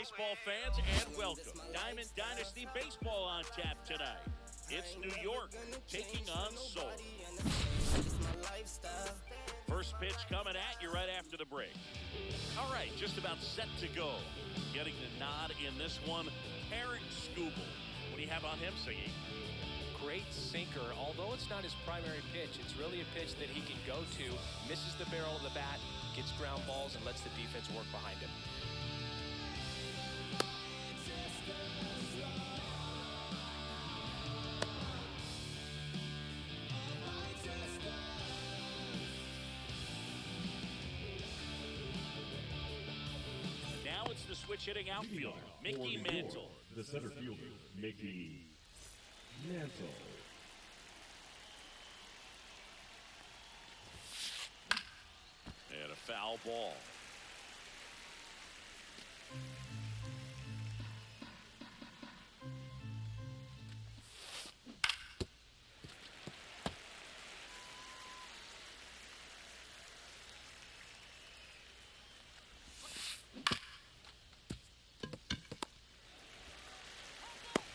baseball fans, and welcome. Diamond Dynasty Baseball on tap tonight. It's New York taking on Seoul. First pitch coming at you right after the break. All right, just about set to go. Getting the nod in this one, Eric Skubal. What do you have on him, Siggy? Great sinker. Although it's not his primary pitch, it's really a pitch that he can go to, misses the barrel of the bat, gets ground balls, and lets the defense work behind him. Now it's the switch-hitting outfielder, Mickey Mantle. The center fielder, Mickey Mantle. And a foul ball.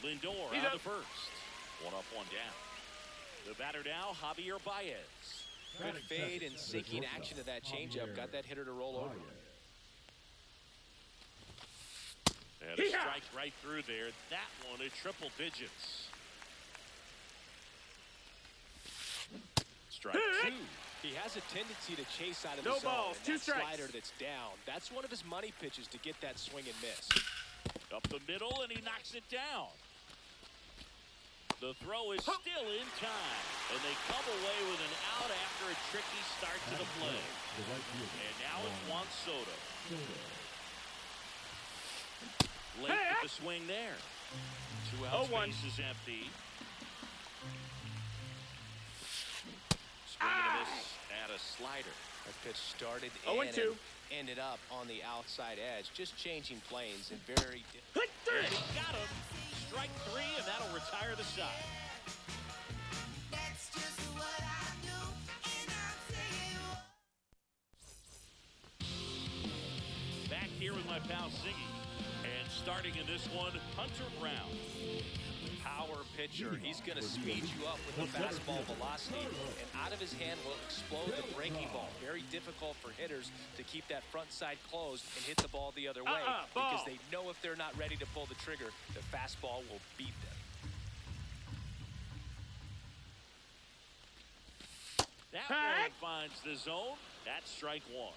Lindor on the first. One up, one down. The batter now, Javier Baez. Good fade and sinking action to that changeup. Got that hitter to roll over. And a strike right through there. That one at triple digits. Strike two. He has a tendency to chase out of the zone. Balls, and two that strikes. slider that's down. That's one of his money pitches to get that swing and miss. Up the middle, and he knocks it down. The throw is still in time, and they come away with an out after a tricky start to the play. And now it's Juan Soto. Late with the swing there. 2 outs, base is empty. Swing and a miss at a slider. That pitch started Oh, and ended up on the outside edge, just changing planes and very. And he got him. Strike three, and that'll retire the side. That's just what I do, and I'll Back here with my pal Siggy. And starting in this one, Hunter Brown. Power pitcher. He's going to speed you up with the fastball velocity, and out of his hand will explode the breaking ball. Very difficult for hitters to keep that front side closed and hit the ball the other way because they know if they're not ready to pull the trigger, the fastball will beat them. That one finds the zone. That's strike one.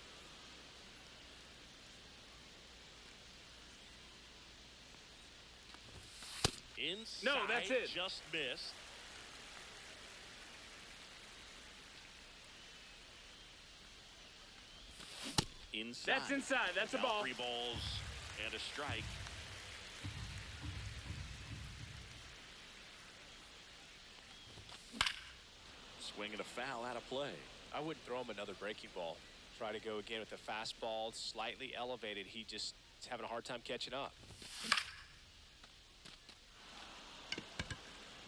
Inside, No, that's it. Just missed. Inside. That's inside. That's a Now ball. 3 balls and a strike. Swing and a foul out of play. I wouldn't throw him another breaking ball. Try to go again with the fastball, slightly elevated. He just is having a hard time catching up.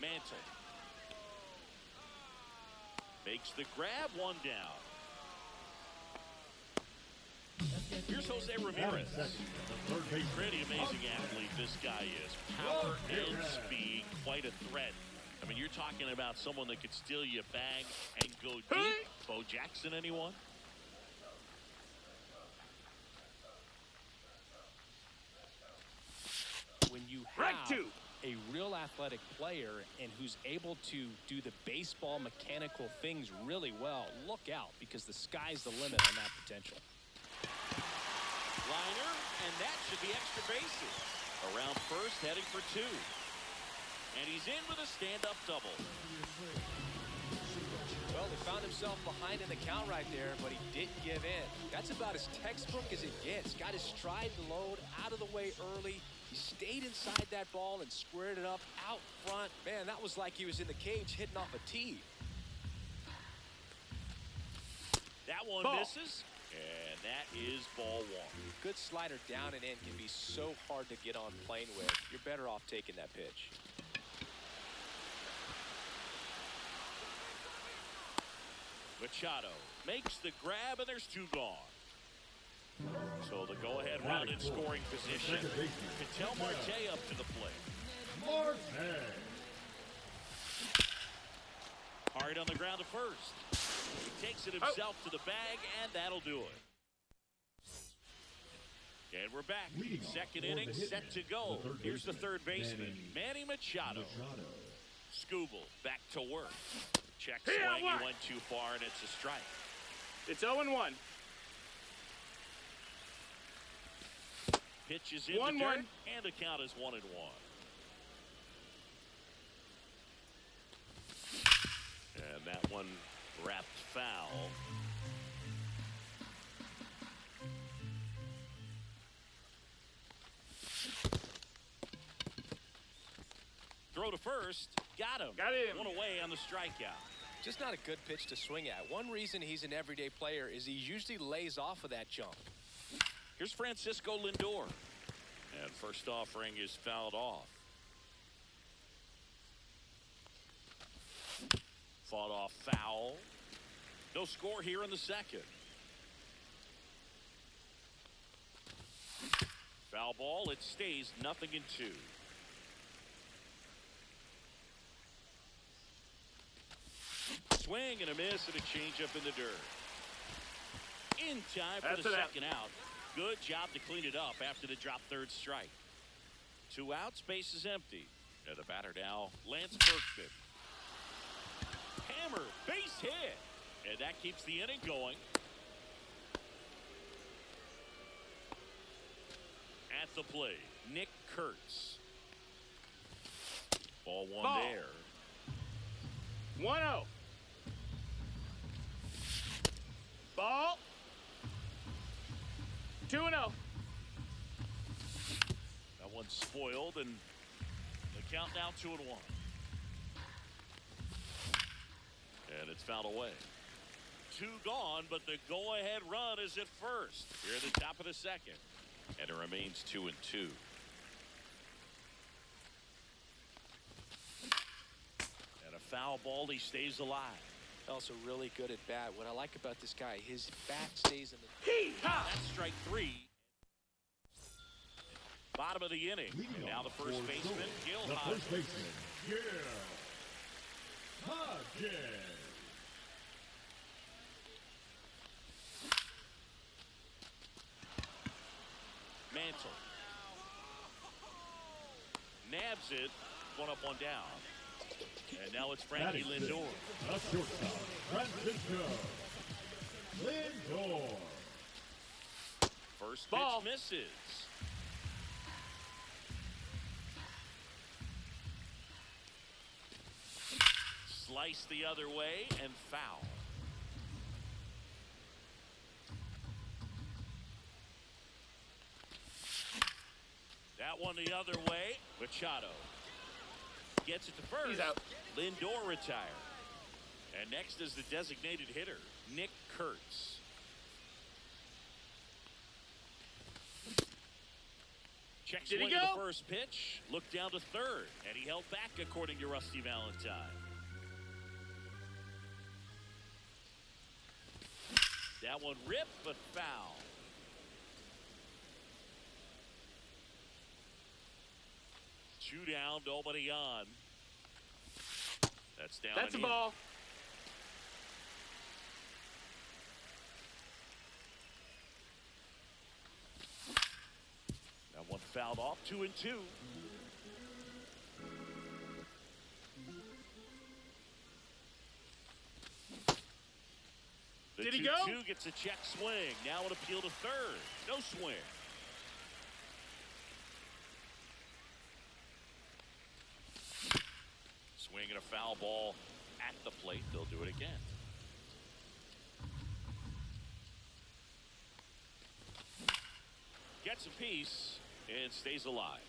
Mantle makes the grab, one down. Here's Jose Ramirez. Pretty amazing athlete this guy is. Power and speed, quite a threat. I mean, you're talking about someone that could steal you a bag and go deep. Bo Jackson, anyone? When you have a real athletic player and who's able to do the baseball mechanical things really well, look out, because the sky's the limit on that potential. Liner, and that should be extra bases. Around first, heading for 2. And he's in with a stand-up double. Well, he found himself behind in the count right there, but he didn't give in. That's about as textbook as it gets. Got his stride load out of the way early. He stayed inside that ball and squared it up out front. Man, that was like he was in the cage hitting off a tee. That one misses, and that is ball one. Good slider down and in can be so hard to get on plane with. You're better off taking that pitch. Machado makes the grab, and there's 2 gone. So the go-ahead run in scoring position. Ketel Marte up to the plate. Marte. Hard on the ground to first. He takes it himself to the bag, and that'll do it. And we're back. Second inning set to go. Here's the third baseman, Manny Machado. Scooble back to work. Check swing. He went too far, and it's a strike. It's 0-1. Pitch is in the dirt, and the count is 1-1. And that one wrapped foul. Throw to first. Got him. Got him. One away on the strikeout. Just not a good pitch to swing at. One reason he's an everyday player is he usually lays off of that jump. Here's Francisco Lindor. And first offering is fouled off. Fought off foul. No score here in the second. Foul ball. It stays 0-2. Swing and a miss and a changeup in the dirt. In time for the second out. Good job to clean it up after the drop third strike. 2 outs, base is empty. And the batter now, Lance Berkman. Hammer, base hit. And that keeps the inning going. At the plate, Nick Kurtz. Ball one there. 1-0. Ball. 2-0. That one's spoiled, and the count now 2-1. And it's fouled away. 2 gone, but the go-ahead run is at first. Here at the top of the second. And it remains 2-2. And a foul ball, he stays alive. Also really good at bat. What I like about this guy, his bat stays in the... That's strike 3. Bottom of the inning. And now the first baseman, Gil The Hodges. first baseman, Gil Hodges. Mantle. Nabs it. 1 up, 1 down. And now it's Frankie Lindor. The shortstop, Francisco Lindor. First Ball. pitch misses. Slice the other way and foul. That one the other way. Machado gets it to first. He's out. Lindor retired. And next is the designated hitter, Nick Kurtz. Check Did he swing to go? the first pitch. Looked down to third. And he held back, according to Rusty Valentine. That one ripped, but foul. Two down, nobody on. That's down. That's a and in. ball. That one fouled off. 2-2. The Did he 2-2 go? gets a check swing. Now an appeal to third. No swing. Swing and a foul ball at the plate. They'll do it again. Gets a piece and stays alive.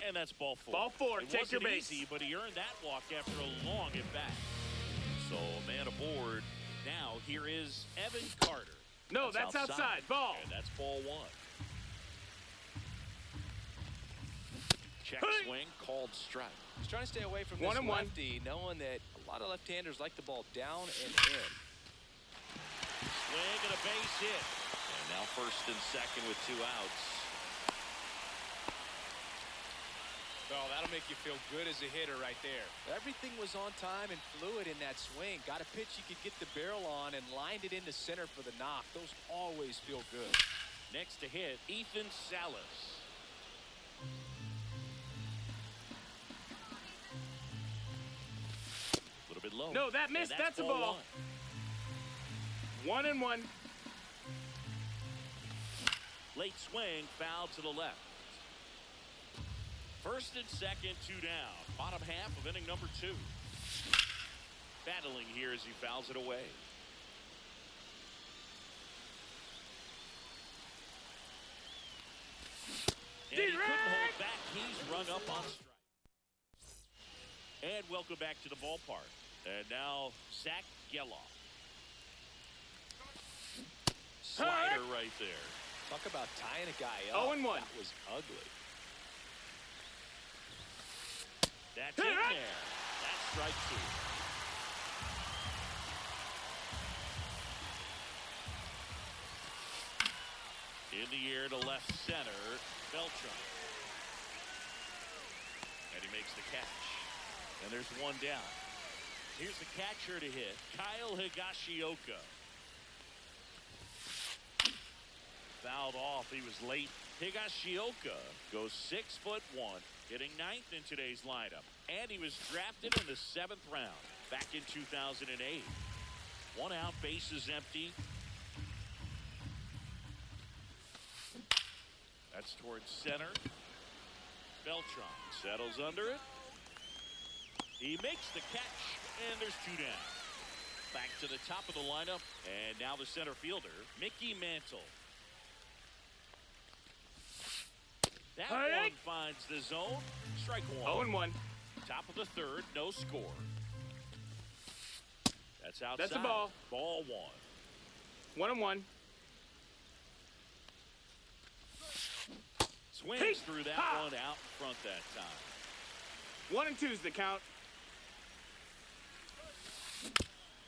And that's ball 4. Ball 4. It Take your wasn't base. easy, but he earned that walk after a long at bat. So a man aboard. Now here is Evan Carter. No, that's outside. Ball. And that's ball 1. Check Hey. swing called strike. He's trying to stay away from 1 this and 1. lefty, knowing that A lot of left-handers like the ball down and in. Swing and a base hit. And now first and second with 2 outs. Oh, that'll make you feel good as a hitter right there. Everything was on time and fluid in that swing. Got a pitch you could get the barrel on and lined it into center for the knock. Those always feel good. Next to hit, Ethan Salas. A little bit low. No, that missed. And That's a ball. 1-1. Late swing, foul to the left. First and second, 2 down. Bottom half of inning number 2. Battling here as he fouls it away. And he couldn't hold back. He's rung up on strike. And welcome back to the ballpark. And now Zach Geloff. Slider right there. Talk about tying a guy up. 0-1. That was ugly. That's in there. That's strike 2. In the air to left center, Beltran. And he makes the catch. And there's 1 down. Here's the catcher to hit, Kyle Higashioka. Fouled off. He was late. Higashioka goes 6'1", hitting 9th in today's lineup. And he was drafted in the 7th round back in 2008. 1 out, bases empty. That's towards center. Beltran settles under it. He makes the catch, and there's 2 down. Back to the top of the lineup, and now the center fielder, Mickey Mantle. That one finds the zone. Strike 1. 0-1. Top of the 3rd, no score. That's outside. That's a ball. Ball 1. 1-1. Swings through that one out in front that time. 1-2's the count.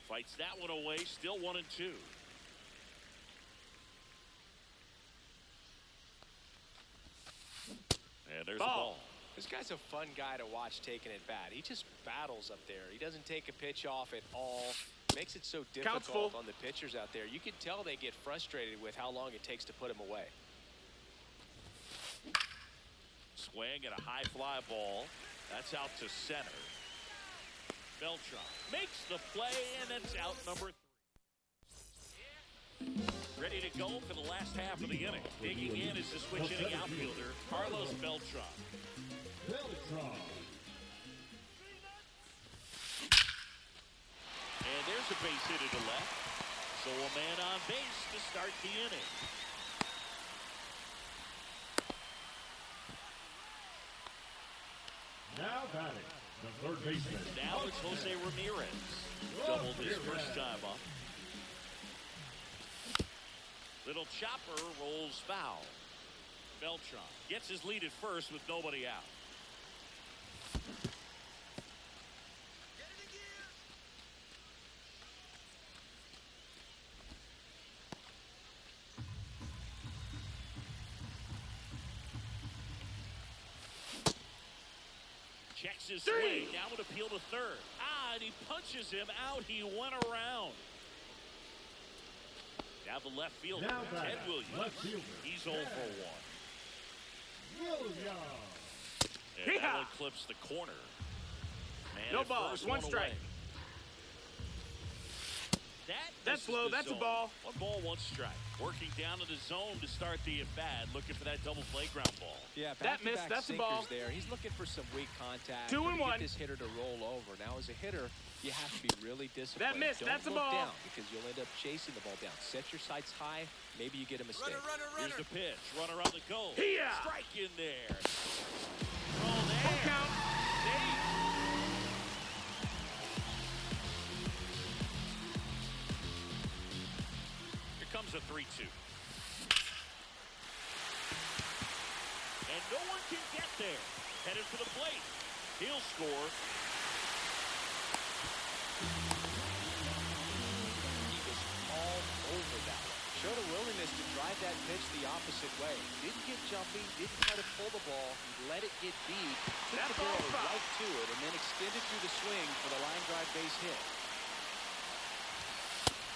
Fights that one away. Still 1-2. And there's a ball. This guy's a fun guy to watch taking at bat. He just battles up there. He doesn't take a pitch off at all. Makes it so difficult on the pitchers out there. You can tell they get frustrated with how long it takes to put him away. Swing and a high fly ball. That's out to center. Beltran makes the play, and that's out number 3. Ready to go for the last half of the inning. Digging in is the switch hitting outfielder, Carlos Beltran. And there's a base hit to the left. So a man on base to start the inning. Now batting, the 3rd baseman. Now it's Jose Ramirez. Doubled his first time up. Little chopper rolls foul. Beltran gets his lead at first with nobody out. Checks his swing. Now would appeal to 3rd. And he punches him out. He went around. Now the left fielder, Ted Williams. Left fielder. He's 0 for 1. Williams. And that one clips the corner. Man, No balls. 1 strike. That's low. That's a ball. 1 ball, 1 strike. Working down to the zone to start the at-bat. Looking for that double playground ball. Yeah, that missed. That's a ball. There. He's looking for some weak contact. 2-1. Get this hitter to roll over. Now, as a hitter, you have to be really disciplined. That missed. Don't That's a look ball. down because you'll end up chasing the ball down. Set your sights high. Maybe you get a mistake. Here's the pitch. Runner on the go. Strike in there. Throw there. Full count. Safe. Here comes a 3-2. And no one can get there. Headed for the plate. He'll score. He was all over that one. Showed a willingness to drive that pitch the opposite way. Didn't get jumpy, didn't try to pull the ball. He let it get beat, took That the barrel ball's foul. right to it, and then extended through the swing for the line drive base hit.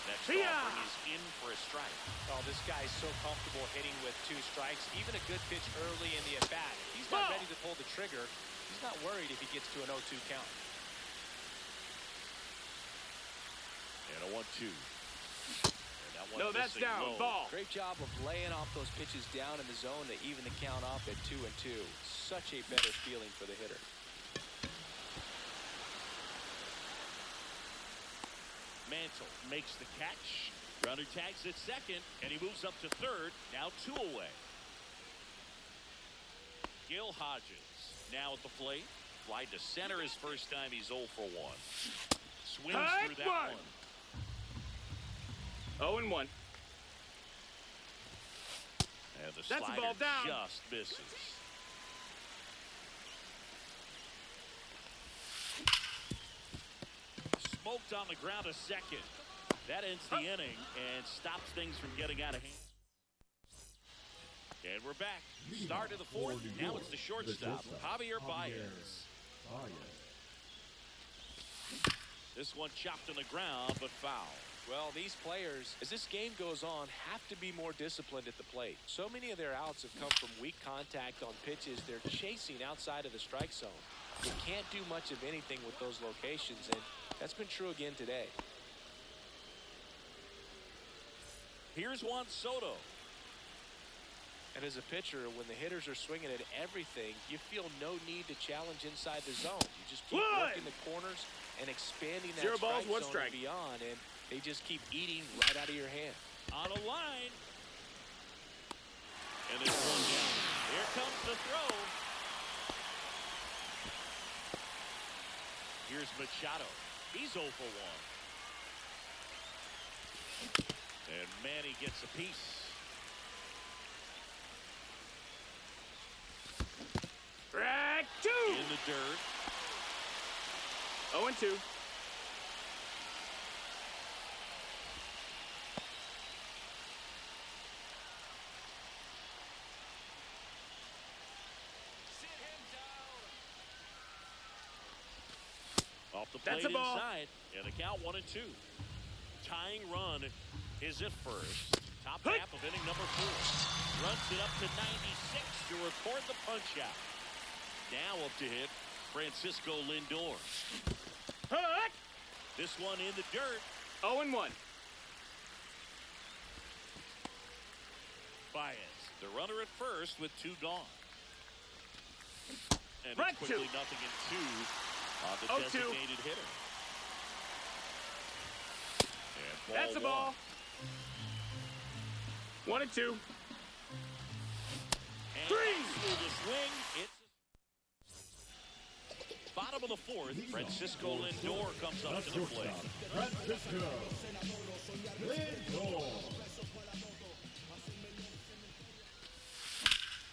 Next See ya! offering is in for a strike. Oh, this guy's so comfortable hitting with 2 strikes. Even a good pitch early in the at-bat. If he's not Ball. ready to pull the trigger, he's not worried if he gets to an 0-2 count. And a 1-2. No, that's down. Low. Ball. Great job of laying off those pitches down in the zone to even the count up at 2-2. Such a better feeling for the hitter. Mantle makes the catch. Runner tags at second, and he moves up to third. Now 2 away. Gil Hodges now at the plate. Fly to center his first time. He's 0 for 1. Swings through that one. 0-1. And the That's a slider ball down. just misses. Smoked on the ground a second. That ends the inning and stops things from getting out of hand. And we're back. Start of the 4th. Now it's the shortstop, Javier Baez. This one chopped on the ground, but foul. Well, these players, as this game goes on, have to be more disciplined at the plate. So many of their outs have come from weak contact on pitches they're chasing outside of the strike zone. You can't do much of anything with those locations, and that's been true again today. Here's Juan Soto. And as a pitcher, when the hitters are swinging at everything, you feel no need to challenge inside the zone. You just keep working the corners and expanding that 0 balls, strike 1 zone strike. and beyond, and they just keep eating right out of your hand. On a line. And this one down. Here comes the throw. Here's Machado. He's 0 for 1. And Manny gets a piece. Track 2. In the dirt. 0-2. Off the plate That's a ball. inside. And the count 1-2. Tying run is at first. Top half of inning number 4. Runs it up to 96 to record the punch out. Now up to hit Francisco Lindor. This one in the dirt. 0-1. Baez, the runner at first with 2 gone. And Right it's quickly to. 0-2 on the 0-2. designated hitter. And That's a ball. 1-2. And 3. through the swing, it's bottom of the 4th. Francisco Lindor comes up to the plate. Francisco Lindor.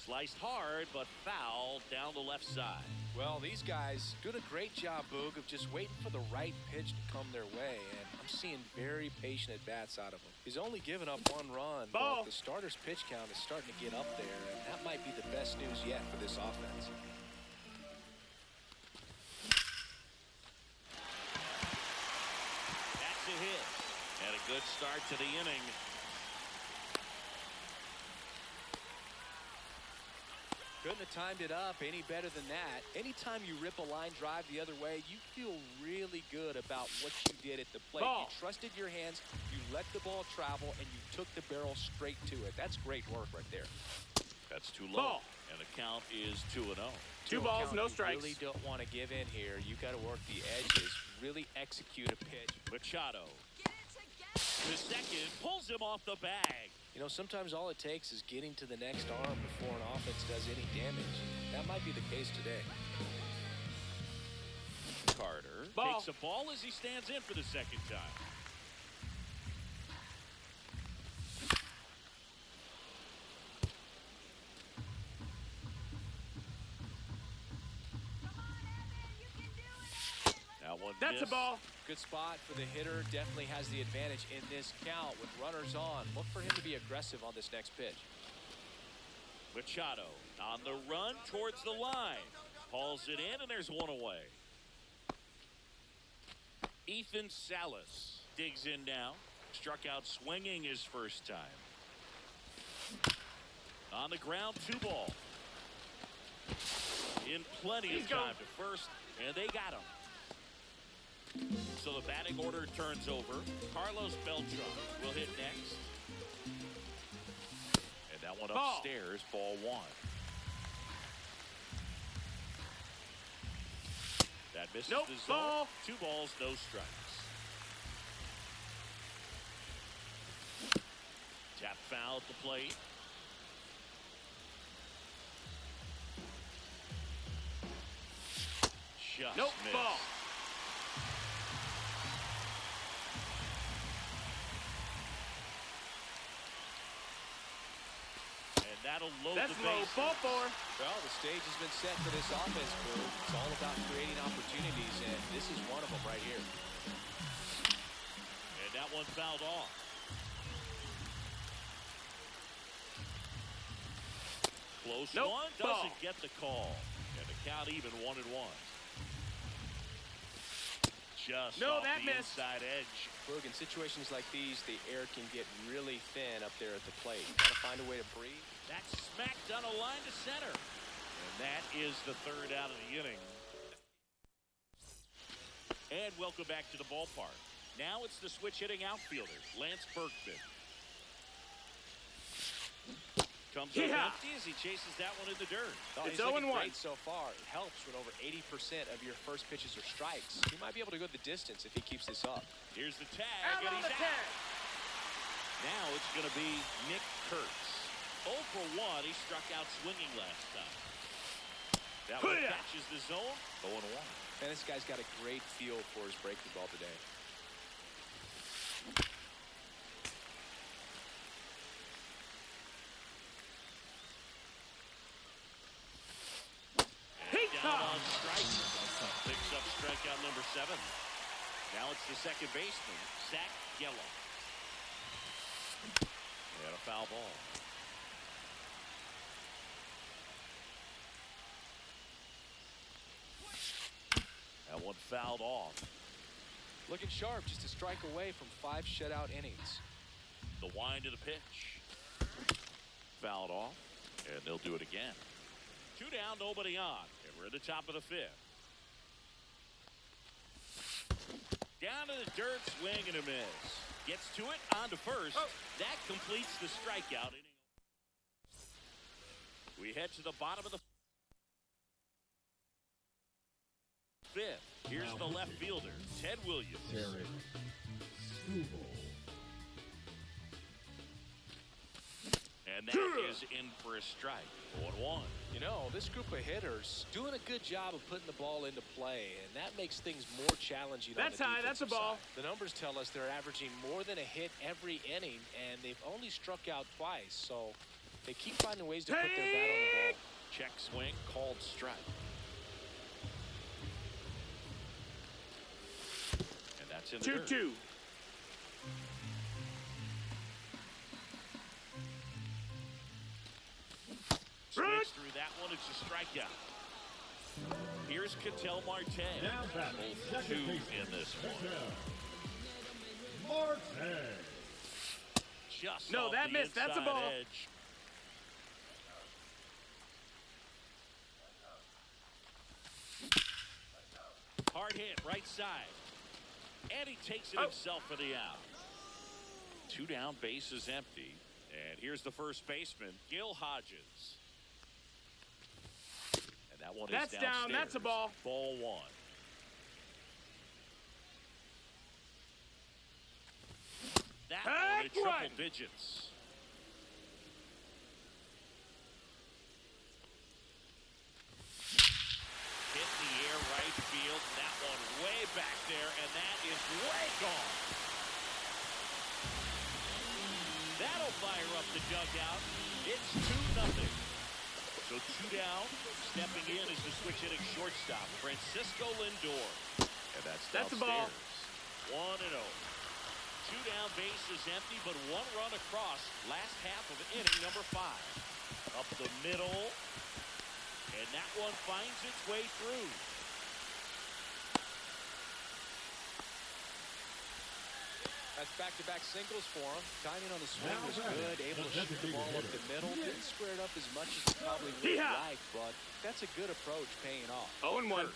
Sliced hard, but foul down the left side. Well, these guys doing a great job, Boog, of just waiting for the right pitch to come their way, and I'm seeing very patient at-bats out of him. He's only given up 1 run, Ball. but the starter's pitch count is starting to get up there, and that might be the best news yet for this offense. That's a hit. And a good start to the inning. Couldn't have timed it up any better than that. Anytime you rip a line drive the other way, you feel really good about what you did at the plate. Ball. You trusted your hands, you let the ball travel, and you took the barrel straight to it. That's great work right there. That's too low. Ball. And the count is 2-0. 2 balls, Count, no you strikes. really don't want to give in here. You got to work the edges, really execute a pitch. Machado Get it together. to second, pulls him off the bag. You know, sometimes all it takes is getting to the next arm before an offense does any damage. That might be the case today. Carter Ball. takes a ball as he stands in for the second time. Come on, Evan, you can do it, Evan. Now one That's a missed. ball. Good spot for the hitter. Definitely has the advantage in this count with runners on. Look for him to be aggressive on this next pitch. Machado on the run towards the line. Hauls it in, and there's one away. Ethan Salas digs in now. Struck out swinging his first time. On the ground, 2 ball. In plenty of time to first, and they got him. So the batting order turns over. Carlos Beltran will hit next. And that one upstairs, ball 1. That misses Nope, the zone. ball. 2 balls, no strikes. Tap foul at the plate. Just Nope, missed. ball. And that'll load That's the low. bases. Ball 4. Well, the stage has been set for this offense crew. It's all about creating opportunities, and this is one of them right here. And that one fouled off. Close Nope, one, ball. doesn't get the call. And the count even 1-1. Just No, off that the missed. inside edge. Look, in situations like these, the air can get really thin up there at the plate. Got to find a way to breathe. That's smacked on a line to center. And that is the 3rd out of the inning. And welcome back to the ballpark. Now it's the switch hitting outfielder, Lance Berkman. Comes up Yeah. empty as he chases that one in the dirt. Oh, It's he's looking 0-1. great so far. It helps when over 80% of your first pitches are strikes. He might be able to go the distance if he keeps this up. Here's the tag, Out and on he's the out. tag. Now it's going to be Nick Kurtz. 0 for 1. He struck out swinging last time. That one Hoo-yah. catches the zone. 0-1. And this guy's got a great feel for his breaking ball today. Down on strike. Picks up strikeout number 7. Now it's the second baseman, Zach Geller. And a foul ball. That one fouled off. Looking sharp, just a strike away from 5 shutout innings. The wind of the pitch. Fouled off, and they'll do it again. 2 down, nobody on, and we're at the top of the 5th. Down to the dirt, swing and a miss. Gets to it, on to first. That completes the strikeout inning. We head to the bottom of the 5th. Here's the left fielder, Ted Williams. Terry Struble. And that is in for a strike. 1-1. You know, this group of hitters doing a good job of putting the ball into play, and that makes things more challenging. That's on the high, that's a defensive ball. side. The numbers tell us they're averaging more than a hit every inning, and they've only struck out twice, so they keep finding ways to put their bat on the ball. Check swing, called strike. And that's in the dirt. 2-2. Switch through that one, it's a strikeout. Here's Ketel Marte. Now batting, 2 second baseman, in this one. Marte. Just No, off that the missed. That's a inside ball. edge. Hard hit, right side. And he takes it himself for the out. 2 down, base is empty. And here's the first baseman, Gil Hodges. And that one That's is down. downstairs. That's a ball. Ball 1. That one at triple one. digits. Hit the air right field. That one way back there, and that is way gone. That'll fire up the dugout. It's 2-0. So 2 down. Stepping in is the switch hitting shortstop, Francisco Lindor. And that's That's a ball. downstairs. 1-0. 2 down, bases empty, but 1 run across. Last half of inning number 5. Up the middle. And that one finds its way through. That's back-to-back singles for him. Timing on the swing was good. Able to shoot the ball up the middle. Didn't square it up as much as he probably would have liked, but that's a good approach paying off. 0-1.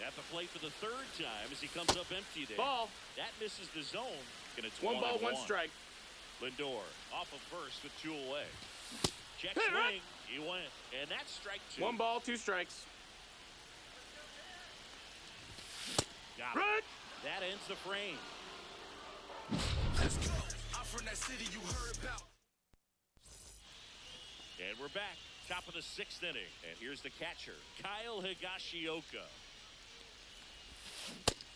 At the plate for the 3rd time as he comes up empty there. Ball. That misses the zone. And it's 1 ball, 1 1-1. strike. Lindor off of first with 2 away. Check Hit swing. He went. And that's strike 2. 1 ball, 2 strikes. Got it. That ends the frame. Let's go. I'm from that city you heard about. And we're back. Top of the 6th inning. And here's the catcher, Kyle Higashioka.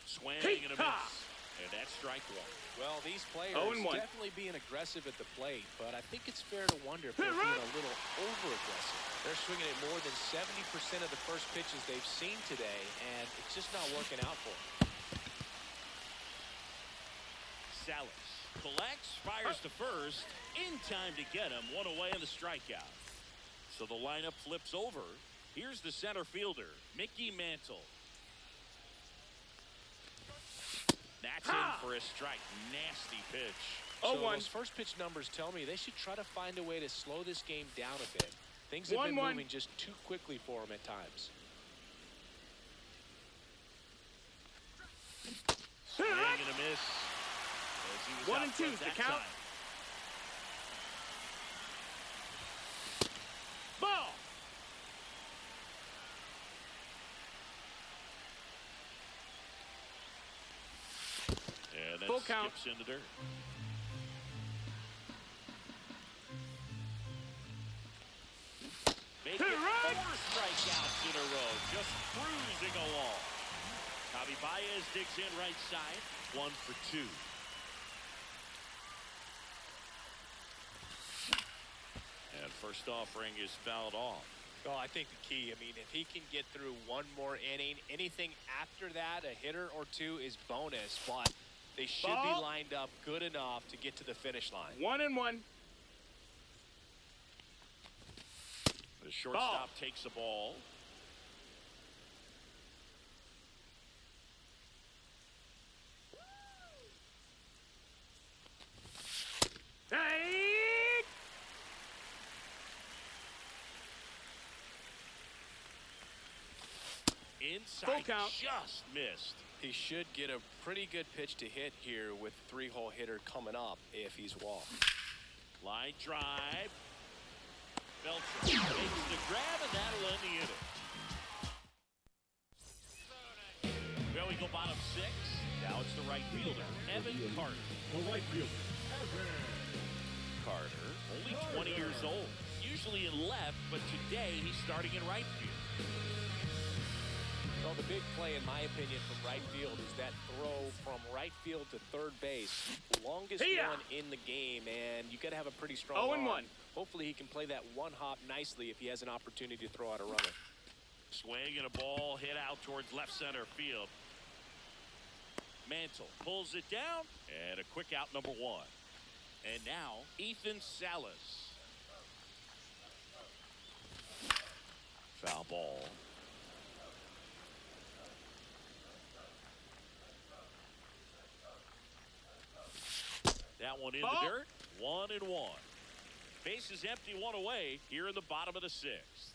Swing and a miss. And that's strike 1. Well, these players 0-1. definitely being aggressive at the plate, but I think it's fair to wonder if they're being a little over-aggressive. They're swinging at more than 70% of the first pitches they've seen today, and it's just not working out for them. Salas collects, fires to first. In time to get him. 1 away in the strikeout. So the lineup flips over. Here's the center fielder, Mickey Mantle. That's in for a strike. Nasty pitch. So 0-1. those first pitch numbers tell me they should try to find a way to slow this game down a bit. Things have been 1-1. moving just too quickly for them at times. Swing and a miss. As he was 1 out and front 2's the that count. time. Ball. And that Full count. skips in the dirt. Make it 4 strikeouts in a row. Just cruising along. Javi Baez digs in right side. 1 for 2. And first offering is fouled off. Well, I think the key, I mean, if he can get through 1 more inning, anything after that, a hitter or 2 is bonus, but they should Ball. be lined up good enough to get to the finish line. 1-1. The shortstop takes the ball. Hey! Inside, Full count. just missed. He should get a pretty good pitch to hit here with 3-hole hitter coming up if he's walked. Line drive. Beltran makes the grab, and that'll end the inning. Well, we go bottom 6. Now it's the right fielder, Evan Carter. The right fielder, Evan. Carter, only 20 years old. Usually in left, but today he's starting in right field. Well, the big play, in my opinion, from right field is that throw from right field to third base. Longest one in the game, and you got to have a pretty strong 0-1. arm. Hopefully he can play that one hop nicely if he has an opportunity to throw out a runner. Swing and a ball hit out towards left center field. Mantle pulls it down, and a quick out number 1. And now Ethan Salas. Foul ball. That one in the dirt. 1-1. Base is empty, 1 away here in the bottom of the 6th.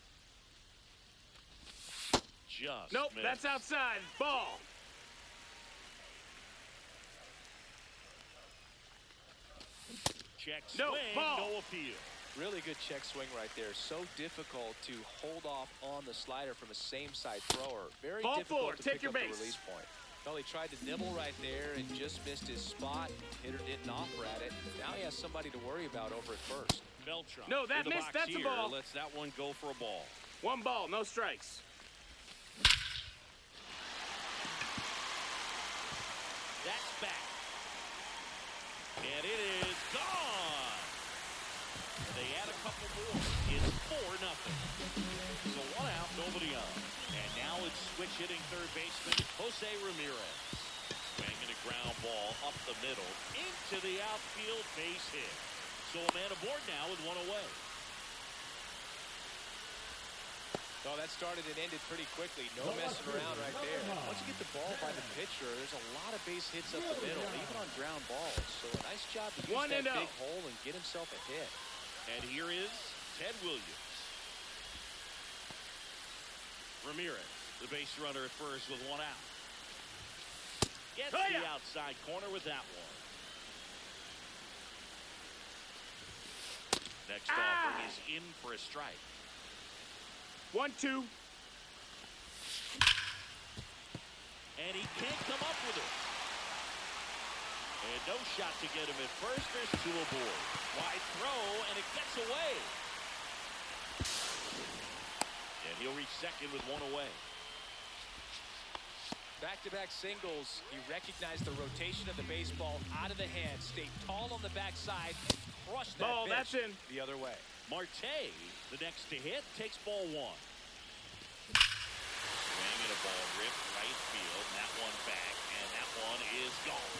Just Nope, missed. that's outside. Ball. Check No, swing, ball. no appeal. Really good check swing right there. So difficult to hold off on the slider from a same side thrower. Very Ball difficult 4, to take pick your up base. the release point. Well, he tried to nibble right there and just missed his spot. Hitter didn't offer at it. Now he has somebody to worry about over at first. Beltran. No, that in the missed. box That's a here, ball. Lets that one go for a ball. 1 ball, no strikes. That's back. And it is gone. They add a couple more. It's 4-0. So 1 out, nobody on. And now it's good switch hitting third baseman Jose Ramirez. Swinging a ground ball up the middle into the outfield, base hit. So a man aboard now with one away. Well, that started and ended pretty quickly. No messing around right there. Once you get the ball by the pitcher, there's a lot of base hits up the middle, even on ground balls. So a nice job to use that big hole and get himself a hit. And here is Ted Williams. Ramirez, the base runner at first with one out. Gets the outside corner with that one. Next offering is in for a strike. 1-2. And he can't come up with it. And no shot to get him at first. There's two aboard. Wide throw, and it gets away. And he'll reach second with one away. Back-to-back singles. He recognized the rotation of the baseball out of the hand, stayed tall on the backside, crushed that Ball, pitch that's in. the other way. Marte, the next to hit, takes ball one. Swinging a ball ripped right field, and that one back, and that one is gone.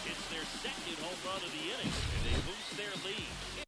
It's their second home run of the inning, and they boost their lead.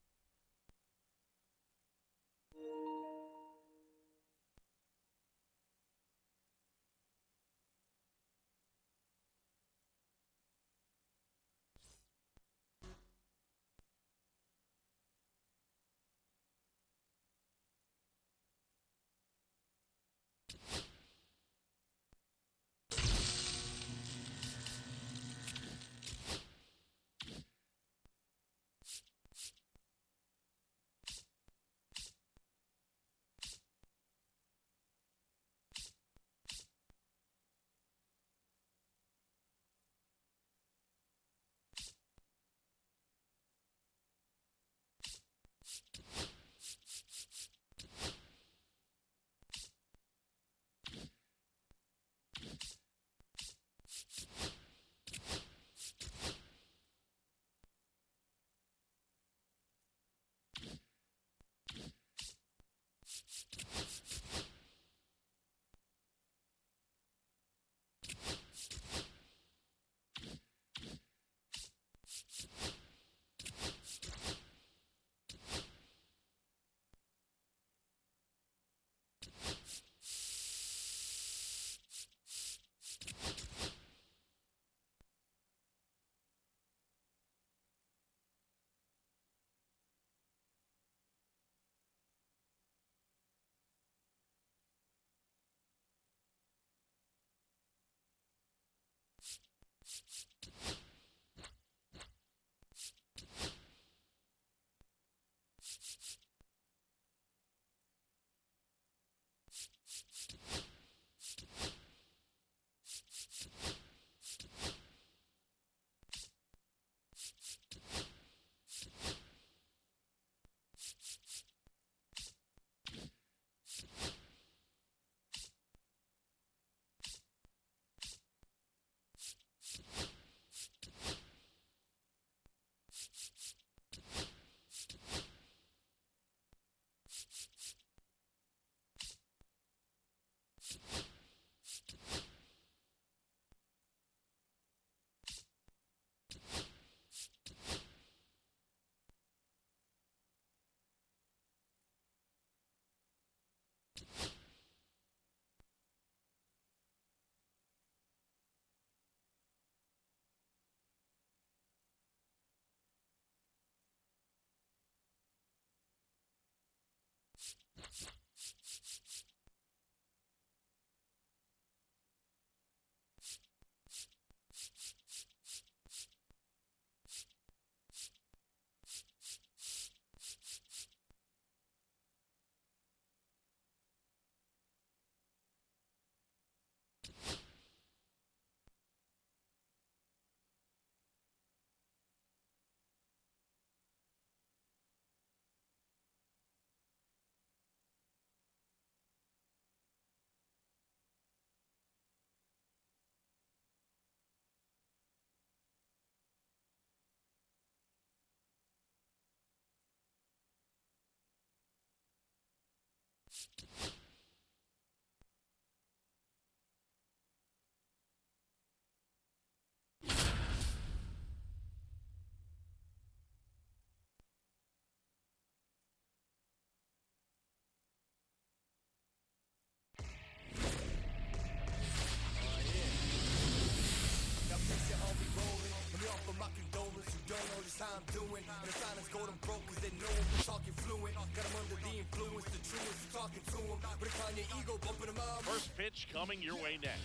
First pitch coming your way next.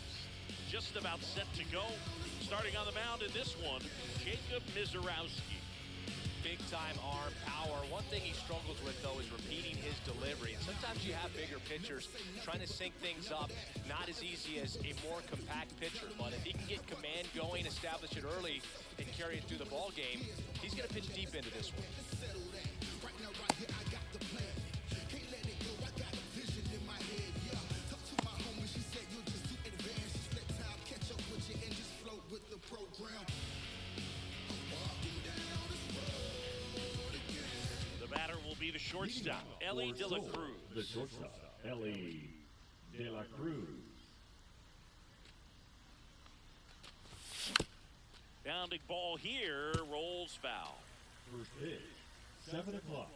Just about set to go. Starting on the mound in this one, Jacob Mizorowski. Big time arm power. One thing he struggles with, though, is repeating his delivery. And sometimes you have bigger pitchers trying to sync things up. Not as easy as a more compact pitcher. But if he can get command going, establish it early, and carry it through the ball game, he's going to pitch deep into this one. The batter will be the shortstop, Ellie De La Cruz. The shortstop, Ellie De La Cruz. Bounding ball here, rolls foul. First pitch, 7 o'clock.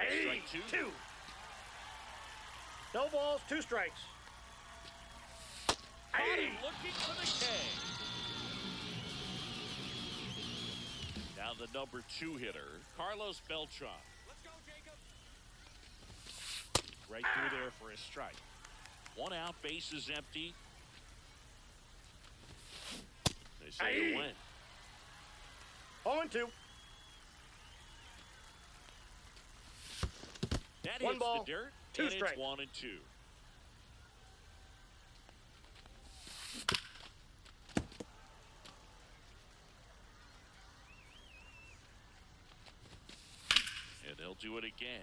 And strike two. No balls, 2 strikes. Caught him looking for the K. Now the number 2 hitter, Carlos Beltran. Let's go, Jacob. Right through there for a strike. 1 out, bases empty. They say a win. 0-2. That One hits ball, the dirt, 2 and strikes. it's 1-2. And they'll do it again.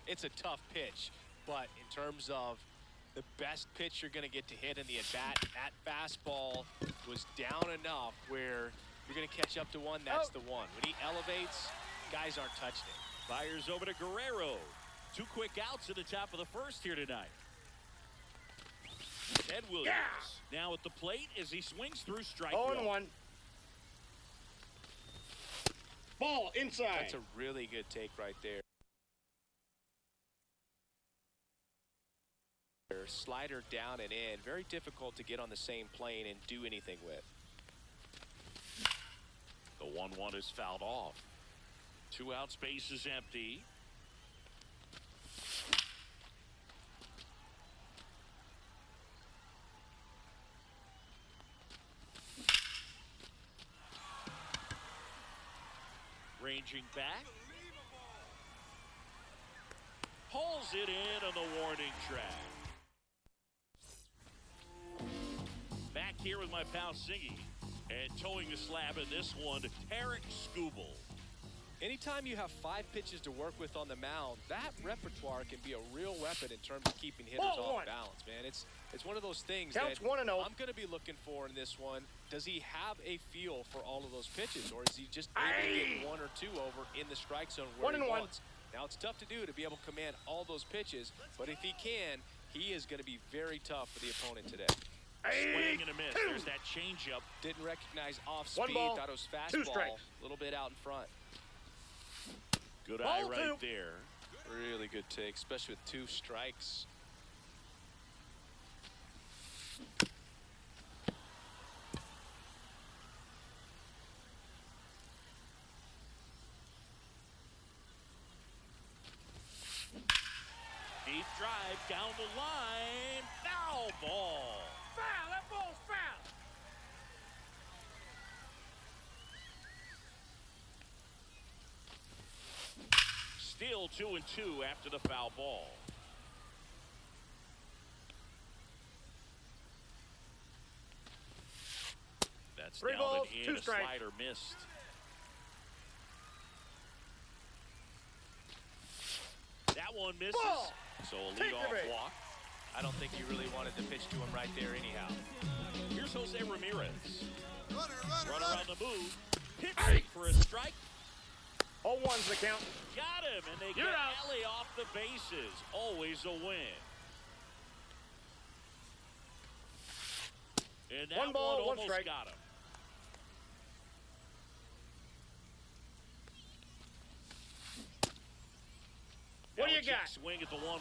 It's a tough pitch, but in terms of the best pitch you're going to get to hit in the at-bat, that fastball was down enough where you're going to catch up to one, that's the one. When he elevates, guys aren't touching it. Fires over to Guerrero. 2 quick outs at the top of the first here tonight. Ted Williams now at the plate as he swings through strike 0-1. Ball inside. That's a really good take right there. Slider down and in. Very difficult to get on the same plane and do anything with. The 1-1 is fouled off. 2 outs, base is empty. Ranging back. Pulls it in on the warning track. Back here with my pal Siggy. And towing the slab in this one, Tarek Skubal. Anytime you have 5 pitches to work with on the mound, that repertoire can be a real weapon in terms of keeping hitters off balance, man. It's one of those things Counts that 1-0. I'm going to be looking for in this one. Does he have a feel for all of those pitches, or is he just able to get 1 or 2 over in the strike zone where he wants? Now, it's tough to do to be able to command all those pitches, but if he can, he is going to be very tough for the opponent today. Swing and a miss. There's that changeup. Didn't recognize off speed. Ball, Thought it was 2 fastball. strikes. A little bit out in front. Good Ball eye right 2. there. Really good take, especially with 2 strikes. Deep drive down the line. Foul ball. Foul. That ball's foul. Still 2-2 after the foul ball. That's 3 down balls, and 2 in. A strikes. slider missed. That one misses. Ball. So a Take leadoff the bait. walk. I don't think you really wanted to pitch to him right there anyhow. Here's Jose Ramirez. Runner, Runner on the move. Hits it for a strike. 0-1's the count. Got him, and they You're get out. Ellie off the bases. Always a win. And that One ball, one almost strike. got him. What do you Belichick got? Swing at the 1-1.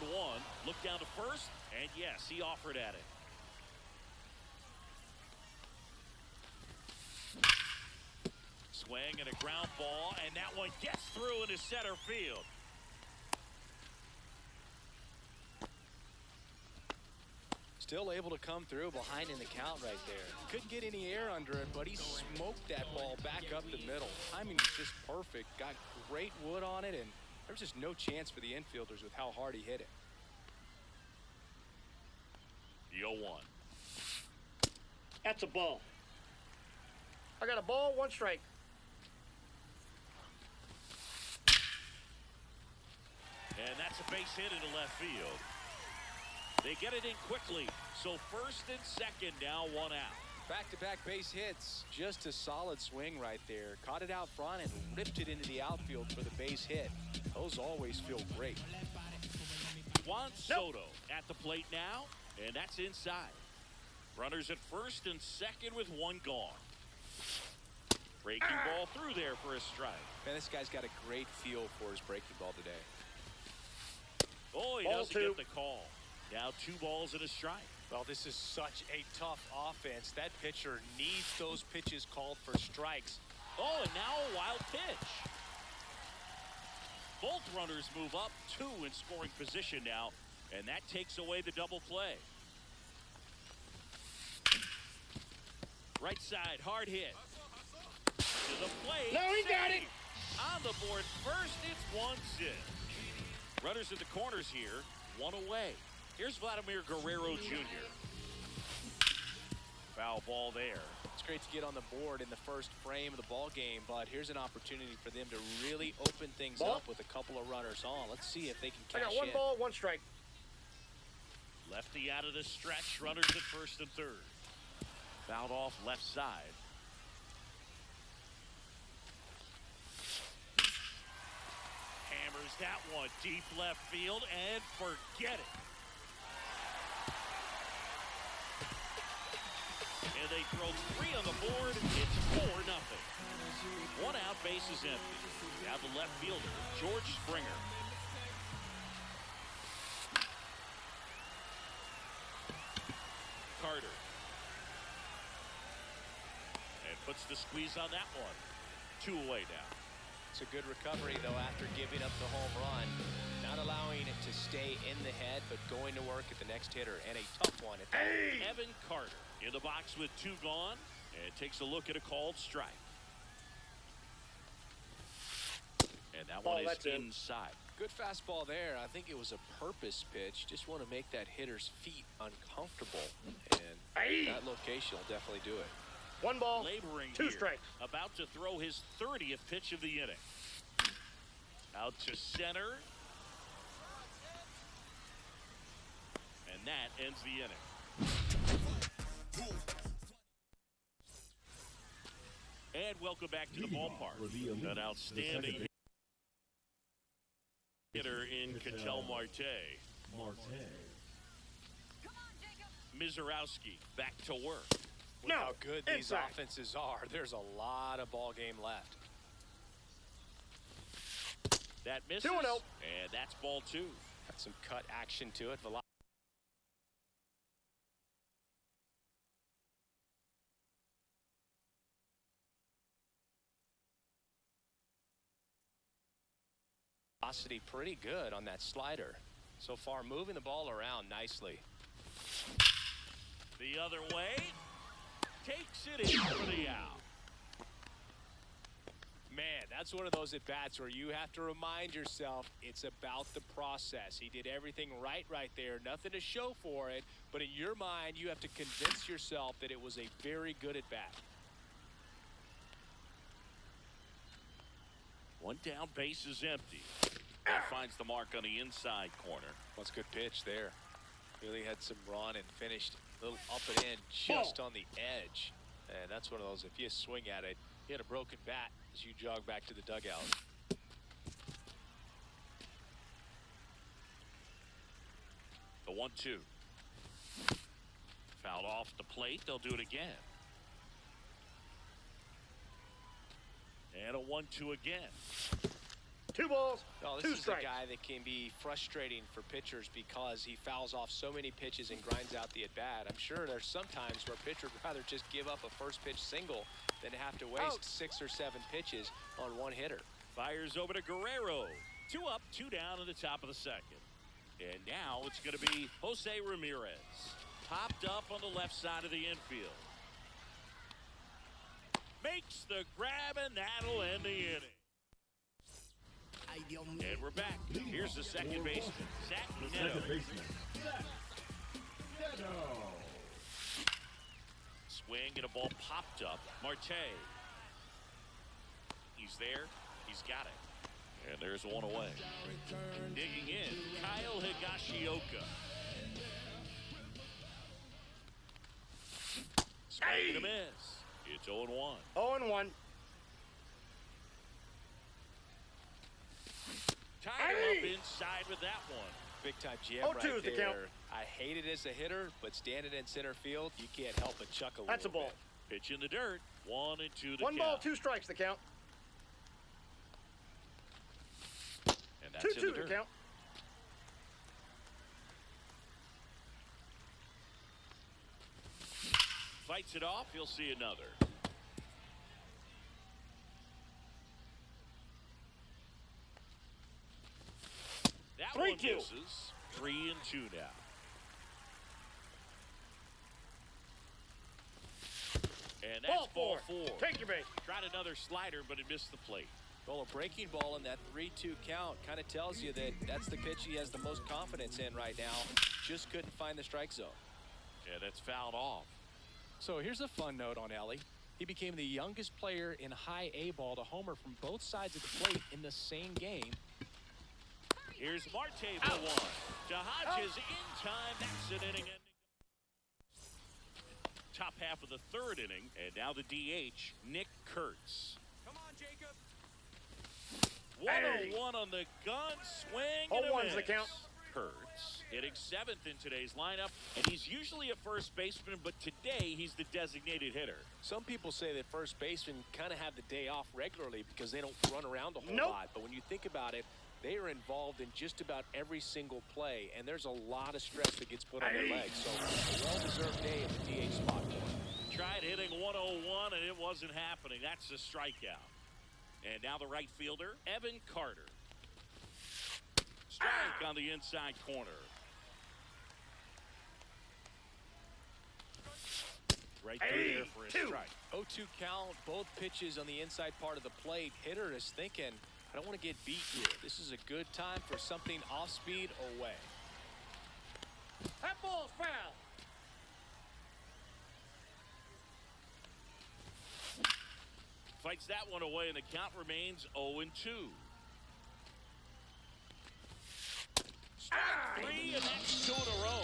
Look down to first, and yes, he offered at it. Swing and a ground ball, and that one gets through into center field. Still able to come through behind in the count right there. Couldn't get any air under it, but he smoked that ball back up the middle. Timing was just perfect. Got great wood on it, and there was just no chance for the infielders with how hard he hit it. The 0-1. That's a ball. I got a ball, 1 strike. And that's a base hit into left field. They get it in quickly. So first and second now, 1 out. Back-to-back base hits. Just a solid swing right there. Caught it out front and ripped it into the outfield for the base hit. Those always feel great. Juan Soto at the plate now, and that's inside. Runners at first and second with 1 gone. Breaking ball through there for a strike. Man, this guy's got a great feel for his breaking ball today. Oh, he Ball doesn't 2. get the call. Now 2 balls and a strike. Well, this is such a tough offense. That pitcher needs those pitches called for strikes. Oh, and now a wild pitch. Both runners move up, 2 in scoring position now, and that takes away the double play. Right side, hard hit. To the plate. No, he got it. On the board first, it's 1-0. Runners at the corners here, 1 away. Here's Vladimir Guerrero Jr. Foul ball there. It's great to get on the board in the first frame of the ball game, but here's an opportunity for them to really open things Ball. up with a couple of runners on. Let's see if they can I cash got 1 in. ball, 1 strike. Lefty out of the stretch. Runners at first and third. Fouled off left side. Hammers that one deep left field and forget it. And they throw 3 on the board. It's 4-0. 1 out, base is empty. Now the left fielder, George Springer. Carter. And puts the squeeze on that one. 2 away now. It's a good recovery, though, after giving up the home run. Not allowing it to stay in the head, but going to work at the next hitter. And a tough one at that. Evan Carter in the box with 2 gone. And takes a look at a called strike. And that one is that's in. inside. Good fastball there. I think it was a purpose pitch. Just want to make that hitter's feet uncomfortable. And that location will definitely do it. 1 ball, Laboring 2 here. strikes. About to throw his 30th pitch of the inning. Out to center. And that ends the inning. And welcome back to the ballpark. An outstanding hitter in Ketel Marte. Mizorowski back to work. With No, how good these inside. offenses are, there's a lot of ball game left. That misses. 2-0. And that's ball 2. Got some cut action to it. Velocity pretty good on that slider. So far, moving the ball around nicely. The other way. Takes it in for the out. Man, that's one of those at-bats where you have to remind yourself it's about the process. He did everything right there. Nothing to show for it. But in your mind, you have to convince yourself that it was a very good at-bat. 1 down, base is empty. That finds the mark on the inside corner. That's a good pitch there. Really had some run and finished a little up and in just on the edge. And that's one of those, if you swing at it, you hit a broken bat as you jog back to the dugout. 1-2. Fouled off the plate. They'll do it again. And a 1-2 again. 2 balls, Oh, this 2 is strikes. a guy that can be frustrating for pitchers because he fouls off so many pitches and grinds out the at-bat. I'm sure there's some times where a pitcher would rather just give up a first pitch single than have to waste 6 or 7 pitches on one hitter. Fires over to Guerrero. 2 up, 2 down in the top of the second. And now it's going to be Jose Ramirez. Popped up on the left side of the infield. Makes the grab, and that'll end the inning. And we're back. Here's the second baseman, Zach Neto. Second baseman, Zach Neto. Swing and a ball popped up. Marte. He's there. He's got it. And there's one away. Digging in, Kyle Higashioka. Swing and a miss. It's 0-1. 0-1. Tied him up inside with that one. Big time jam 0-2 right is the there. count. I hate it as a hitter, but standing in center field, you can't help but chuckle. That's a little ball. bit. Pitch in the dirt. 1-2 the 1 count. ball, 2 strikes the count. And that's in 2-2 the the dirt. count. Fights it off. He'll see another. That 3-2. one misses. 3-2 now. And that's ball 4. Take your base. Tried another slider, but it missed the plate. Well, a breaking ball in that 3-2 count kind of tells you that that's the pitch he has the most confidence in right now. Just couldn't find the strike zone. Yeah, that's fouled off. So here's a fun note on Ellie. He became the youngest player in high A ball to homer from both sides of the plate in the same game. Here's Marte for 1. To Hodges in time. That's an inning ending. Top half of the 3rd inning. And now the DH, Nick Kurtz. Come on, Jacob. 101 on the gun. Swing and a 0-1's miss. the count. Kurtz hitting 7th in today's lineup. And he's usually a first baseman, but today he's the designated hitter. Some people say that first basemen kind of have the day off regularly because they don't run around a whole Nope. lot. But when you think about it, they are involved in just about every single play, and there's a lot of stress that gets put on their legs. So a well-deserved day at the DH spot for him. Tried hitting 101, and it wasn't happening. That's a strikeout. And now the right fielder, Evan Carter. Strike on the inside corner. Right through there for a 2. strike. 0-2 count, both pitches on the inside part of the plate. Hitter is thinking, I don't want to get beat here. This is a good time for something off speed away. That ball's foul. Fights that one away, and the count remains 0-2. Strike 3, and that's 2 in a row.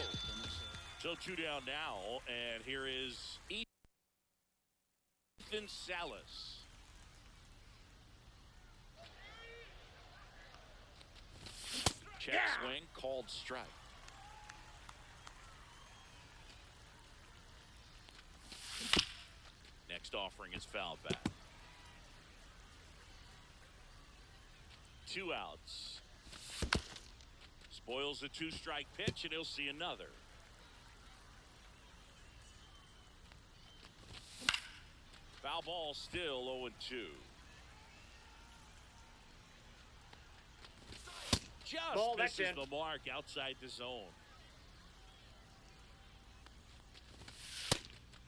So 2 down now, and here is Ethan Salas. Check swing, called strike. Next offering is fouled back. 2 outs. Spoils the 2-strike pitch, and he'll see another. Foul ball, still 0-2. Just Ball, that's misses in. the mark outside the zone.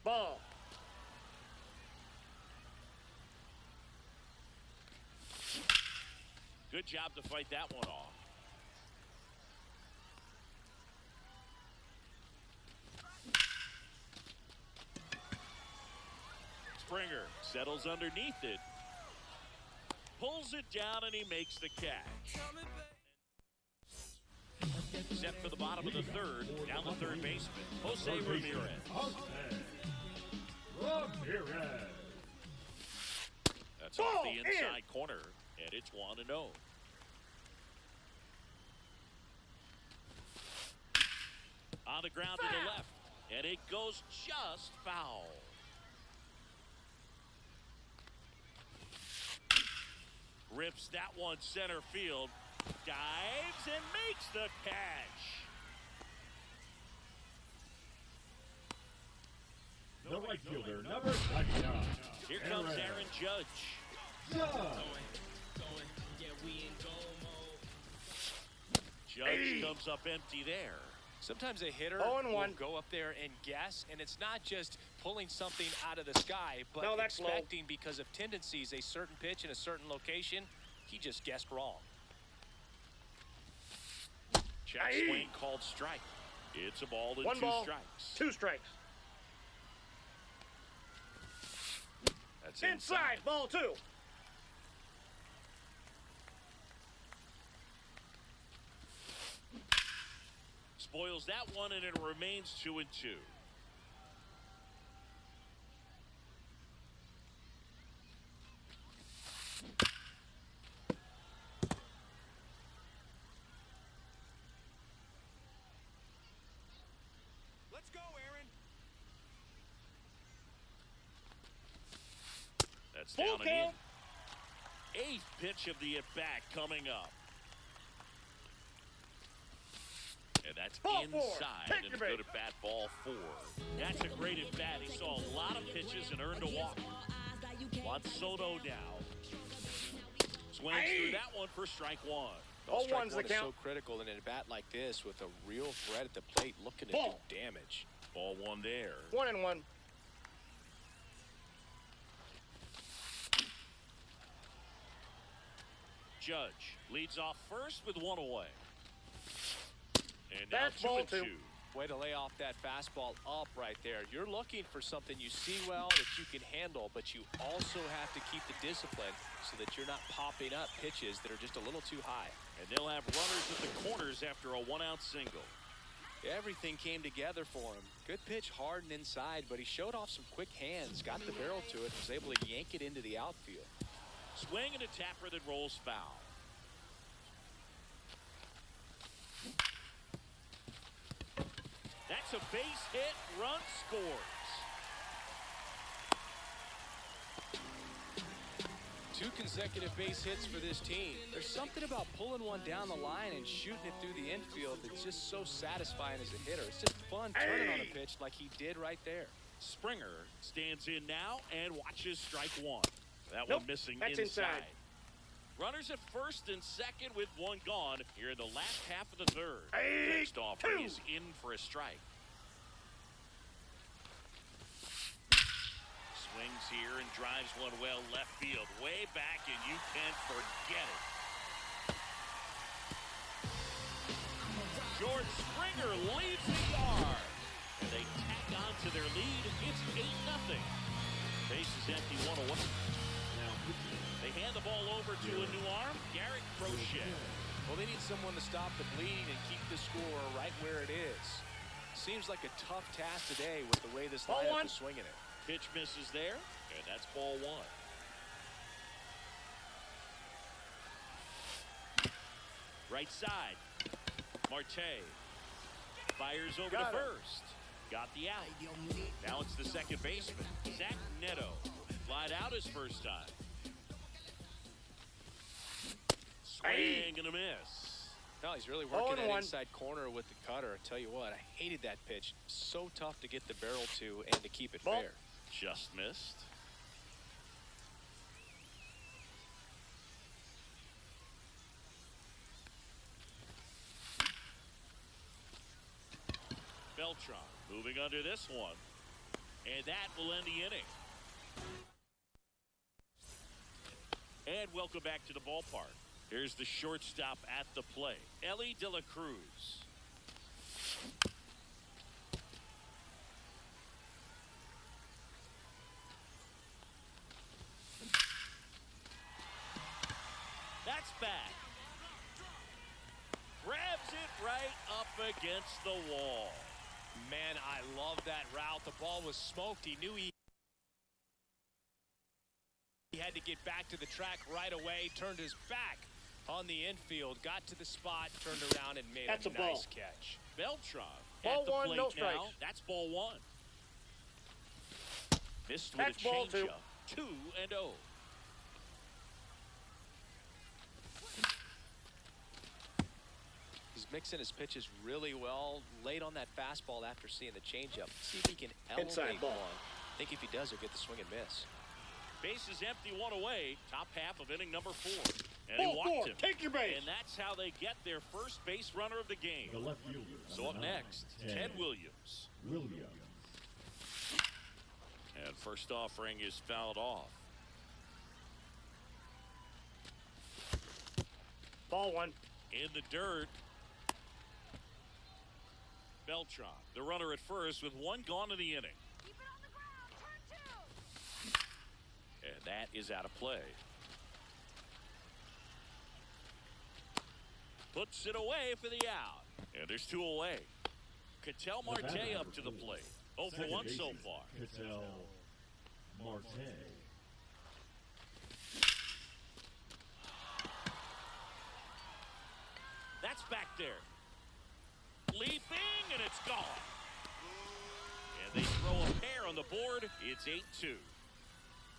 Ball. Good job to fight that one off. Springer settles underneath it. Pulls it down, and he makes the catch. Set for the bottom of the 3rd. Down the 3rd baseman, Jose Ramirez. Ramirez. That's Ball off the in. inside corner, and it's 1-0. On the ground to the left. And it goes just foul. Rips that one center field. Dives and makes the catch. The right fielder, number 99. Here comes Aaron Judge. Judge comes up empty there. Sometimes a hitter 0-1. will go up there and guess, and it's not just pulling something out of the sky, but No, that's expecting because of tendencies a certain pitch in a certain location. He just guessed wrong. Check Aye. swing called strike. It's a ball and 1 2 ball, strikes. 2 strikes. That's Inside, ball 2. Spoils that one, and it remains 2-2. Let's go, Aaron. That's Full down and in. count. 8th pitch of the at-bat coming up. And that's Ball 4. inside, Take and your a break. good at-bat, ball 4. That's a great at-bat. He saw a lot of pitches and earned a walk. Juan Soto now. Swings through that one for strike 1. Well, strike 0-1's the one is count. so critical in a bat like this with a real threat at the plate looking to Ball. do damage. Ball 1 there. 1-1. Judge leads off first with 1 away. And now That's ball 2-2. Way to lay off that fastball up right there. You're looking for something you see well that you can handle, but you also have to keep the discipline so that you're not popping up pitches that are just a little too high. And they'll have runners at the corners after a 1-out single. Everything came together for him. Good pitch hard and inside, but he showed off some quick hands, got the barrel to it, was able to yank it into the outfield. Swing and a tapper that rolls foul. That's a base hit. Run scores. 2 consecutive base hits for this team. There's something about pulling one down the line and shooting it through the infield that's just so satisfying as a hitter. It's just fun turning on a pitch like he did right there. Springer stands in now and watches strike 1. That Nope, one missing that's inside. inside. Runners at first and second with 1 gone here in the last half of the 3rd. Next offer 2. is in for a strike. Swings here and drives one well left field. Way back, and you can forget it. George Springer leaves the yard. And they tack on to their lead. It's 8-0. Base is empty, 1 away. They hand the ball over to a new arm, Garrett Crochet. Well, they need someone to stop the bleed and keep the score right where it is. Seems like a tough task today with the way this Ball lineup 1. is swinging it. Pitch misses there, and that's ball 1. Right side. Marte fires over Got to it. first. Got the out. Now it's the second baseman, Zach Neto. Flied out his first time. Swing and a miss. No, he's really working that 0-1. inside corner with the cutter. I tell you what, I hated that pitch. So tough to get the barrel to and to keep it Ball. fair. Just missed. Beltran moving under this one. And that will end the inning. And welcome back to the ballpark. Here's the shortstop at the plate, Ellie De La Cruz. That's back. Grabs it right up against the wall. Man, I love that route. The ball was smoked. He knew he had to get back to the track right away. Turned his back on the infield. Got to the spot, turned around, and made That's a a ball. nice catch. Beltran Ball At the one, plate no now, strikes. that's ball one. Missed with That's a ball two. changeup. 2-0. He's mixing his pitches really well late on that fastball after seeing the changeup. See if he can elevate Inside ball. one. I think if he does, he'll get the swing and miss. Base is empty, one away. Top half of inning number 4. And Ball he walked four, him. take your base. And that's how they get their first base runner of the game. The left fielder. So up next, Ted Williams. Williams. And first offering is fouled off. Ball one. In the dirt. Beltran, the runner at first with one gone in the inning. Keep it on the ground. Turn two. And that is out of play. Puts it away for the out. And there's 2 away. Cattell Marte up to the plate. 0 for 1 so far. Cattell Marte. That's back there. Leaping, and it's gone. And they throw a pair on the board. It's 8-2.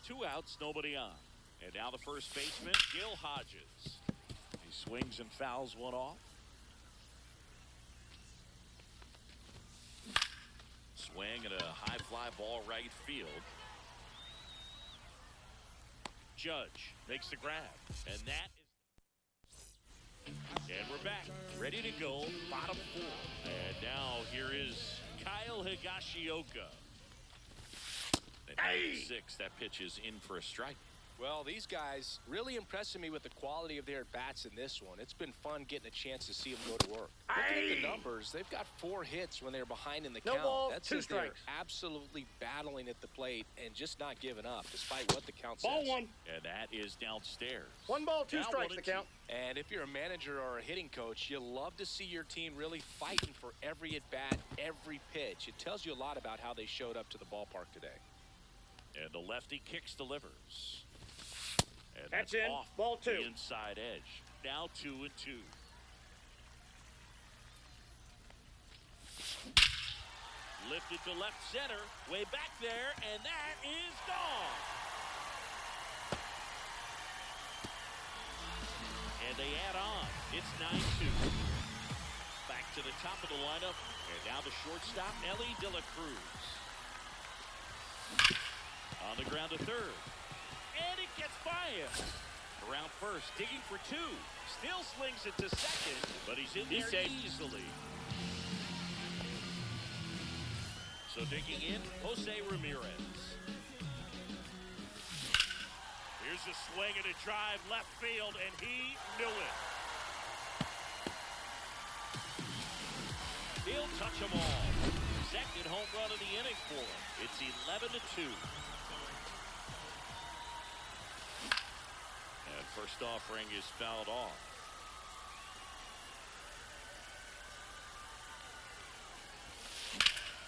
2 outs, nobody on. And now the first baseman, Gil Hodges. He swings and fouls one off. Swing and a high fly ball right field. Judge makes the grab. And that is... And we're back, ready to go, bottom 4. And now here is Kyle Higashioka. At 96, that pitch is in for a strike. Well, these guys really impressing me with the quality of their at-bats in this one. It's been fun getting a chance to see them go to work. Looking at the numbers, they've got 4 hits when they're behind in the No count. ball, That's 2 because they're strikes. absolutely battling at the plate and just not giving up, despite what the count Ball says. one. And that is downstairs. 1 ball, 2 Now strikes, 1 the and 2. count. And if you're a manager or a hitting coach, you love to see your team really fighting for every at-bat, every pitch. It tells you a lot about how they showed up to the ballpark today. And the lefty kicks, delivers. And That's that's in. off Ball 2. the inside edge. Now 2-2. Lifted to left center, way back there, and that is gone. And they add on. It's 9-2. Back to the top of the lineup, and now the shortstop, Ellie De La Cruz. On the ground to third. And it gets by him. Around first, digging for 2. Still slings it to second, but he's in there easily. So digging in, Jose Ramirez. Here's a swing and a drive left field, and he knew it. He'll touch them all. Second home run of the inning for him. It's 11-2. And first offering is fouled off.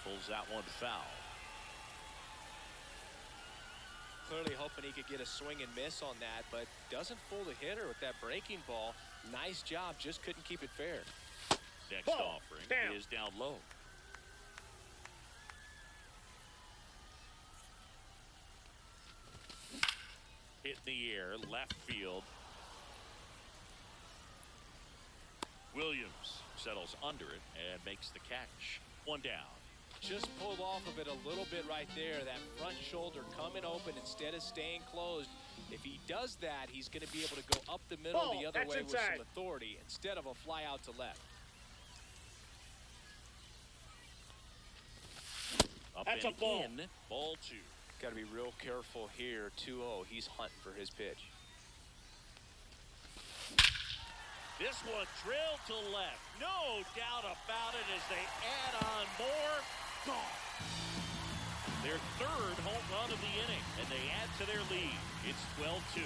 Pulls that one foul. Clearly hoping he could get a swing and miss on that, but doesn't fool the hitter with that breaking ball. Nice job, just couldn't keep it fair. Next Ball offering down. is down low. Hit in the air, left field. Williams settles under it and makes the catch. 1 down. Just pulled off of it a little bit right there. That front shoulder coming open instead of staying closed. If he does that, he's going to be able to go up the middle Ball, the other that's way with inside. some authority instead of a fly out to left. Up That's and a ball. in. Ball 2. Got to be real careful here. 2-0. He's hunting for his pitch. This one drilled to left. No doubt about it as they add on more. Gone. Their 3rd home run of the inning, and they add to their lead. It's 12-2.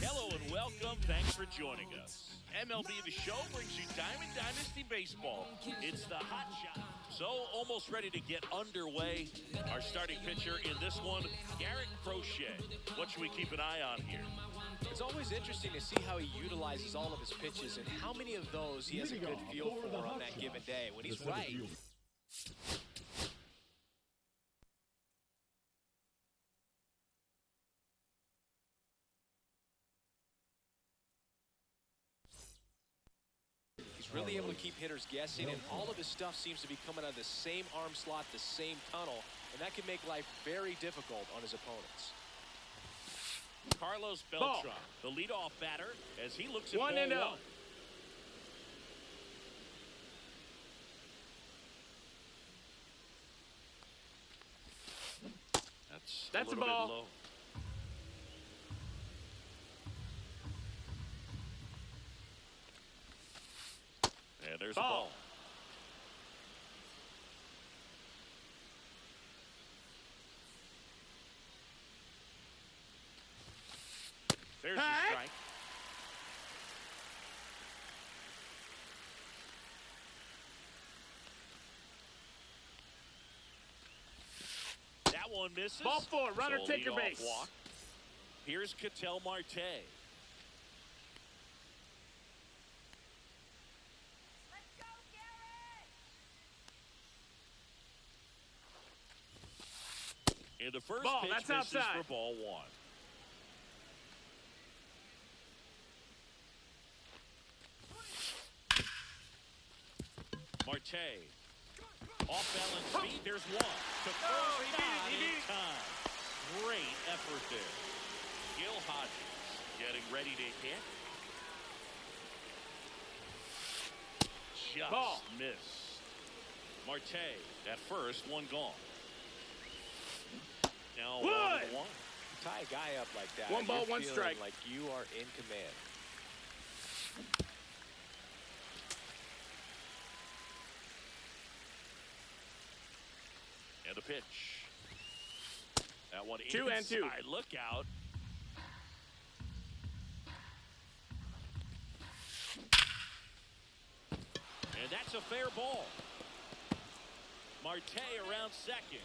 Hello and welcome. Thanks for joining us. MLB The Show brings you Diamond Dynasty Baseball. It's the hot shot. So almost ready to get underway. Our starting pitcher in this one, Garrett Crochet. What should we keep an eye on here? It's always interesting to see how he utilizes all of his pitches and how many of those he has a good feel for on that given day. When he's right, he's really able to keep hitters guessing, and all of his stuff seems to be coming out of the same arm slot, the same tunnel, and that can make life very difficult on his opponents. Carlos Beltran, the leadoff batter, as he looks at 1-0. ball one. That's a little ball. bit low. And there's a Ball. ball. There's the Hey. strike. That one misses. Ball four, runner So a take your leadoff base. walk. Here's Ketel Marte. Let's go, Garrett! And the first Ball, pitch that's misses outside. for ball one. Marte. Off balance speed. There's one. To first he beat it, down he in beat it. time. Great effort there. Gil Hodges getting ready to hit. Just Ball. missed. Marte at first, one gone. Now Wood. 1-1. Tie a guy up like that, One ball, you're one feeling strike. like you are in command. And the pitch. That one 2-2. inside. Look out. And that's a fair ball. Marte around second.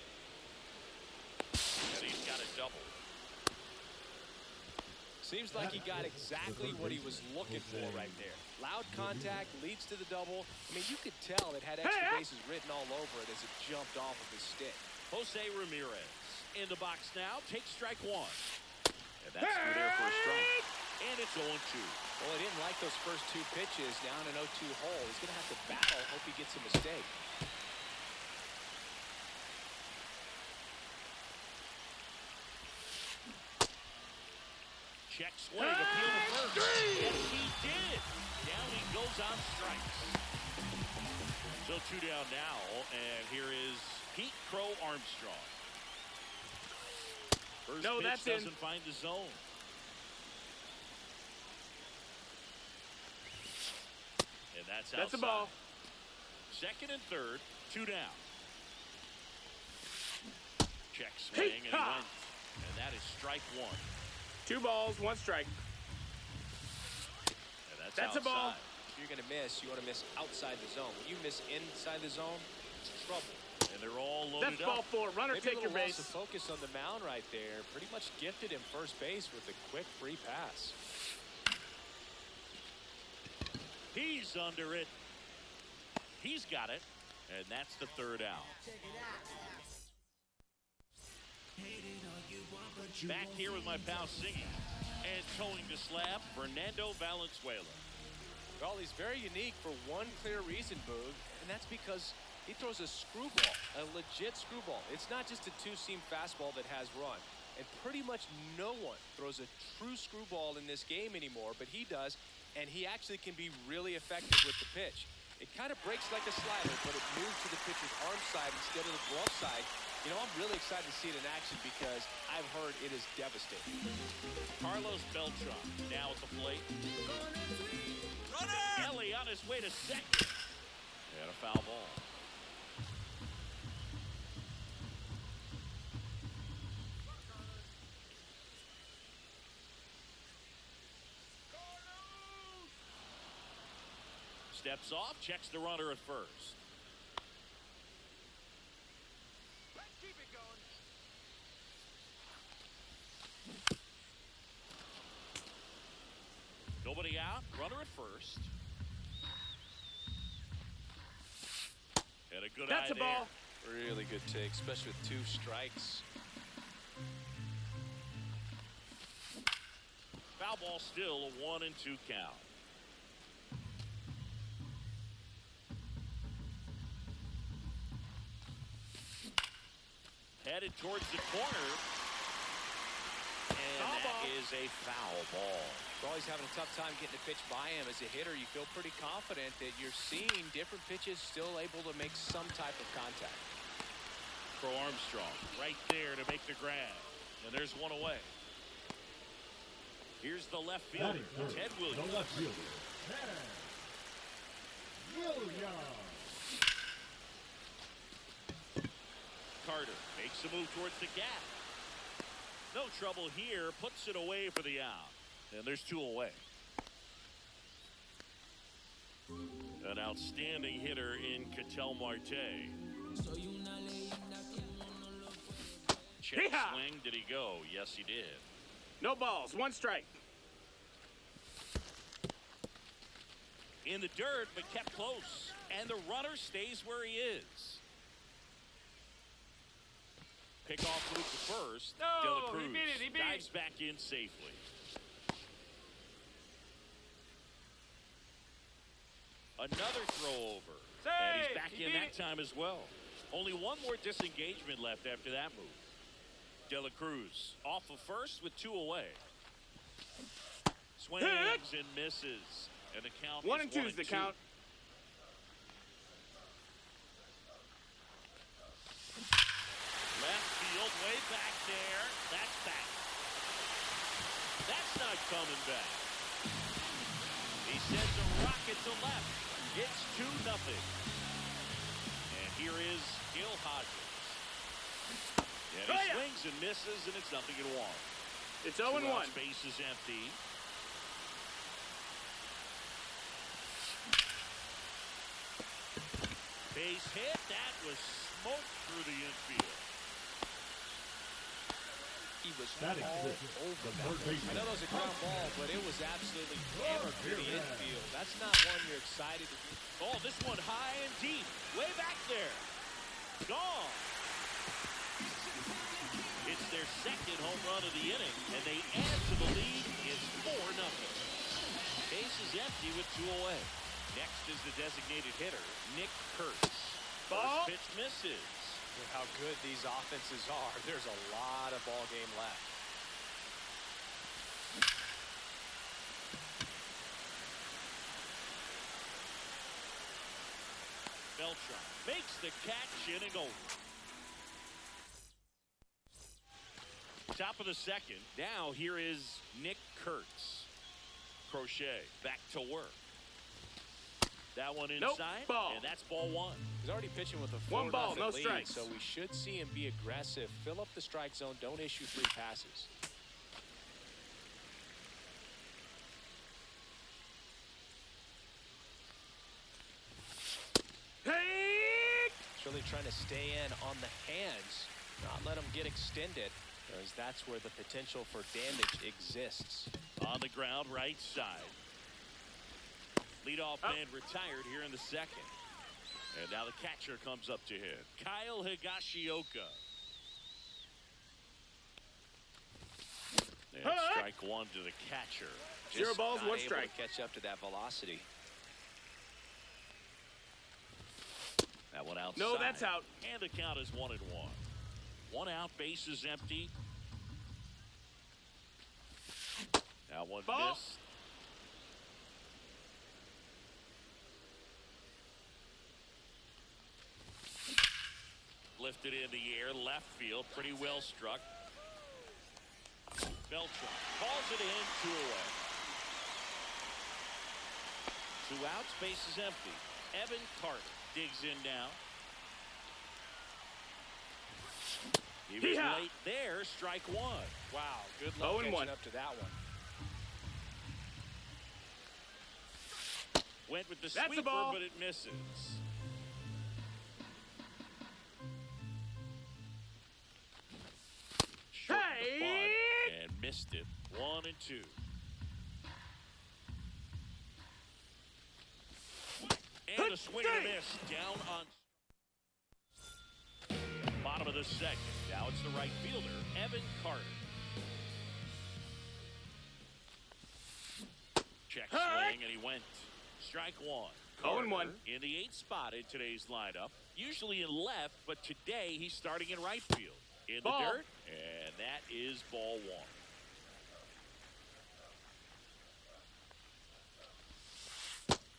And he's got a double. Seems like he got exactly what he was looking for right there. Loud contact leads to the double. I mean, you could tell it had extra bases written all over it as it jumped off of his stick. Jose Ramirez in the box now. Takes strike one. And that's through there for a strike. And it's 0-2. Well, he didn't like those first two pitches down an 0-2 hole. He's going to have to battle. Hope he gets a mistake. Check swing, appeal to first. Yes, he did. Down he goes on strikes. So 2 down now, and here is Pete Crow Armstrong. First No, pitch that's in. doesn't find the zone. And that's outside. That's a ball. Second and third, 2 down. Check swing, and he Hey-ha! went. And that is strike one. 2 balls, 1 strike. And that's a ball. If you're going to miss, you want to miss outside the zone. When you miss inside the zone, it's trouble. And they're all That's loaded ball up. 4. Runner, Maybe a take your little loss base. of focus on the mound right there. Pretty much gifted him first base with a quick free pass. He's under it. He's got it. And that's the third out. Back here with my pal singing and towing the slab, Fernando Valenzuela. Well, he's very unique for one clear reason, Boog, and that's because he throws a screwball, a legit screwball. It's not just a two-seam fastball that has run. And pretty much no one throws a true screwball in this game anymore, but he does, and he actually can be really effective with the pitch. It kind of breaks like a slider, but it moves to the pitcher's arm side instead of the glove side. You know, I'm really excited to see it in action because I've heard it is devastating. Carlos Beltran now at the plate. Ellie on his way to second. And a foul ball. Steps off, checks the runner at first. Let's keep it going. Nobody out, runner at first. And a good That's eye a ball. there. Really good take, especially with 2 strikes. Foul ball still, a 1-2 count. Headed towards the corner. And Foul that ball. is a foul ball. You're always having a tough time getting a pitch by him. As a hitter, you feel pretty confident that you're seeing different pitches still able to make some type of contact. For Armstrong, right there to make the grab. And there's one away. Here's the left fielder, Batting Ted third, Williams. the left fielder, Ted Williams. Carter makes a move towards the gap. No trouble here, puts it away for the out. And there's 2 away. An outstanding hitter in Ketel Marte. Check Yeehaw! swing, did he go? Yes, he did. No balls. 1 strike. In the dirt, but kept close. And the runner stays where he is. Pickoff move to first. No, De La he Cruz beat it, he beat it. dives back in safely. Another throw over. And he's Save! back He in beat that it. time as well. Only one more disengagement left after that move. De La Cruz off of first with 2 away. Swings and misses. And the count 1 is and 2 is the count. Left field, way back there. That's back. That's not coming back. He sends a rocket to left. It's 2-0. And here is Gil Hodges. And he swings and misses, and it's 0-1. It's 0-1. Base is empty. Base hit. That was smoked through the infield. He was Batting all fifth, over the that. third baseman. I know that was a ground ball, but it was absolutely hammered through the infield. That's not one you're excited to do. Oh, this one high and deep. Way back there. Gone. It's their second home run of the inning, and they add to the lead. It's 4-0. Base is empty with 2 away. Next is the designated hitter, Nick Kurtz. Ball. First pitch misses. With how good these offenses are, there's a lot of ball game left. Beltran makes the catch, inning over. Top of the second. Now here is Nick Kurtz. Crochet back to work. That one inside, ball. and that's ball 1. He's already pitching with a 1 ball, 4-0 no lead, strikes. so we should see him be aggressive, fill up the strike zone, don't issue 3 passes. Hey! It's really Really trying to stay in on the hands, not let them get extended, because that's where the potential for damage exists. On the ground, right side. Leadoff man retired here in the second. And now the catcher comes up to hit. Kyle Higashioka. And strike one to the catcher. Zero Just balls, not one able strike. to catch up to that velocity. That one outside. No, that's out. And the count is 1-1. One out, base is empty. That one Ball. missed. Lifted in the air, left field, pretty well struck. Beltran calls it in, 2 away. 2 outs, base is empty. Evan Carter digs in now. He was late there, strike one. Wow, good luck 0-1. catching up to that one. Went with the That's a sweeper, ball. but it misses. Short the bunt and missed it. 1-2. And a swing and a miss. Down on bottom of the second. Now it's the right fielder, Evan Carter. Check swing, and he went. Strike one. 0-1. In the 8th spot in today's lineup. Usually in left, but today he's starting in right field. In Ball. the dirt, and that is ball one.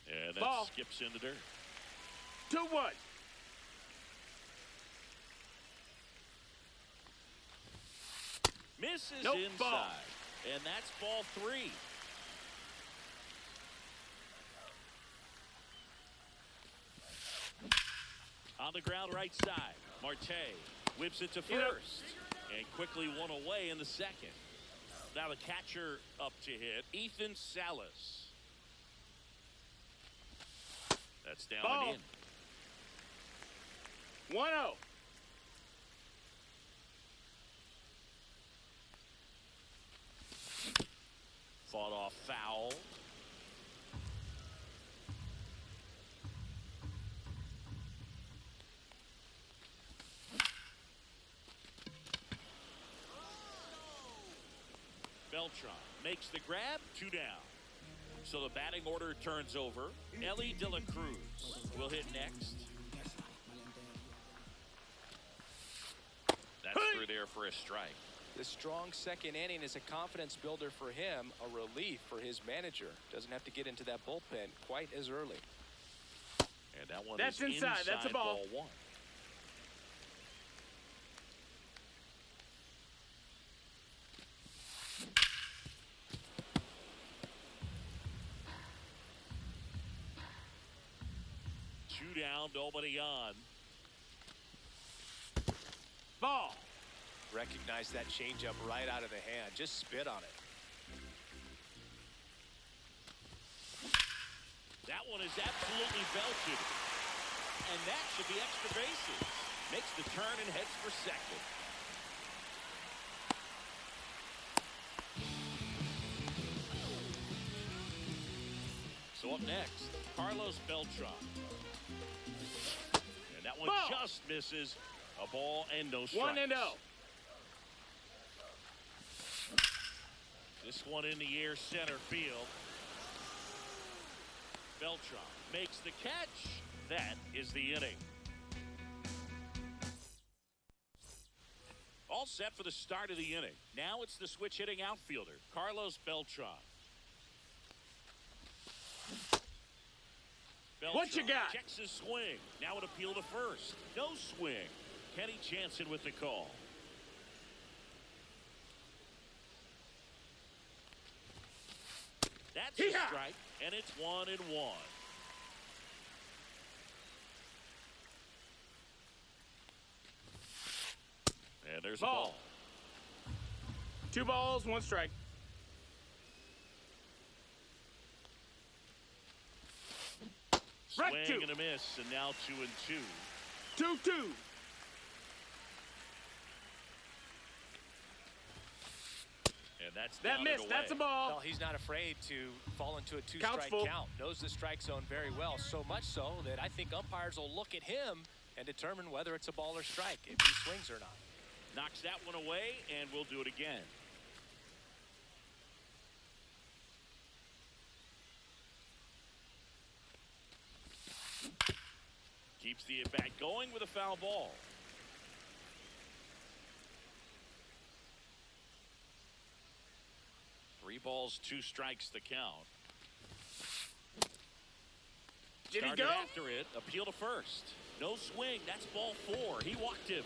And that Ball. skips in the dirt. 2-1. Misses Nope, inside. ball. And that's ball 3. On the ground right side, Marte whips it to first. And quickly one away in the second. Now the catcher up to hit, Ethan Salas. That's down Ball. and in. 1-0. Fought off foul. Beltran makes the grab, 2 down. So the batting order turns over. Ellie De La Cruz will hit next. That's through there for a strike. The strong second inning is a confidence builder for him, a relief for his manager. Doesn't have to get into that bullpen quite as early. And that one That's is inside. That's a ball. ball 1. Two down, nobody on. Ball. Recognize that changeup right out of the hand. Just spit on it. That one is absolutely belted. And that should be extra bases. Makes the turn and heads for second. So up next, Carlos Beltran. And that one Ball. just misses. A ball and no strikes. 1-0. This one in the air, center field. Beltran makes the catch. That is the inning. All set for the start of the inning. Now it's the switch hitting outfielder, Carlos Beltran. What you got? Checks his swing. Now an appeal to first. No swing. Kenny Jansen with the call. That's a strike, and it's 1-1. And there's a ball. 2 balls, 1 strike. Swing Right 2. and a miss, and now 2-2. 2-2. And that's That downed missed. away. That's a ball. Well, he's not afraid to fall into a Count's two-strike full. count. Knows the strike zone very well, so much so that I think umpires will look at him and determine whether it's a ball or strike, if he swings or not. Knocks that one away, and we'll do it again. Keeps the at-bat going with a foul ball. Three balls, two strikes the count. Did he Started go? after it, appeal to first. No swing, that's ball 4. He walked him.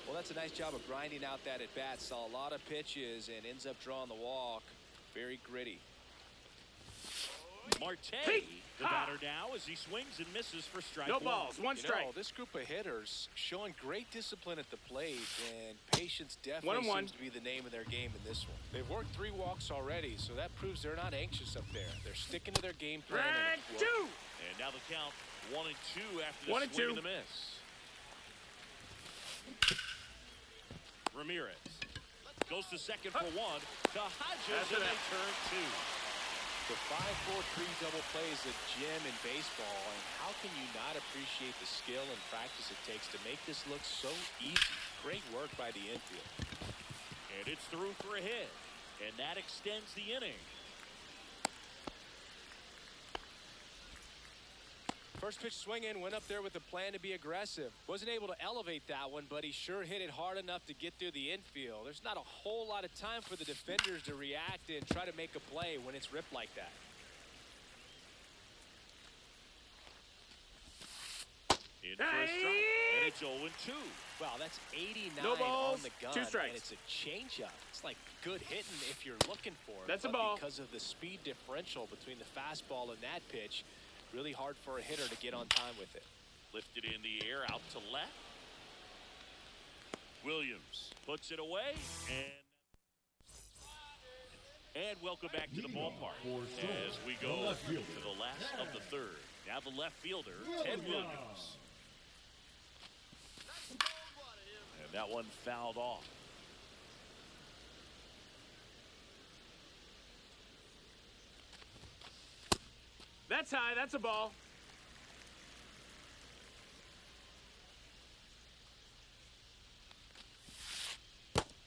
Well, that's a nice job of grinding out that at-bat. Saw a lot of pitches and ends up drawing the walk. Very gritty. Marte, Hey! the Ha! batter now as he swings and misses for strike No one. balls. One You strike. know, this group of hitters showing great discipline at the plate, and patience definitely 1-1. seems to be the name of their game in this one. They've worked 3 walks already, so that proves they're not anxious up there. They're sticking to their game plan. and Strike it's working. 2. And now the count 1-2 after the 1-2. swing and the miss. Ramirez goes to second for 1 to Hodges, That's and it. they turn 2. The 5-4-3 double play is a gem in baseball, and how can you not appreciate the skill and practice it takes to make this look so easy? Great work by the infield. And it's through for a hit, and that extends the inning. First pitch swinging, went up there with a plan to be aggressive. Wasn't able to elevate that one, but he sure hit it hard enough to get through the infield. There's not a whole lot of time for the defenders to react and try to make a play when it's ripped like that. In for a strike, and it's 0-2. Wow, that's 89 No balls, on the gun, 2 strikes. and it's a changeup. It's like good hitting if you're looking for it. That's a but ball. because of the speed differential between the fastball and that pitch, really hard for a hitter to get on time with it. Lifted in the air, out to left. Williams puts it away, and welcome back to the ballpark as we go to the last of the third. Now the left fielder, Ted Williams. And that one fouled off. That's high. That's a ball.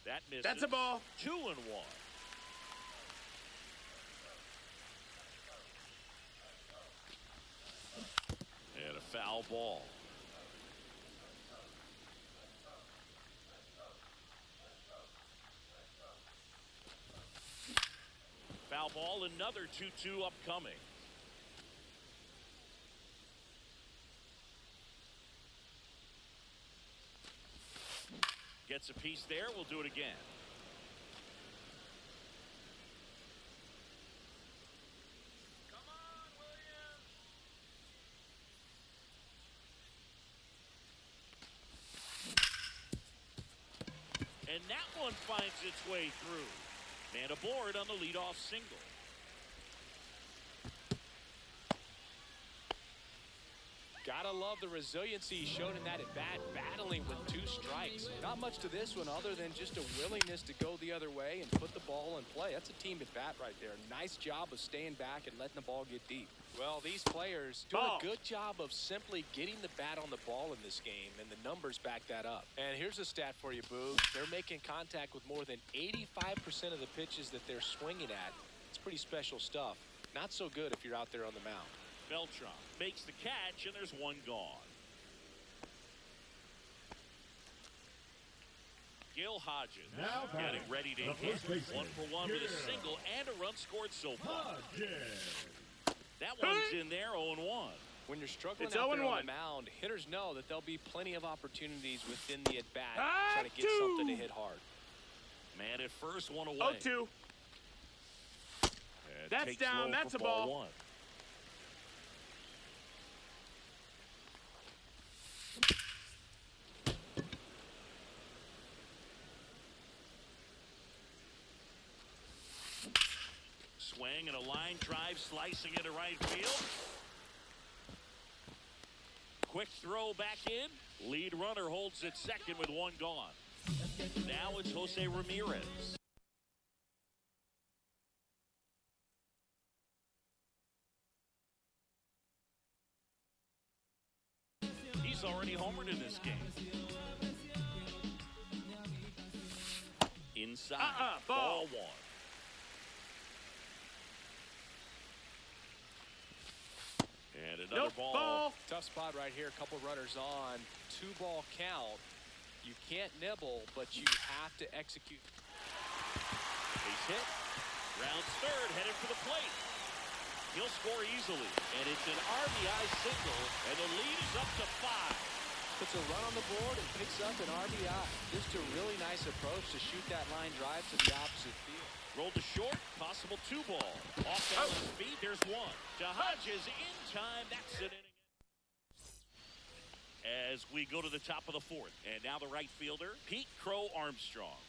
That misses. That's a ball. 2-1. And a foul ball. Foul ball, another 2-2 upcoming. Gets a piece there. We'll do it again. And that one finds its way through. Man aboard on the leadoff single. Gotta love the resiliency he showed in that at-bat, battling with 2 strikes. Not much to this one other than just a willingness to go the other way and put the ball in play. That's a team at-bat right there. Nice job of staying back and letting the ball get deep. Well, these players doing Ball. a good job of simply getting the bat on the ball in this game, and the numbers back that up. And here's a stat for you, Boo. They're making contact with more than 85% of the pitches that they're swinging at. It's pretty special stuff. Not so good if you're out there on the mound. Beltran makes the catch, and there's one gone. Gil Hodges Now getting batting, ready to the hit. first baseman, 1 for 1 with a Gil single and a run scored so far. Hodges. That one's in there, 0-1. When you're struggling It's out there on 0-1. the mound, hitters know that there'll be plenty of opportunities within the at-bat Ah, trying to get 2. something to hit hard. Man at first, one away. 0-2. And That's takes down, low that's for a ball. 1. Swing and a line drive, slicing into right field. Quick throw back in. Lead runner holds at second with one gone. Now it's Jose Ramirez. He's already homered in this game. Inside, ball one. And another ball. Tough spot right here. A couple runners on. 2-ball count. You can't nibble, but you have to execute. Base hit. Rounds third, headed for the plate. He'll score easily. And it's an RBI single, and the lead is up to 5. Puts a run on the board and picks up an RBI. Just a really nice approach to shoot that line drive to the opposite field. Rolled to short, possible 2-ball. Off balance speed, there's one. To Hodges in time, that's an inning. As we go to the top of the fourth, and now the right fielder, Pete Crow Armstrong.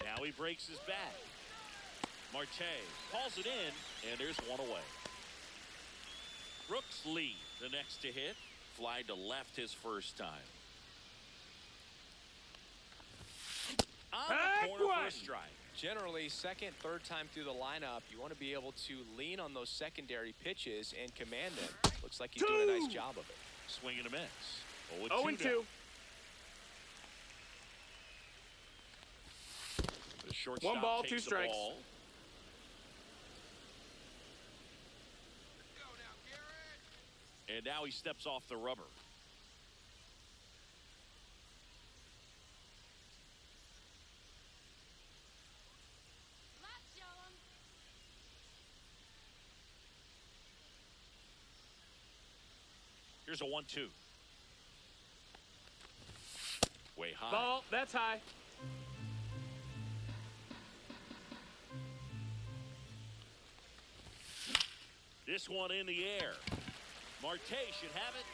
Now he breaks his back. Marte calls it in, and there's one away. Brooks Lee, the next to hit, fly to left his first time. On the corner for a strike. Generally, second, third time through the lineup, you want to be able to lean on those secondary pitches and command them. Looks like he's doing a nice job of it. Swing and a miss. 0-2. The shortstop 1 ball, takes 2 the strikes. ball. And now he steps off the rubber. Let's show 'em. Here's a 1-2. Way high. Ball, that's high. This one in the air. Marte should have it.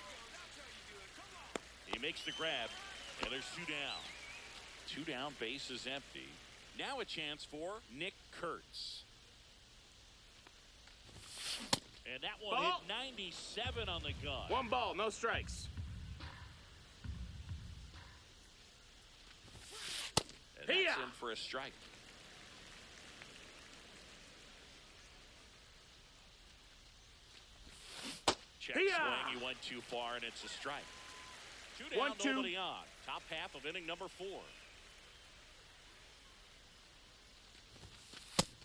He makes the grab, and there's 2 down. 2 down, base is empty. Now a chance for Nick Kurtz. And that one Ball. hit 97 on the gun. 1 ball, no strikes. And that's Hiya. in for a strike. Check Hiya. swing, he went too far, and it's a strike. 2 down, 1-2. nobody on. Top half of inning number 4.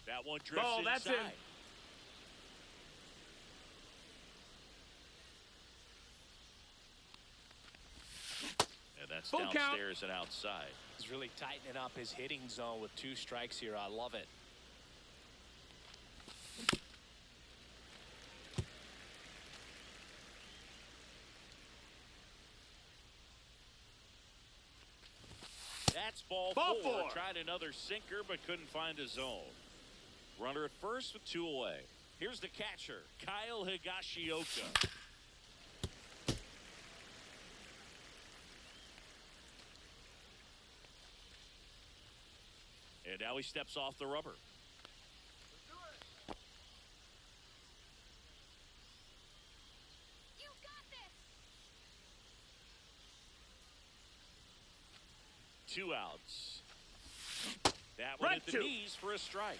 That one drifts Ball, inside. that's in. And that's Full count. downstairs and outside. He's really tightening up his hitting zone with 2 strikes here. I love it. That's ball 4. Tried another sinker, but couldn't find a zone. Runner at first with 2 away. Here's the catcher, Kyle Higashioka. And now he steps off the rubber. You got this. 2 outs. That one Right at the to. knees for a strike.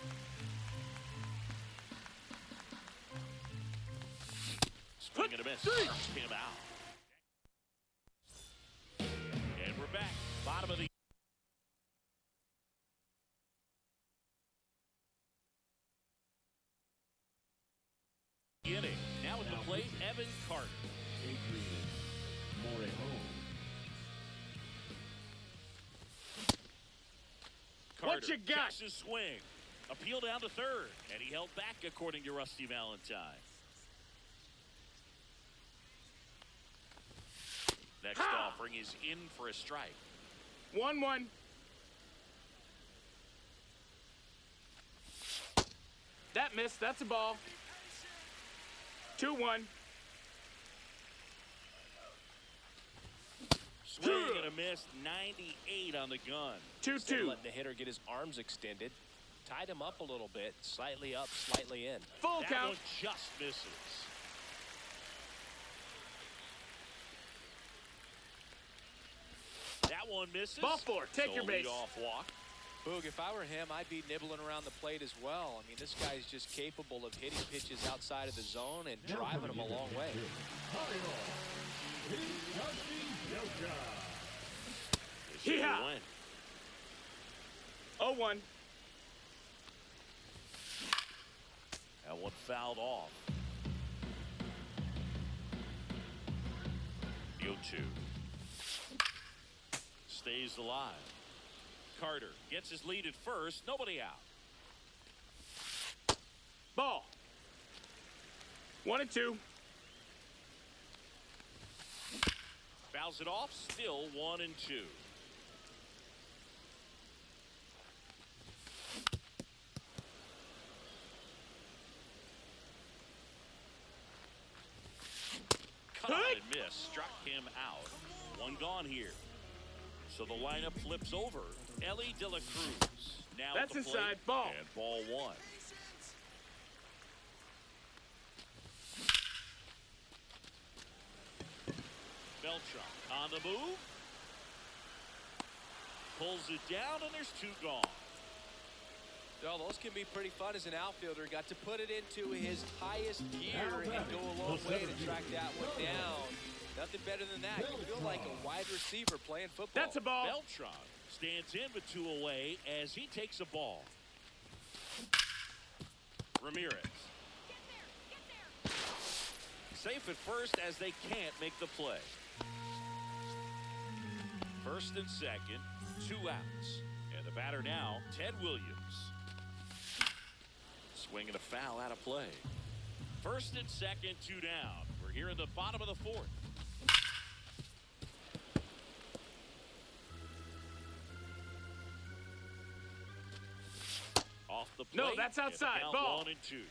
Swing and a miss. Him out. And we're back. Bottom of the inning. Now at the plate, Evan Carter. Adrian Morejon. Carter What you got? checks his swing. Appeal down to third. And he held back, according to Rusty Valentine. Next offering is in for a strike. 1-1. That missed. That's a ball. 2-1. Swing and a miss, 98 on the gun. Instead of 2-2. letting the hitter get his arms extended, tied him up a little bit, slightly up, slightly in. Full That count. one just misses. one misses. Ball four, take your base. Leadoff walk. Boog, if I were him, I'd be nibbling around the plate as well. I mean, this guy's just capable of hitting pitches outside of the zone and driving them a long way. Yeah. 0-1. That one fouled off. The 0-2. Stays alive. Carter gets his lead at first. Nobody out. Ball. 1-2. Fouls it off. Still 1-2. Cut on and miss. Struck him out. One gone here. So the lineup flips over. Ellie De La Cruz now That's at the inside. plate. Ball. And ball one. Beltran on the move. Pulls it down, and there's 2 gone. Well, those can be pretty fun as an outfielder. Got to put it into his highest gear and go a long way to track that one down. Nothing better than that. You feel like a wide receiver playing football. That's a ball. Beltran stands in with 2 away as he takes a ball. Ramirez. Safe at first as they can't make the play. First and second, 2 outs. And the batter now, Ted Williams. Swinging a foul out of play. First and second, 2 down. We're here in the bottom of the 4th. Off the plate. No, that's outside. Ball. 1-2.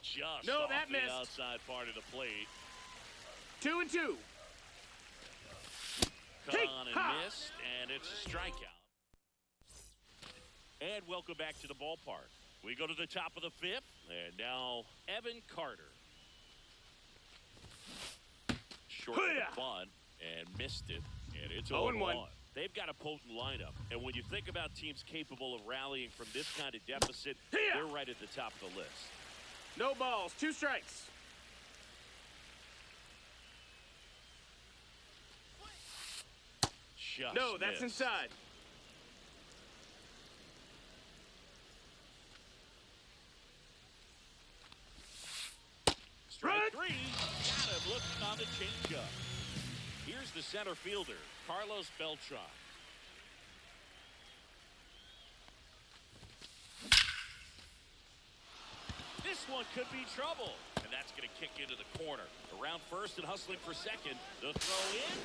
Just No, off that the missed. outside part of the plate. 2-2. Cut Hey, on and ha. missed, and it's a strikeout. And welcome back to the ballpark. We go to the top of the 5th, and now Evan Carter. Short of the bunt and missed it, and it's 0-1. They've got a potent lineup, and when you think about teams capable of rallying from this kind of deficit, they're right at the top of the list. No balls. 2 strikes. Just No, that's missed. inside. Strike 3. Got him looking on the changeup. Here's the center fielder, Carlos Beltran. This one could be trouble. And that's going to kick into the corner. Around first and hustling for second. The throw in.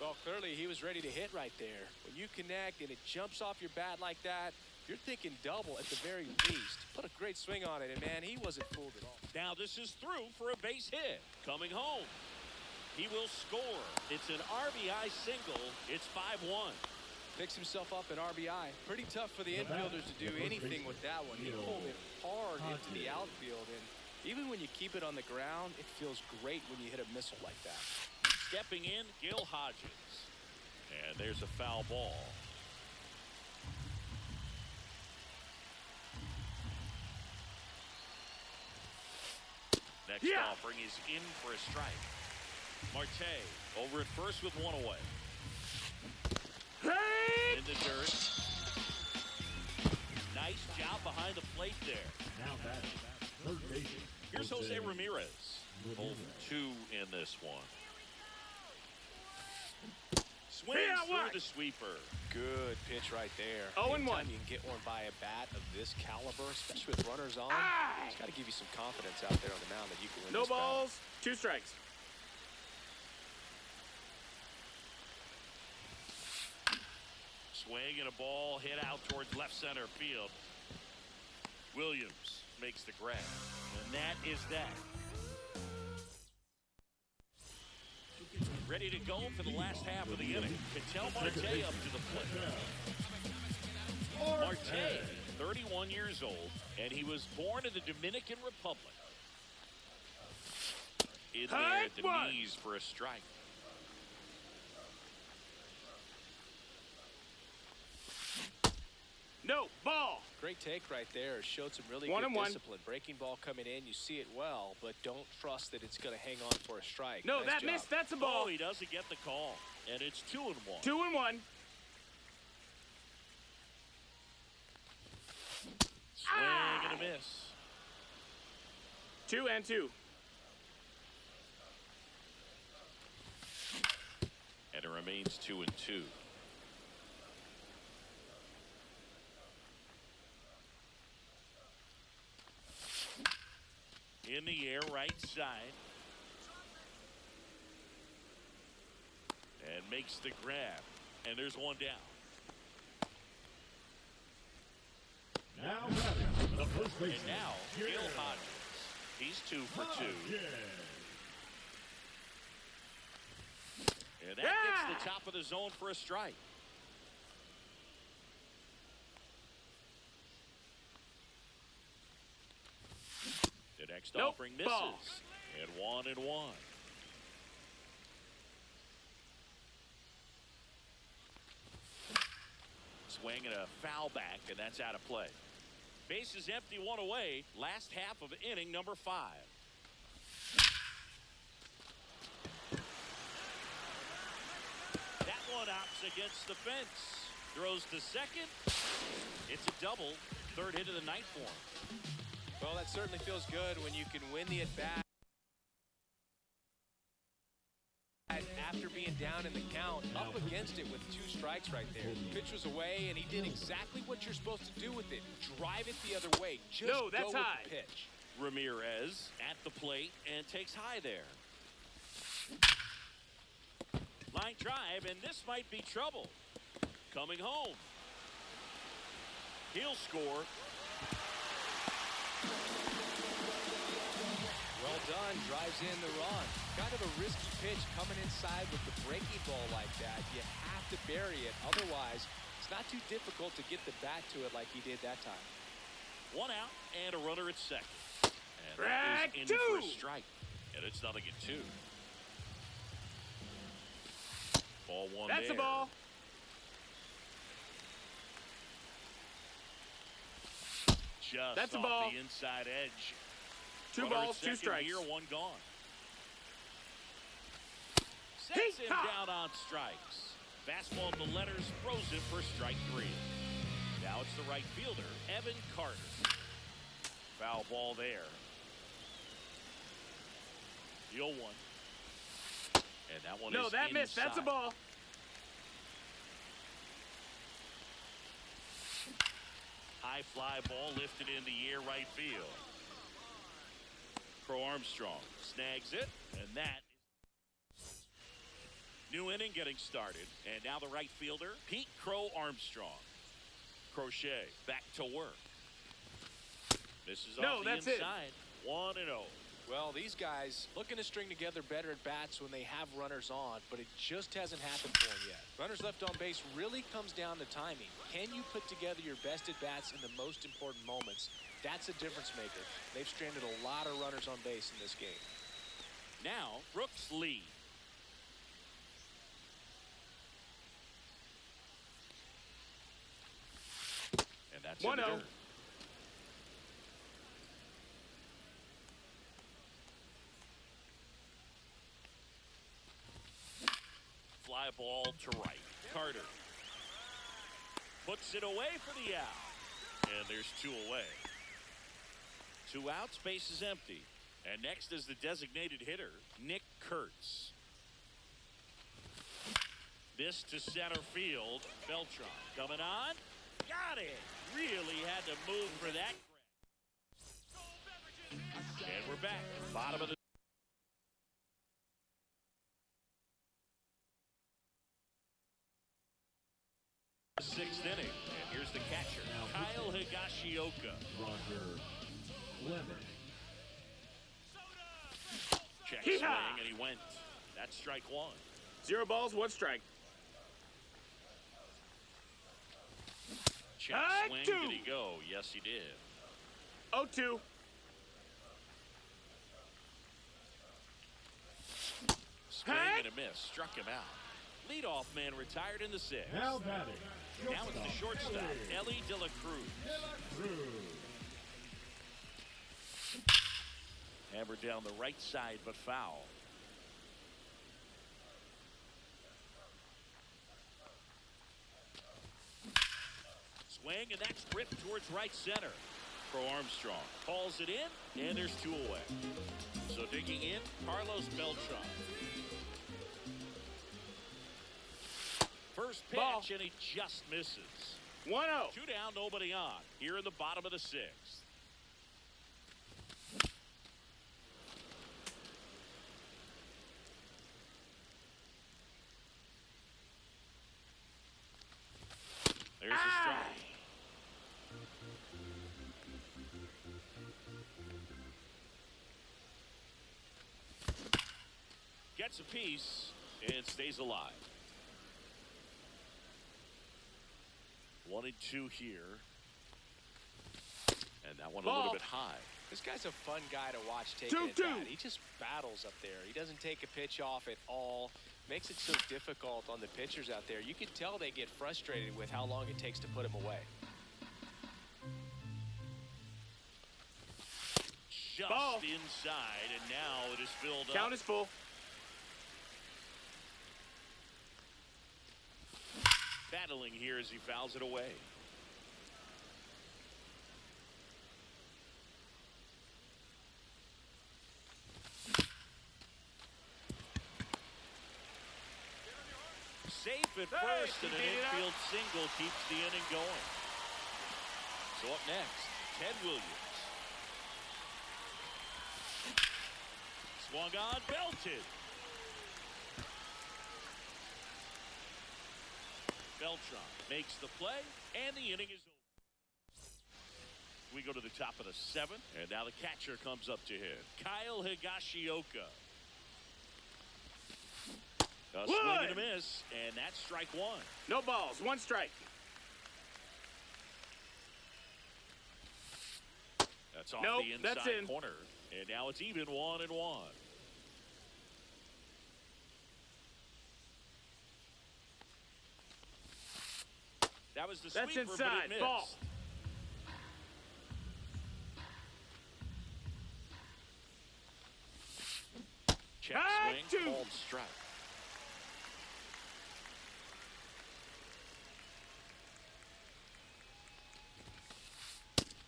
Well, clearly he was ready to hit right there. When you connect and it jumps off your bat like that, you're thinking double at the very least. Put a great swing on it, and man, he wasn't fooled at all. Now this is through for a base hit. Coming home. He will score. It's an RBI single. It's 5-1. Picks himself up an RBI. Pretty tough for the infielders to do anything with that one. He pulled it hard into the outfield, and even when you keep it on the ground, it feels great when you hit a missile like that. Stepping in, Gil Hodges. And there's a foul ball. Next offering is in for a strike. Marte over at first with 1 away. In the dirt. Nice job behind the plate there. Now back. Third base. Here's Jose Ramirez. 0-2 in this one. Swings through the sweeper. Good pitch right there. 0-1. Anytime you can get one by a bat of this caliber, especially with runners on, it's got to give you some confidence out there on the mound that you can win No this battle. balls. 2 strikes. Swing and a ball hit out towards left center field. Williams makes the grab. And that is that. Ready to go for the last half of the inning. Ketel Marte up to the plate. Marte, 31 years old, and he was born in the Dominican Republic. in there at the knees for a strike. No, ball. Great take right there. Showed some really One good and one. discipline. Breaking ball coming in, you see it well, but don't trust that it's going to hang on for a strike. No, Nice that job. missed. That's a ball. Oh, he doesn't get the call. And it's 2-1. 2-1. Swing and a miss. 2-2. And it remains 2-2. In the air, right side. And makes the grab. And there's one down. Now batting, the first baseman. And now, Gil Hodges. He's 2 for 2. And that gets the top of the zone for a strike. The next offering misses. Ball. And 1-1. Swing and a foul back, and that's out of play. Bases empty, 1 away. Last half of inning number 5. That one opts against the fence. Throws to second. It's a double. Third hit of the night for him. Well, that certainly feels good when you can win the at-bat after being down in the count, up against it with 2 strikes right there. The pitch was away, and he did exactly what you're supposed to do with it. Drive it the other way. Just No, that's go with high. the pitch. Ramirez at the plate and takes high there. Line drive, and this might be trouble. Coming home. He'll score. Well done. Drives in the run. Kind of a risky pitch coming inside with the breaking ball like that. You have to bury it. Otherwise, it's not too difficult to get the bat to it like he did that time. 1 out and a runner at second. And that is in for a strike. And it's 0-2. Ball 1 That's there. a ball. Just That's a off ball. the inside edge. 2 Runner at balls, 2 second strikes. Here, 1 gone. Sets him down on strikes. Fastball to the letters, throws him for strike 3. Now it's the right fielder, Evan Carter. Foul ball there. The 0-1. And that one No, is that missed. That's a inside. ball. High fly ball lifted in the air, right field. Crow Armstrong snags it, and that is new inning getting started. And now the right fielder, Pete Crow Armstrong. Crochet back to work. Misses off the that's it. inside. 1-0. Well, these guys looking to string together better at bats when they have runners on, but it just hasn't happened for them yet. Runners left on base really comes down to timing. Can you put together your best at bats in the most important moments? That's a difference maker. They've stranded a lot of runners on base in this game. Now Brooks Lee. And that's 1-0. in the dirt. Fly ball to right. Carter puts it away for the out. And there's 2 away. 2 outs, base is empty. And next is the designated hitter, Nick Kurtz. This to center field. Beltran coming on. Got it. Really had to move for that. And we're back. Bottom of the 6th inning. And here's the catcher, Kyle Higashioka. Roger Clemens. Check Hee-haw! swing, and he went. That's strike 1. 0 balls, 1 strike. Check swing. 2. Did he go? Yes, he did. 0-2. miss. Struck him out. Leadoff man retired in the sixth. Now batting. Now it's the shortstop, Ellie De La Cruz. Hammered down the right side, but foul. Swing, and that's ripped towards right center. For Armstrong. Calls it in, and there's 2 away. So digging in, Carlos Beltran. First pitch, Ball. and he just misses. 1-0. 2 down, nobody on. Here in the bottom of the 6th. There's the strike. Gets a piece and stays alive. 1-2 here. And that one a little bit high. This guy's a fun guy to watch taking it bat. He just battles up there. He doesn't take a pitch off at all. Makes it so difficult on the pitchers out there. You can tell they get frustrated with how long it takes to put him away. Just inside, and now it is filled up. Count is full. Battling here as he fouls it away. Safe at first, and an infield single keeps the inning going. So up next, Ted Williams. Swung on, belted. Beltran makes the play, and the inning is over. We go to the top of the 7th, and now the catcher comes up to hit. Kyle Higashioka. A swing and a miss, and that's strike 1. No balls, 1 strike. That's off Nope, the inside that's in. corner, and now it's even 1-1. That was the That's sweeper, inside. but it missed. Ball. Check swing, called strike.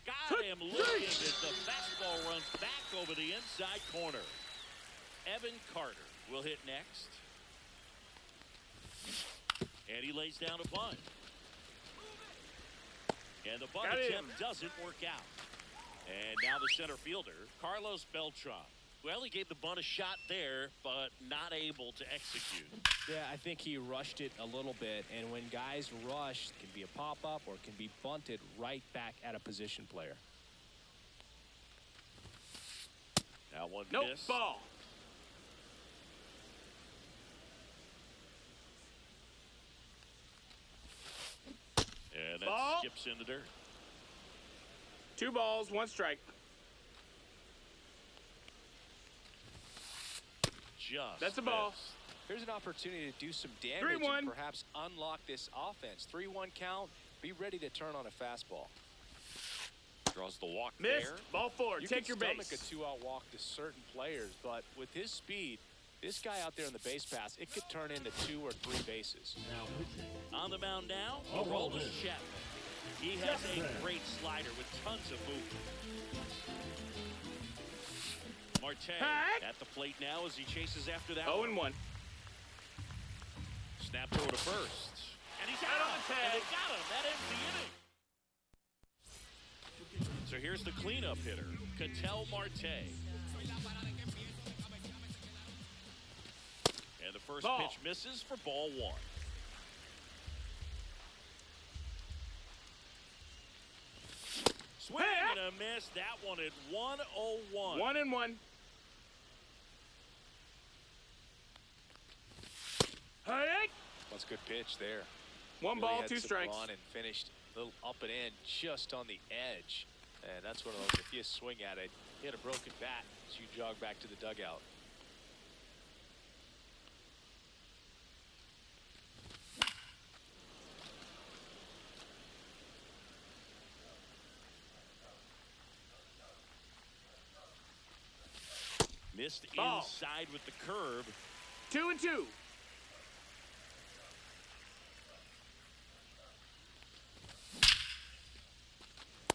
Got him looking as the fastball runs back over the inside corner. Evan Carter will hit next. And he lays down a bunt. And the bunt attempt doesn't work out. And now the center fielder, Carlos Beltran. Well, he gave the bunt a shot there, but not able to execute. Yeah, I think he rushed it a little bit, and when guys rush, it can be a pop-up or it can be bunted right back at a position player. Now one Nope, miss. ball. And that Ball. skips in the dirt. 2 balls, 1 strike. Just That's a ball. missed. Here's an opportunity to do some damage 3-1. and perhaps unlock this offense. 3-1 count. Be ready to turn on a fastball. Draws the walk Missed. there. Ball 4. You Take can your stomach base. a 2-out walk to certain players, but with his speed, this guy out there in the base pass, it could turn into 2 or 3 bases. Now pitching. On the mound now, Oh, Aroldis man. Chapman. He has a great slider with tons of movement. Marte Hey. at the plate now as he chases after that 0-1. Snap throw to first. And he's out. on the tag. And they got him. That ends the inning. So here's the cleanup hitter, Ketel Marte. And the first Ball. pitch misses for ball 1. Swing and a miss. That one at 1-0-1. 1-1. Hey! That's a good pitch there. 1 Really ball, had 2 some strikes. run and finished a little up and in just on the edge. And that's one of those, if you swing at it, you hit a broken bat as you jog back to the dugout. Missed Ball. inside with the curve. 2-2.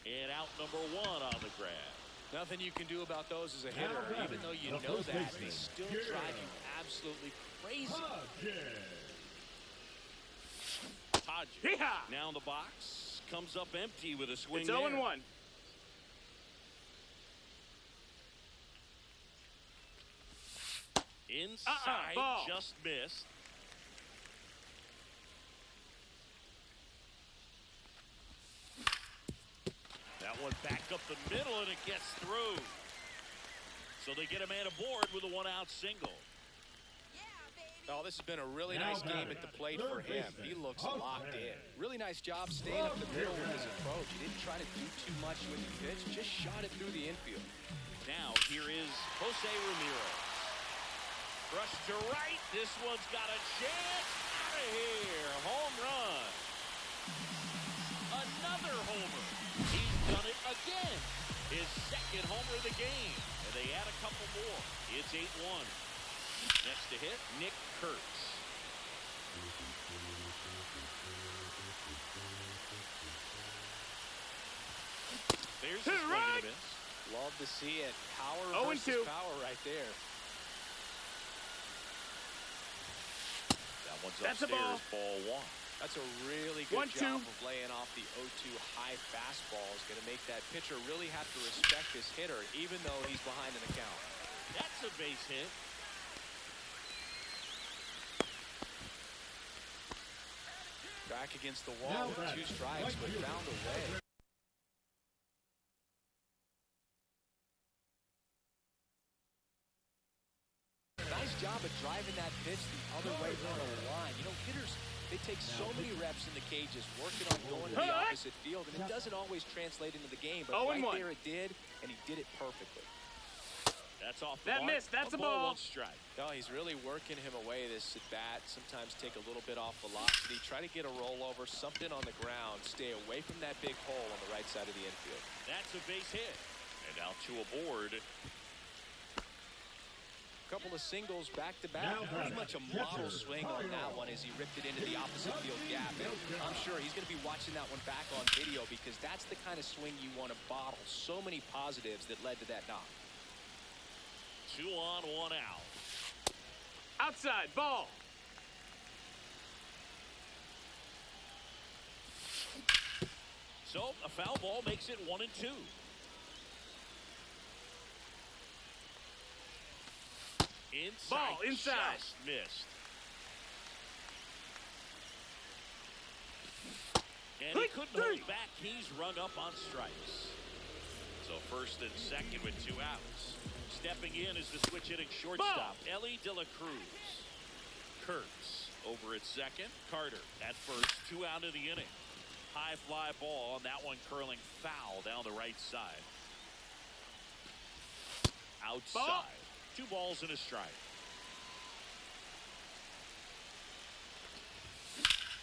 And out number 1 on the grab. Nothing you can do about those as a hitter. Even though you know that, they still drive you absolutely crazy. Hodges Yeehaw! now in the box. Comes up empty with a swing It's there. 0-1. Inside, ball. just missed. That one back up the middle, and it gets through. So they get a man aboard with a 1-out single. Oh, this has been a really nice game at the plate for him. He looks locked in. Really nice job staying up the middle with his approach. He didn't try to do too much with the pitch, just shot it through the infield. Now here is Jose Ramirez. Rush to right. This one's got a chance. Out of here. Home run. Another homer. He's done it again. His second homer of the game. And they add a couple more. It's 8-1. Next to hit, Nick Kurtz. There's the swing and a miss. Love to see it. Power 0-2. versus power right there. That one's That's a upstairs, ball. ball 1. That's a really good 1-2. job of laying off the 0-2 high fastball. Is going to make that pitcher really have to respect this hitter, even though he's behind in the count. That's a base hit. Back against the wall with 2 strikes, but found a way. Nice job of driving that pitch the other way down the line. You know, hitters, they take so many reps in the cages working on going to the opposite field, and it doesn't always translate into the game, but right there it did, and he did it perfectly. That's off the That mark. missed. That's a ball. 1 strike. No, he's really working him away this at bat. Sometimes take a little bit off velocity. Try to get a rollover, something on the ground. Stay away from that big hole on the right side of the infield. That's a base hit. And now 2 aboard. Couple of singles back to back. Pretty much a model swing on that one as he ripped it into the opposite field gap. And I'm sure he's going to be watching that one back on video because that's the kind of swing you want to bottle. So many positives that led to that knock. 2 on, 1 out. Outside, ball. So a foul ball makes it 1-2. Inside, Ball, inside. just missed. And he couldn't hold back. He's rung up on strikes. So first and second with 2 outs. Stepping in is the switch hitting shortstop, Ellie De La Cruz. Kurtz over at second. Carter at first. 2 out of the inning. High fly ball, and that one curling foul down the right side. Outside. Ball. 2 balls and a strike.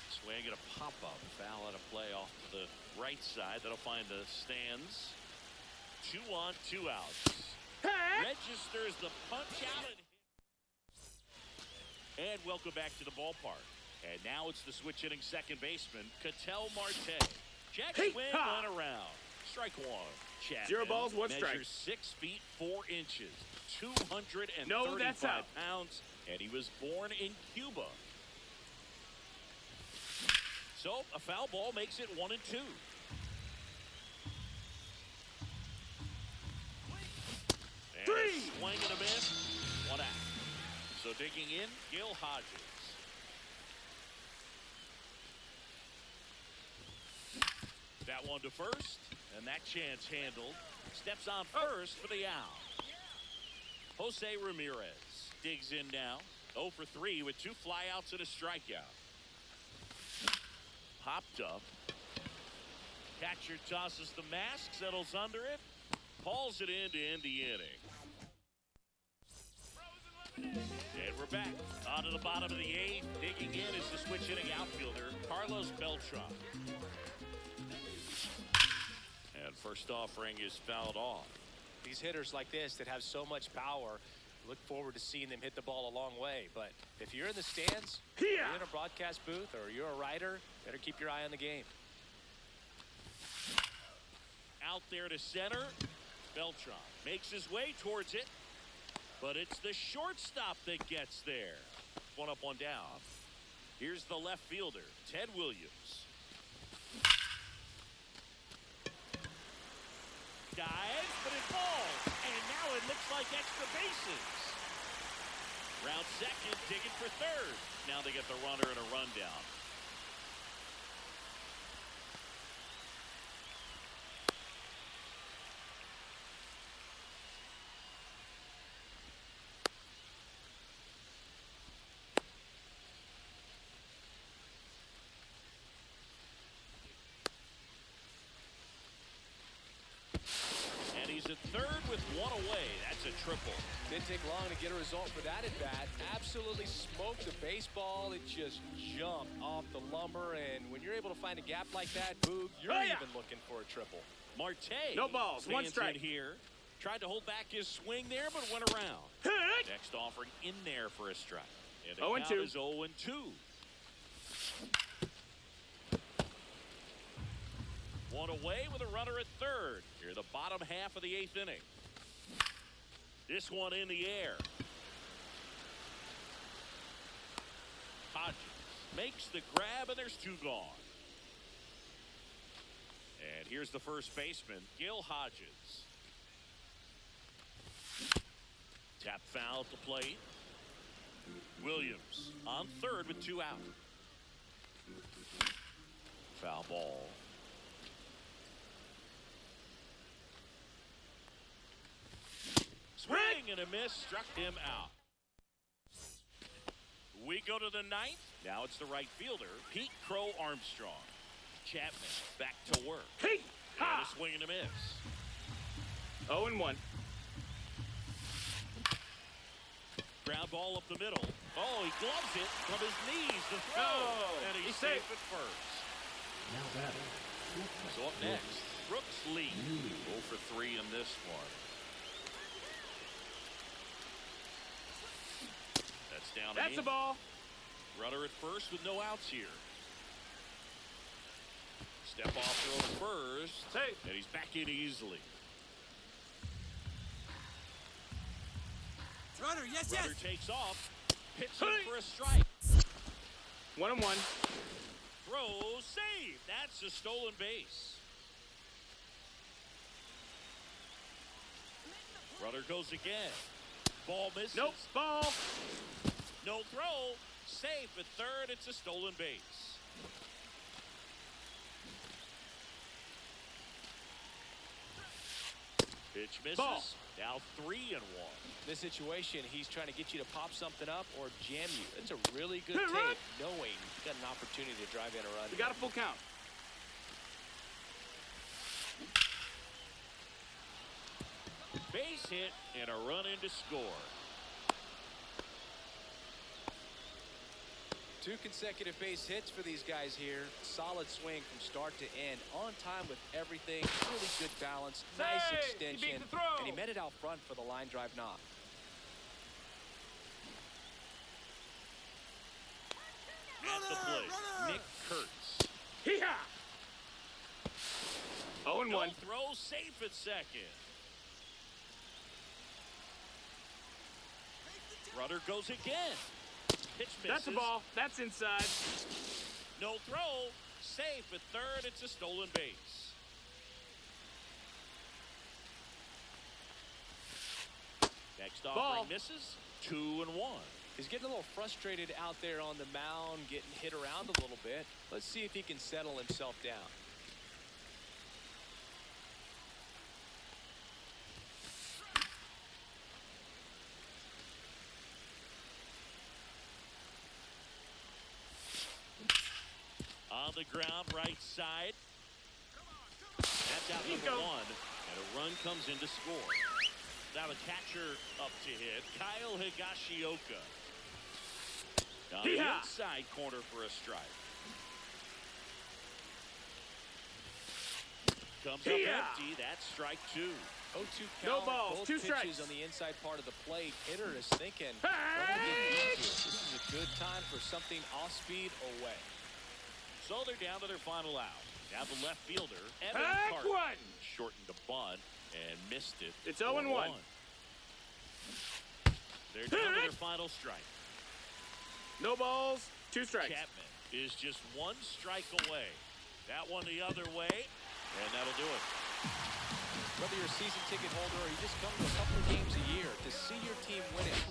Swing and a pop-up. Foul out of play off to the right side. That'll find the stands. 2 on, 2 outs. Registers the punch out and welcome back to the ballpark. And now it's the switch hitting second baseman, Ketel Marte. Jack swing went around. Strike 1. Chapman 0 balls, 1 strike. measures 6 feet 4 inches, 235 pounds, and he was born in Cuba. So a foul ball makes it 1-2. And a swing and a miss. 1 out. So digging in, Gil Hodges. That one to first, and that chance handled. Steps on first for the out. Jose Ramirez digs in now. 0 for 3 with 2 flyouts and a strikeout. Popped up. Catcher tosses the mask, settles under it. Hauls it in to end the inning. And we're back. On to the bottom of the 8th. Digging in is the switch hitting outfielder, Carlos Beltran. And first offering is fouled off. These hitters like this that have so much power, Look forward to seeing them hit the ball a long way. But if you're in the stands, Here. you're in a broadcast booth, or you're a writer, better keep your eye on the game. Out there to center. Beltran makes his way towards it. But it's the shortstop that gets there. One up, one down. Here's the left fielder, Ted Williams. Dives, but it falls. And now it looks like extra bases. Round second, digging for third. Now they get the runner and a rundown. And he's at third with one away. That's a triple. Didn't take long to get a result for that at bat. Absolutely smoked the baseball. It just jumped off the lumber. And when you're able to find a gap like that, Boog, you're even looking for a triple. Marte. No balls, one stands strike. in here. Tried to hold back his swing there, but went around. Next offering in there for a strike. And the 0-2. count is 0-2. One away with a runner at third. Here, the bottom half of the eighth inning. This one in the air. Hodges makes the grab, and there's two gone. And here's the first baseman, Gil Hodges. Tap foul at the plate. Williams on third with two out. Foul ball. Swing and a miss, struck him out. We go to the ninth. Now it's the right fielder, Pete Crow Armstrong. Chapman back to work. Hey! And Ha! a swing and a miss. 0-1. Ground ball up the middle. Oh, he gloves it from his knees to throw. Oh, And he's he's safe safe. at first. Now batting. So up next, Brooks Lee. 0 for 3 in this one. That's down. That's in. a ball. Runner at first with no outs here. Step off throw to first. Safe. And he's back in easily. Runner, yes, Runner yes. takes off. Hits Hey. him for a strike. 1-1. Throw, save. That's a stolen base. Runner goes again. Ball misses. Nope. Ball. No throw. Safe at third. It's a stolen base. Pitch misses. Ball. Now 3-1. This situation, he's trying to get you to pop something up or jam you. It's a really good Hey, run. take, knowing you've got an opportunity to drive in a run. We got a full count. Base hit and a run in to score. 2 consecutive base hits for these guys here. Solid swing from start to end. On time with everything. Really good balance. Nice Hey, he extension. beat the throw. And he met it out front for the line drive knock. At the plate, Nick Kurtz. Hee-haw. 0-1. No throw, safe at second. Runner goes again. Pitch misses. That's a ball. That's inside. No throw, safe at third. It's a stolen base. Next offering Ball. misses. 2-1. He's getting a little frustrated out there on the mound, getting hit around a little bit. Let's see if he can settle himself down. On the ground, right side. That's out number Nico. 1. And a run comes in to score. Now the catcher up to hit, Kyle Higashioka. On the Hee-haw. inside corner for a strike. Comes up Hee-haw. empty. That's strike 2. 0-2 No count, balls, both 2 pitches strikes. on the inside part of the plate. Hitter is thinking, "I'm gonna get beat here. This is a good time for something off speed away." So they're down to their final out. Now the left fielder, Evan Heck Carter, one. shortened the bunt and missed it. It's 0-1. They're down to their final strike. No balls, 2 strikes. Chapman is just 1 strike away. That one the other way, and that'll do it. Whether you're a season ticket holder or you just come to a couple of games a year, to see your team win it.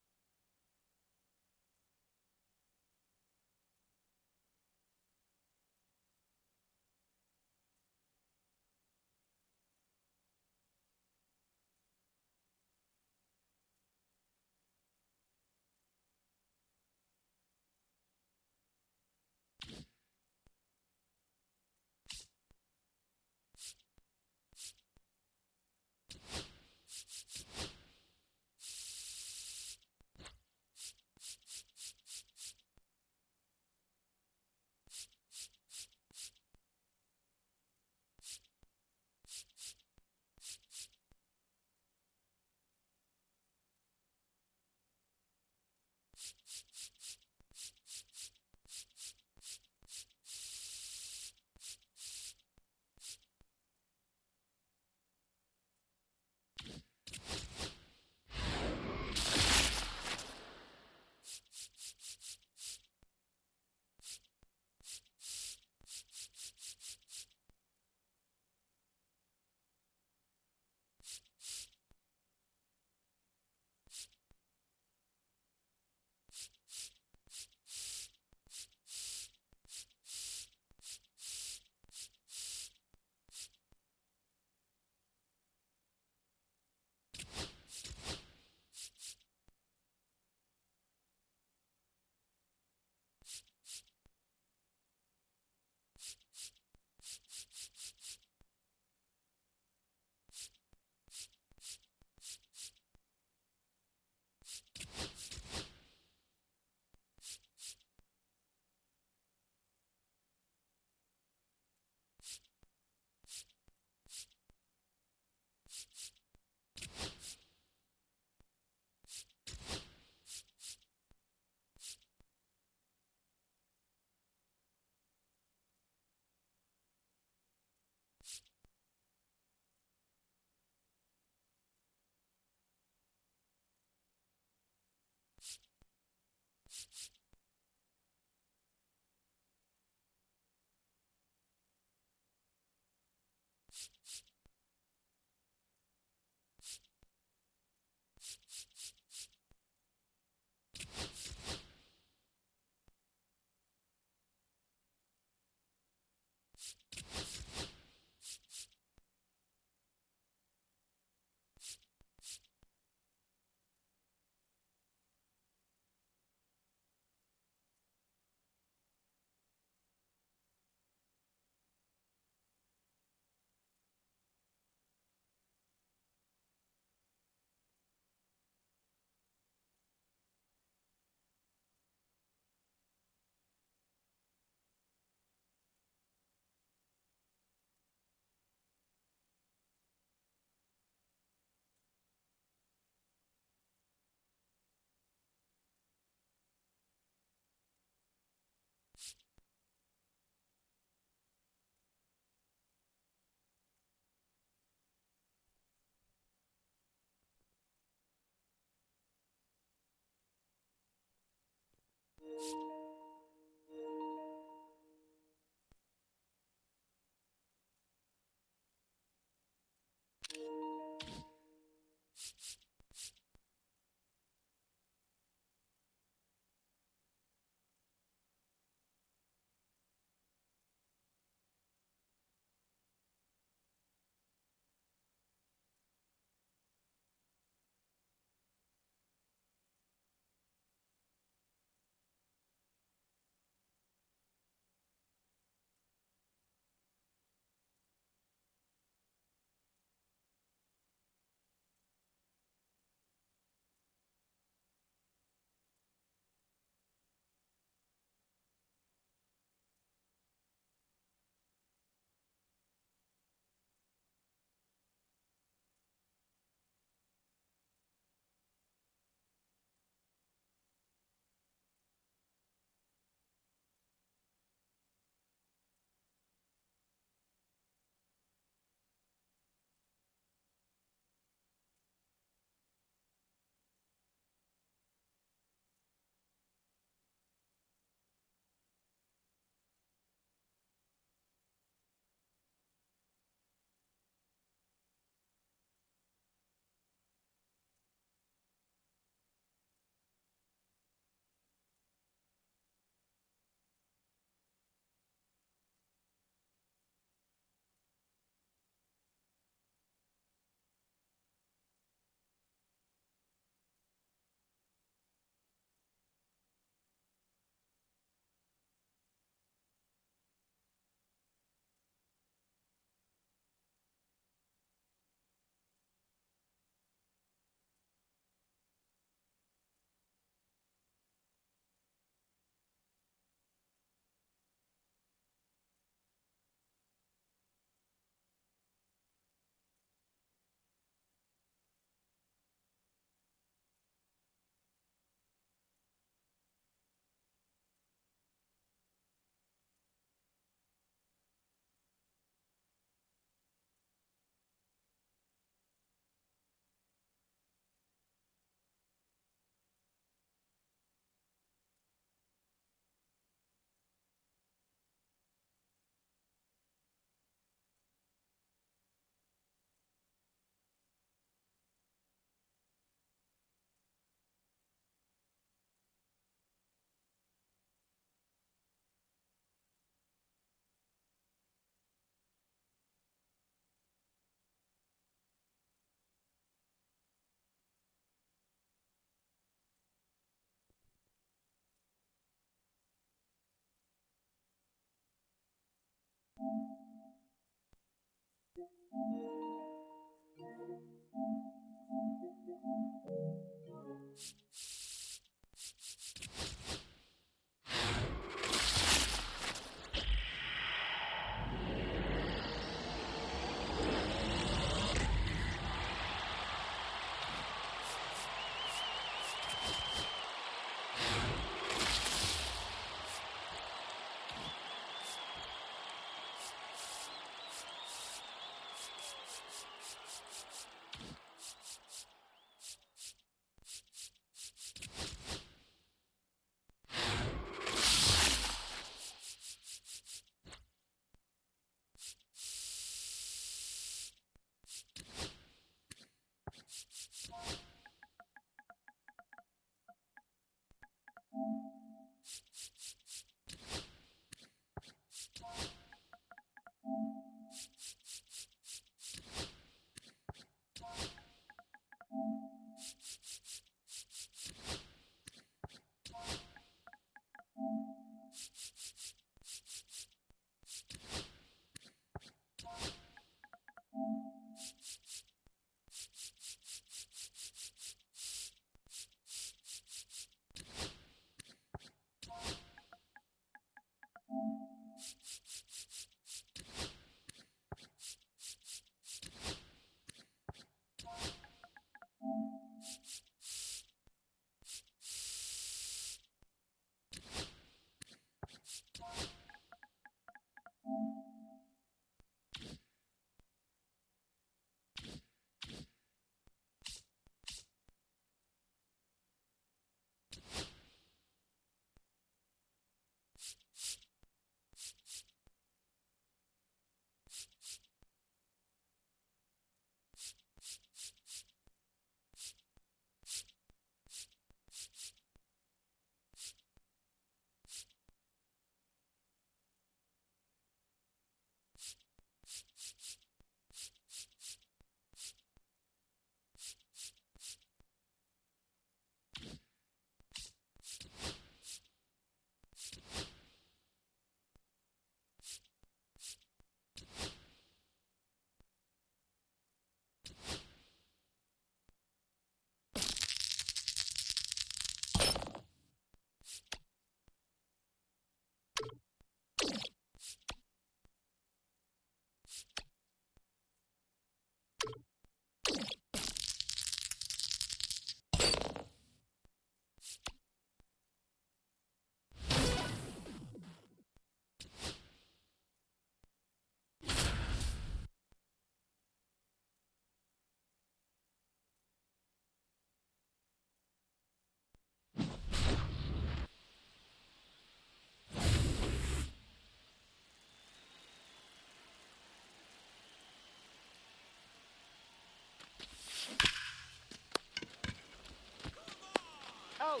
Out.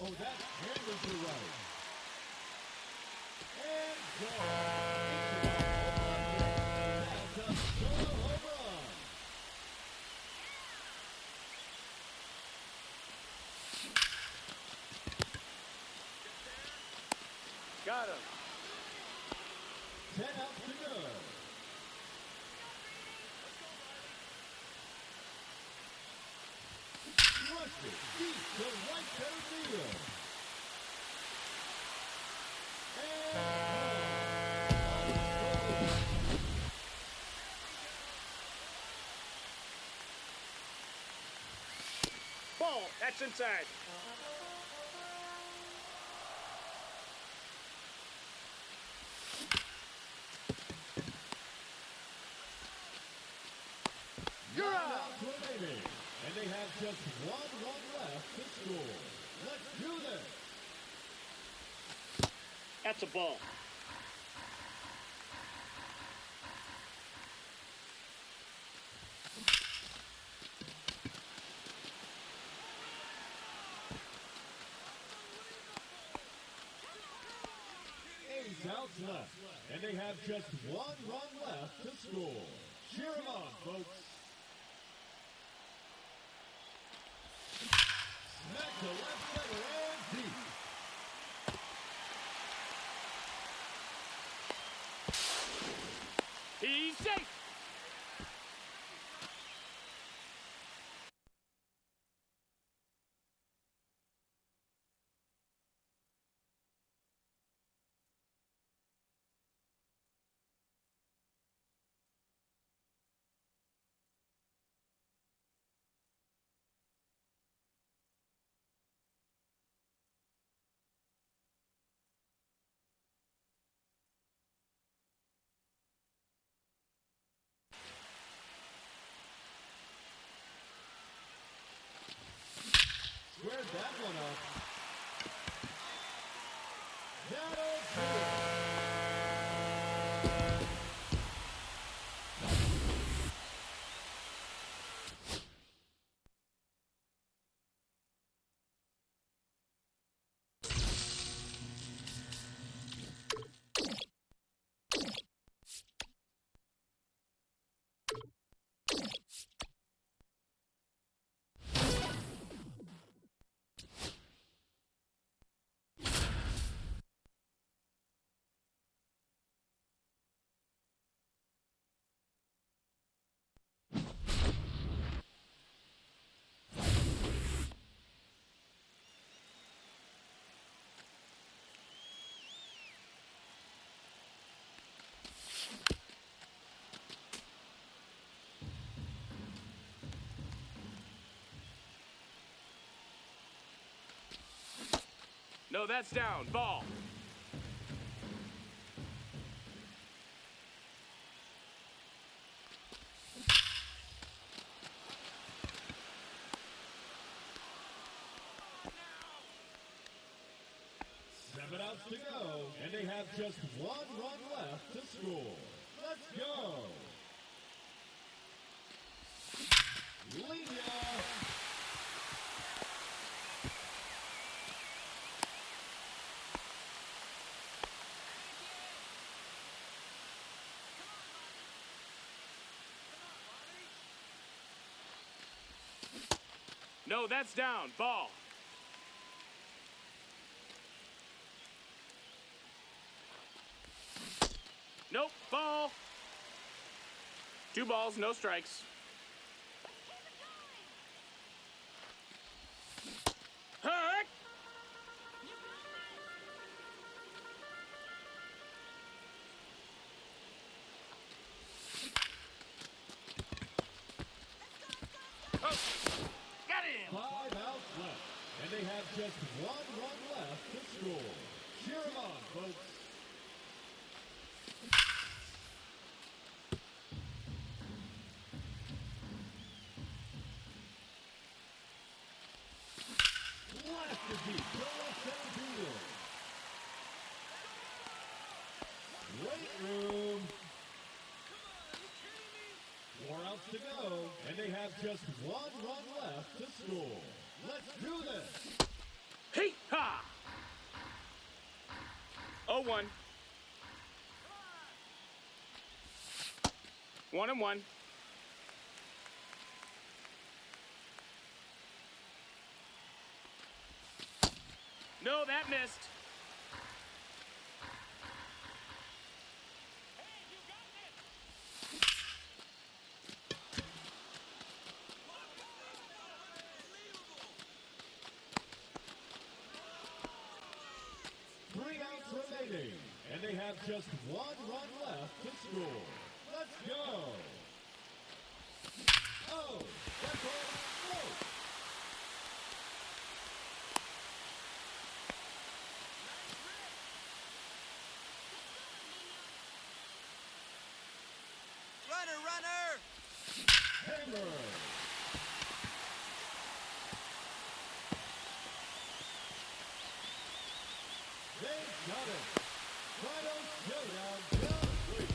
Oh, that's handled to right. And gone. That's a solo home run. Got him. 10 outs to go. Rushed it deep to right center field. And Ball. That's inside. You're out remaining. And they have just one run left to score. Let's do this. That's a ball. Eight outs left. And they have just one run left to score. Cheer them on, folks. Smack to left center and deep. He's safe. Squared that one up. That'll do it. No, that's down. Ball. Seven outs to go, and they have just one run left to score. Let's go. Linia. No, that's down. Ball. Nope. Ball. 2 balls, no strikes. Heck! Oh, got him! 5 outs left, and they have just one run left to score. Cheer them on, folks. Blasted deep to left center field. Weight room. to go, and they have just one run left to score. Let's do this. Hey, ha! 0-1. 1-1. No, that missed. Three outs remaining, and they have just one run left to score. Let's go. Oh, that's all. Oh. Runner! Hammer. They got it. Final showdown, round 3.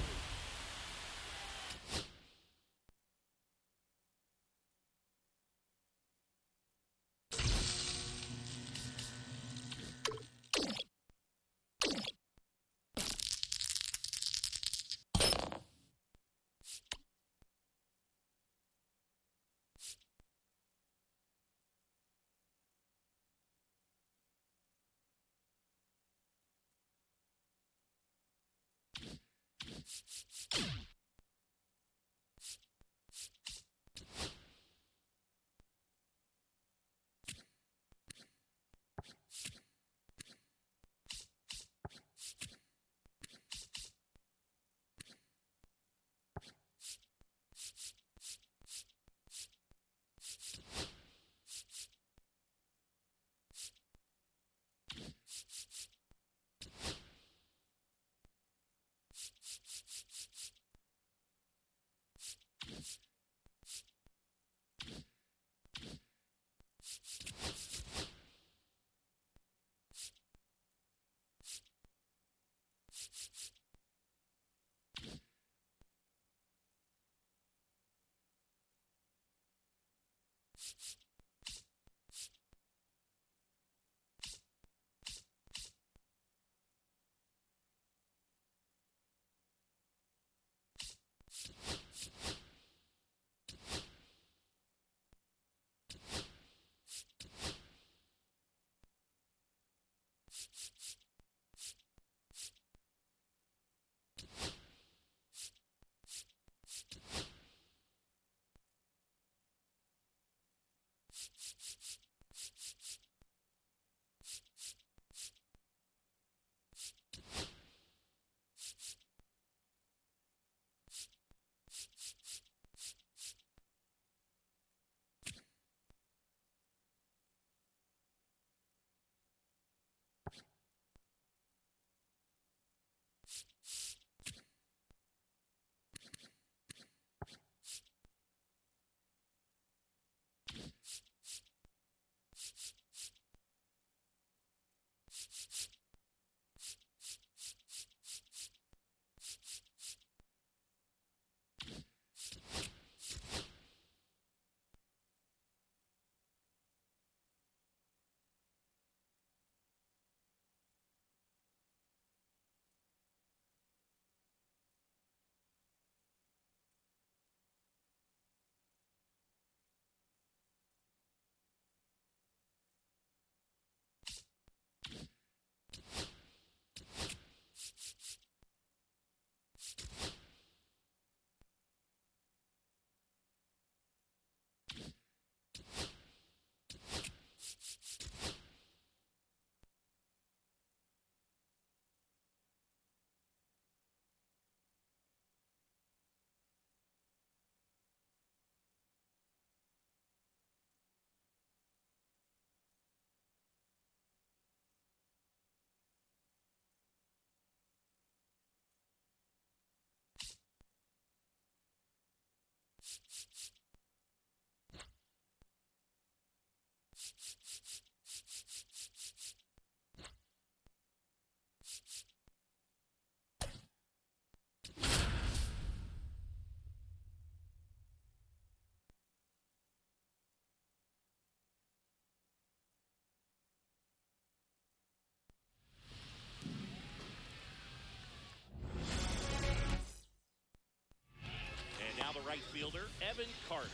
right fielder, Evan Carter.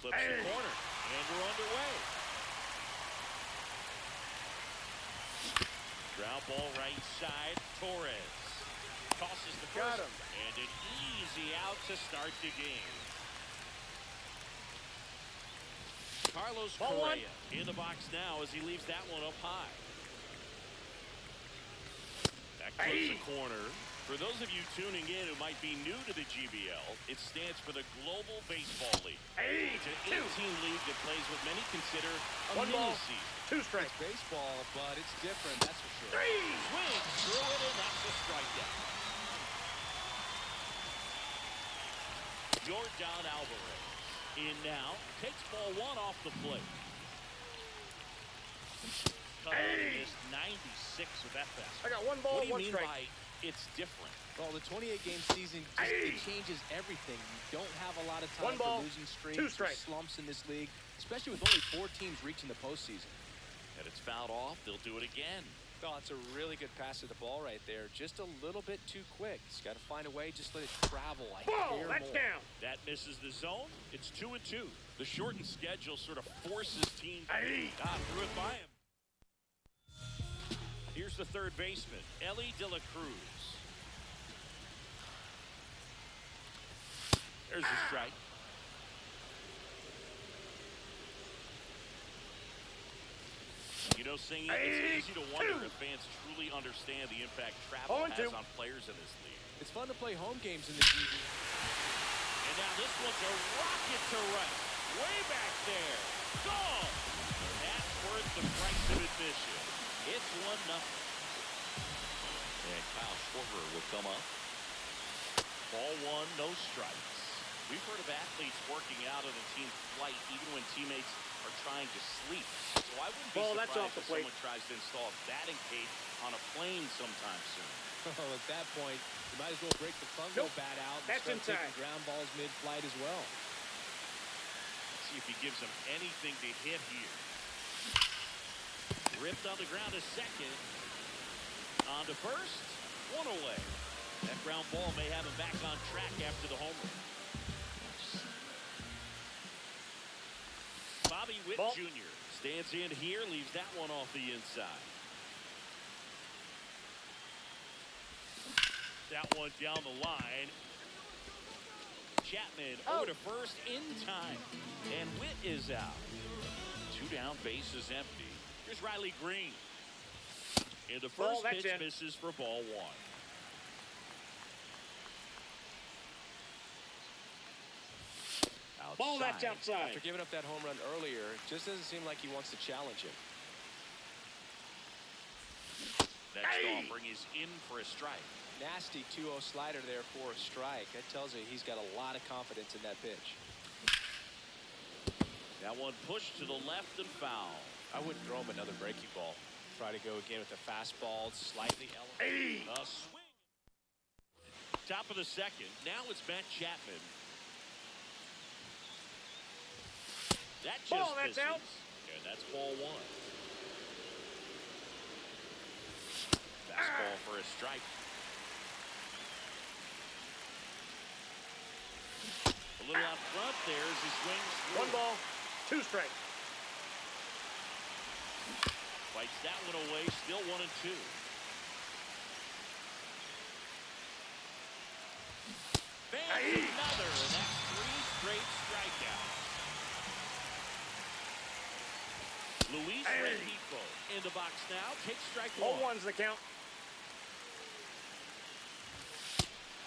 Flips the corner, and we're underway. Ground ball right side, Torres. Tosses the first, and an easy out to start the game. Carlos Correa in the box now as he leaves that one up high. That clips the corner. For those of you tuning in who might be new to the GBL, it stands for the Global Baseball League. It's an 18 league that plays what many consider a mini-season. 2 strikes. It's baseball, but it's different, that's for sure. Swing through it, and that's a strikeout. Yordan Alvarez in now, takes ball 1 off the plate. Missed 96 with that fastball. I got 1 ball, What do you 1 mean strike. by it's different? Well, the 28-game season just it changes everything. You don't have a lot of time 1 ball, for losing 2 streaks, or strikes. slumps in this league, especially with only 4 teams reaching the postseason. And it's fouled off. They'll do it again. Oh, it's a really good pass to the ball right there. Just a little bit too quick. He's got to find a way. Just let it travel. Ball, that's down. That misses the zone. It's 2-2. The shortened schedule sort of forces teams. Threw it by him. Here's the third baseman, Ellie De La Cruz. There's a strike. You know, singing, it's easy to wonder if fans truly understand the impact travel has on players in this league. It's fun to play home games in the GBL. And now this one's a rocket to right. Way back there. Gone. That's worth the price of admission. It's 1-0. And Kyle Schwarber will come up. Ball 1, no strikes. We've heard of athletes working out on a team flight even when teammates are trying to sleep. So I wouldn't be surprised if someone tries to install a batting cage on a plane sometime soon. Oh, at that point, you might as well break the fungo bat out and start taking ground balls mid-flight as well. Let's see if he gives him anything to hit here. Ripped on the ground to second. On to first. 1 away. That ground ball may have him back on track after the homer. Bobby Witt Jr. stands in here, leaves that one off the inside. That one down the line. Chapman over to first in time. And Witt is out. 2 down, bases empty. Here's Riley Green. And the first pitch misses for ball 1. Outside. Ball, that's outside. After giving up that home run earlier, it just doesn't seem like he wants to challenge him. Next offering is in for a strike. Nasty 2-0 slider there for a strike. That tells you he's got a lot of confidence in that pitch. That one pushed to the left and foul. I wouldn't throw him another breaking ball. Try to go again with the fastball, slightly elevated. A swing. Top of the second. Now it's Matt Chapman. That just misses. Out. And that's ball 1. Fastball for a strike. A little out front there as he swings through. 1 ball, 2 strikes. Fights that one away, still 1-2. Bangs another, and that's 3 straight strikeouts. Luis Rengifo in the box now, takes strike 1. Ball 1's the count.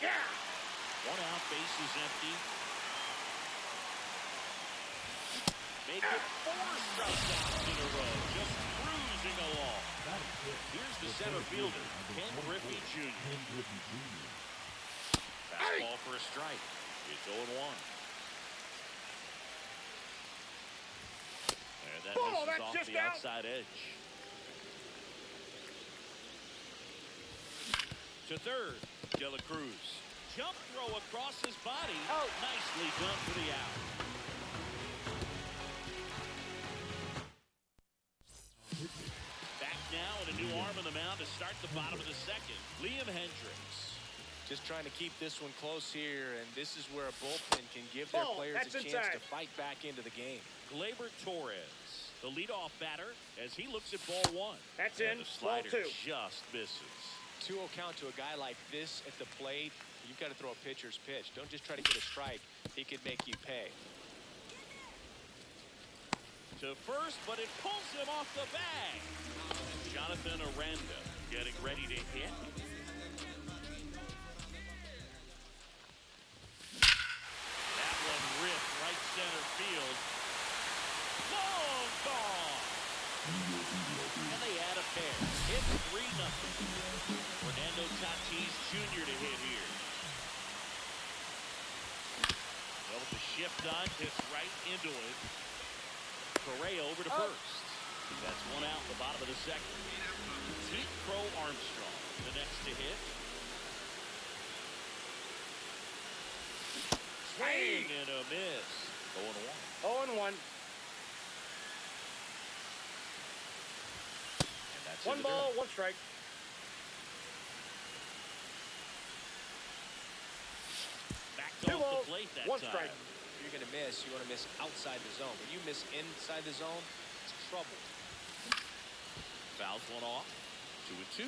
Yeah. 1 out, bases empty. Make it 4 strikeouts in a row, just cruising along. Here's the center fielder, Ken Griffey Jr. Fastball for a strike. It's 0-1. And that misses off the outside edge. To third, De La Cruz. Jump throw across his body. Nicely done for the out. Back now and a new arm on the mound to start the bottom of the second. Liam Hendricks. Just trying to keep this one close here, and this is where a bullpen can give their Ball, players that's a chance inside. to fight back into the game. Gleyber Torres, the leadoff batter, as he looks at ball one. That's And in. the Ball slider two. just misses. 2-0 count to a guy like this at the plate. You've got to throw a pitcher's pitch. Don't just try to get a strike. He could make you pay. To first, but it pulls him off the bag. Jonathan Aranda getting ready to hit. That one ripped right center field. Long gone. And they add a pair. It's 3-0. Fernando Tatis Jr. to hit here. Well, with the shift on, hits right into it. Correa over to first. That's one out in the bottom of the second. Pete Crow Armstrong, the next to hit. Swing and a miss. 0-1. 0-1. And that's One in the ball, dirt. one strike. Backed Two off balls, the plate that one time. strike. If you're going to miss, you want to miss outside the zone. When you miss inside the zone, it's trouble. Fouls one off. 2-2.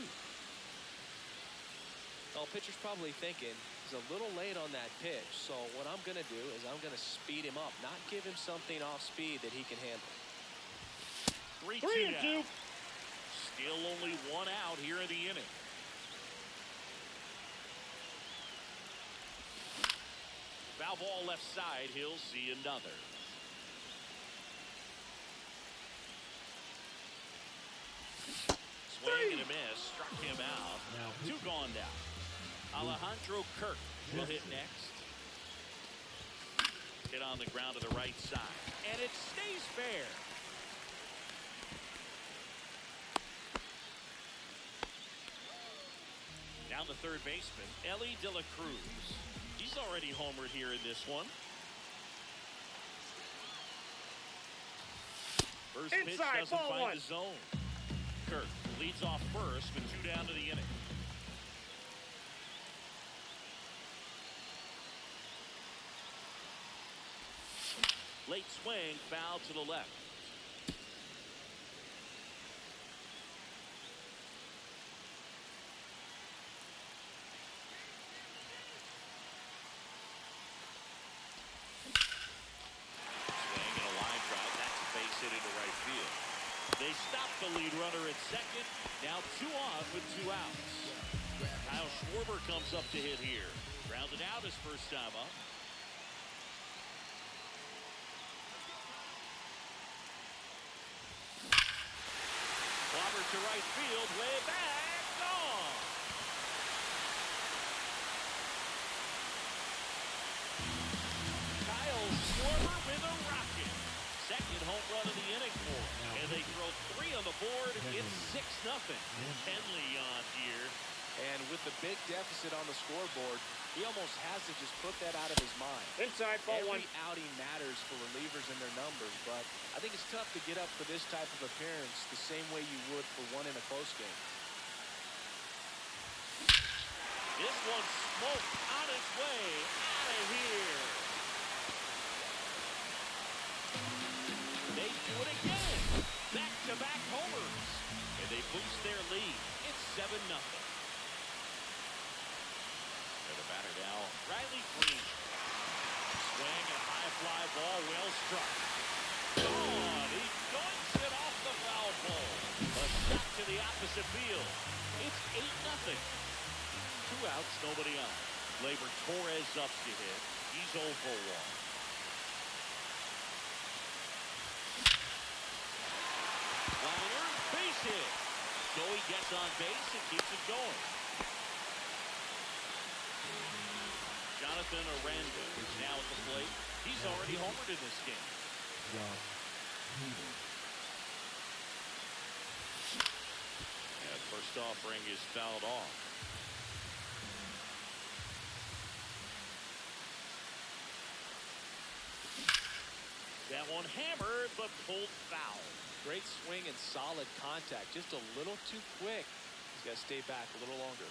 Well, pitcher's probably thinking he's a little late on that pitch. So what I'm going to do is I'm going to speed him up, not give him something off speed that he can handle. 3-2 3-2. now. Still only one out here in the inning. Foul ball left side. He'll see another. Swing and a miss. Struck him out. Two gone down. Alejandro Kirk will hit next. Hit on the ground to the right side. And it stays fair. Down the third baseman, Ellie De La Cruz. He's already homered here in this one. First pitch Inside, doesn't ball find one. the zone. Kirk leads off first with 2 down to the inning. Late swing, foul to the left. Swing and a line drive. That's a base hit into right field. They stop the lead runner at second. Now 2 on with 2 outs. Kyle Schwarber comes up to hit here. Grounded out his first time up. Clobber to right field, way back, gone. Kyle Schwarber with a rocket. Second home run of the inning for him. And they throw 3 on the board. It's 6-0. Henley on here. And with the big deficit on the scoreboard, he almost has to just put that out of his mind. Inside, ball one. Every outing matters for relievers and their numbers, but I think it's tough to get up for this type of appearance the same way you would for one in a close game. This one smoked on its way out of here. They do it again. Back-to-back homers. And they boost their lead. It's 7-0. And the batter now, Riley Green. Swing and a high fly ball, well struck. Gone. He dunks it off the foul pole. A shot to the opposite field. It's 8-0. 2 outs, nobody on. Gleyber Torres up to hit. He's 0 for 1. Liner, base hit. Joey gets on base and keeps it going. Jonathan Aranda is now at the plate. He's already homered in this game. And first offering is fouled off. That one hammered, but pulled foul. Great swing and solid contact. Just a little too quick. He's got to stay back a little longer.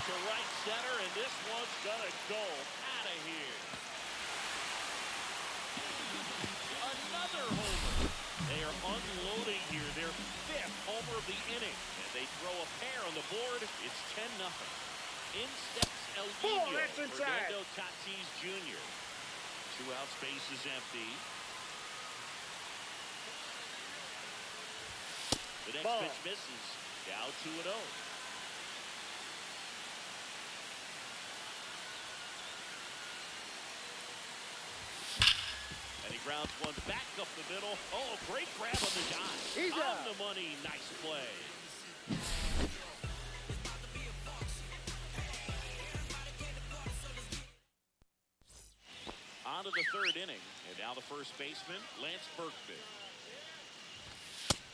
to right center, and this one's gonna go out of here. Another homer. They are unloading here. Their 5th homer of the inning. And they throw a pair on the board. It's 10-0. In steps El Nino. That's inside. Fernando Tatis Jr. 2 outs, base is empty. The next Ball. pitch misses. Down 2-0. And he grounds one back up the middle. Oh, great grab on the dive. He's on out. the money. Nice play. On to the 3rd inning. And now the first baseman, Lance Berkman.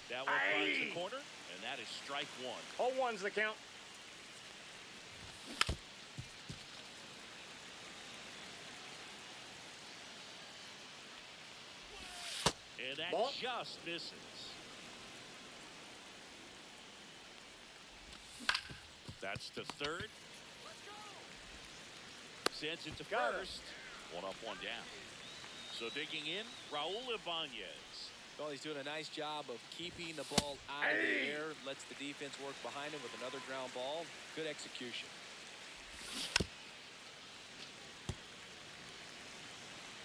That one finds the corner, and that is strike 1. 0-1's the count. And that Ball. just misses. That's to 3rd. Sends it to Got it. first. 1 up, 1 down. So digging in, Raul Ibanez. Well, he's doing a nice job of keeping the ball out of the air. Lets the defense work behind him with another ground ball. Good execution.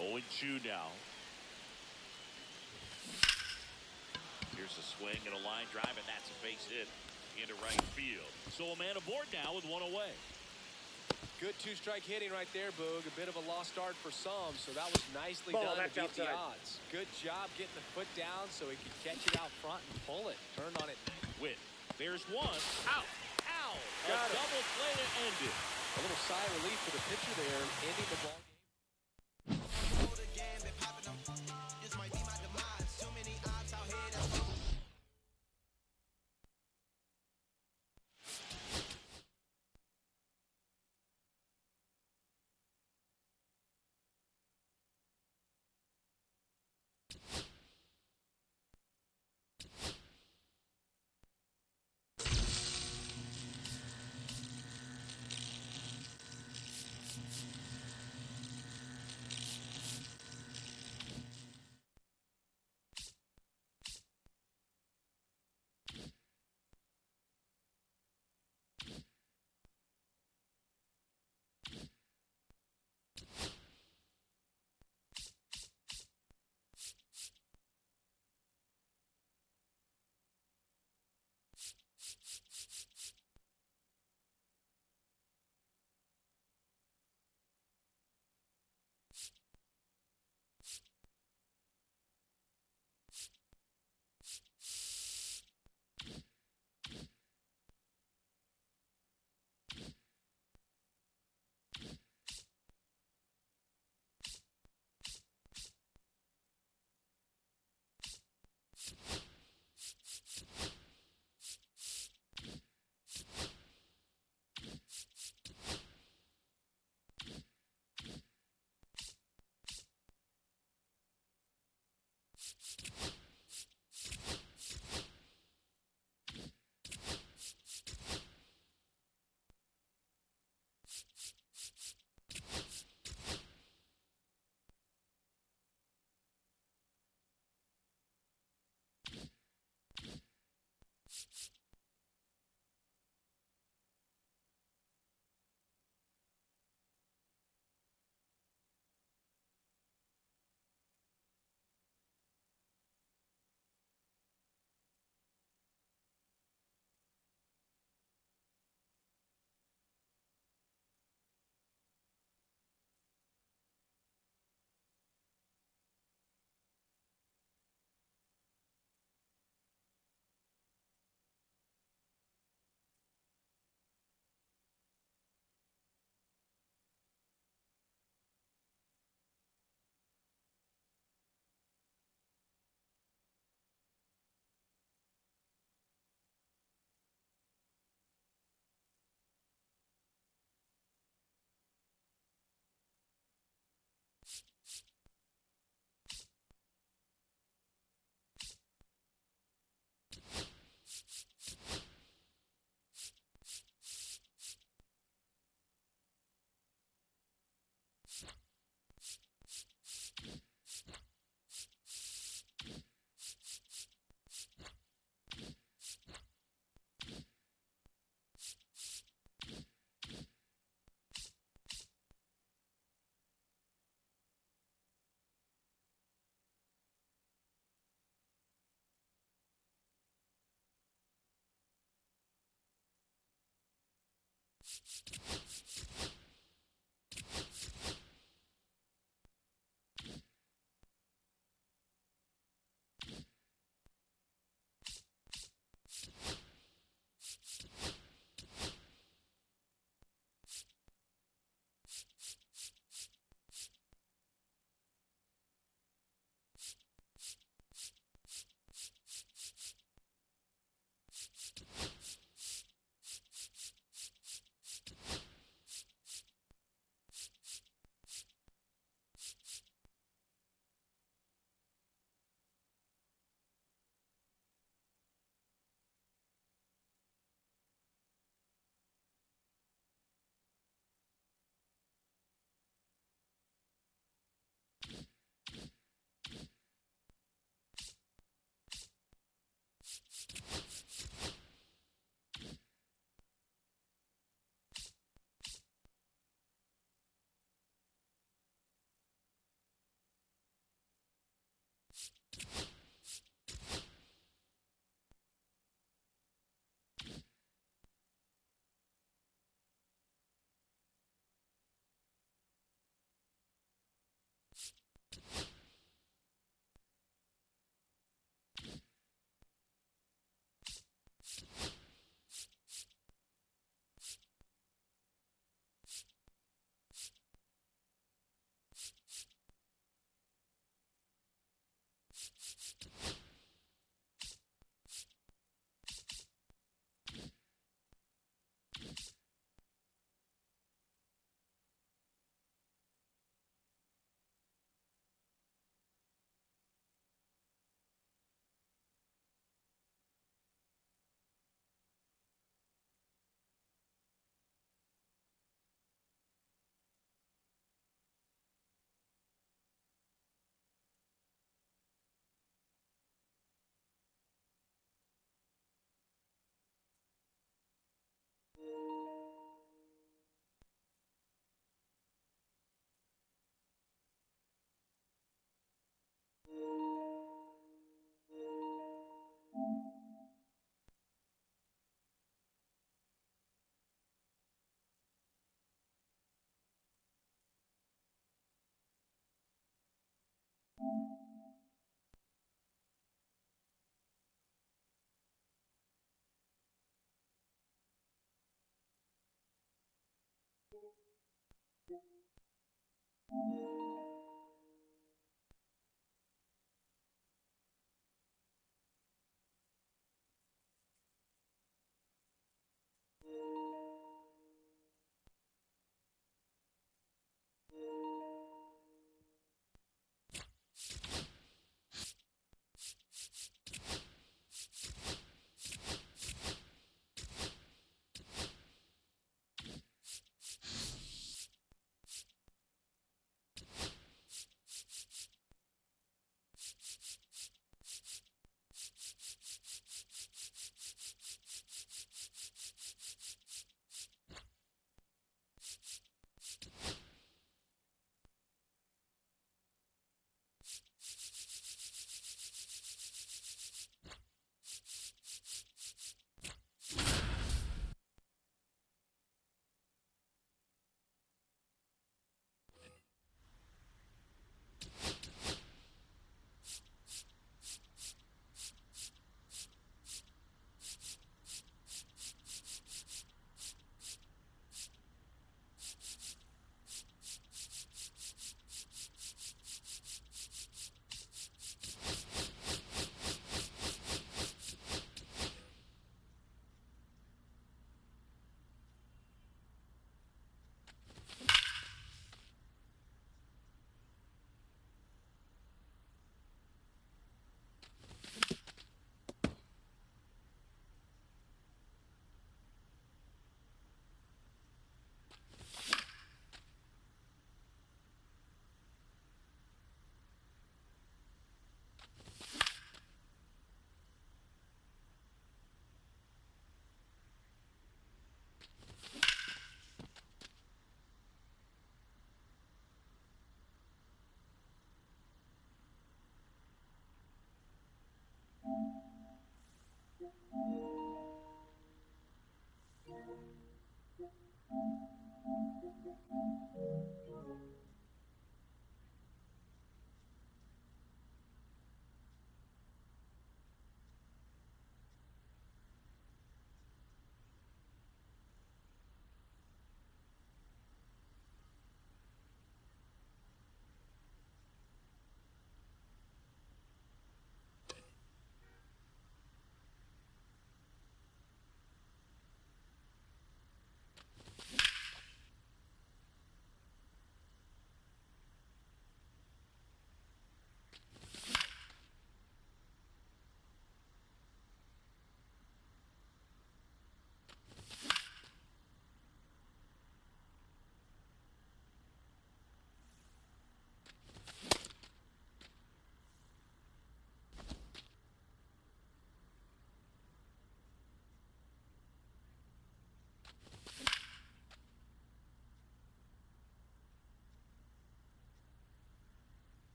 0-2 now. Here's a swing and a line drive, and that's a base hit into right field. So a man aboard now with 1 away. Good 2-strike hitting right there, Boog. A bit of a lost start for some, so that was nicely Ball, done to that's beat the outside. odds. Good job getting the foot down so he could catch it out front and pull it. Turned on it. Witt. There's one. Out. Out. A Got it. double play to end it. A little sigh of relief for the pitcher there, ending the ball game.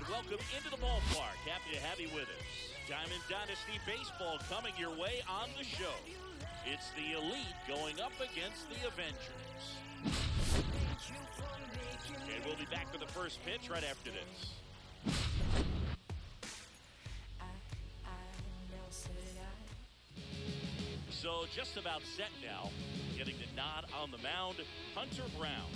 Welcome into the ballpark. Happy to have you with us. Diamond Dynasty Baseball coming your way on the show. It's the Elite going up against the Avengers. And we'll be back for the first pitch right after this. So just about set now. Getting the nod on the mound, Hunter Brown.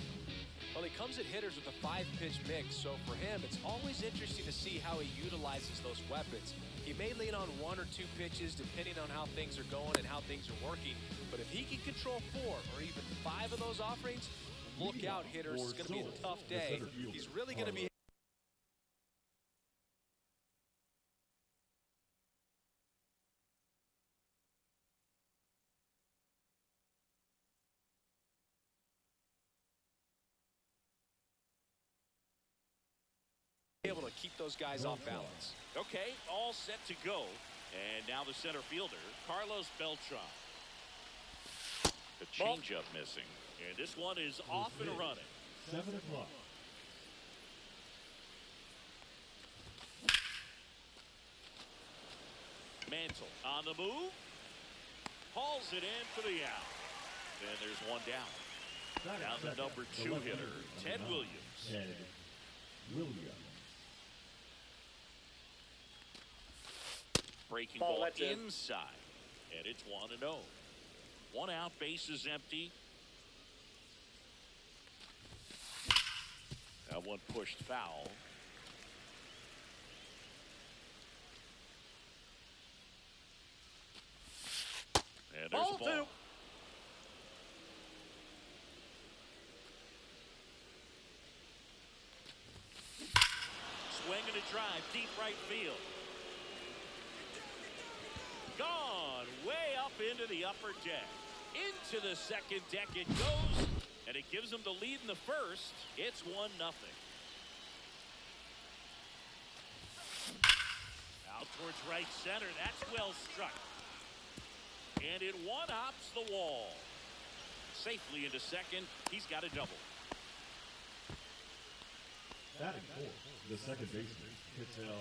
Well, he comes at hitters with a 5-pitch mix, so for him, it's always interesting to see how he utilizes those weapons. He may lean on 1 or 2 pitches depending on how things are going and how things are working, but if he can control 4 or even 5 of those offerings, look out, hitters. It's going to be a tough day. He's really going to be keep those guys off balance. Okay, all set to go. And now the center fielder, Carlos Beltran. The changeup missing. And this one is off and running. 7 o'clock. Mantle on the move. Hauls it in for the out. And there's one down. Now the number 2 hitter, Ted Williams. Ted Williams. Breaking Ball, ball that's it. inside. And it's 1-0. 1 out, base is empty. That one pushed foul. And there's Ball a ball. 2. Swing and a drive, deep right field. Gone way up into the upper deck. Into the second deck it goes, and it gives them the lead in the first. It's 1-0. Out towards right center. That's well struck. And it one-hops the wall. Safely into second. He's got a double. Batting fourth, the second baseman, Ketel.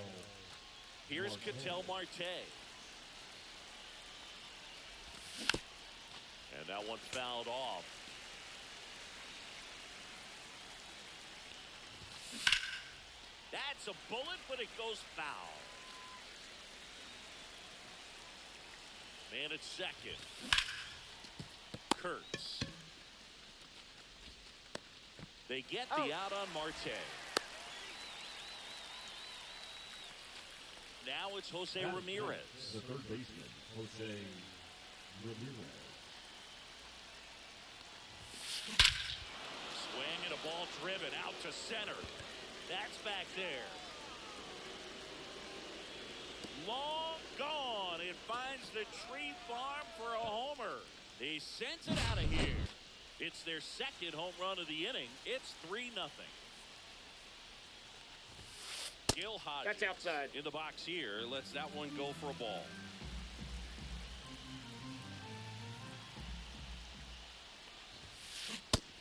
Here's Ketel Marte. And that one fouled off. That's a bullet, but it goes foul. Man at second. Kurtz. They get the out on Marte. Now it's Jose Ramirez. The third baseman, Jose Ramirez. Swing and a ball driven out to center. That's back there. Long gone. It finds the tree farm for a homer. He sends it out of here. It's their second home run of the inning. It's 3-0. Gil Hodges. That's outside. In the box here. Lets that one go for a ball.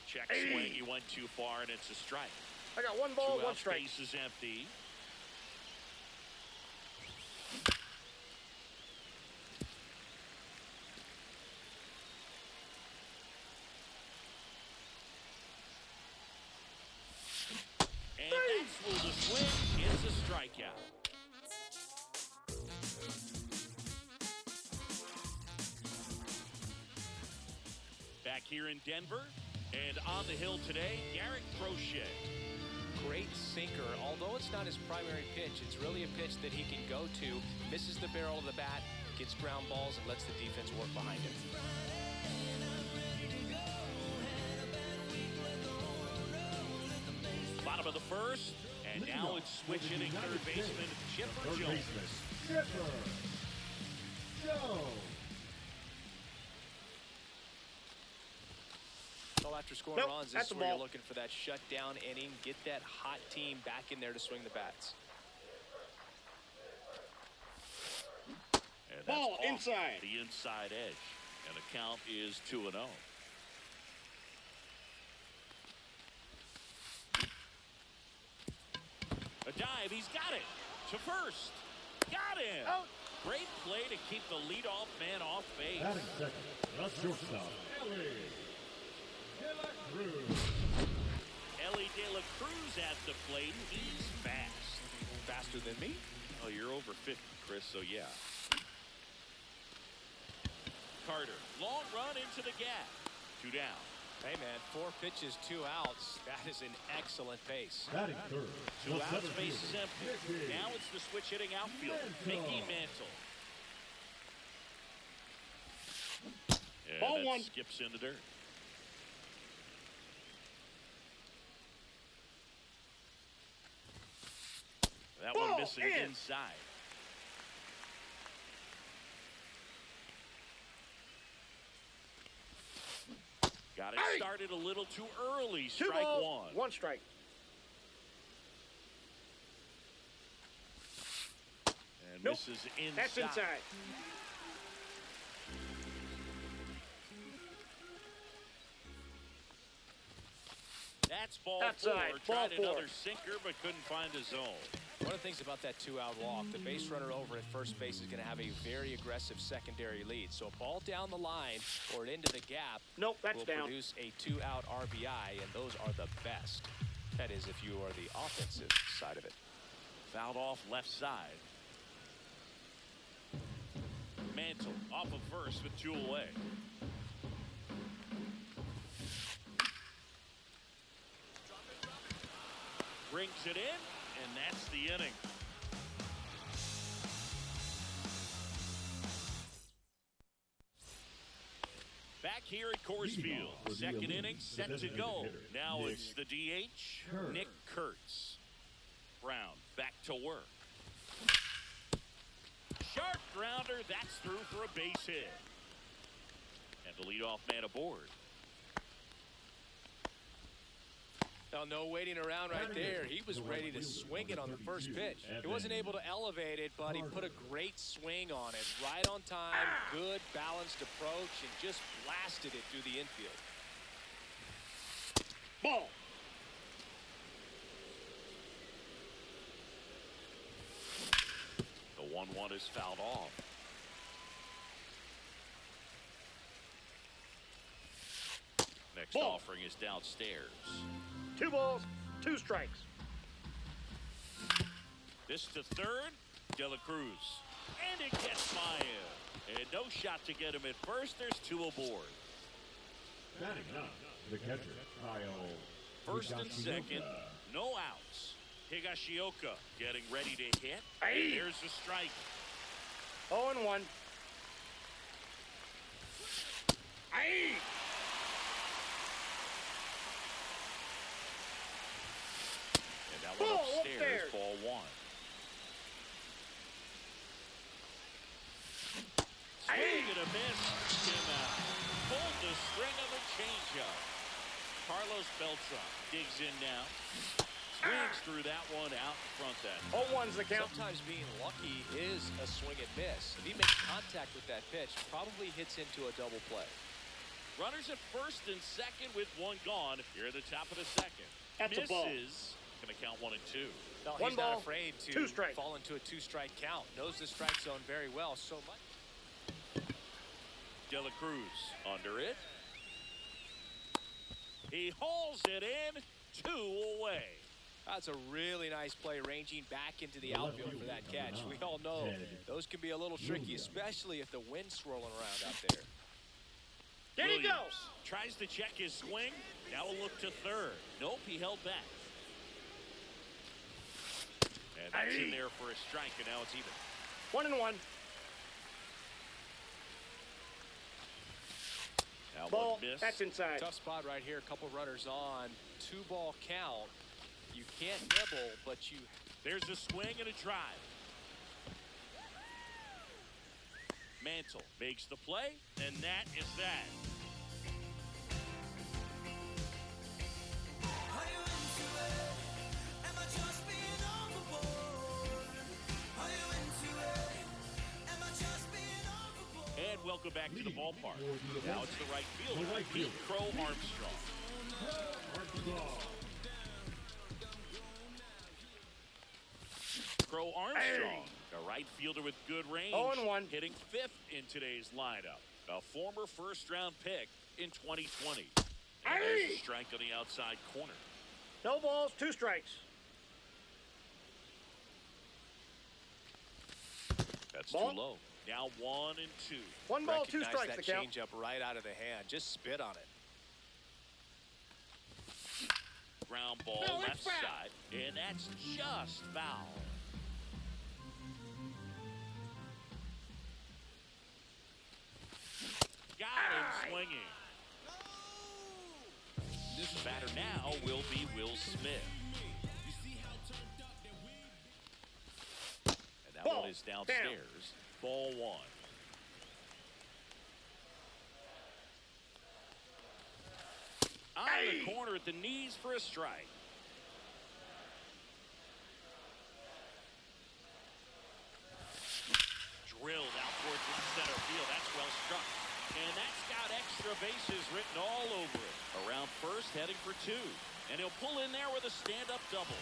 Check swing. He went too far, and it's a strike. I got 1 ball, 2 1 out, strike. base is empty. And that's through the swing. It's a strikeout. Back here in Denver, and on the hill today, Garrett Crochet. Great sinker. Although it's not his primary pitch, it's really a pitch that he can go to, misses the barrel of the bat, gets ground balls, and lets the defense work behind him. Bottom of the first, and now it's switch hitting third baseman Chipper Third Jones. baseman, Chipper Jones. So after scoring Nope, runs, this that's is a where you're ball. looking for that shutdown inning. Get that hot team back in there to swing the bats. And that's Ball off inside. the inside edge, and the count is 2-0. A dive, he's got it to first. Got him. Out. Great play to keep the leadoff man off base. Batting second, the shortstop, Ellie De La Cruz. Ellie De La Cruz at the plate. He's fast. Faster than me? Oh, you're over 50, Chris, so yeah. Carter, long run into the gap. 2 down. Hey, man, 4 pitches, 2 outs. That is an excellent pace. Batting third, 2 the outs, center base fielder, empty. Mickey Now it's the switch hitting outfield, Mantle. Mickey Mantle. And Ball that 1. skips in the dirt. That one Ball missing in. inside. Got it Hey. started a little too early. 2 Strike balls, 1. 1 strike. This is inside. That's inside. That's ball Outside, four. ball Tried four. another sinker, but couldn't find a zone. One of the things about that two-out walk, the base runner over at first base is going to have a very aggressive secondary lead. So a ball down the line or into the gap Nope, that's will down. produce a two-out RBI, and those are the best. That is, if you are the offensive side of it. Fouled off left side. Mantle off of first with 2 away. Brings it in, and that's the inning. Back here at Coors Field, second inning set to go. Now it's the DH, Nick Kurtz. Brown back to work. Sharp grounder, that's through for a base hit. And the leadoff man aboard. Now, no waiting around right there. He was ready to swing it on the first pitch. He wasn't able to elevate it, but he put a great swing on it. Right on time, good balanced approach, and just blasted it through the infield. Ball. The 1-1 is fouled off. Next Ball. offering is downstairs. 2 balls, 2 strikes. This to third, De La Cruz. And it gets by him. And no shot to get him at first. There's 2 aboard. Batting up, the catcher, Kyle. First and Higashioka. second, no outs. Higashioka getting ready to hit. Aye. There's the strike. 0-1. Aye. And that one Ball upstairs, upstairs. ball 1. Swing and a miss. Came out. Pulled the string of a changeup. Carlos Beltran digs in now. Swings through that one out in front end. 0-1's the count. Sometimes being lucky is a swing and miss. If he makes contact with that pitch, probably hits into a double play. Runners at first and second with 1 gone. Here at the top of the second. That's a ball. Misses. Going to count 1 and 2. No, 1 he's ball, not afraid 2 to strikes. fall into a 2-strike count. Knows the strike zone very well. So much. De La Cruz under it. He hauls it in. 2 away. That's a really nice play, ranging back into the outfield for that catch. We all know those can be a little tricky, especially if the wind's swirling around out there. There he Williams goes. tries to check his swing. Now a look to third. Nope, he held back. And that's in there for a strike, and now it's even. 1-1. Now Ball. one miss. That's inside. Tough spot right here. A couple runners on. 2-ball count. You can't nibble, but you... There's a swing and a drive. Mantle makes the play, and that is that. Are you into it? Am I just being overboard? Are you into it? Am I just being overboard? And welcome back to the ballpark. Now it's the right fielder, The right Pete fielder. Crow Armstrong. Crow Armstrong, a right fielder with good range, 0-1. hitting 5th in today's lineup. A former first-round pick in 2020. And there's a strike on the outside corner. No balls, 2 strikes. That's Ball. too low. Now 1 and 2. 1 ball, 2 Recognize strikes. that The count. changeup right out of the hand. Just spit on it. Ground ball No, it's left foul. side, and that's just foul. Got him swinging. This batter now will be Will Smith. And that Ball. one is downstairs. Ball 1. On the corner at the knees for a strike. bases written all over it. Around first, heading for 2. And he'll pull in there with a stand-up double.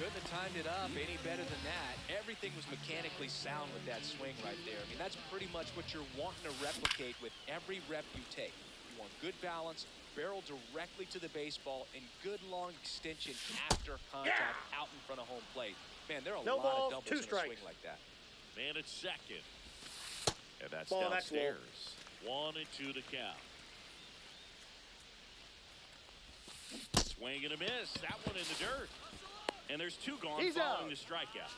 Couldn't have timed it up any better than that. Everything was mechanically sound with that swing right there. I mean, that's pretty much what you're wanting to replicate with every rep you take. You want good balance, barrel directly to the baseball, and good long extension after contact out in front of home plate. Man, there are a No lot balls, of doubles 2 in a strikes. swing like that. Man at second. And that's Ball, that's downstairs. 1-2 to count. Swing and a miss. That one in the dirt. And there's 2 gone He's following out. the strikeout.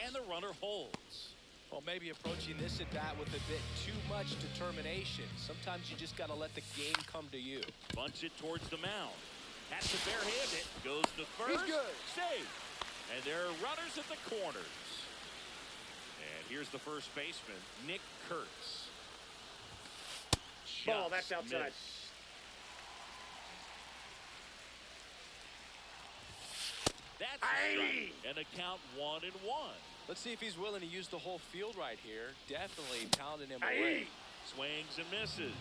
And the runner holds. Well, maybe approaching this at bat with a bit too much determination. Sometimes you just got to let the game come to you. Bunts it towards the mound. Has to barehand it. Goes to first. He's good. Safe. And there are runners at the corners. And here's the first baseman, Nick Kurtz. Ball, Just that's outside. missed. That's a strike. And a count 1-1. Let's see if he's willing to use the whole field right here. Definitely pounding him away. Swings and misses.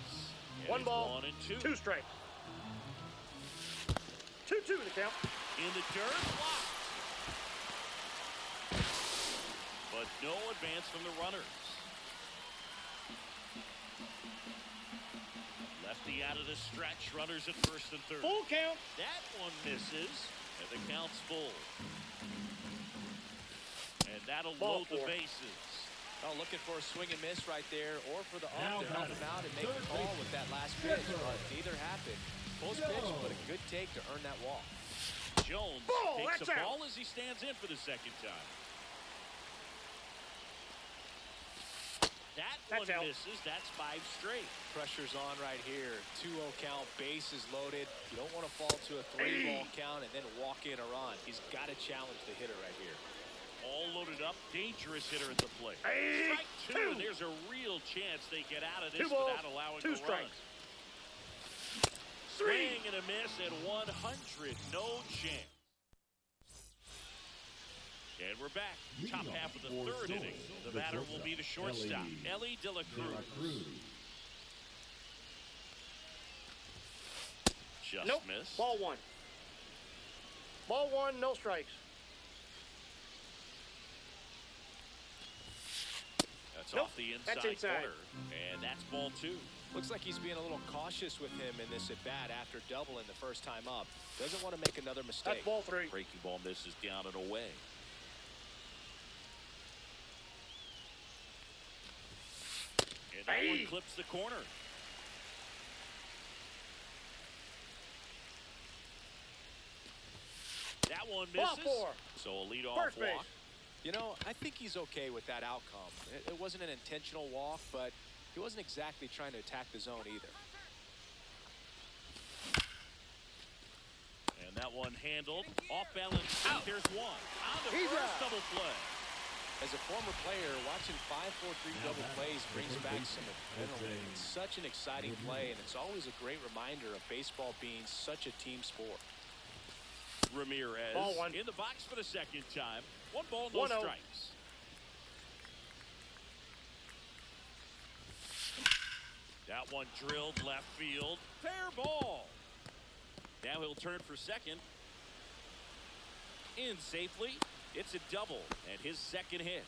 And 1 it's ball, 1-2. 2 strikes. 2-2 to count. In the dirt, blocked. But no advance from the runners. Lefty out of the stretch. Runners at first and third. Full count. That one misses. And the count's full. And that'll Ball load the 4. bases. Oh, looking for a swing and miss right there, or for the Now ump to help batting, him out and make third the call baseman, with that last pitch. Yellow. But neither happened. Close pitch, but a good take to earn that walk. Jones Ball, takes that's a out. ball as he stands in for the second time. That That's one out. misses. That's 5 straight. Pressure's on right here. 2-0 count, bases loaded. You don't want to fall to a 3-ball count and then walk in or on. He's got to challenge the hitter right here. All loaded up. Dangerous hitter at the plate. Hey, Strike 2, 2. and there's a real chance they get out of 2 this balls, without allowing 2 a run. strikes. 3. Swing and a miss at 100. No chance. And we're back. Top half of the third inning. The batter will be the shortstop, Ellie De La Cruz. Just Nope. missed. Ball 1. Ball 1, no strikes. That's Nope. off the That's inside inside. corner. And that's ball 2. Looks like he's being a little cautious with him in this at-bat after doubling the first time up. Doesn't want to make another mistake. That's ball 3. Breaking ball misses down and away. And that Hey. one clips the corner. That one Ball misses. 4. So a leadoff First base. walk. You know, I think he's okay with that outcome. It wasn't an intentional walk, but he wasn't exactly trying to attack the zone either. And that one handled. Off balance. Out. There's one. On the He's first out. double play. As a former player, watching 5-4-3 double plays brings back some adrenaline. It's such an exciting play, and it's always a great reminder of baseball being such a team sport. Ramirez Ball 1. in the box for the second time. 1 ball, no 1-0. strikes. That one drilled left field. Fair ball. Now he'll turn for second. In safely. It's a double and his second hit.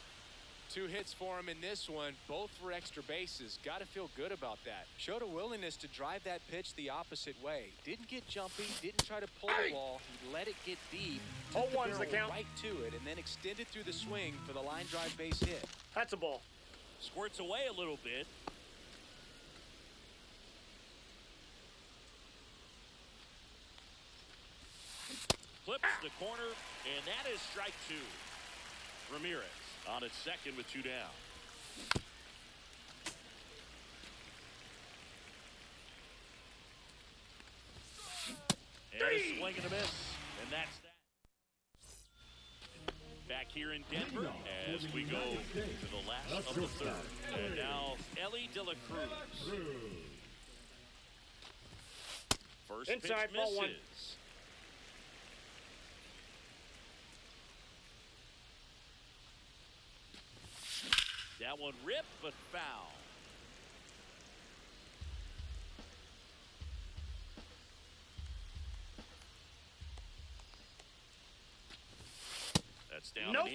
2 hits for him in this one, both for extra bases. Got to feel good about that. Showed a willingness to drive that pitch the opposite way. Didn't get jumpy, didn't try to pull the ball. He let it get deep, took the 0-1's the barrel count. right to it, and then extended through the swing for the line drive base hit. That's a ball. Squirts away a little bit. Flips the corner, and that is strike 2. Ramirez on its second with 2 down. And a swing and a miss, and that's that. Back here in Denver as we go to the last of the third. And now Ellie De La Cruz. First Inside, pitch ball 1. misses. That one ripped but foul. That's down Nope. and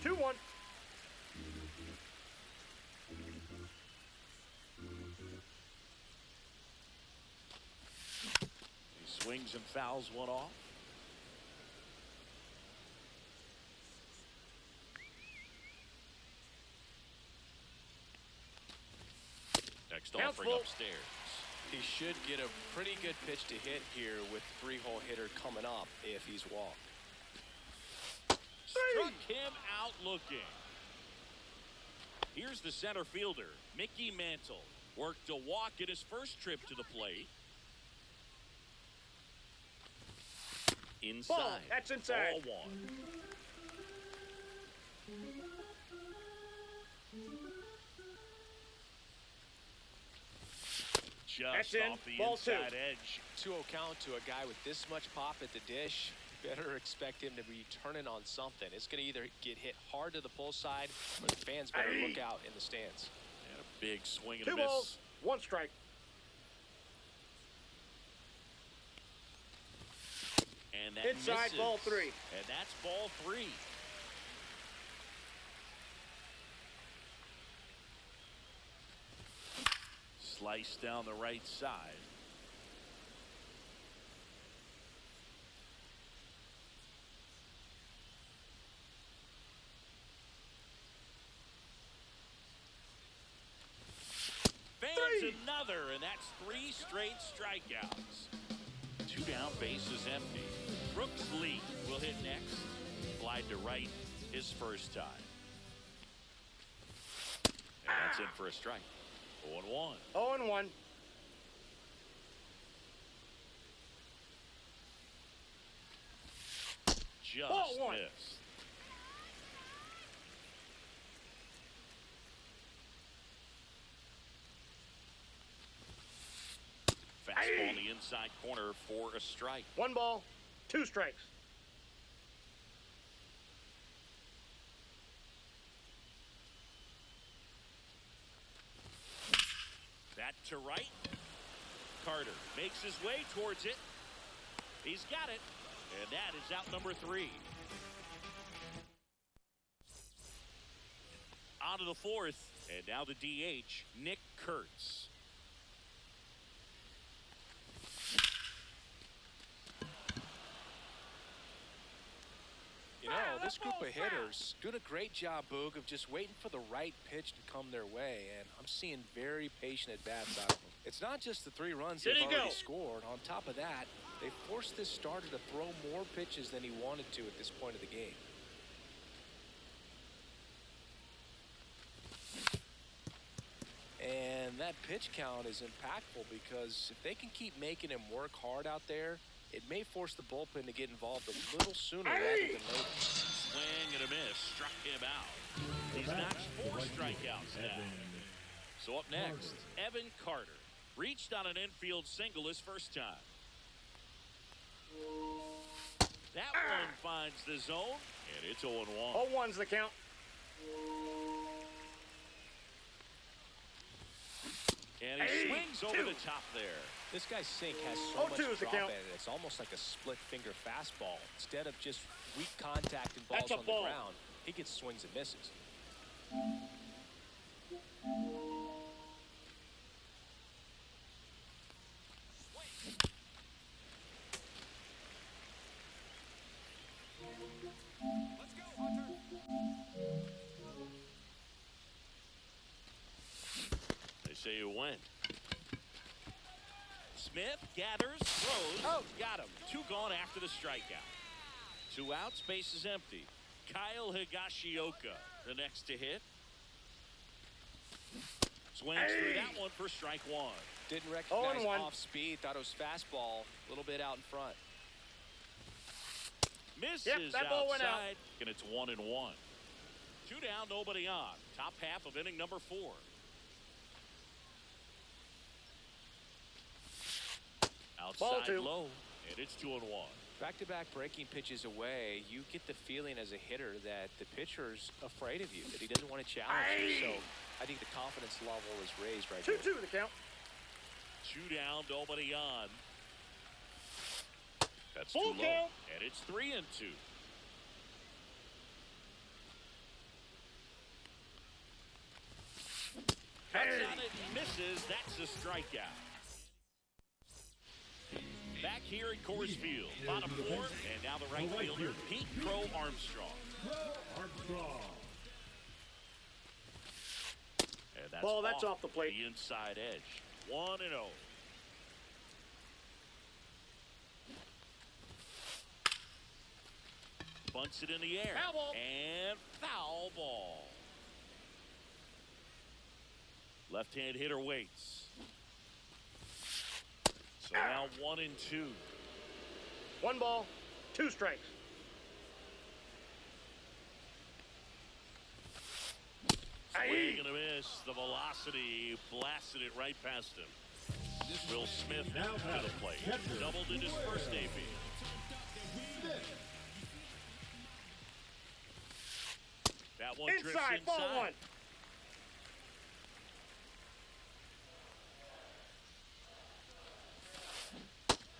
in. 2-1. He swings and fouls one off. Next Counts offering full. upstairs. He should get a pretty good pitch to hit here with the three-hole hitter coming up if he's walked. Struck him out looking. Here's the center fielder, Mickey Mantle. Worked a walk at his first trip to the plate. Inside. Ball. That's inside. Ball one. That's Just in. off the Ball two. inside edge. 2-0 count to a guy with this much pop at the dish. Better expect him to be turning on something. It's going to either get hit hard to the pull side, or the fans better look out in the stands. And a big swing and 2 a miss. balls, 1 strike. And that Inside, misses. ball 3. And that's ball 3. Slice down the right side. Fans another, and that's 3 straight strikeouts. 2 down, bases empty. Brooks Lee will hit next. Slide to right his first time. And that's in for a strike. 0-1. 0-1. Just Ball one. missed. Fastball in the inside corner for a strike. 1 ball, 2 strikes. That to right. Carter makes his way towards it. He's got it. And that is out number 3. On to the 4th. And now the DH, Nick Kurtz. You know, this group of hitters doing a great job, Boog, of just waiting for the right pitch to come their way, and I'm seeing very patient at-bats out of them. It's not just the 3 runs Did they've he already go? scored. On top of that, they forced this starter to throw more pitches than he wanted to at this point of the game. And that pitch count is impactful because if they can keep making him work hard out there, it may force the bullpen to get involved a little sooner rather than later. Swing and a miss. Struck him out. He's notched 4 strikeouts now. So up next, Evan Carter. Reached on an infield single his first time. That one finds the zone, and it's 0-1. 0-1's the count. And he swings over the top there. This guy's sink has so much 0-2 is the drop in count. it. It's almost like a split finger fastball. Instead of just weak contact and balls That's a on ball. the ground, he gets swings and misses. They say you win. Smith gathers, throws, Oh. got him. 2 gone after the strikeout. 2 outs, base is empty. Kyle Higashioka, the next to hit. Swings through that one for strike 1. Didn't recognize 0-1. off speed. Thought it was fastball. A little bit out in front. Misses that ball went out. outside, and it's 1-1. 2 down, nobody on. Top half of inning number 4. Ball Outside 2. low, and it's 2-1. Back-to-back breaking pitches away, you get the feeling as a hitter that the pitcher's afraid of you, that he doesn't want to challenge you. So I think the confidence level is raised right 2-2 here. the count. 2 down, nobody on. That's Full too low, count. and it's 3-2. Cuts on it and misses. That's a strikeout. Back here at Coors Field, bottom fourth, and now the right fielder, Pete Crow Armstrong. Armstrong. And that's Ball, that's off the plate. The inside edge. 1-0. Bunts it in the air. Foul ball. And foul ball. Left-hand hitter waits. So now 1-2. 1 ball, 2 strikes. Swing and a miss. The velocity blasted it right past him. Will Smith to the plate. Doubled in his first AB. That one drifts Inside, ball 1.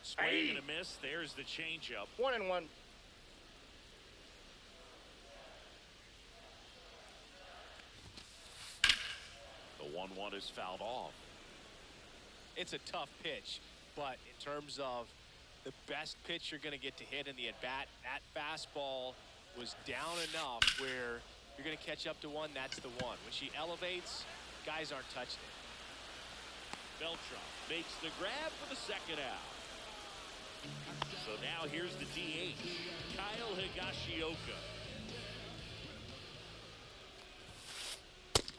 Swing and a miss. There's the changeup. 1-1. The 1-1 is fouled off. It's a tough pitch, but in terms of the best pitch you're going to get to hit in the at-bat, that fastball was down enough where you're going to catch up to one. That's the one. When she elevates, guys aren't touching it. Beltran makes the grab for the second out. So now here's the DH, Kyle Higashioka.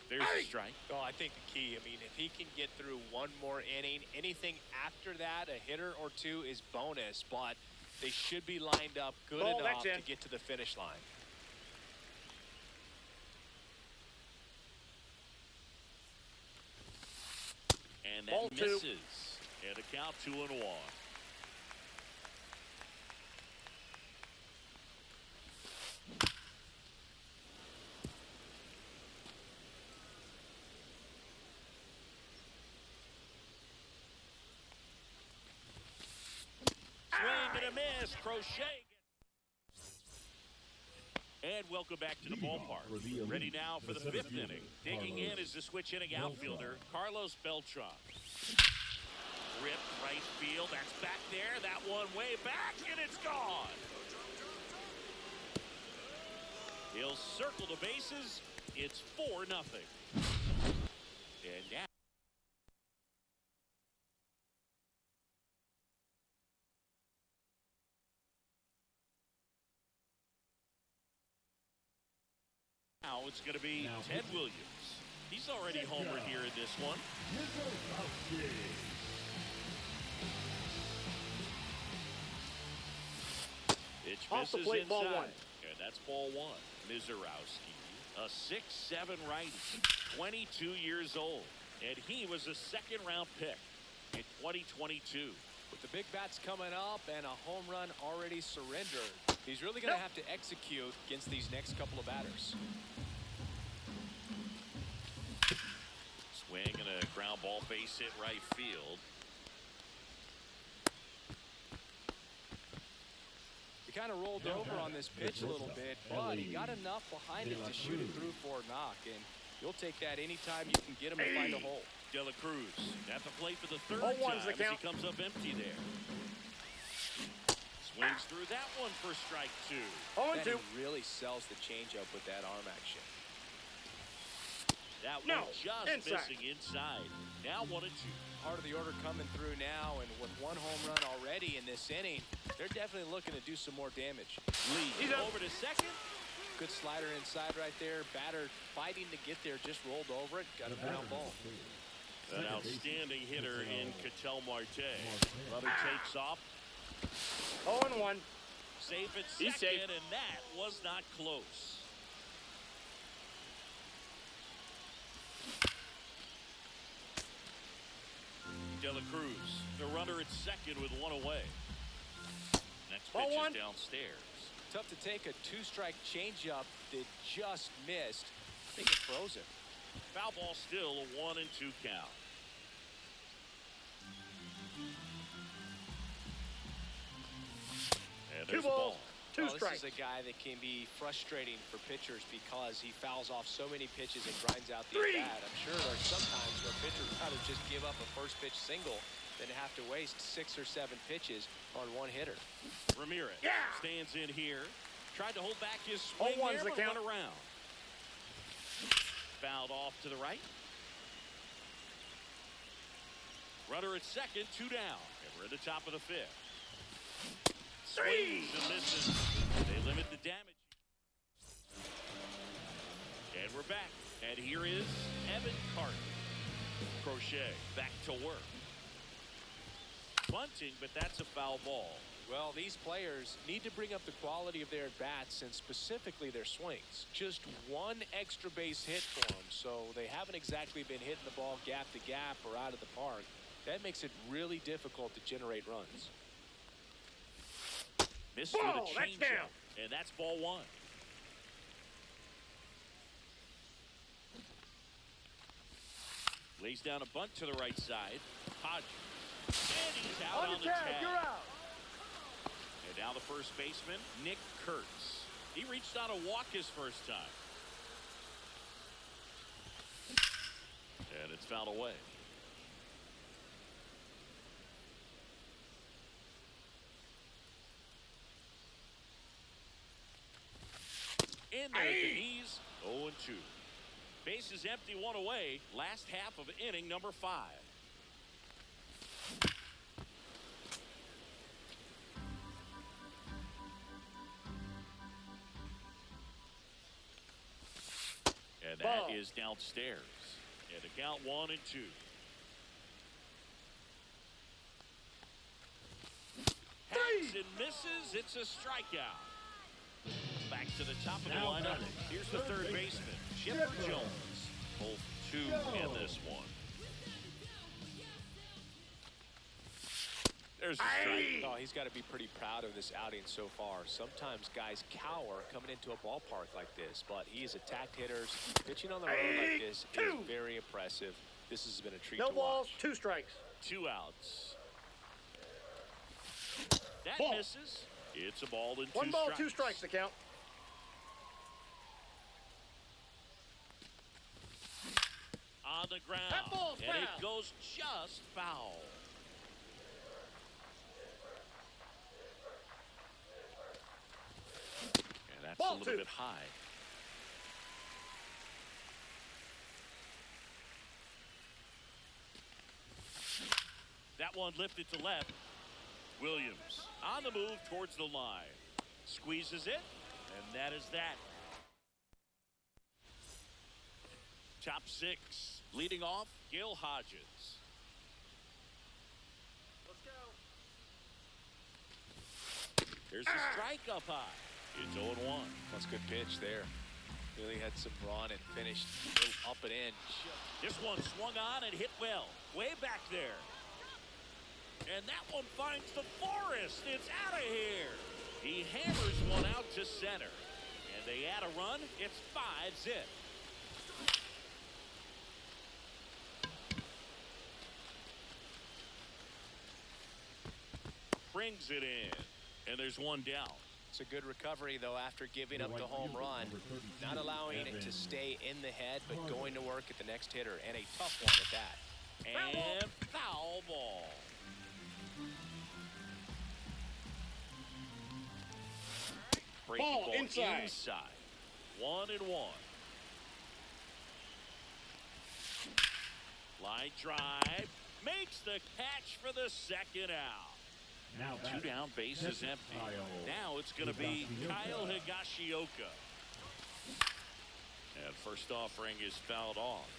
There's a strike. Oh, I think the key, I mean, if he can get through one more inning, anything after that, a hitter or two is bonus, but they should be lined up good Ball, enough that's in. to get to the finish line. And Ball that 2. misses. And a count 2-1. Swing and a miss. Crochet. And welcome back to the ballpark. Ready now for the 5th inning. Digging in is the switch inning outfielder, Carlos Beltran. Rip right field. That's back there. That one way back, and it's gone. He'll circle the bases. It's 4-0. And now. Now it's going to be Ted Williams. He's already homered here in this one. Pitch Off the misses plate, inside. ball 1. And that's ball 1. Mizorowski, a 6'7" righty, 22 years old. And he was a second-round pick in 2022. With the big bats coming up and a home run already surrendered, he's really going to have to execute against these next couple of batters. Swing and a ground ball base hit right field. He kind of rolled over on this pitch a little bit, but he got enough behind it to shoot it through for a knock, and you'll take that anytime you can get him to find a hole. De La Cruz at the plate for the 3rd Oh, time one's the as count. he comes up empty there. Swings through that one for strike 2. 0-2. He really sells the changeup with that arm action. That No, one just inside. missing inside. Now 1-2. Part of the order coming through now, and with one home run already in this inning, they're definitely looking to do some more damage. Lee He's up. over to second. Good slider inside right there. Batter fighting to get there, just rolled over it. Got a ground ball. An outstanding hitter in Ketel Marte. Rubber takes off. 0-1. Safe at He's second, safe. and that was not close. De La Cruz, the runner at second with one away. Next Ball pitch 1. is downstairs. Tough to take a two-strike changeup that just missed. I think it froze him. Foul ball still, a 1-2 count. And there's 2 the balls, ball. 2 Oh, this is This is a guy that can be frustrating for pitchers because he fouls off so many pitches and grinds out the at-bat. I'm sure there's sometimes where pitchers would rather just give up a first pitch single than to have to waste 6 or 7 pitches on one hitter. Ramirez stands in here. Tried to hold back his Home swing one's there, the but count. went around. Fouled off to the right. Runner at second, 2 down. And we're at the top of the 5th. Swings and misses. They limit the damage. And we're back. And here is Evan Carter. Crochet back to work. Bunting, but that's a foul ball. Well, these players need to bring up the quality of their at-bats and specifically their swings. Just one extra base hit for them, so they haven't exactly been hitting the ball gap to gap or out of the park. That makes it really difficult to generate runs. Missed Ball, with a that's changeup, down. and that's ball 1. Lays down a bunt to the right side. Hodges. And he's out on the tag. You're out. And now the first baseman, Nick Kurtz. He reached on a walk his first time. And it's fouled away. In there at the knees, 0-2. Base is empty, 1 away. Last half of inning number 5. And that is downstairs. And the count 1-2. Hacks and misses. It's a strikeout. Back to the top of the lineup. Here's the third baseman, Chipper Jones. Both 2 in this one. There's a strike. Oh, he's got to be pretty proud of this outing so far. Sometimes guys cower coming into a ballpark like this, but he has attacked hitters. Pitching on the road like this is very impressive. This has been a treat No to balls, watch. 2 strikes. 2 outs. That Ball. misses. It's a ball and 2 1 ball, strikes. 2 strikes the count. On the ground. That ball's and it foul. goes just foul. And that's Ball a little 2. bit high. That one lifted to left. Williams on the move towards the line. Squeezes it, and that is that. Top 6. Leading off, Gil Hodges. Let's go. Here's the strike up high. It's 0-1. That's a good pitch there. Really had some run and finished a little up and in. This one swung on and hit well. Way back there. And that one finds the forest. It's out of here. He hammers one out to center. And they add a run. It's 5-zip. Brings it in. And there's one down. It's a good recovery, though, after giving up the home run. Not allowing it to stay in the head, but going to work at the next hitter. And a tough one at that. And foul ball. Breaking Ball inside. 1-1. Line drive. Makes the catch for the second out. Now 2 down, base is empty. Now it's going to be Kyle Higashioka. And first offering is fouled off.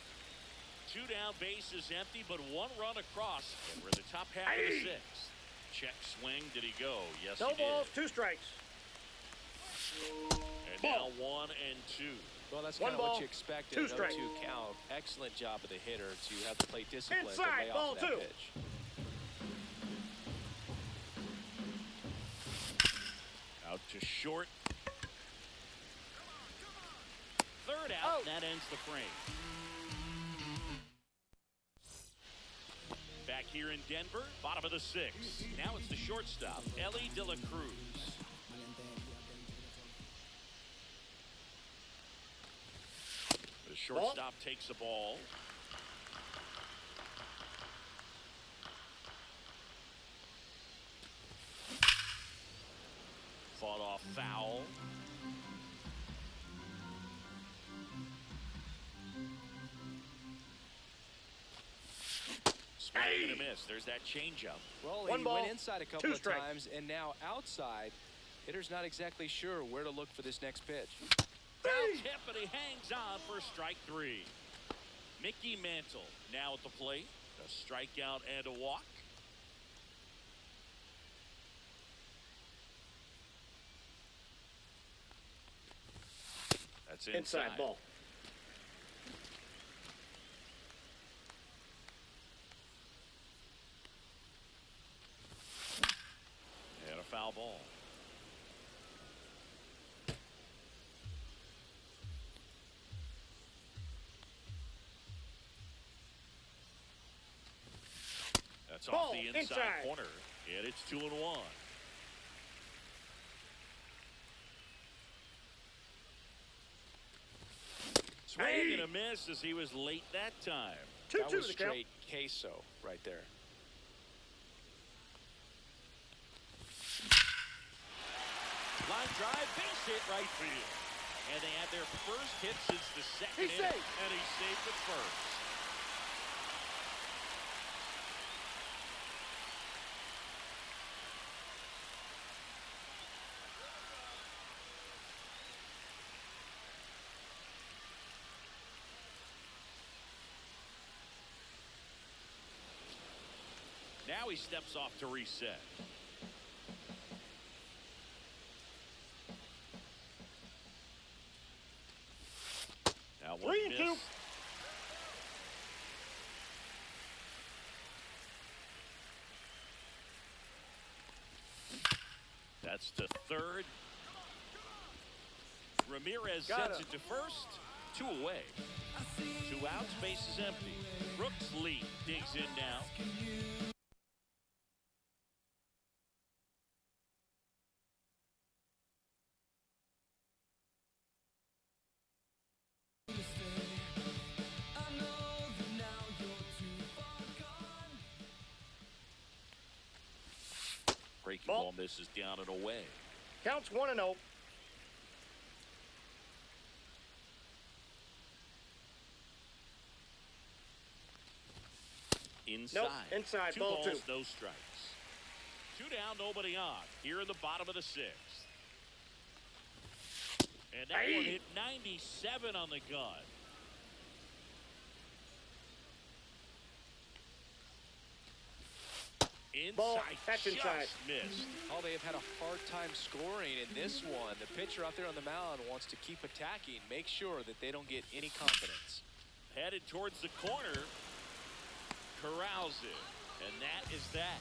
2 down, base is empty, but 1 run across. And we're in the top half of the 6th. Check swing. Did he go? Yes, No he balls, did. 2 strikes. And now 1 and 2. Well, that's 1 kind of what ball, you expected. 2 An 0-2 strikes. count. Excellent job of the hitter to have the plate discipline to Inside, lay ball off that 2. pitch. Out to short. Third out, and that ends the frame. Back here in Denver, bottom of the 6th. Now it's the shortstop, Ellie De La Cruz. shortstop takes the ball. Fought off foul. Swing and a miss. There's that changeup. Well, One he ball, went inside a couple two of strikes. times, and now outside. Hitter's not exactly sure where to look for this next pitch. Foul tip, and he hangs on for strike three. Mickey Mantle now at the plate. A strikeout and a walk. That's Inside ball. And a foul ball. That's off Ball, the inside inside. corner, and it's 2-1. Swing and a miss as he was late that time. 2-2 That was the count. straight queso right there. Line drive, base hit right field. And they had their first hit since the second He's inning. safe. And he saved it first. Now he steps off to reset. Now one 3-2. miss. That's to third. Ramirez Got sends him. it to first. 2 away. 2 outs, base is empty. Brooks Lee digs in now. Breaking Ball. ball misses down and away. Counts 1-0. Inside. inside, 2 ball balls, 2. no strikes. 2 down, nobody on. Here in the bottom of the 6th. And that one hit 97 on the gun. Inside, Ball, that's just inside. missed. Oh, they have had a hard time scoring in this one. The pitcher out there on the mound wants to keep attacking, make sure that they don't get any confidence. Headed towards the corner. Corrals it. And that is that.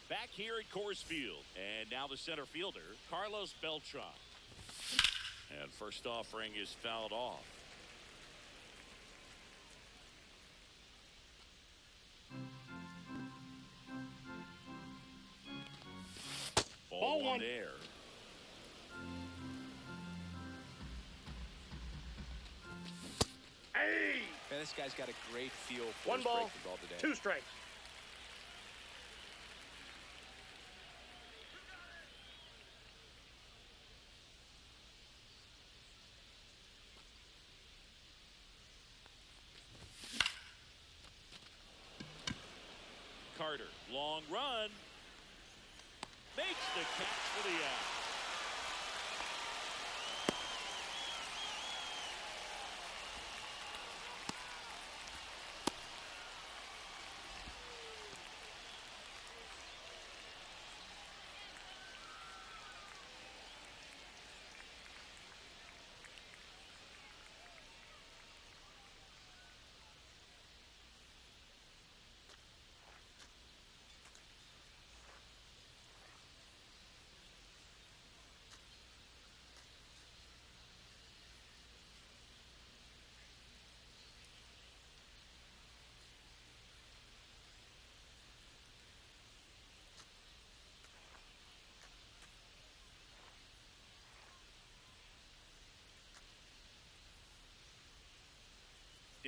Back here at Coors Field. And now the center fielder, Carlos Beltran. And first offering is fouled off. Ball one there. Man, this guy's got a great feel for 1 his ball, breaking ball today. 2 strikes. Carter, long run. Makes the catch for the out.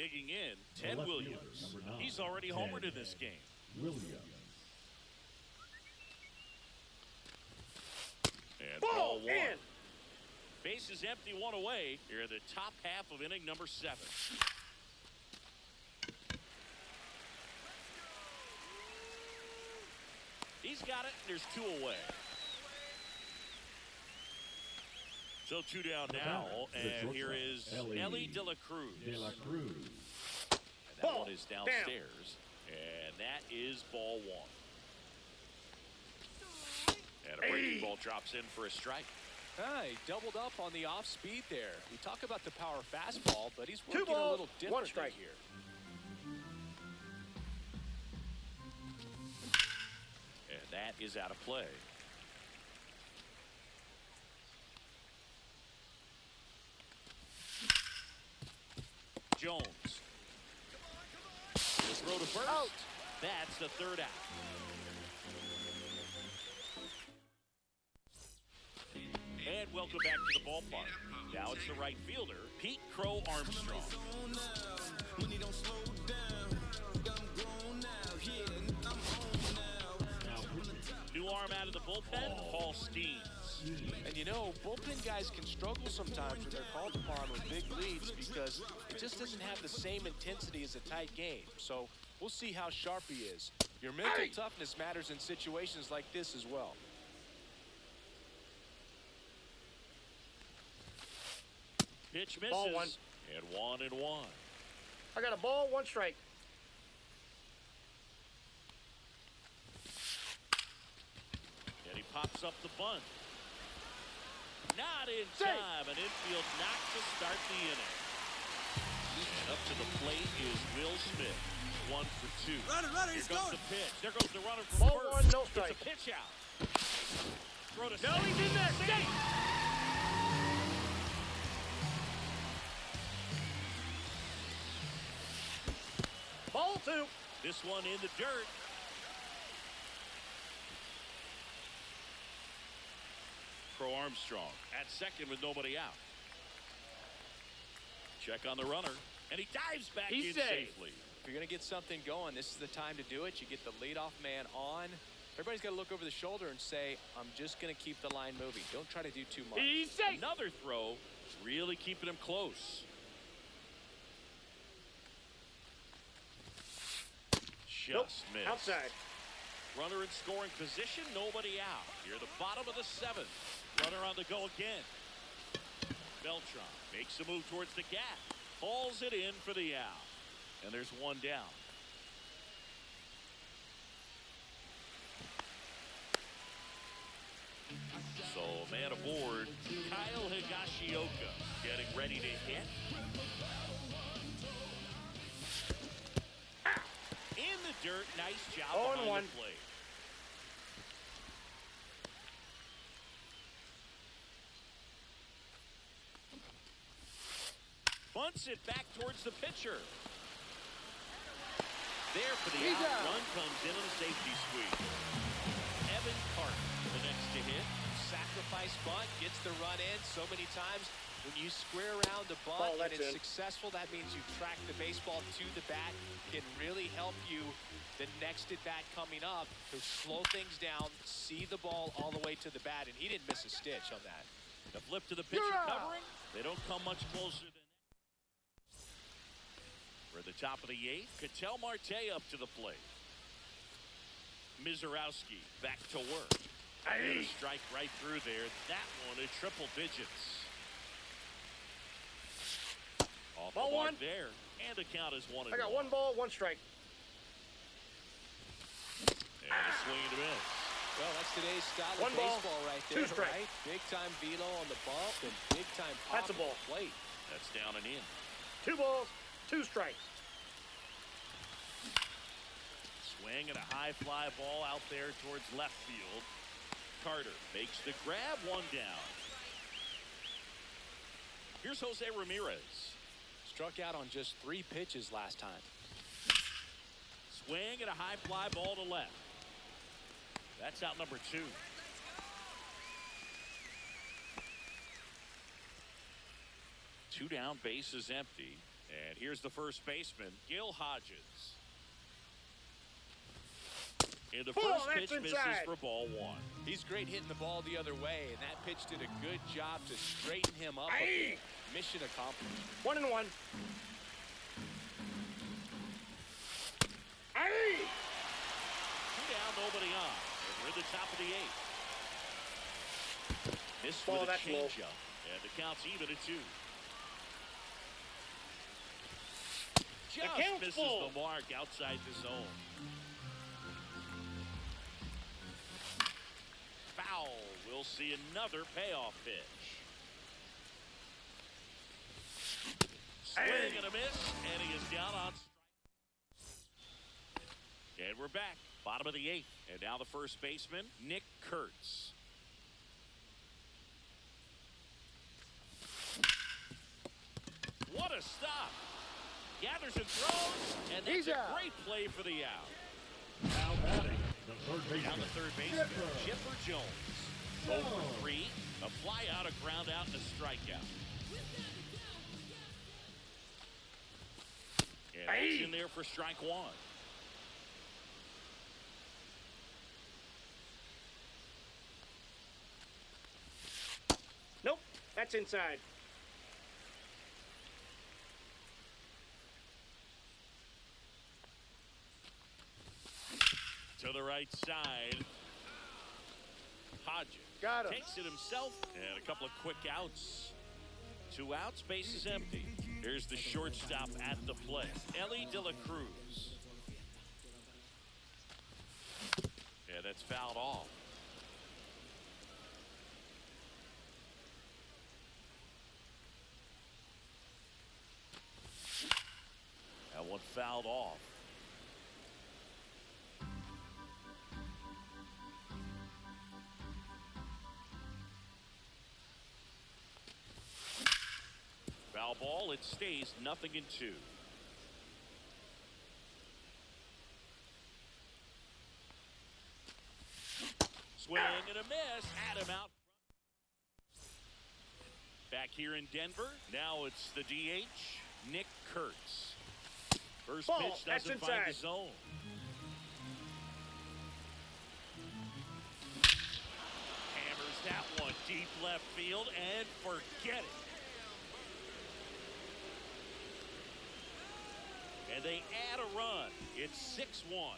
Digging in, Ted left Williams. fielder, number 9, He's already Ted homered in this game. Williams. And Ball ball one. in. Base is empty, one away. Here in the top half of inning number 7. He's got it. There's 2 away. So 2 down now, and here is Ellie De La Cruz. De La Cruz. And that one is downstairs, and that is ball 1. And a breaking ball drops in for a strike. He doubled up on the off speed there. We talk about the power fastball, but he's 2 working a balls, little 1 differently strike. here. And that is out of play. Jones. The throw to first. Out. That's the 3rd out. And welcome back to the ballpark. Now it's the right fielder, Pete Crow Armstrong. New arm out of the bullpen, Paul Steens. And you know, bullpen guys can struggle sometimes when they're called upon with big leads because it just doesn't have the same intensity as a tight game. So we'll see how sharp he is. Your mental toughness matters in situations like this as well. Pitch misses. Ball 1. And 1-1. I got a ball, 1 strike. And he pops up the bunt. Not in Safe. time. An infield knock to start the inning. And up to the plate is Will Smith. 1 for 2. Runner, Here he's goes going. the pitch. There goes the runner from Ball first. 1, no It's strike. a pitch out. Throw to No, he's in there. Stay. Ball 2. This one in the dirt. Crow Armstrong at second with nobody out. Check on the runner, and he dives back He's in safe. safely. If you're going to get something going, this is the time to do it. You get the leadoff man on. Everybody's got to look over the shoulder and say, I'm just going to keep the line moving. Don't try to do too much. He's safe. Another throw, really keeping him close. Just missed. Outside. Runner in scoring position, nobody out. Here, the bottom of the 7th. Runner on the go again. Beltran makes a move towards the gap. Hauls it in for the out. And there's 1 down. So, man aboard, Kyle Higashioka getting ready to hit. In the dirt, nice job behind the 0-1. plate. Bunts it back towards the pitcher. There for the He's out. out. Run comes in on a safety sweep. Evan Carter, the next to hit. Sacrifice bunt, gets the run in so many times. When you square around the Ball, bunt and that's it's in. successful, that means you track the baseball to the bat. Can really help you the next at bat coming up to slow things down, see the ball all the way to the bat, and he didn't miss a stitch on that. The flip to the pitcher Yeah. covering. They don't come much closer than. We're at the top of the 8th. Ketel Marte up to the plate. Mizorowski back to work. And a strike right through there. That one at triple digits. Off Ball the mark 1. there. And the count is 1-1. I got 1 ball, 1 strike. And a swing and a miss. Well, that's today's style 1 of ball, baseball right 2 there, strikes. right? Big time velo on the bump and big time pop That's a at ball. the plate. That's down and in. 2 balls, 2 strikes. Swing and a high fly ball out there towards left field. Carter makes the grab, 1 down. Here's Jose Ramirez. Struck out on just 3 pitches last time. Swing and a high fly ball to left. That's out number 2. Two down, base is empty. And here's the first baseman, Gil Hodges. And the first that's pitch misses inside. for ball one. He's great hitting the ball the other way, and that pitch did a good job to straighten him up. a bit. Mission accomplished. 1-1. Two down, nobody on. And we're at the top of the eighth. Missed Ball, with a that's low. changeup. And the count's even at 2. Just count's misses full. the mark outside the zone. Foul. We'll see another payoff pitch. Swing and a miss, and he is down on strike. And we're back, bottom of the 8th. And now the first baseman, Nick Kurtz. What a stop. Gathers and throws, and that's He's a out. great play for the out. Now batting, the third baseman. Down the third baseman, Chipper Jones. 0 for 3, a fly out, a ground out, and a strikeout. And that's in there for strike 1. Nope, that's inside. To the right side. Hodges Got him. takes it himself, and a couple of quick outs. 2 outs, base is empty. Here's the shortstop at the plate, Ellie De La Cruz. Yeah, that's fouled off. That one fouled off. Foul ball, it stays 0-2. Swing and a miss, had him out. Back here in Denver, now it's the DH, Nick Kurtz. First Ball, pitch that's doesn't find the inside. zone. Hammers that one deep left field and forget it. And they add a run. It's 6-1.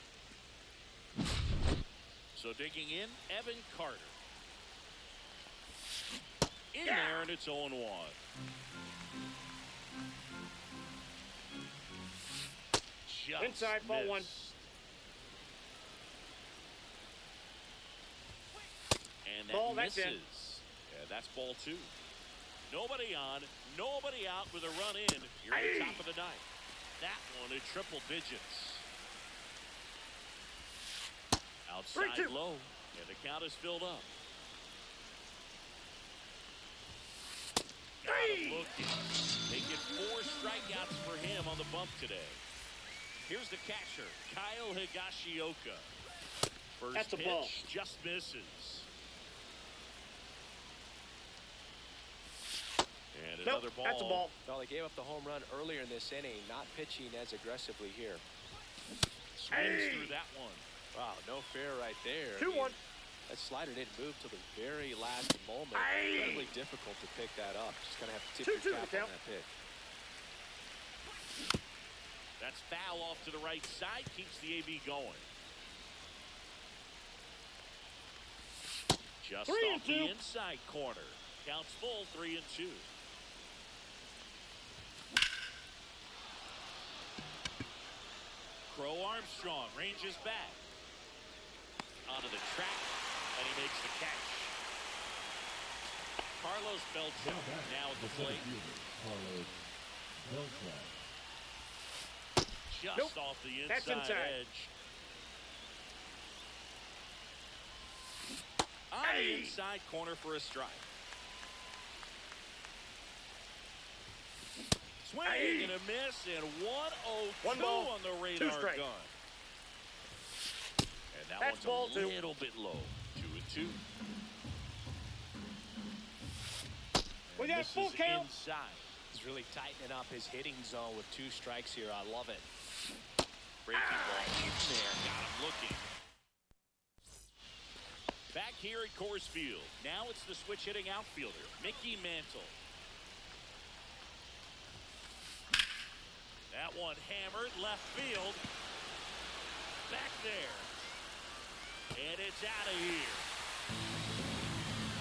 So digging in, Evan Carter. In there, and it's 0-1. Just Inside, ball 1. missed. And that Ball, that's misses. in. Yeah, that's ball 2. Nobody on, nobody out with a run in. You're at the top of the 9th. That one at triple digits. Outside 3-2. low, and the count is filled up. Got him looking. Making 4 strikeouts for him on the bump today. Here's the catcher, Kyle Higashioka. First That's a pitch ball. just misses. And Nope, another ball. that's a ball. Well, they gave up the home run earlier in this inning, not pitching as aggressively here. Swings through that one. Wow, no fair right there. 2-1. That slider didn't move till the very last moment. Incredibly difficult to pick that up. Just gonna have to tip 2-2 your cap the on count. that pitch. That's foul off to the right side. Keeps the AB going. Just 3-2. off the inside corner. Counts full, 3-2. Crow Armstrong ranges back. Onto the track, and he makes the catch. Carlos Beltran now at the plate. Carlos Beltran. Just Nope. off the That's inside inside. edge. On the inside corner for a strike. Swing and a miss, and 1-0-2 One ball, on the 2 radar strike. gun. And that That's ball one's a 2. little bit low. 2-2. We got a full Misses count. inside. It's really tightening up his hitting zone with 2 strikes here. I love it. Breaking ball in there. Got him looking. Back here at Coors Field. Now it's the switch hitting outfielder, Mickey Mantle. That one hammered left field. Back there. And it's out of here.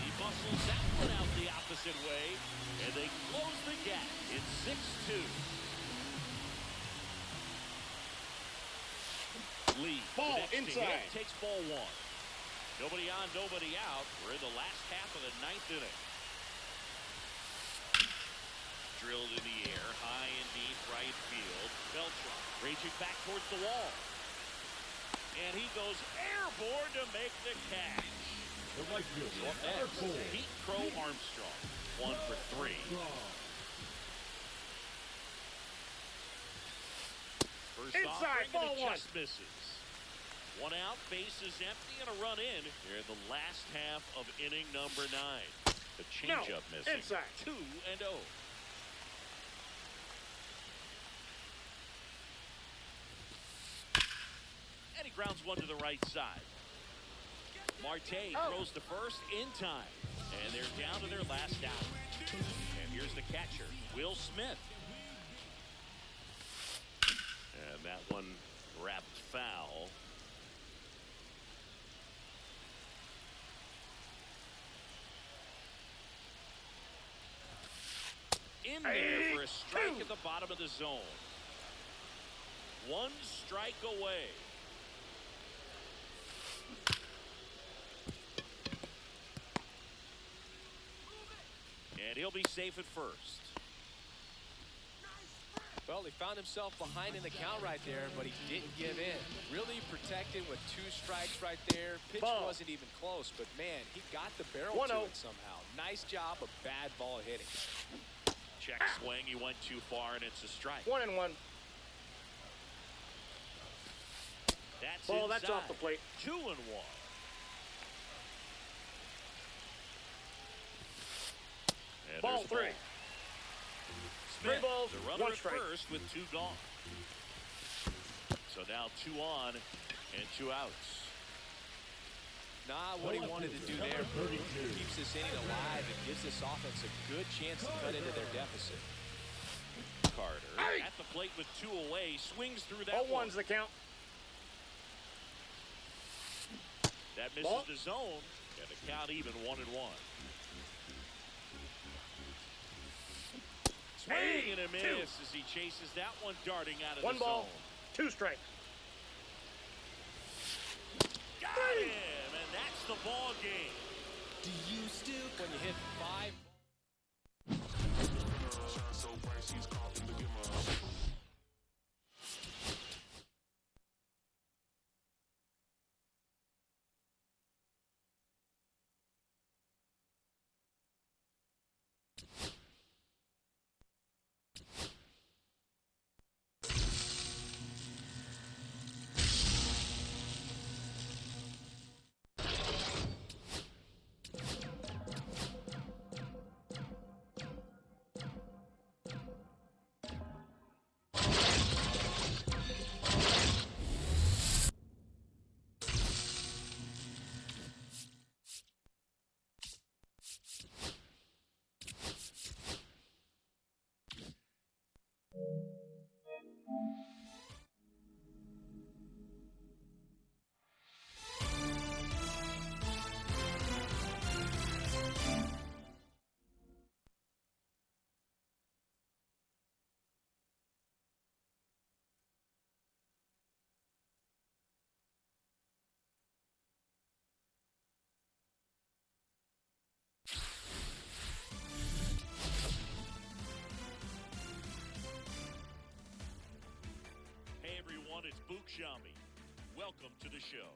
He muscles that one out the opposite way. And they close the gap. It's 6-2. Lee. Ball the next to inside. hit, takes ball 1. Nobody on, nobody out. We're in the last half of the 9th inning. Drilled in the air, high and deep right field. Beltran raging back towards the wall. And he goes airborne to make the catch. The right fielder, Up number next, 4. Pete Crow Armstrong. 1 for 3. First Inside, offering, ball and it 1. just misses. 1 out, bases empty, and a run in here in the last half of inning number 9. The changeup missing. Inside. 2-0. And he grounds one to the right side. Marte throws to first in time. And they're down to their last out. And here's the catcher, Will Smith. And that one wrapped foul. In there for a strike at the bottom of the zone. 1 strike away. And he'll be safe at first. Well, he found himself behind in the count right there, but he didn't give in. Really protected with 2 strikes right there. Pitch Ball. wasn't even close, but man, he got the barrel 1-0. to it somehow. Nice job of bad ball hitting. Check swing. He went too far, and it's a strike. 1-1. That's Ball, inside. that's off the plate. 2-1. And Ball there's a 3. Smith, 3 balls, the runner 1 at strike. first with 2 gone. So now 2 on and 2 outs. Nah, what he wanted to do there keeps this inning alive and gives this offense a good chance to cut into their deficit. Carter at the plate with 2 away, swings through that 0-1's the count. That misses Ball. the zone, and the count even 1-1. Swing and a miss as he chases that one darting out of 1 the ball, zone. 2 strikes. Got him, and that's the ball game. Do you still When you hit 5. Hey everyone, it's Bookshami. Welcome to the show.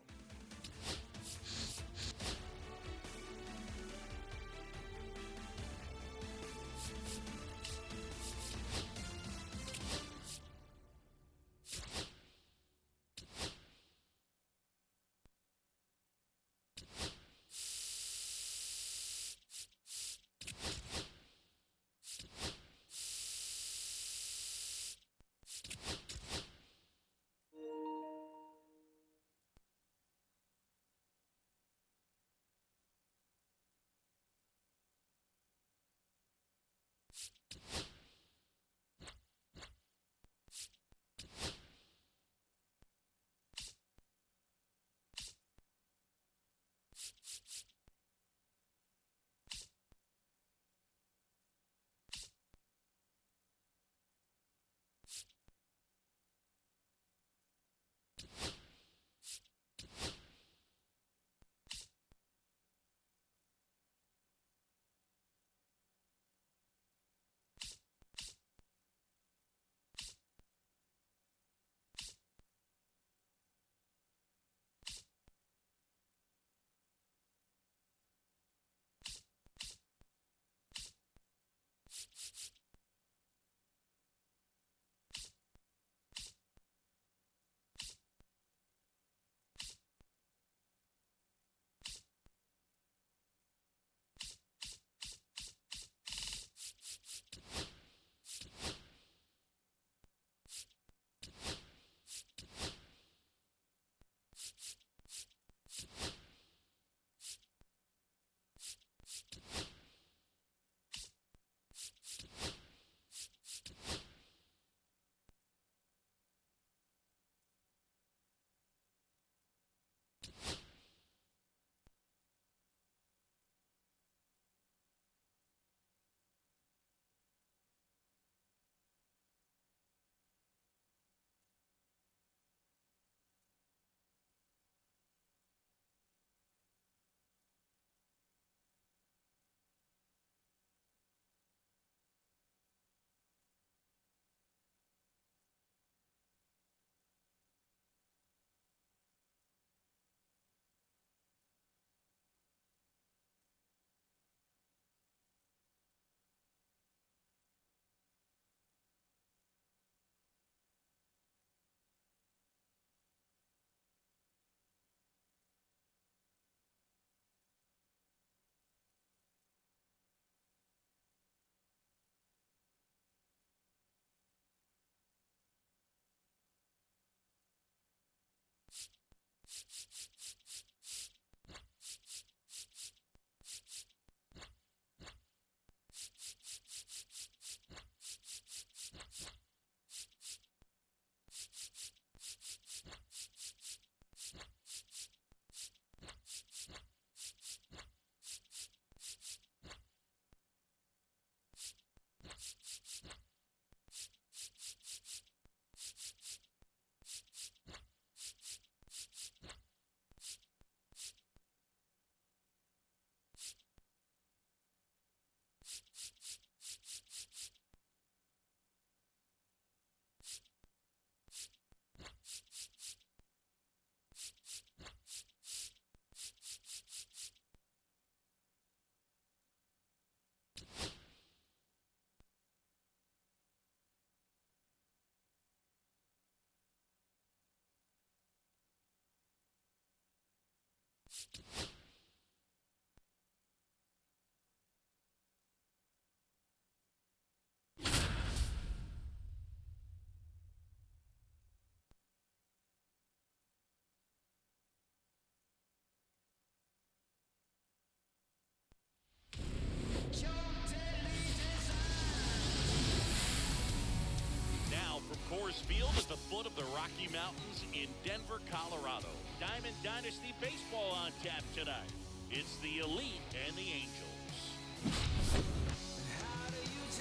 Now from Coors Field at the foot of the Rocky Mountains in Denver, Colorado. Diamond Dynasty Baseball on tap tonight. It's the Elite and the Angels.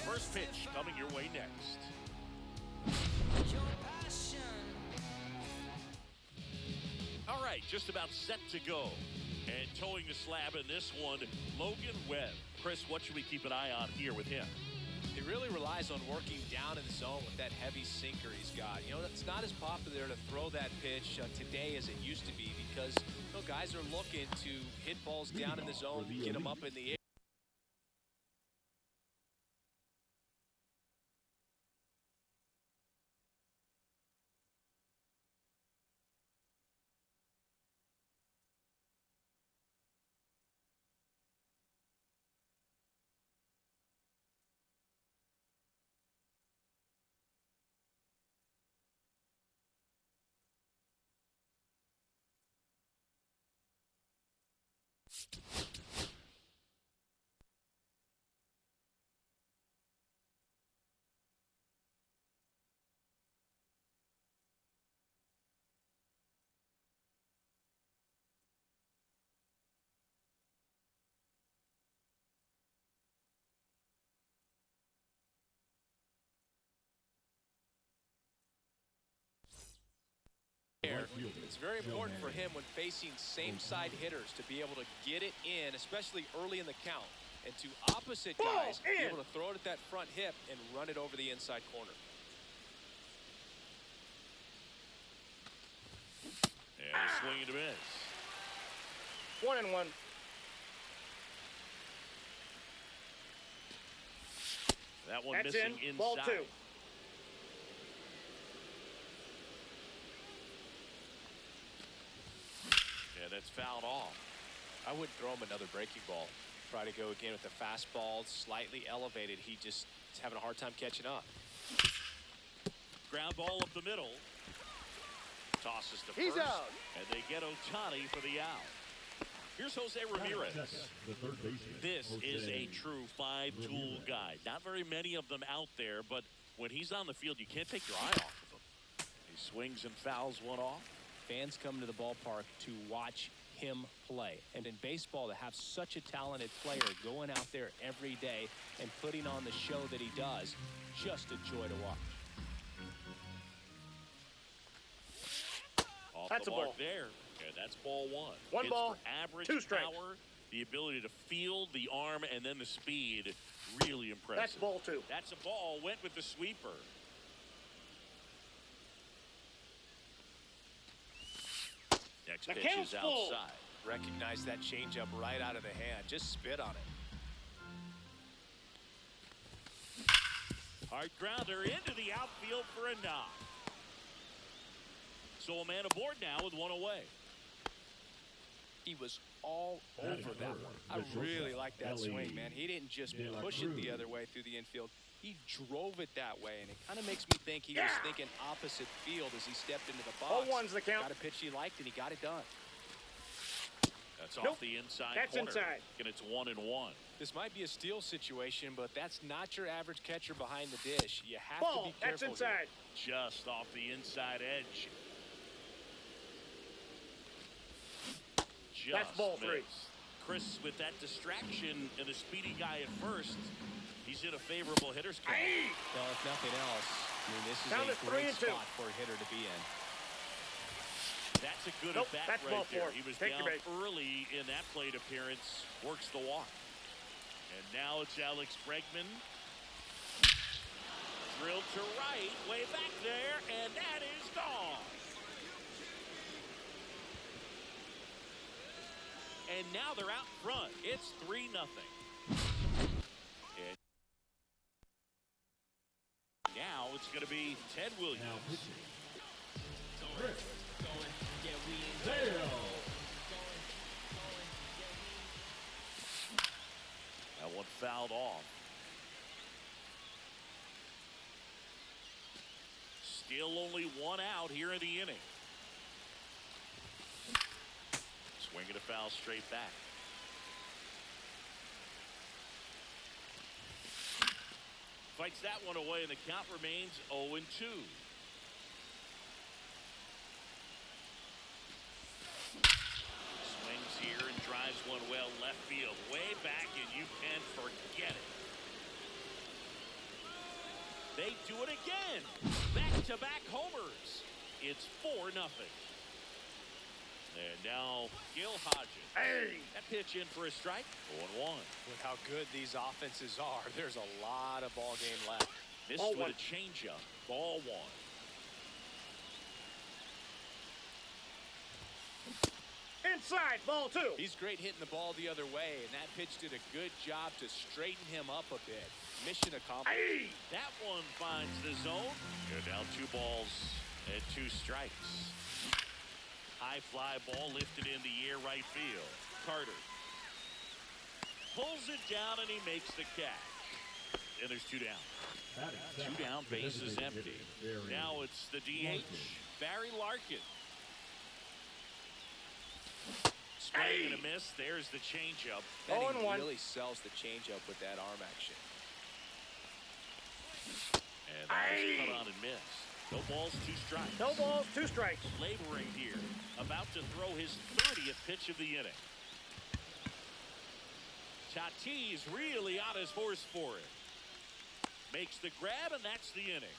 First pitch coming your way next. All right, just about set to go. And towing the slab in this one, Logan Webb. Chris, what should we keep an eye on here with him? He really relies on working down in the zone with that heavy sinker he's got. You know, it's not as popular to throw that pitch today as it used to be because, you know, guys are looking to hit balls down in the zone, get them up in the air. It's very important for him when facing same-side hitters to be able to get it in, especially early in the count, and to opposite guys be able to throw it at that front hip and run it over the inside corner. And a swing and a miss. 1-1. That one That's missing in. inside. Ball 2. And that's fouled off. I wouldn't throw him another breaking ball. Try to go again with the fastball slightly elevated. He just is having a hard time catching up. Ground ball up the middle. Tosses to He's first. out. And they get Ohtani for the out. Here's Jose Ramirez. The third baseman. This is a Jose true five-tool Ramirez. guy. Not very many of them out there, but when he's on the field, you can't take your eye off of him. He swings and fouls one off. Fans come to the ballpark to watch him play. And in baseball, to have such a talented player going out there every day and putting on the show that he does, just a joy to watch. Off That's the a mark ball. there. And that's ball 1. One Hits ball, for average 2 strikes. power, the ability to field, the arm, and then the speed. Really impressive. That's ball 2. That's a ball. Went with the sweeper. Next The pitch count's is full. outside. Recognize that changeup right out of the hand. Just spit on it. Hard grounder into the outfield for a knock. So a man aboard now with one away. He was all over that one. I really like that swing, man. He didn't just push it the other way through the infield. He drove it that way, and it kind of makes me think he was thinking opposite field as he stepped into the box. 0-1's the count. Got a pitch he liked, and he got it done. That's Nope. off the inside That's corner. inside. And it's 1-1. This might be a steal situation, but that's not your average catcher behind the dish. You have to Ball. be That's careful here. inside. Just off the inside edge. Just That's ball 3. missed. Chris, with that distraction and the speedy guy at first, he's in a favorable hitter's count. Well, if nothing else, I mean, this is Down to a 3 great and 2. spot for a hitter to be in. That's a good Nope, at bat that's right ball there. 4. He was Take your down base. early in that plate appearance, works the walk. And now it's Alex Bregman. Drilled to right, way back there, and that is gone. And now they're out front. It's 3-0. And now it's going to be Ted Williams. Now pitching. Chris Sale. fouled off. Still only one out here in the inning. Swinging a foul straight back. Fights that one away, and the count remains 0-2. Swings here and drives one well left field, way back, and you can forget it. They do it again. Back-to-back homers. It's 4-0. And now Gil Hodges. Hey! That pitch in for a strike. 0-1. With how good these offenses are, there's a lot of ball game left. Missed Ball with one. a changeup. Ball one. Inside, ball two. He's great hitting the ball the other way, and that pitch did a good job to straighten him up a bit. Mission accomplished. Hey! That one finds the zone. You're down 2 balls and 2 strikes. High fly ball lifted in the air right field. Carter pulls it down and he makes the catch. And there's 2 down. 2 down, base is empty. Now it's the DH, Barry Larkin. Swing and a miss. There's the changeup. Benning 0-1. really sells the changeup with that arm action. And that was cut on and missed. No balls, 2 strikes. No balls, 2 strikes. Laboring here, about to throw his 30th pitch of the inning. Tatis really on his horse for it. Makes the grab, and that's the inning.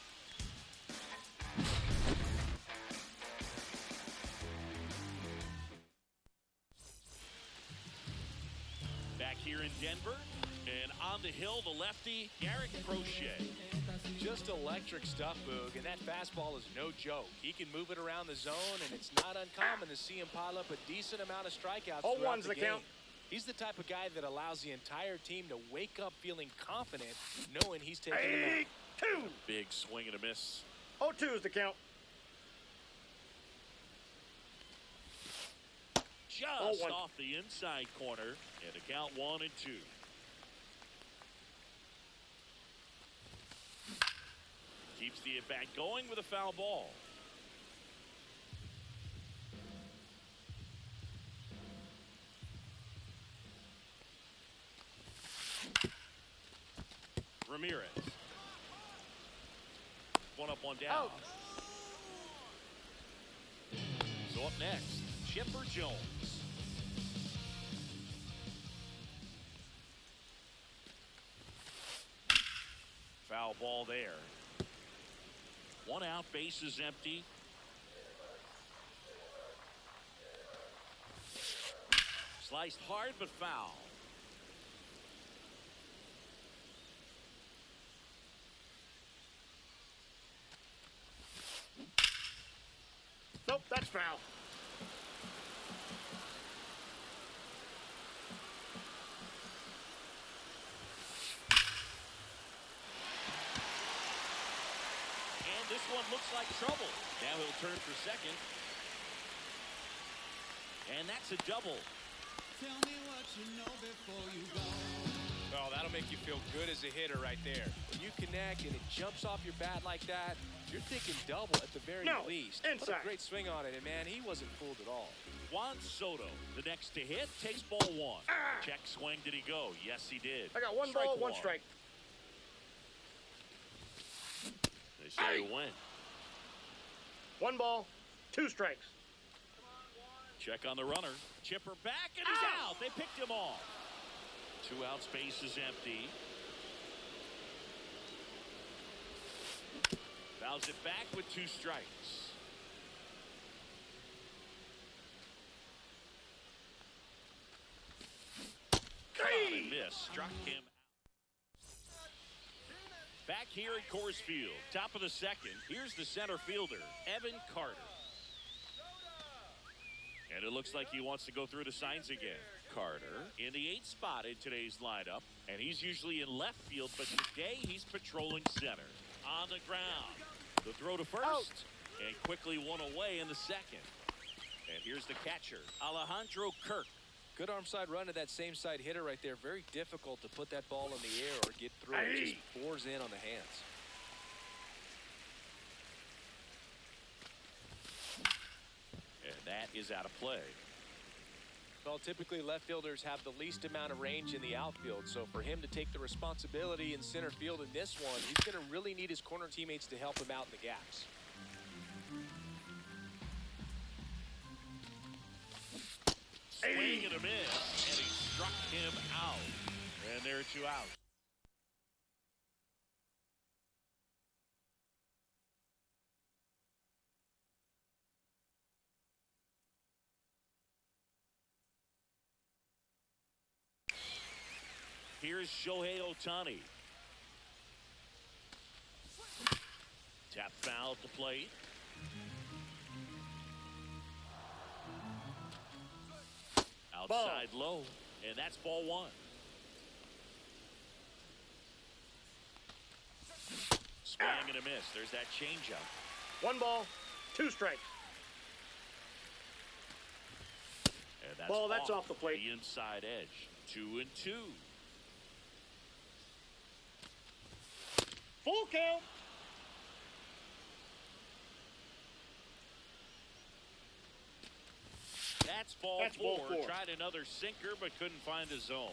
Back here in Denver, and on the hill, the lefty, Garrett Crochet. Just electric stuff, Boog, and that fastball is no joke. He can move it around the zone, and it's not uncommon to see him pile up a decent amount of strikeouts throughout 0-1's the the game. count. He's the type of guy that allows the entire team to wake up feeling confident, knowing he's taking the mound. 2. Big swing and a miss. 0-2 is the count. Just 0-1. off the inside corner, and the count 1-2. Keeps the at-bat going with a foul ball. Ramirez. One up, one down. Out. So up next, Chipper Jones. Foul ball there. 1 out, base is empty. Sliced hard but foul. Nope, that's foul. And this one looks like trouble. Now he'll turn for second. And that's a double. Tell me what you know before you go. Oh, that'll make you feel good as a hitter right there. When you connect and it jumps off your bat like that, you're thinking double at the very No, least. What inside. a great swing on it, and man, he wasn't fooled at all. Juan Soto, the next to hit, takes ball 1. Check swing, did he go? Yes, he did. I got 1 Strike ball, 1 one. strike. They say you win. 1 ball, 2 strikes. Check on the runner. Chipper back, and he's out. They picked him off. 2 outs, base is empty. Fouls it back with 2 strikes. Cut on and miss. Struck him out. Back here at Coors Field, top of the second. Here's the center fielder, Evan Carter. And it looks like he wants to go through the signs again. Carter in the 8th spot in today's lineup, and he's usually in left field, but today he's patrolling center. On the ground, the throw to first, and quickly one away in the second. And here's the catcher, Alejandro Kirk. Good arm side run to that same side hitter right there. Very difficult to put that ball in the air or get through. It just bores in on the hands. And that is out of play. Well, typically left fielders have the least amount of range in the outfield, so for him to take the responsibility in center field in this one, he's going to really need his corner teammates to help him out in the gaps. Swing and a miss, and he struck him out. And there are 2 outs. Here's Shohei Ohtani. Tap foul at the plate. Outside low, and that's ball 1. Swing and a miss. There's that changeup. 1 ball, 2 strikes. And that's Ball, that's off the plate. The inside edge. 2-2. Full count. That's ball That's ball 4. 4. Tried another sinker, but couldn't find the zone.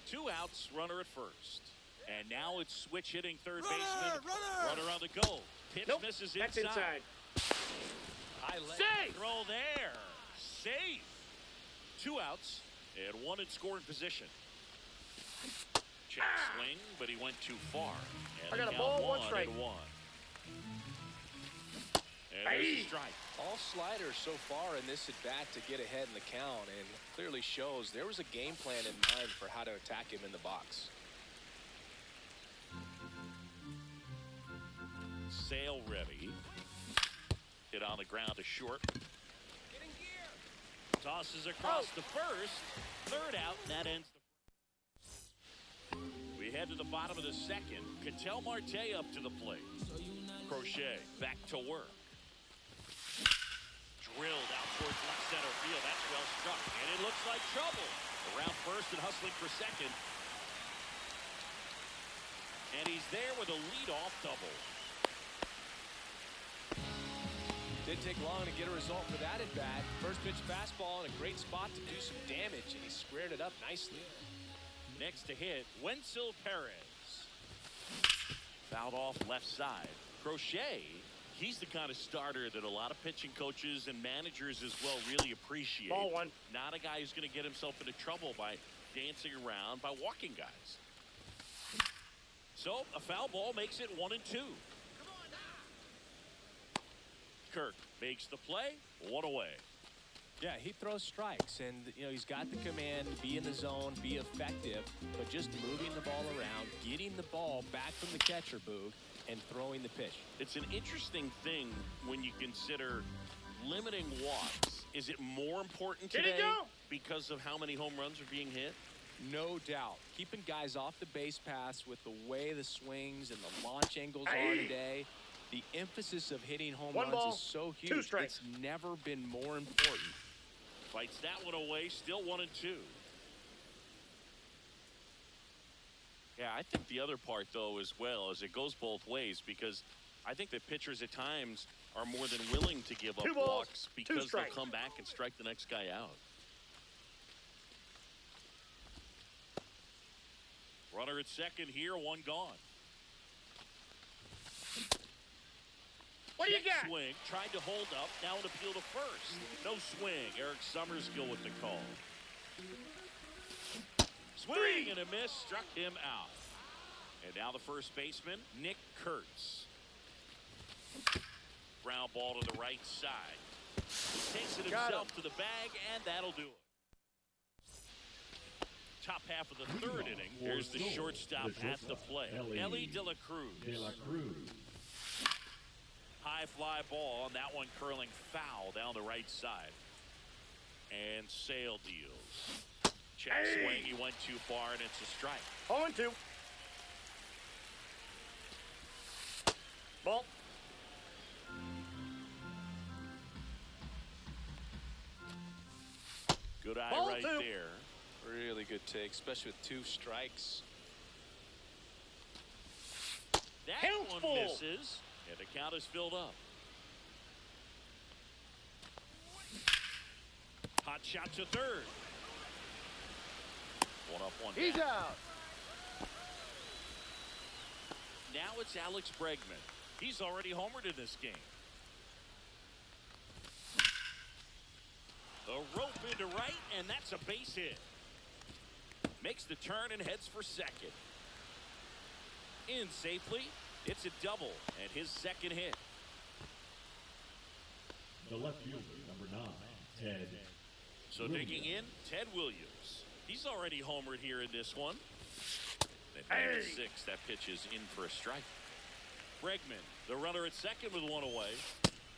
2 outs, runner at first. And now it's switch hitting third baseman. Runner on the go. Pitch Nope, misses that's inside. High leg. Safe. Throw there. Safe. 2 outs and 1 in scoring position. Check swing, but he went too far. And I got the a ball, count 1 strike. 1-1. And there's a strike. All sliders so far in this at-bat to get ahead in the count, and clearly shows there was a game plan in mind for how to attack him in the box. Sale ready. Hit on the ground to short. Tosses across the first. 3rd out. That ends the. We head to the bottom of the 2nd. Ketel Marte up to the plate. Crochet back to work. Drilled out towards left center field. That's well struck. And it looks like trouble. Around first and hustling for 2nd. And he's there with a leadoff double. Didn't take long to get a result for that at bat. First pitch fastball in a great spot to do some damage, and he squared it up nicely. Next to hit, Wenzel Perez. Fouled off left side. Crochet, he's the kind of starter that a lot of pitching coaches and managers as well really appreciate. Ball 1. Not a guy who's going to get himself into trouble by dancing around, by walking guys. So a foul ball makes it 1-2. Kirk makes the play, 1 away. Yeah, he throws strikes, and he's got the command to be in the zone, be effective, but just moving the ball around, getting the ball back from the catcher, Boog, and throwing the pitch. It's an interesting thing when you consider limiting walks. Is it more important Did he today go? because of how many home runs are being hit? No doubt. Keeping guys off the base paths with the way the swings and the launch angles are today. The emphasis of hitting home 1 runs ball, is so 2 huge. strikes. It's never been more important. Fights that one away, still 1-2. Yeah, I think the other part, though, as well, is it goes both ways, because I think that pitchers at times are more than willing to give up 2 balls, walks 2 because they'll strikes. come back and strike the next guy out. Runner at 2nd here, 1 gone. What do you Check got? swing, tried to hold up, now an appeal to first. No swing. Eric Summerskill with the call. Swing and a miss, struck him out. And now the first baseman, Nick Kurtz. Ground ball to the right side. He takes it Got himself to the bag, and that'll do it. Top half of the 3rd inning. Here's the shortstop at the plate. Ellie De La Cruz. High fly ball, and that one curling foul down the right side. And Sale deals. Check swing, he went too far, and it's a strike. 0-2. Ball. Good eye Ball right two. there. Really good take, especially with 2 strikes. That Count's one full. misses, and the count is filled up. Hot shot to third. One up, one He's down. out. Now it's Alex Bregman. He's already homered in this game. The rope into right, and that's a base hit. Makes the turn and heads for second. In safely. It's a double and his second hit. The left fielder, number 9, Ted. So digging in, Ted Williams. He's already homered here in this one. At 96, that pitch is in for a strike. Bregman, the runner at second with one away.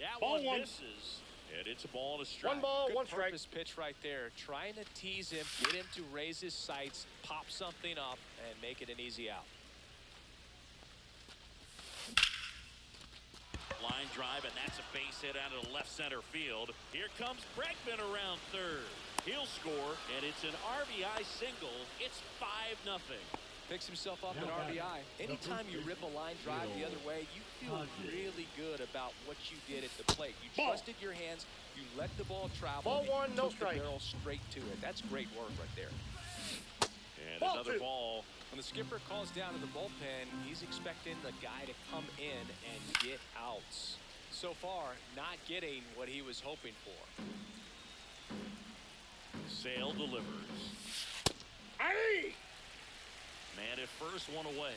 That Ball one. misses, and it's a ball and a strike. One ball, Good one strike. purpose pitch right there. Trying to tease him, get him to raise his sights, pop something up, and make it an easy out. Line drive, and that's a base hit out of the left center field. Here comes Bregman around third. He'll score, and it's an RBI single. It's 5-0. Picks himself up an RBI. Anytime you rip a line drive the other way, you feel really good about what you did at the plate. You trusted your hands. You let the ball travel. Ball and one, you no took strike. the barrel straight to it. That's great work right there. And Ball another two. ball. When the skipper calls down to the bullpen, he's expecting the guy to come in and get outs. So far, not getting what he was hoping for. Sale delivers. Hey! Man at first, one away.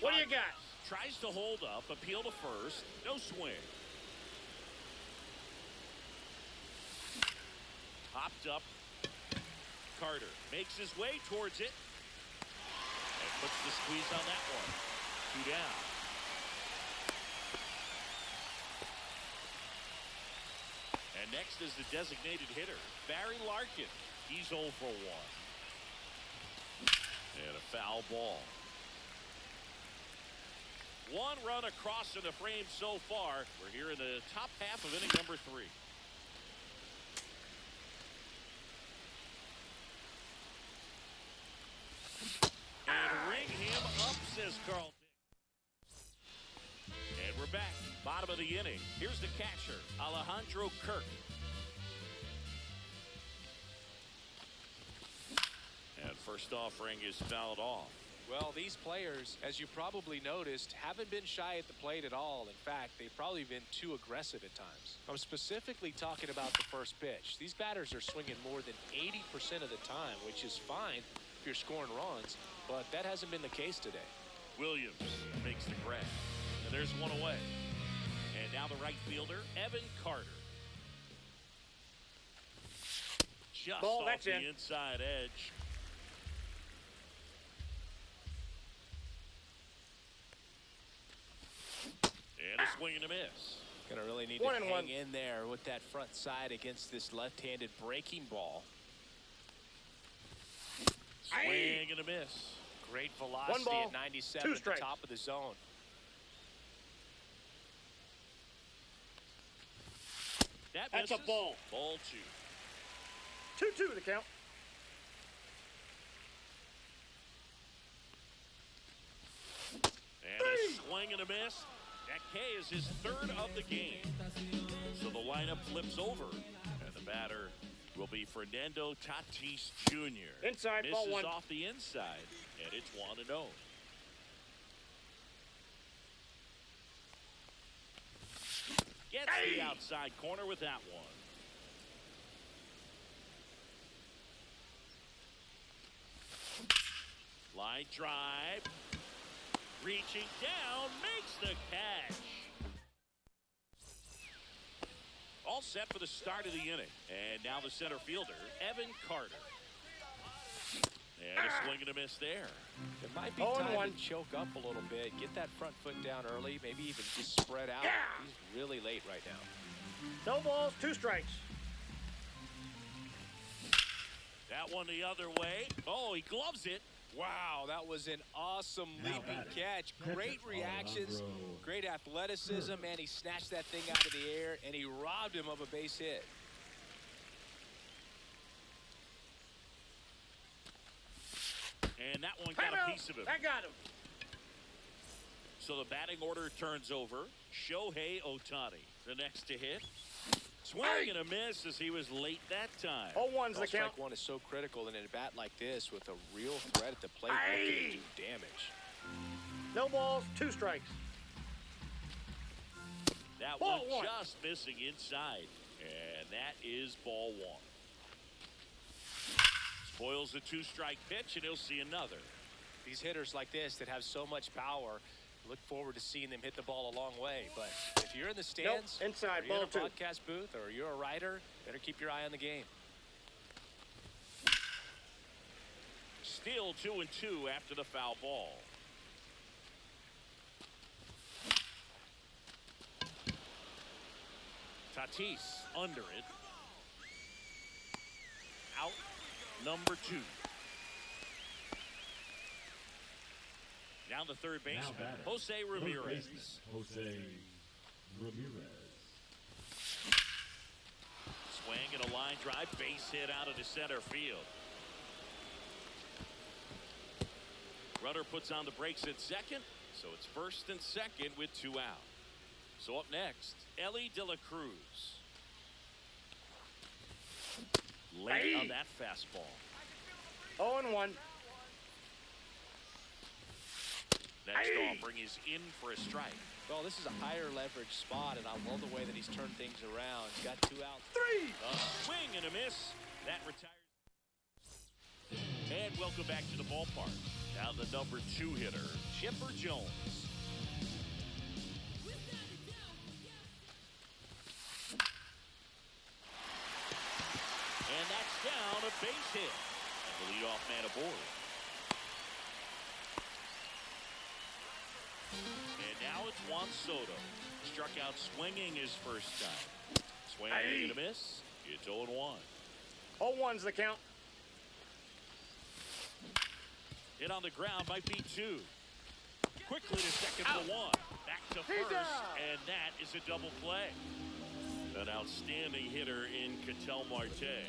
What do you got? Tries to hold up, appeal to first. No swing. Hopped up. Carter makes his way towards it. And puts the squeeze on that one. 2 down. And next is the designated hitter, Barry Larkin. He's 0 for 1. And a foul ball. 1 run across in the frame so far. We're here in the top half of inning number 3. And ring him up, says Carlton. And we're back. Bottom of the inning. Here's the catcher, Alejandro Kirk. And first offering is fouled off. Well, these players, as you probably noticed, haven't been shy at the plate at all. In fact, they've probably been too aggressive at times. I'm specifically talking about the first pitch. These batters are swinging more than 80% of the time, which is fine if you're scoring runs, but that hasn't been the case today. Williams makes the grab. And there's one away. And now the right fielder, Evan Carter. Just Ball, off that's the in. inside edge. And a swing and a miss. Gonna really need One to and hang one. in there with that front side against this left-handed breaking ball. Swing and a miss. Great velocity ball, at 97 two at the strikes. top of the zone. That That's a misses. ball. Ball 2. 2-2 the count. And a swing and a miss. That K is his 3rd of the game. So the lineup flips over. And the batter will be Fernando Tatis Jr. Inside, ball Misses 1. off the inside. And it's 1-0. Gets the outside corner with that one. Line drive. Reaching down, makes the catch. All set for the start of the inning. And now the center fielder, Evan Carter. And a swing and a miss there. It might be 0-1. time to choke up a little bit, get that front foot down early, maybe even just spread out. He's really late right now. No balls, 2 strikes. That one the other way. Oh, he gloves it. Wow, that was an awesome leaping catch. Great reactions, great athleticism, and he snatched that thing out of the air, and he robbed him of a base hit. And that one got a piece of him. That got him. So the batting order turns over. Shohei Ohtani, the next to hit. Swing and a miss as he was late that time. 0-1's the count. Strike one is so critical in a bat like this with a real threat at the plate. Looking to do damage. No balls, 2 strikes. That Ball one one. just missing inside. And that is ball 1. Spoils the 2-strike pitch, and he'll see another. These hitters like this that have so much power, look forward to seeing them hit the ball a long way. But if you're in the stands, Nope, inside, or you're in ball a 2. broadcast booth, or you're a writer, better keep your eye on the game. Still 2-2 after the foul ball. Tatis under it. Out number 2. Now the third baseman, Jose Ramirez. Jose Ramirez. Swing and a line drive, base hit out of the center field. Runner puts on the brakes at second, so it's first and second with 2 out. So up next, Ellie De La Cruz. Late on that fastball. 0-1. Next offering is in for a strike. Well, this is a higher leverage spot, and I love the way that he's turned things around. He's got 2 outs. 3. A swing and a miss. That retires. And welcome back to the ballpark. Now the number 2 hitter, Chipper Jones. And that's down, a base hit. And the leadoff man aboard. And now it's Juan Soto. Struck out swinging his first time. Swing and a miss. It's 0-1. 0-1's the count. Hit on the ground might be 2. Quickly to second for 1. Back to first, and that is a double play. An outstanding hitter in Ketel Marte.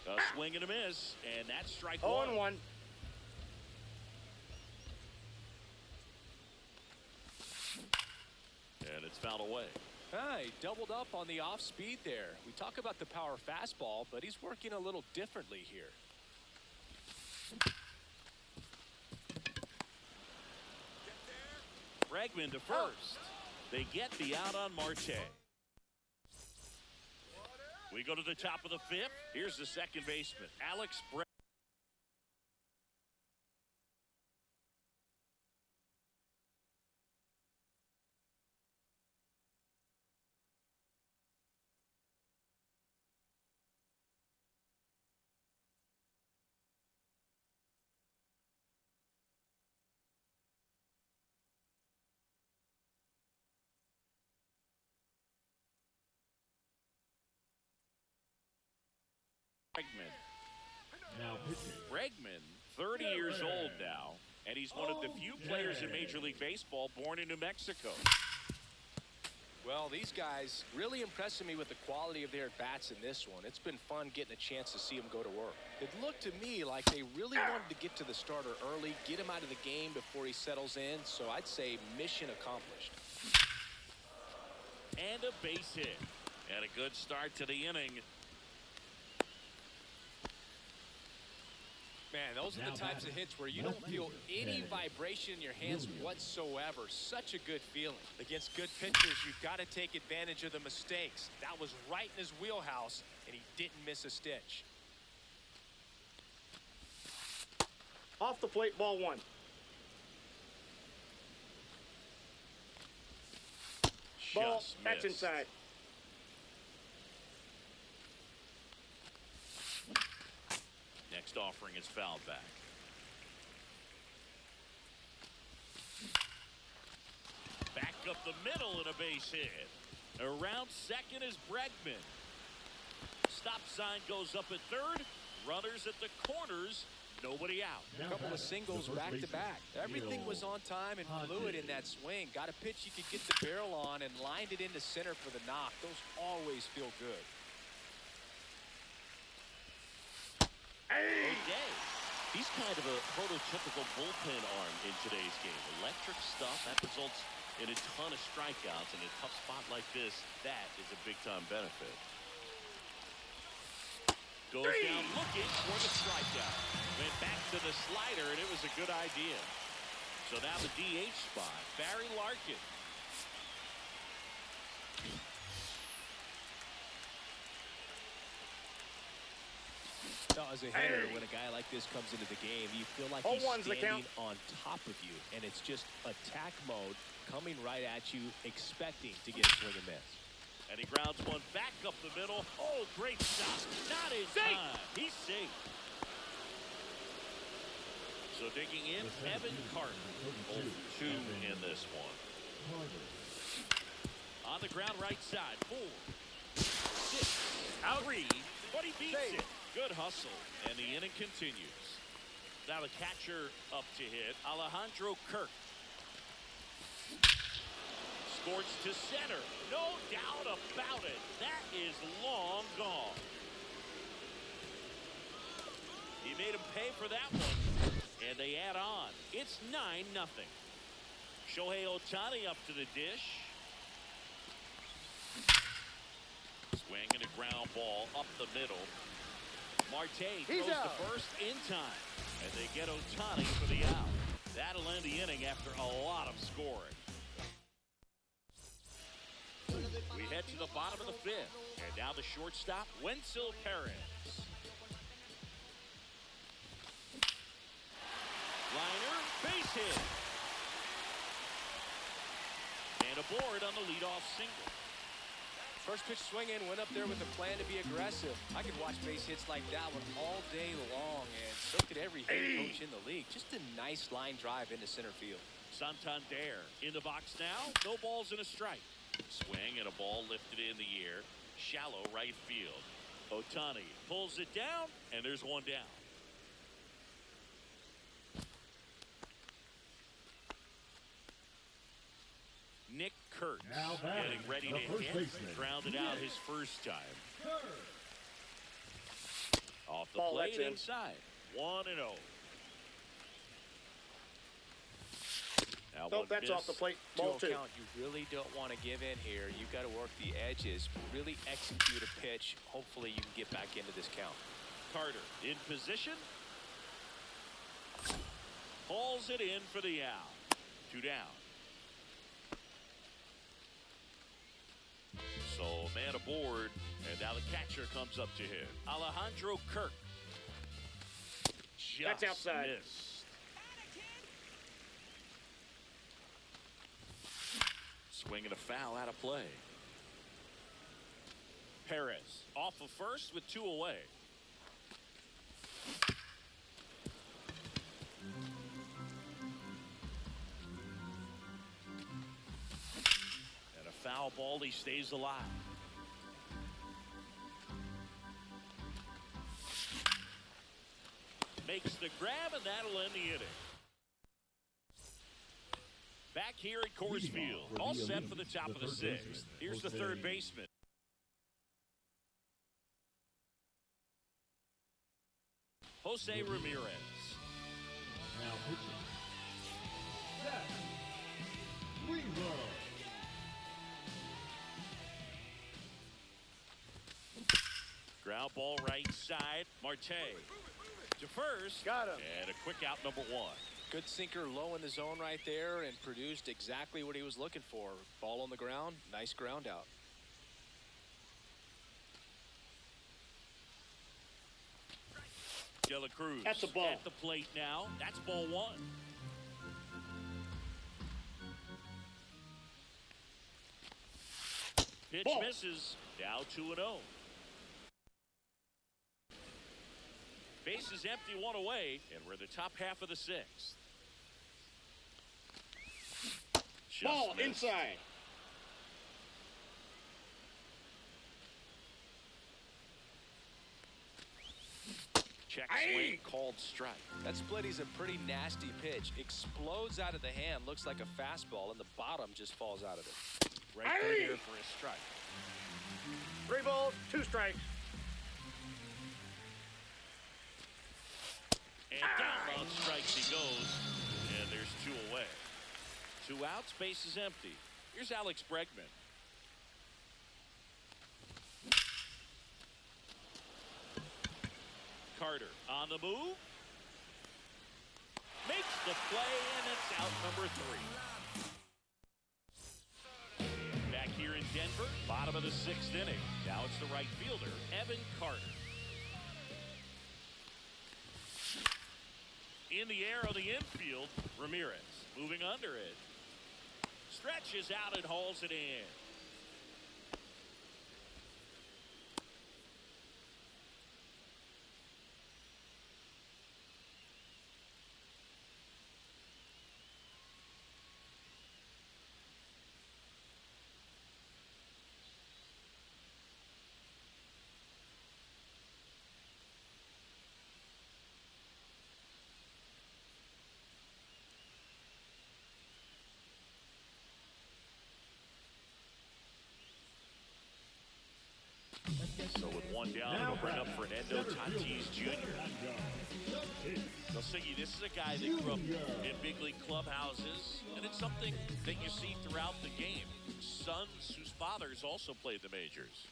A swing and a miss, and that's strike 1. 0-1. And it's fouled away. He doubled up on the off speed there. We talk about the power fastball, but he's working a little differently here. Bregman to first. They get the out on Marte. We go to the top of the 5th. Here's the second baseman, Alex Bregman. Now pitching. Bregman, 30 years old now, and he's one of the few players in Major League Baseball born in New Mexico. Well, these guys really impressing me with the quality of their bats in this one. It's been fun getting a chance to see them go to work. It looked to me like they really wanted to get to the starter early, get him out of the game before he settles in, so I'd say mission accomplished. And a base hit. And a good start to the inning. Man, those are the types of hits where you don't feel any vibration in your hands whatsoever. Such a good feeling. Against good pitchers, you've got to take advantage of the mistakes. That was right in his wheelhouse, and he didn't miss a stitch. Off the plate, ball 1. Ball, Just that's missed. inside. Next offering is fouled back. Back up the middle and a base hit. Around second is Bregman. Stop sign goes up at third. Runners at the corners, nobody out. A couple of singles back to back. Everything was on time and fluid in that swing. Got a pitch you could get the barrel on and lined it into center for the knock. Those always feel good. Okay. He's kind of a prototypical bullpen arm in today's game. Electric stuff that results in a ton of strikeouts. In a tough spot like this, that is a big-time benefit. Goes down looking for the strikeout. Went back to the slider, and it was a good idea. So now the DH spot, Barry Larkin. Now, as a hitter, when a guy like this comes into the game, you feel like he's standing on top of you, and it's just attack mode coming right at you, expecting to get a swing and miss. And he grounds one back up the middle. Oh, great stop. Not in time. He's safe. So digging in, Evan Carter. 0-2 in this one. On the ground right side. 4, 6, out 3, but he beats it. Good hustle, and the inning continues. Now the catcher up to hit, Alejandro Kirk. Scorched to center. No doubt about it. That is long gone. He made him pay for that one, and they add on. It's 9-0. Shohei Ohtani up to the dish. Swing and a ground ball up the middle. Marte throws to first in time, and they get Ohtani for the out. That'll end the inning after a lot of scoring. We head to the bottom of the 5th, and now the shortstop, Wenzel Perez. Liner, base hit. And aboard on the leadoff single. First pitch swinging, went up there with a plan to be aggressive. I could watch base hits like that one all day long, and so could every hitting coach in the league. Just a nice line drive into center field. Santander in the box now. No balls and a strike. Swing and a ball lifted in the air. Shallow right field. Ohtani pulls it down, and there's one down. Nick Kurtz getting ready to hit. Grounded out his first time. Off the plate inside. 1-0. Now Nope, that's off the plate. Ball 2. Count, you really don't want to give in here. You've got to work the edges, really execute a pitch. Hopefully you can get back into this count. Carter in position. Pulls it in for the out. 2 down. So man aboard, and now the catcher comes up to hit. Alejandro Kirk. Just That's outside. Missed. Swing and a foul out of play. Perez off of first with 2 away. And a foul ball, he stays alive. Makes the grab, and that'll end the inning. Back here at Coors Field, all set for the top of the 6th. Here's the third baseman. Jose Ramirez. Now pitching. Seth Greenberg. Ground ball right side. Marte to first. Got him. And a quick out, number 1. Good sinker low in the zone right there and produced exactly what he was looking for. Ball on the ground, nice ground out. De La Cruz That's a ball. at the plate now. That's ball 1. Pitch Ball. misses. Now 2-0. Base is empty, 1 away, and we're in the top half of the 6th. Just Ball missed. inside. Check swing, called strike. That splitty's a pretty nasty pitch. Explodes out of the hand, looks like a fastball, and the bottom just falls out of it. Right through here for a strike. 3 balls, 2 strikes. And down on strikes he goes. And there's 2 away. 2 outs, base is empty. Here's Alex Bregman. Carter on the move. Makes the play, and it's out number 3. Back here in Denver, bottom of the 6th inning. Now it's the right fielder, Evan Carter. In the air on the infield, Ramirez moving under it. Stretches out and hauls it in. So with 1 down, it'll bring up Fernando Tatis Jr. Now, Siggy, this is a guy that grew up in big league clubhouses, and it's something that you see throughout the game. Sons whose fathers also played the majors.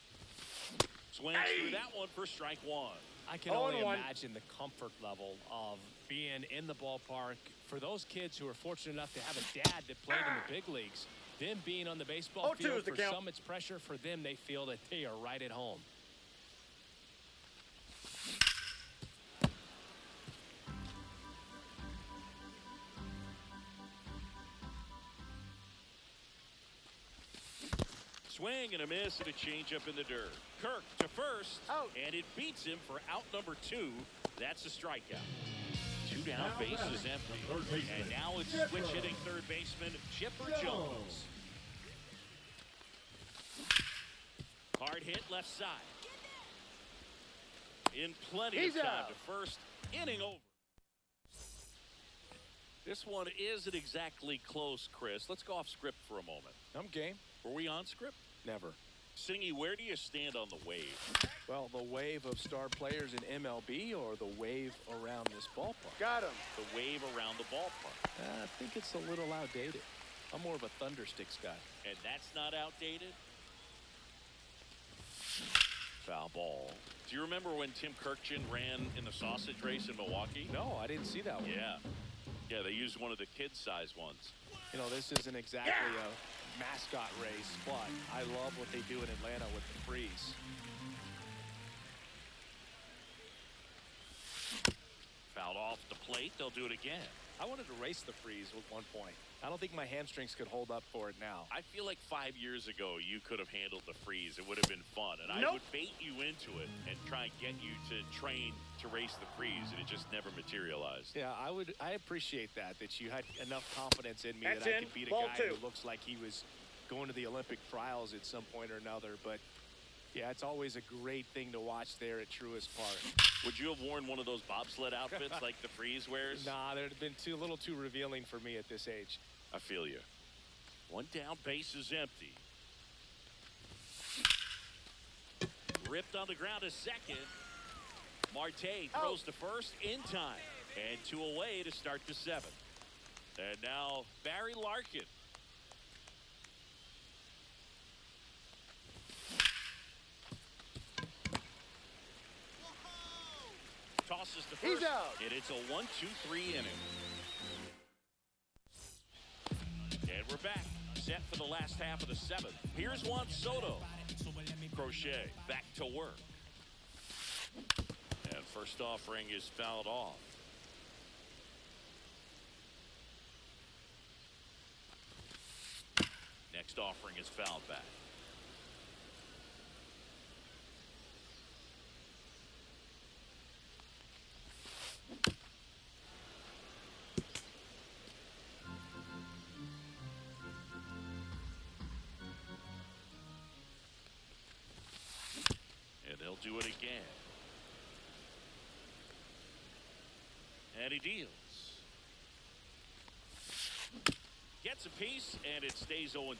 Swings through that one for strike 1. I can only imagine the comfort level of being in the ballpark for those kids who are fortunate enough to have a dad that played in the big leagues. Them being on the baseball field, for some it's pressure. For them, they feel that they are right at home. Swing and a miss and a changeup in the dirt. Kirk to first, and it beats him for out number 2. That's a strikeout. 2 down, base is empty. And now it's switch hitting third baseman Chipper Jones. Hard hit left side. In plenty of time to first, inning over. This one isn't exactly close, Chris. Let's go off script for a moment. I'm game. Were we on script? Never. Singy, where do you stand on the wave? Well, the wave of star players in MLB or the wave around this ballpark? Got him. The wave around the ballpark. I think it's a little outdated. I'm more of a Thundersticks guy. And that's not outdated? Foul ball. Do you remember when Tim Kirkjian ran in the sausage race in Milwaukee? No, I didn't see that one. Yeah, they used one of the kid-sized ones. You know, this isn't exactly a mascot race, but I love what they do in Atlanta with the freeze. Fouled off the plate. They'll do it again. I wanted to race the freeze at one point. I don't think my hamstrings could hold up for it now. I feel like 5 years ago you could have handled the freeze. It would have been fun, and I would bait you into it and try and get you to train to race the freeze, and it just never materialized. Yeah, I appreciate that you had enough confidence in me that I could beat a guy who looks like he was going to the Olympic trials at some point or another. But yeah, it's always a great thing to watch there at Truist Park. Would you have worn one of those bobsled outfits like the freeze wears? Nah, they'd have been a little too revealing for me at this age. I feel you. 1 down, base is empty. Ripped on the ground a second. Marte throws to first in time. And 2 away to start the 7th. And now Barry Larkin. Tosses to first. And it's a 1-2-3 inning. And we're back, set for the last half of the 7th. Here's Juan Soto. Crochet back to work. And first offering is fouled off. Next offering is fouled back. Do it again. And he deals. Gets a piece, and it stays 0-2.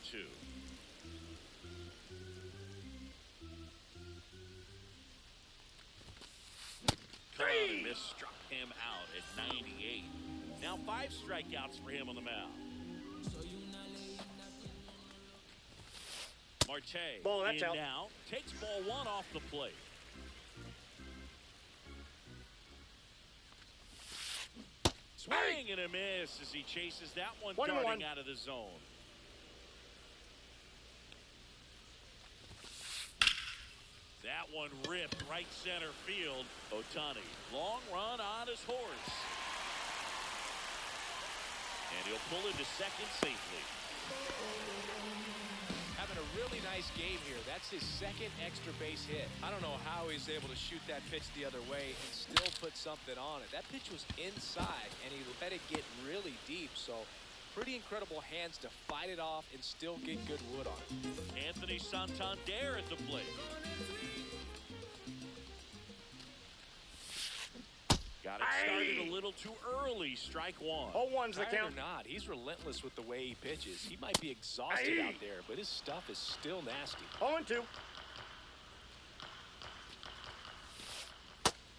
Current miss struck him out at 98. Now 5 strikeouts for him on the mound. Marte Ball, that's in out. now. Takes ball 1 off the plate. Swing and a miss as he chases that one, 1-1. darting out of the zone. That one ripped right center field. Ohtani, long run on his horse. And he'll pull into second safely. Having a really nice game here. That's his second extra base hit. I don't know how he's able to shoot that pitch the other way and still put something on it. That pitch was inside, and he let it get really deep. So pretty incredible hands to fight it off and still get good wood on it. Anthony Santander at the plate. Got it started a little too early. Strike 1. 0-1's the Tired or count. not, he's relentless with the way he pitches. He might be exhausted out there, but his stuff is still nasty. 0-2.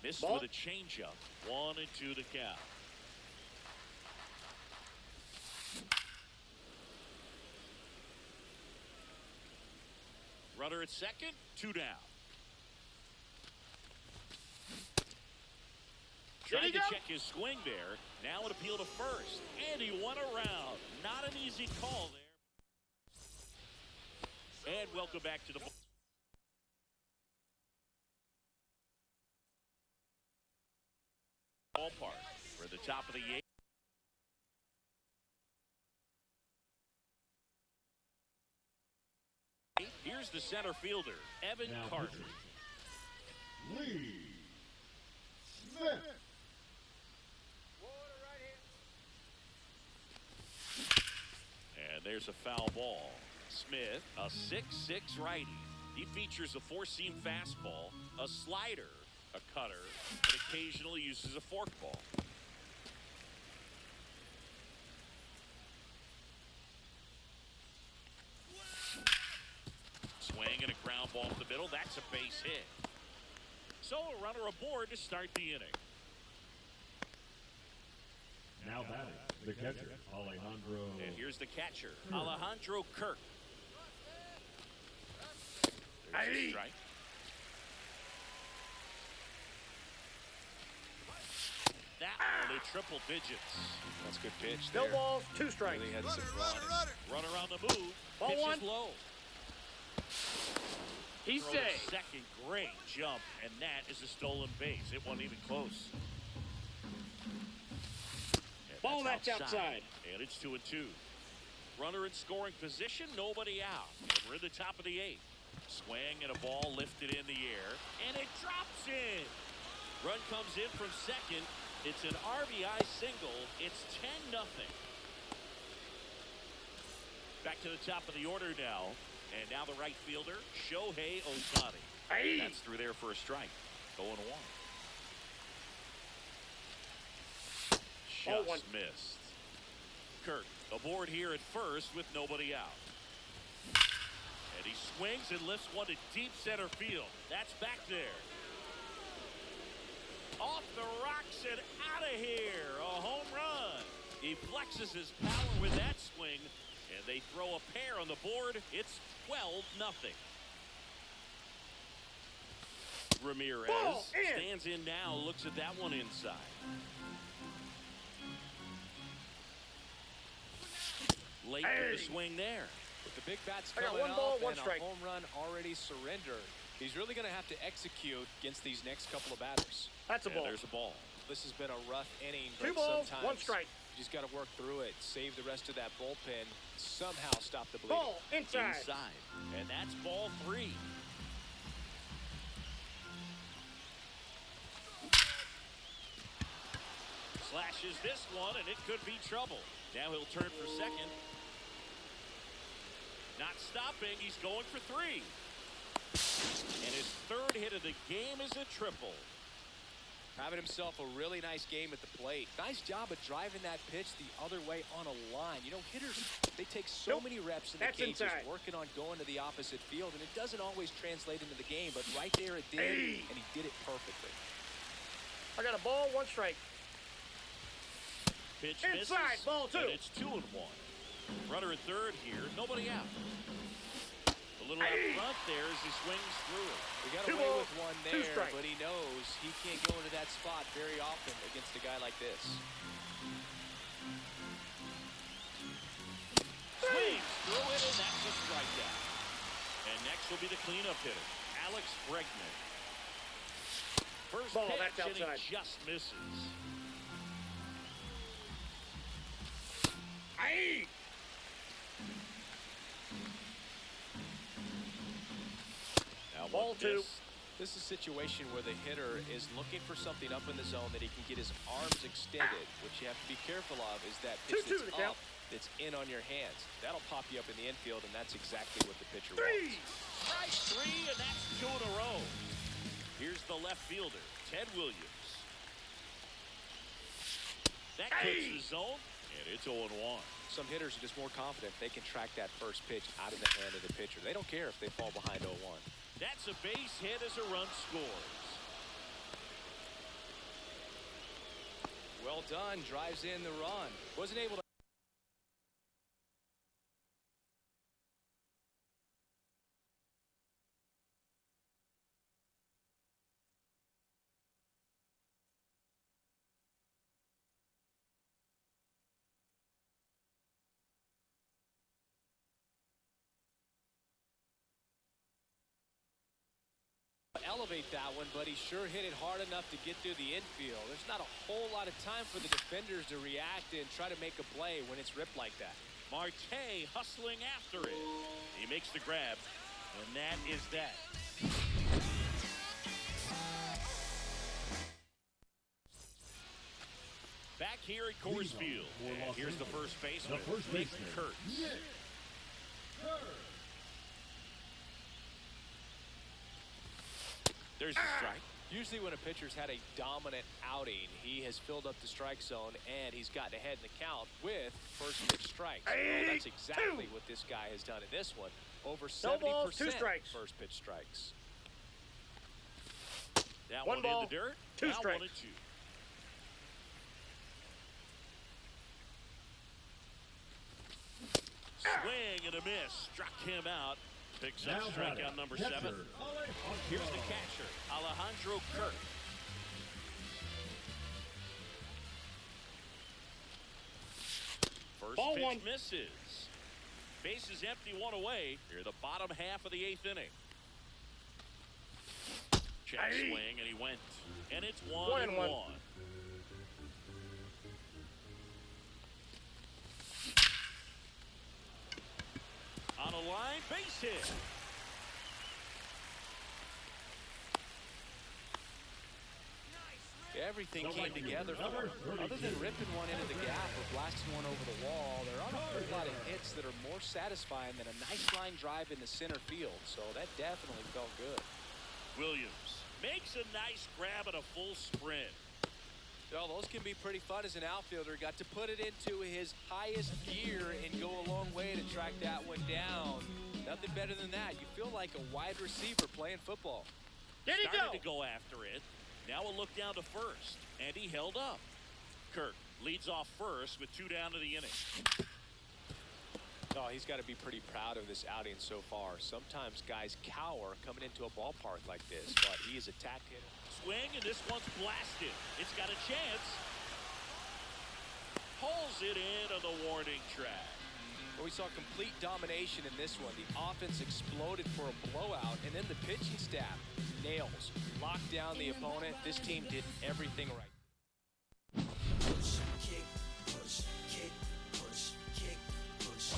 Missed Ball. with a changeup. 1-2 to count. Runner at second, 2 down. Trying to check his swing there. Now an appeal to first. And he went around. Not an easy call there. And welcome back to the ballpark. We're at the top of the 8th. Here's the center fielder, Evan Now Carter. pitching, Lee Smith. And there's a foul ball. Smith, a 6'6" righty. He features a 4-seam fastball, a slider, a cutter, and occasionally uses a forkball. Swing and a ground ball to the middle. That's a base hit. So a runner aboard to start the inning. Now batting, the catcher, Alejandro. And here's the catcher, Alejandro Kirk. There's a strike. That one, a triple digits. That's a good pitch No there. balls, 2 strikes. Really had some Runner on the move. Ball Pitch 1. is low. He's Throw to safe. second, great jump, and that is a stolen base. It wasn't even close. And Ball, that's outside. And it's 2-2. Runner in scoring position, nobody out. And we're in the top of the 8th. Swing and a ball lifted in the air, and it drops in. Run comes in from second. It's an RBI single. It's 10-0. Back to the top of the order now. And now the right fielder, Shohei Ohtani. That's through there for a strike. 0-1. Just 0-1. missed. Kirk aboard here at first with nobody out. And he swings and lifts one to deep center field. That's back there. Off the rocks and out of here. A home run. He flexes his power with that swing. And they throw a pair on the board. It's 12-0. Ramirez Ball in. stands in now, looks at that one inside. Late with the swing there. With the big bats I got coming 1 ball, up 1 and strike. a home run already surrendered, he's really going to have to execute against these next couple of batters. That's a And ball. there's a ball. This has been a rough inning, 2 but balls, sometimes 1 strike. you just got to work through it, save the rest of that bullpen, somehow stop the bleeding. Ball, inside. And that's ball 3. Slashes this one, and it could be trouble. Now he'll turn for second. Not stopping. He's going for 3. And his 3rd hit of the game is a triple. Having himself a really nice game at the plate. Nice job of driving that pitch the other way on a line. You know, hitters, they take so many reps in the That's cages inside. working on going to the opposite field, and it doesn't always translate into the game, but right there it did, and he did it perfectly. I got a ball, 1 strike. Pitch Inside, misses, ball 2. and it's 2-1. Runner at third here, nobody out. A little out front there as he swings through it. We got 2 away balls, with one 2 there, strikes. but he knows he can't go into that spot very often against a guy like this. Swings through it, and that's a strikeout. And next will be the cleanup hitter, Alex Bregman. First Ball, pitch, that's and he outside. just misses. Aye. Now Ball 2. This is a situation where the hitter is looking for something up in the zone that he can get his arms extended. What you have to be careful of is that pitch 2-2 that's the count. up, that's in on your hands. That'll pop you up in the infield, and that's exactly what the pitcher 3. wants. Strike 3, and that's 2 in a row. Here's the left fielder, Ted Williams. That hits the zone, and it's 0-1. Some hitters are just more confident they can track that first pitch out of the hand of the pitcher. They don't care if they fall behind 0-1. That's a base hit as a run scores. Well done, drives in the run. Wasn't able to. Elevate that one, but he sure hit it hard enough to get through the infield. There's not a whole lot of time for the defenders to react and try to make a play when it's ripped like that. Marte hustling after it. He makes the grab, and that is that. Back here at Coors Field, and here's the first baseman, Nick Kurtz. There's the strike. Usually when a pitcher's had a dominant outing, he has filled up the strike zone and he's gotten ahead in the count with first pitch strikes. Well, that's exactly what this guy has done in this one. Over 70% balls, 2 strikes. first pitch strikes. That 1 one ball, in the dirt. 2 now strikes. 1 and 2. Swing and a miss. Struck him out. Picks up strikeout number 7. Here's the catcher, Alejandro Kirk. First Ball pitch 1. misses. Bases empty, 1 away. Here, the bottom half of the 8th inning. Check swing, and he went. And it's 1-1. 1-1. On a line, base hit. Everything came together for him. Other than ripping one into the gap or blasting one over the wall, there aren't a whole lot of hits that are more satisfying than a nice line drive into center field. So that definitely felt good. Williams makes a nice grab at a full sprint. Well, those can be pretty fun as an outfielder. Got to put it into his highest gear and go a long way to track that one down. Nothing better than that. You feel like a wide receiver playing football. Did he Started go? to go after it. Now a look down to first, and he held up. Kirk leads off first with 2 down to the inning. Oh, he's got to be pretty proud of this outing so far. Sometimes guys cower coming into a ballpark like this, but he is a tack hitter. Swing, and this one's blasted. It's got a chance. Pulls it in on the warning track. Well, we saw complete domination in this one. The offense exploded for a blowout, and then the pitching staff nails, locked down the opponent. This team did everything right. Push, kick, push, kick, push, kick, push.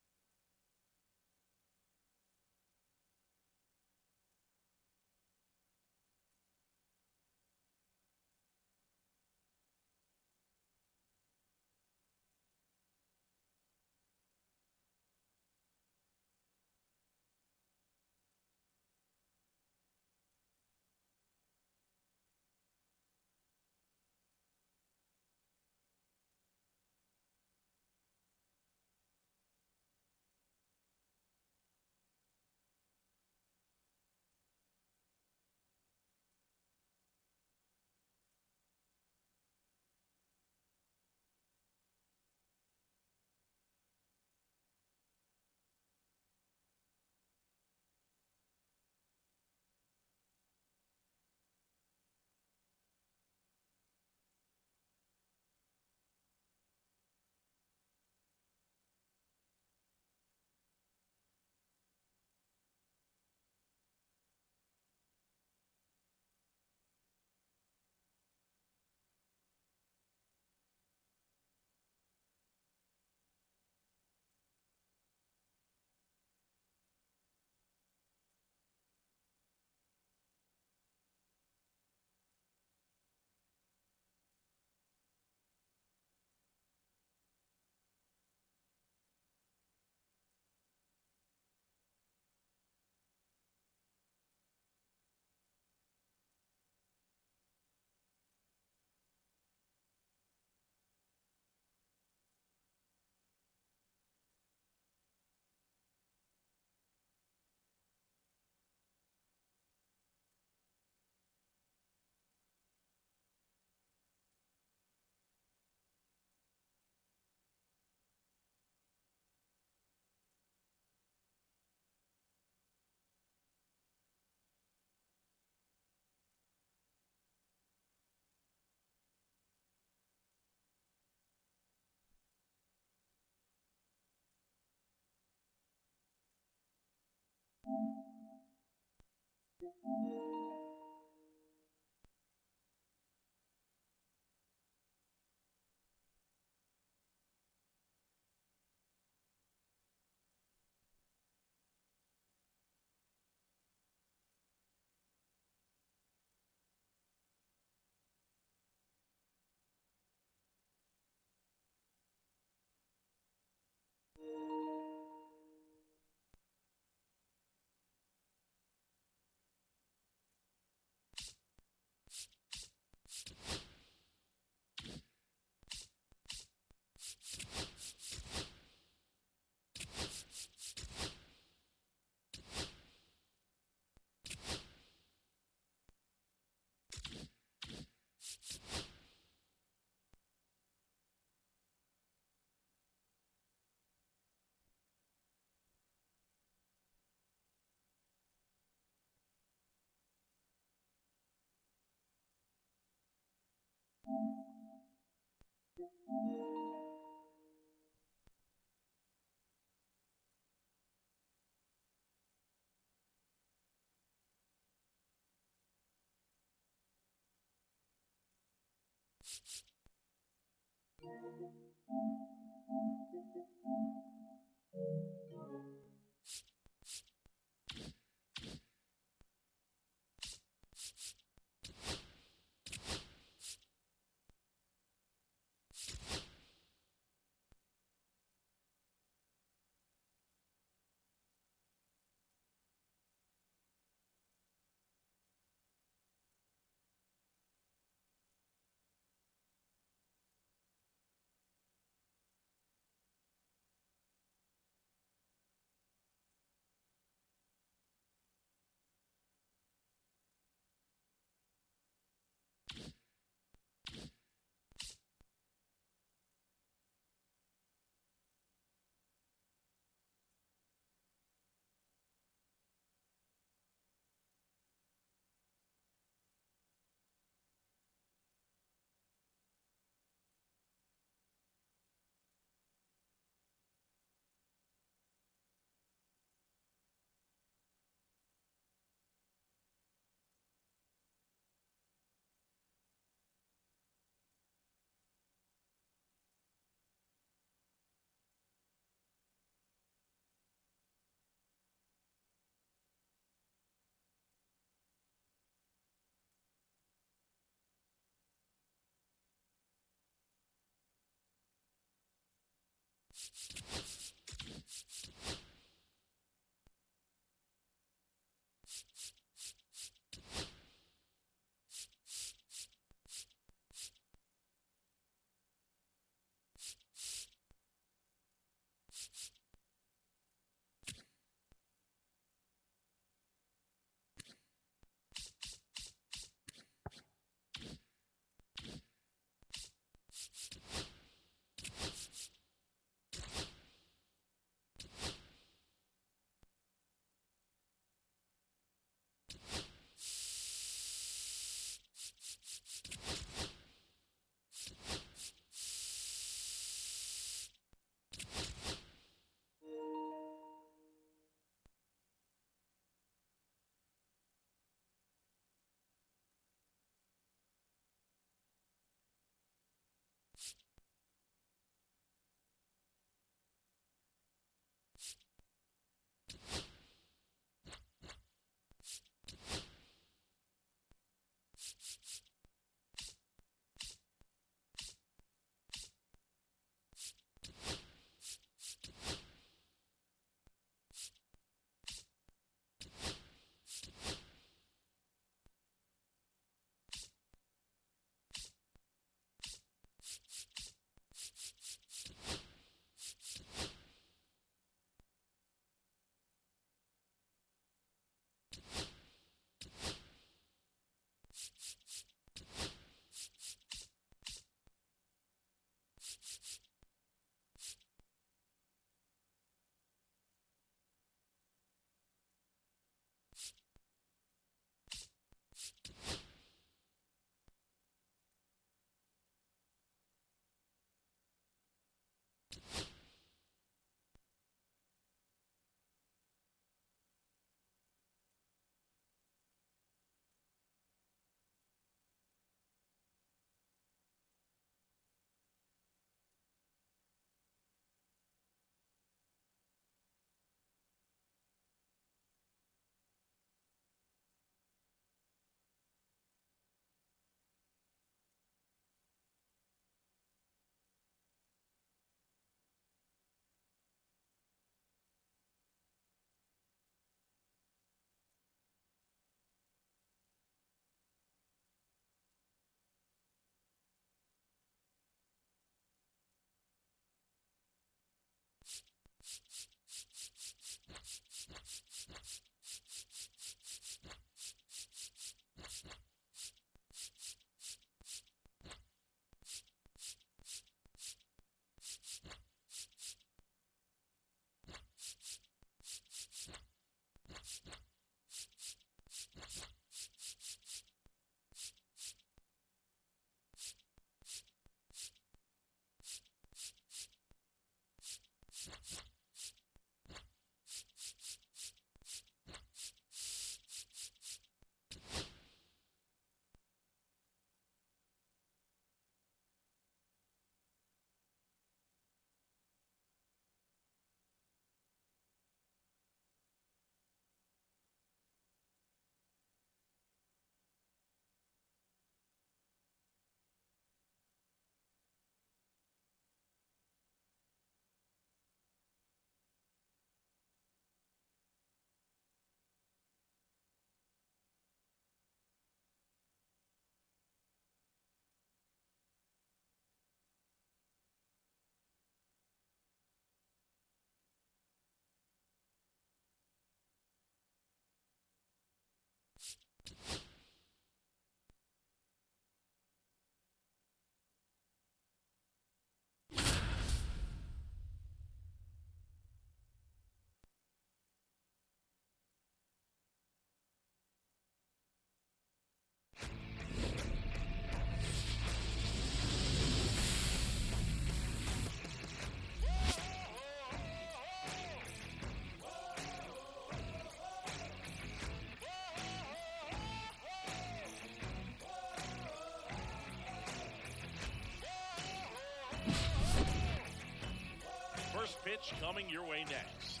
pitch coming your way next.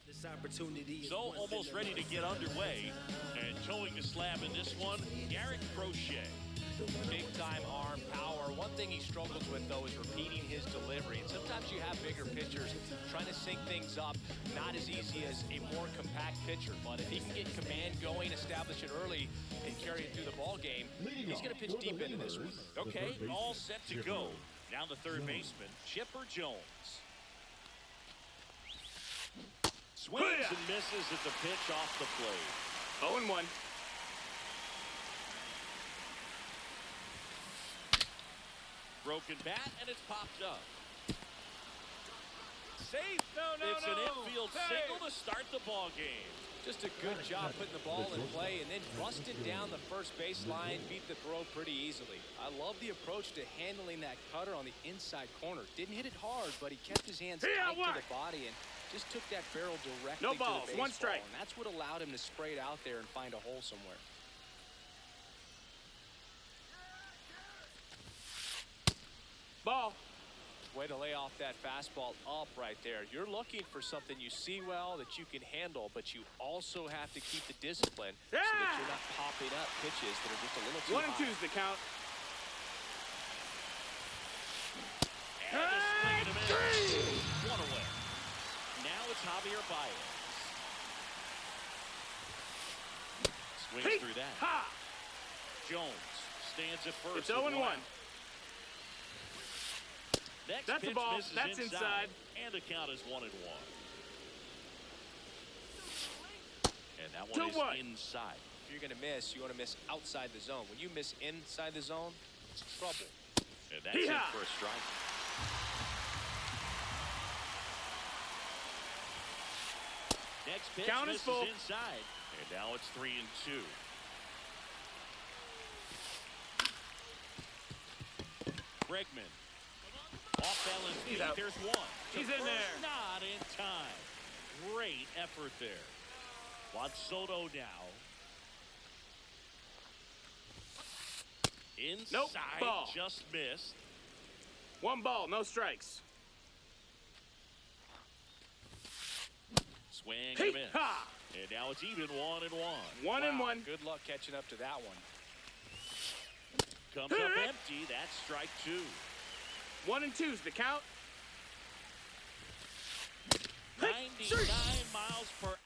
This opportunity is So once almost in a ready to get underway. And towing the slab in this one, Garrett Crochet. Big time arm power. One thing he struggles with, though, is repeating his delivery. And sometimes you have bigger pitchers trying to sync things up. Not as easy as a more compact pitcher. But if he can get command going, establish it early, and carry it through the ball game, he's going to pitch deep into this one. Okay, all set to go. Now the third baseman, Chipper Jones. Swings and misses at the pitch off the plate. 0-1. Broken bat, and it's popped up. Safe. No. It's an infield single to start the ball game. Just a good job putting the ball in play and then busted down the first baseline, beat the throw pretty easily. I love the approach to handling that cutter on the inside corner. Didn't hit it hard, but he kept his hands tight to the body and just took that barrel directly No balls, to the baseball. one strike. And that's what allowed him to spray it out there and find a hole somewhere. Ball. Way to lay off that fastball up right there. You're looking for something you see well that you can handle, but you also have to keep the discipline so that you're not popping up pitches that are just a little too 1 and high. 2's the count. And a swing and a miss. One away. Now it's Javier Baez. Swings through that. Ha! Jones stands at first. It's 0-1. Next That's a pitch ball. misses That's inside. And the count is 1-1. And that one is 2-1. inside. If you're going to miss, you want to miss outside the zone. When you miss inside the zone, it's trouble. And that's it Yeehaw! for a strike. Next pitch Count is misses full. inside. And now it's 3-2. Bregman. Off balance He's feet. out. There's one. He's To in first, there. Not in time. Great effort there. Juan Soto now. Inside, ball. just missed. 1 ball, no strikes. Swing and Hey, a miss. ha! And now it's even 1-1. 1 and Wow, 1. Good luck catching up to that one. Comes up empty. That's strike 2. 1 and 2's the count. 99 miles per hour.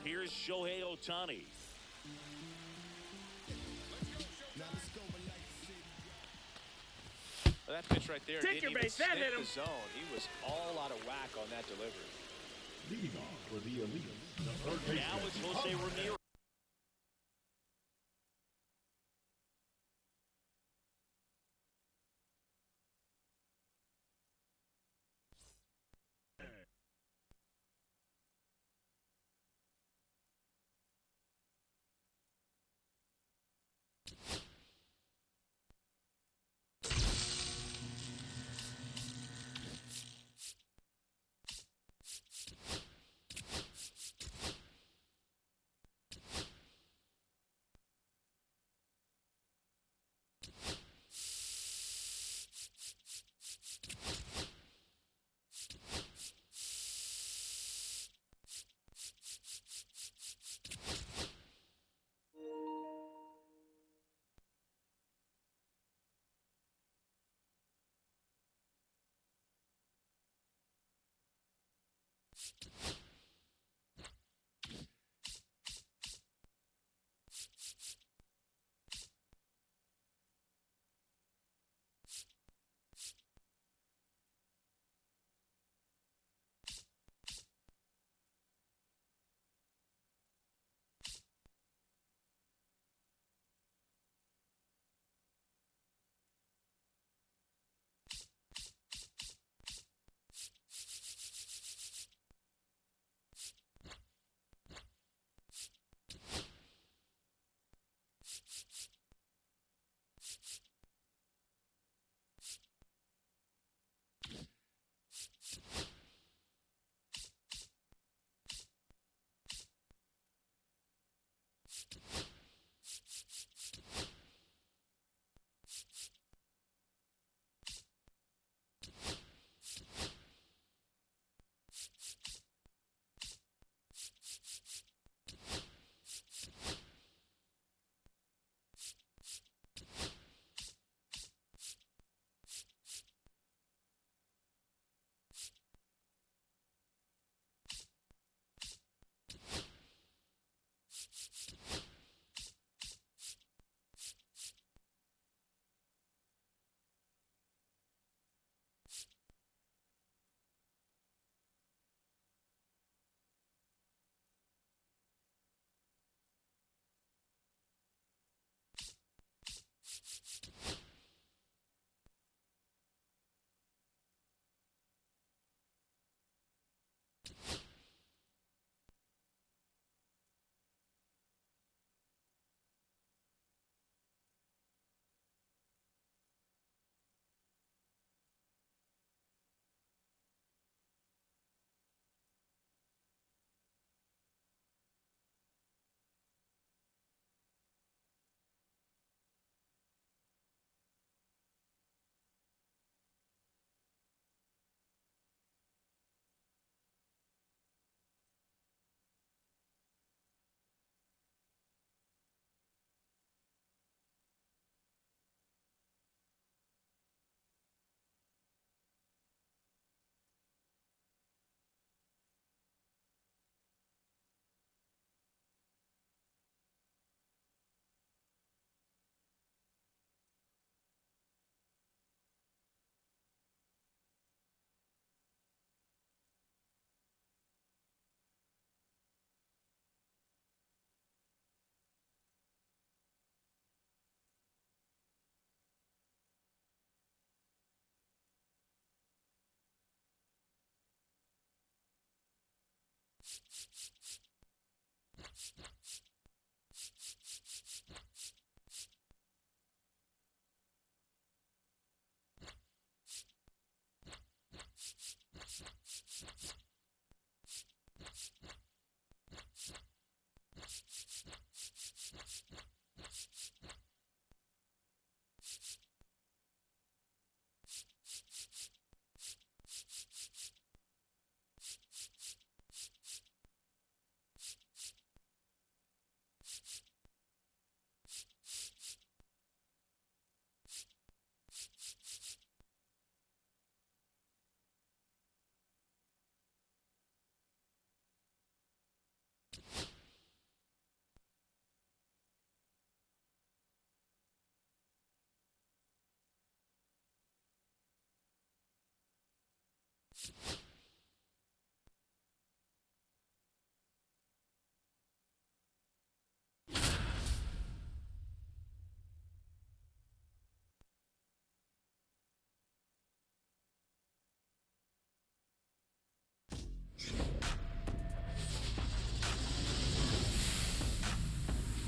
Here's Shohei Ohtani. Well, that pitch right there Take didn't your even base. That sniff hit him. the zone. He was all out of whack on that delivery. Leading off for the elite, the third baseman. Now it's Jose Ramirez.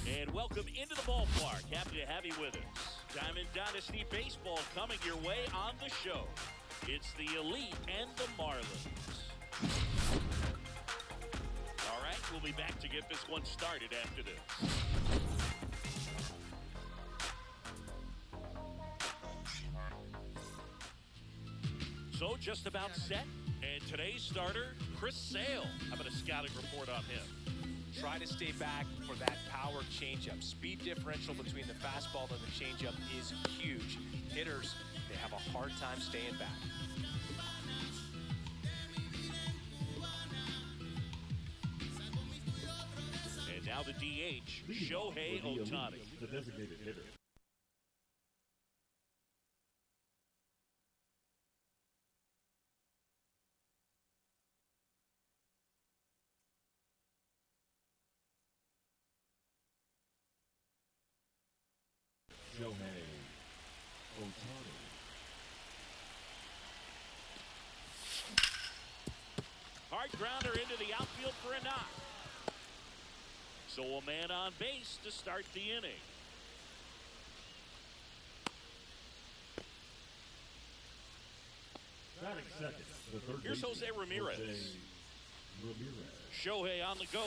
And welcome into the ballpark. Happy to have you with us. Diamond Dynasty Baseball coming your way on the show. It's the Elite and the Marlins. All right, we'll be back to get this one started after this. So just about set. And today's starter, Chris Sale. How about a scouting report on him? Try to stay back for that power changeup. Speed differential between the fastball and the changeup is huge. Hitters, they have a hard time staying back. And now the DH, Shohei Ohtani. The designated hitter. Shohei Ohtani. Hard grounder into the outfield for a knock. So a man on base to start the inning. Batting second, the third Here's baseman, Jose Ramirez. Shohei on the go.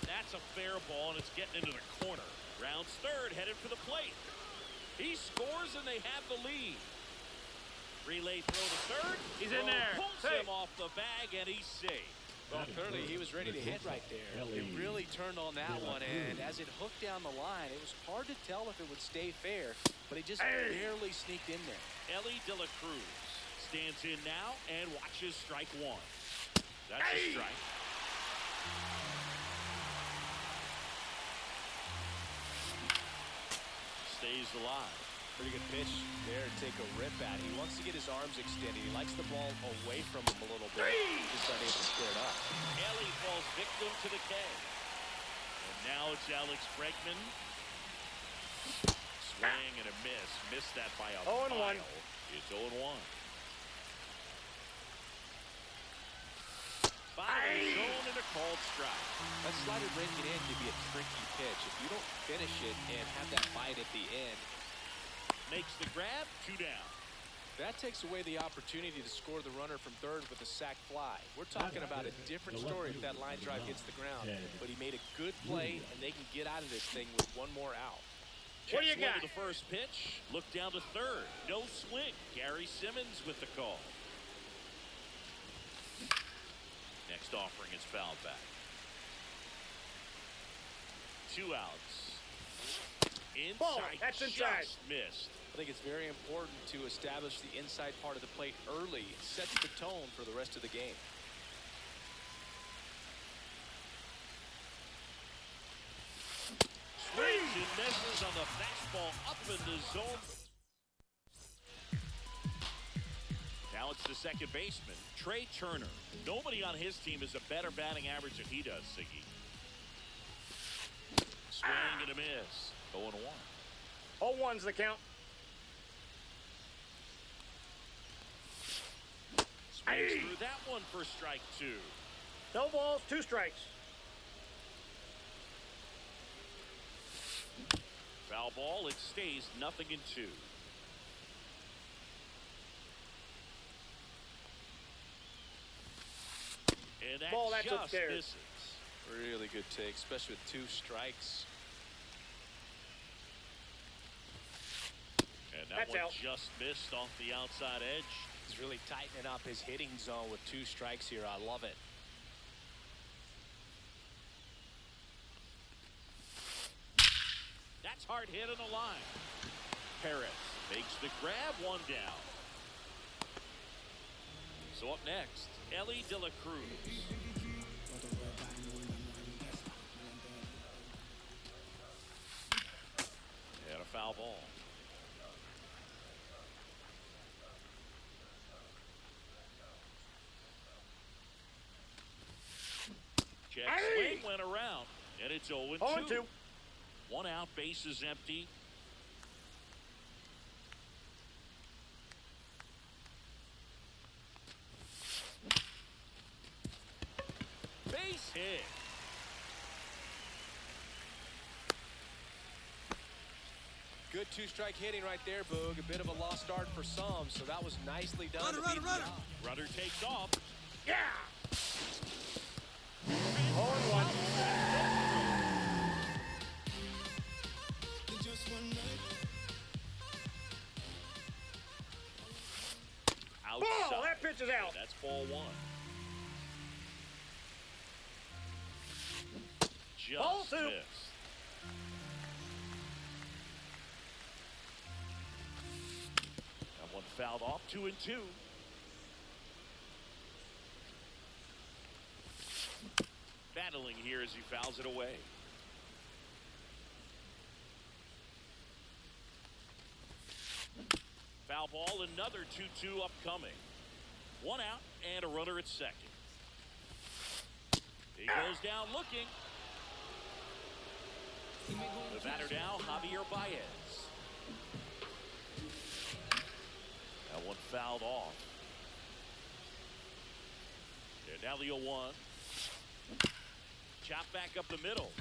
That's a fair ball, and it's getting into the corner. Rounds third, headed for the plate. He scores, and they have the lead. Relay throw to third. He's in there. Pulls Hey. him off the bag, and he's safe. Well, clearly he was ready to hit right there. He really turned on that one, and as it hooked down the line, it was hard to tell if it would stay fair, but he just barely sneaked in there. Ellie De La Cruz stands in now and watches strike one. That's a strike. Stays alive. Pretty good pitch there to take a rip at. He wants to get his arms extended. He likes the ball away from him a little bit. Just unable to square it up. Ellie falls victim to the K. And now it's Alex Bregman. Swing and a miss. Missed that by a 0-1. mile. It's 0-1. Bottom of the zone and a called strike. That slider breaking in can be a tricky pitch. If you don't finish it and have that bite at the end, Makes the grab, 2 down. that takes away the opportunity to score the runner from third with a sac fly. We're talking about a different story if that line drive hits the ground. But he made a good play, and they can get out of this thing with one more out. What do you Checks got? to the first pitch. Look down to third. No swing. Gary Simmons with the call. Next offering is fouled back. 2 outs. Inside. Ball. That's inside. Just missed. I think it's very important to establish the inside part of the plate early. It sets the tone for the rest of the game. Swings and misses on the fastball up in the zone. Now it's the second baseman, Trey Turner. Nobody on his team has a better batting average than he does, Siggy. Swing and a miss. 0-1. 0-1's the count. Thanks through that one for strike two. No balls, 2 strikes. Foul ball, it stays 0-2. And that Ball, that's just upstairs. misses. Really good take, especially with 2 strikes. And that That's one out. just missed off the outside edge. He's really tightening up his hitting zone with 2 strikes here. I love it. That's hard hit on the line. Perez makes the grab, 1 down. So up next, Ellie De La Cruz. And a foul ball. Check swing went around, and it's 0-2. 0-2. 1 out, base is empty. Base hit. Good 2-strike hitting right there, Boog. A bit of a lost start for some, so that was nicely done. Runner, to runner, beat the runner. job. Runner takes off. Yeah. 0-1. Just one night. Outside. Ball, that pitch is out. That's ball 1. Just Ball 2. missed. That one fouled off, 2-2. Battling here as he fouls it away. Foul ball, another 2-2 upcoming. 1 out and a runner at second. He goes down looking. The batter now, Javier Baez. That one fouled off. And now the 0-1. Chop back up the middle.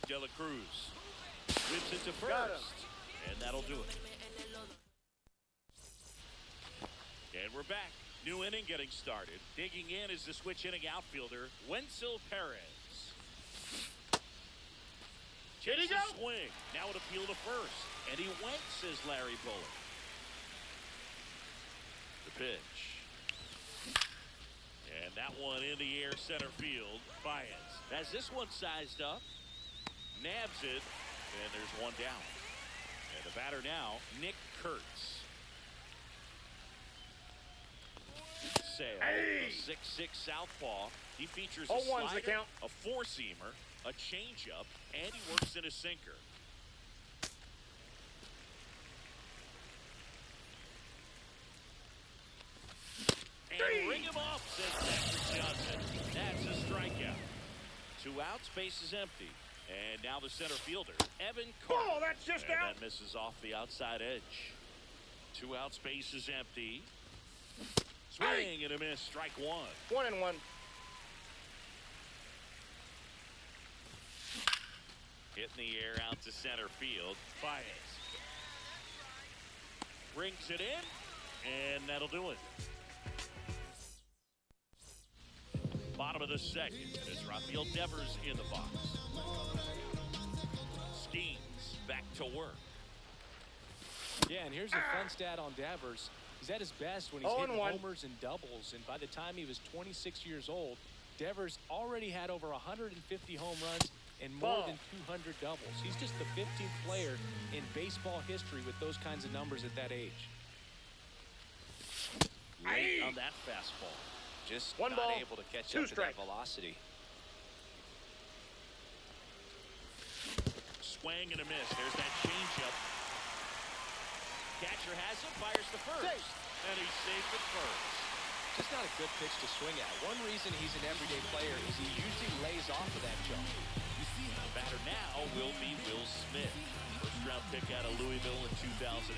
De La Cruz whips it to Got him. first. And that'll do it. And we're back. New inning getting started. Digging in is the switch hitting outfielder, Wenzel Perez. Did he Chases go? swing. Now an appeal to first. And he went, says Larry Bullock. The pitch. And that one in the air center field. Baez has this one sized up. Nabs it. And there's 1 down. And the batter now, Nick Kurtz. Sale, a 6'6" southpaw. He features a 0-1's the slider, count. a 4-seamer, a changeup, and he works in a sinker. And ring him off, says Patrick Johnson. That's a strikeout. 2 outs, base is empty. And now the center fielder, Evan Carter. Oh, that's just and out. that misses off the outside edge. 2 outs, base is empty. Swing and a miss, strike 1. 1-1. Hit in the air out to center field. Baez brings it in, and that'll do it. Bottom of the second, it's Rafael Devers in the box. Schemes back to work. Yeah, and here's a fun stat on Devers. He's at his best when he's hitting 0-1. homers and doubles, and by the time he was 26 years old, Devers already had over 150 home runs and more Ball. than 200 doubles. He's just the 15th player in baseball history with those kinds of numbers at that age. Late on that fastball. Just 1 not ball, able to catch 2 up to that strikes. velocity. Swing and a miss. There's that changeup. Catcher has it, fires the first. And he's safe at first. Just not a good pitch to swing at. One reason he's an everyday player is he usually lays off of that jump. The batter now will be Will Smith. First round pick out of Louisville in 2016.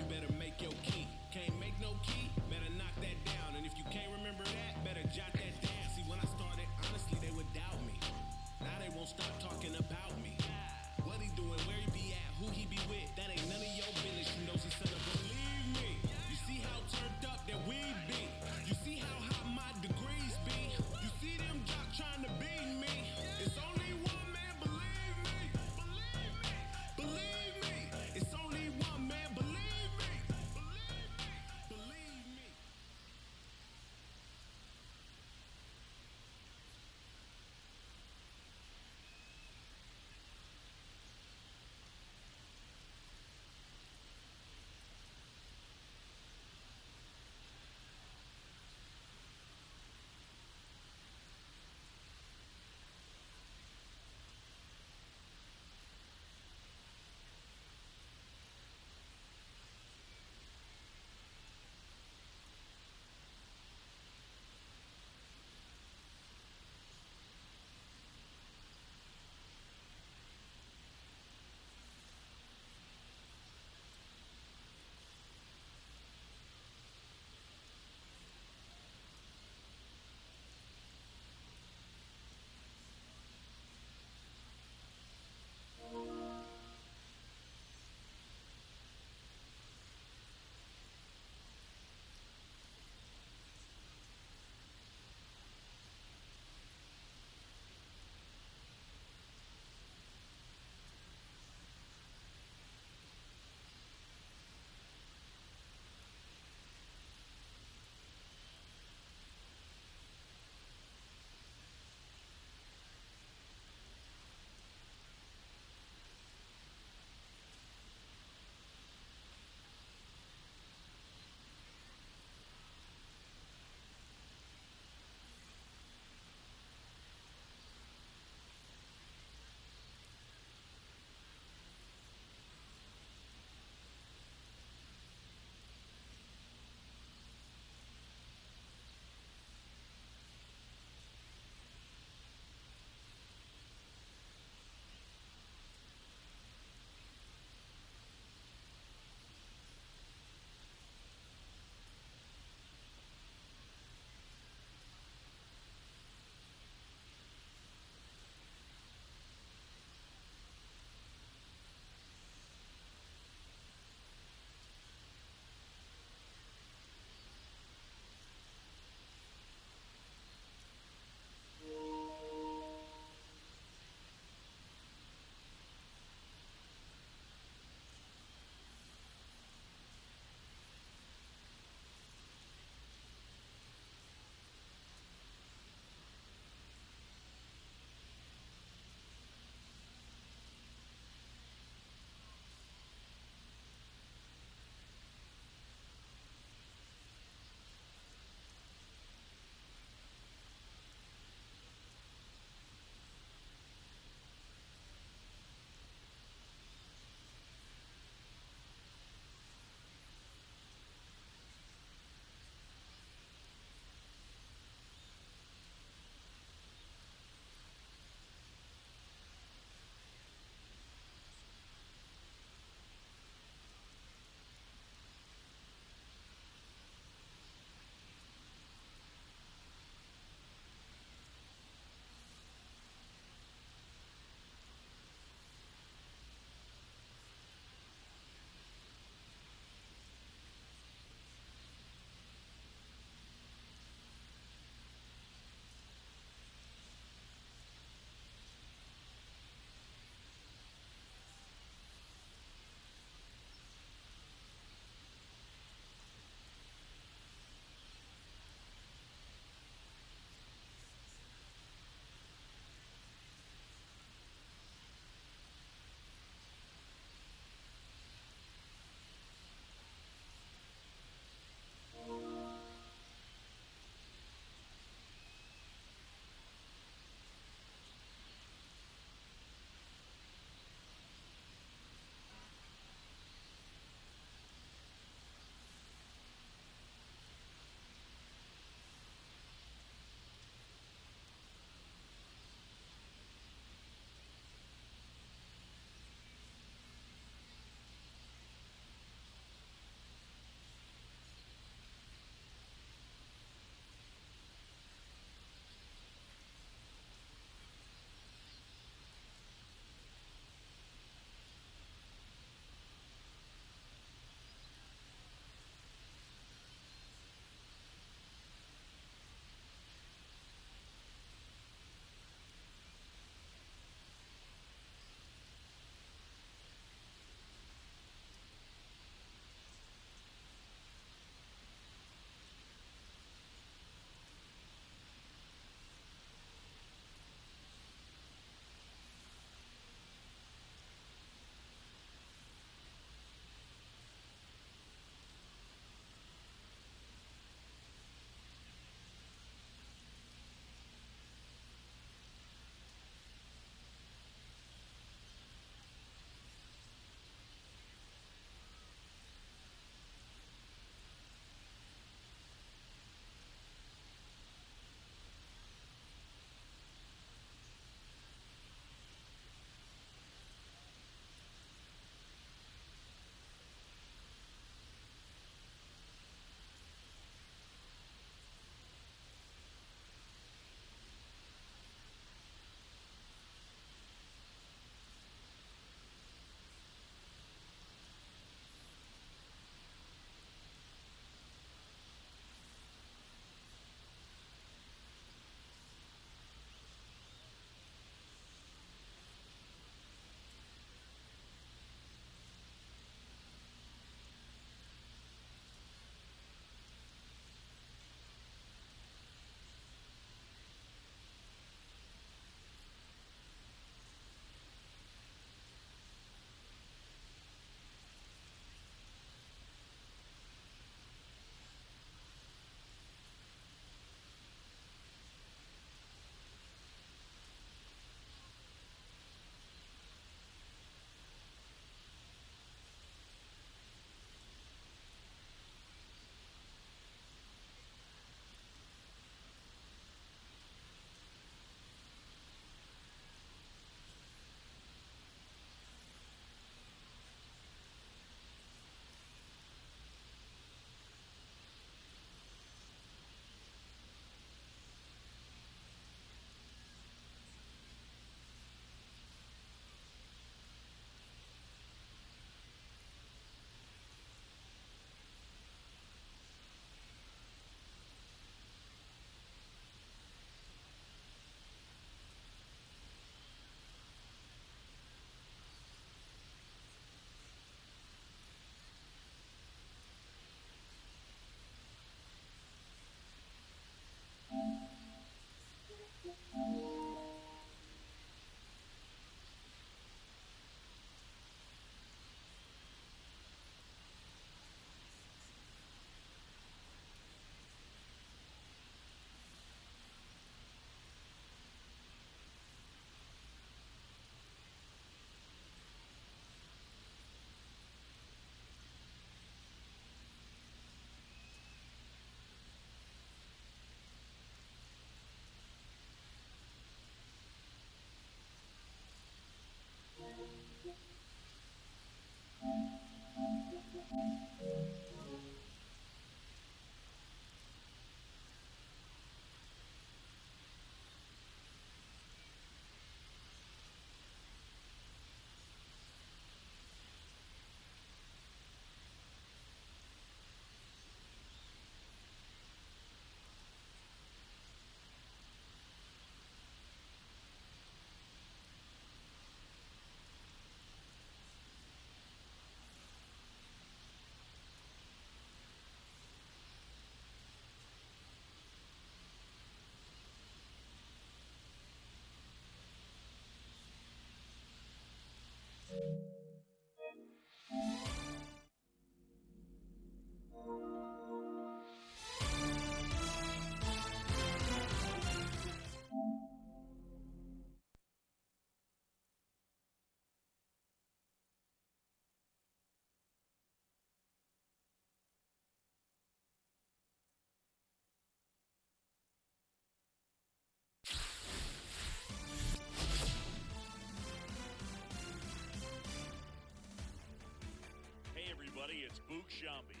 Sciambi.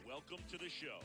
Welcome to the show.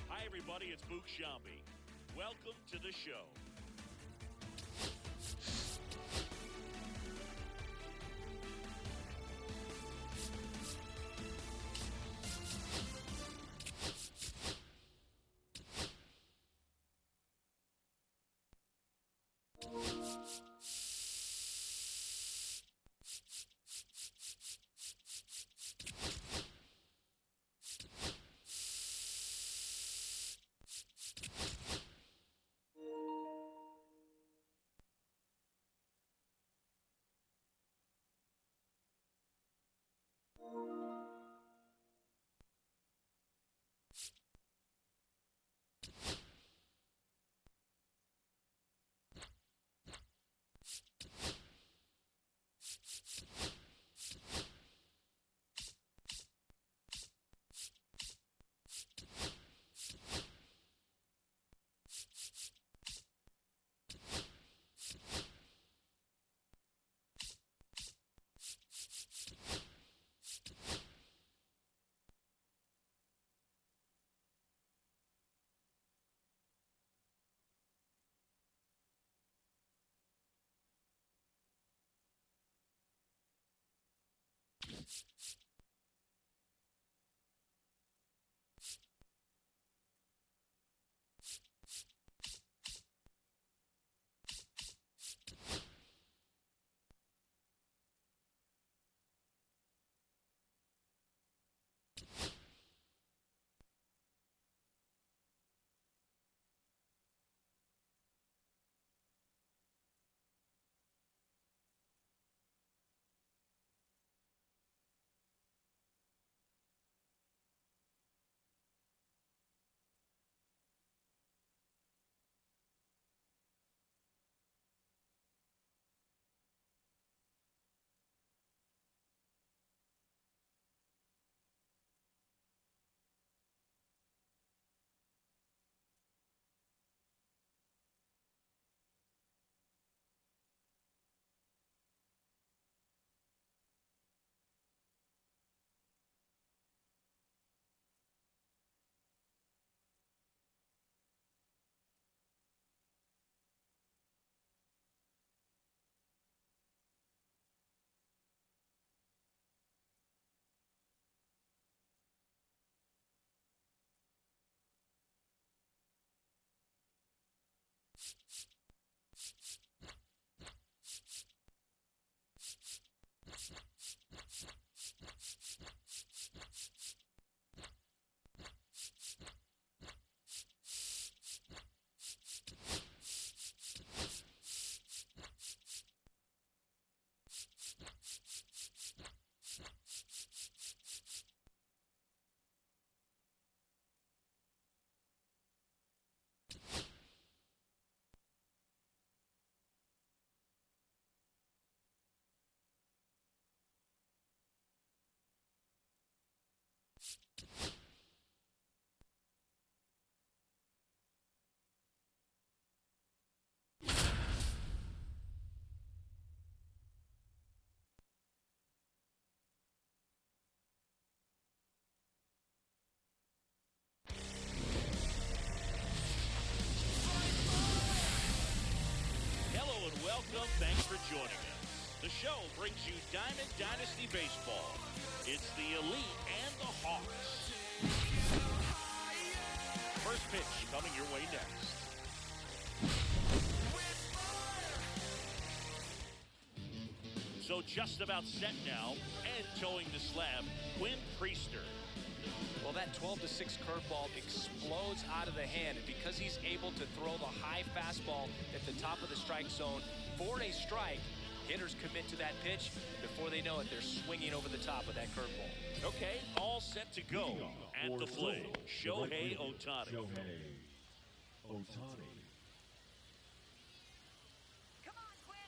Hi, everybody. It's Boog Sciambi. Welcome to the show. Welcome, thanks for joining us. The show brings you Diamond Dynasty Baseball. It's the elite and the Hawks. First pitch coming your way next. So just about set now and towing the slab, Quinn Priester. Well, that 12-6 curveball explodes out of the hand, and because he's able to throw the high fastball at the top of the strike zone for a strike, hitters commit to that pitch. Before they know it, they're swinging over the top of that curveball. Okay, all set to go. At the plate, Shohei Ohtani. Shohei Ohtani. Come on, Quinn.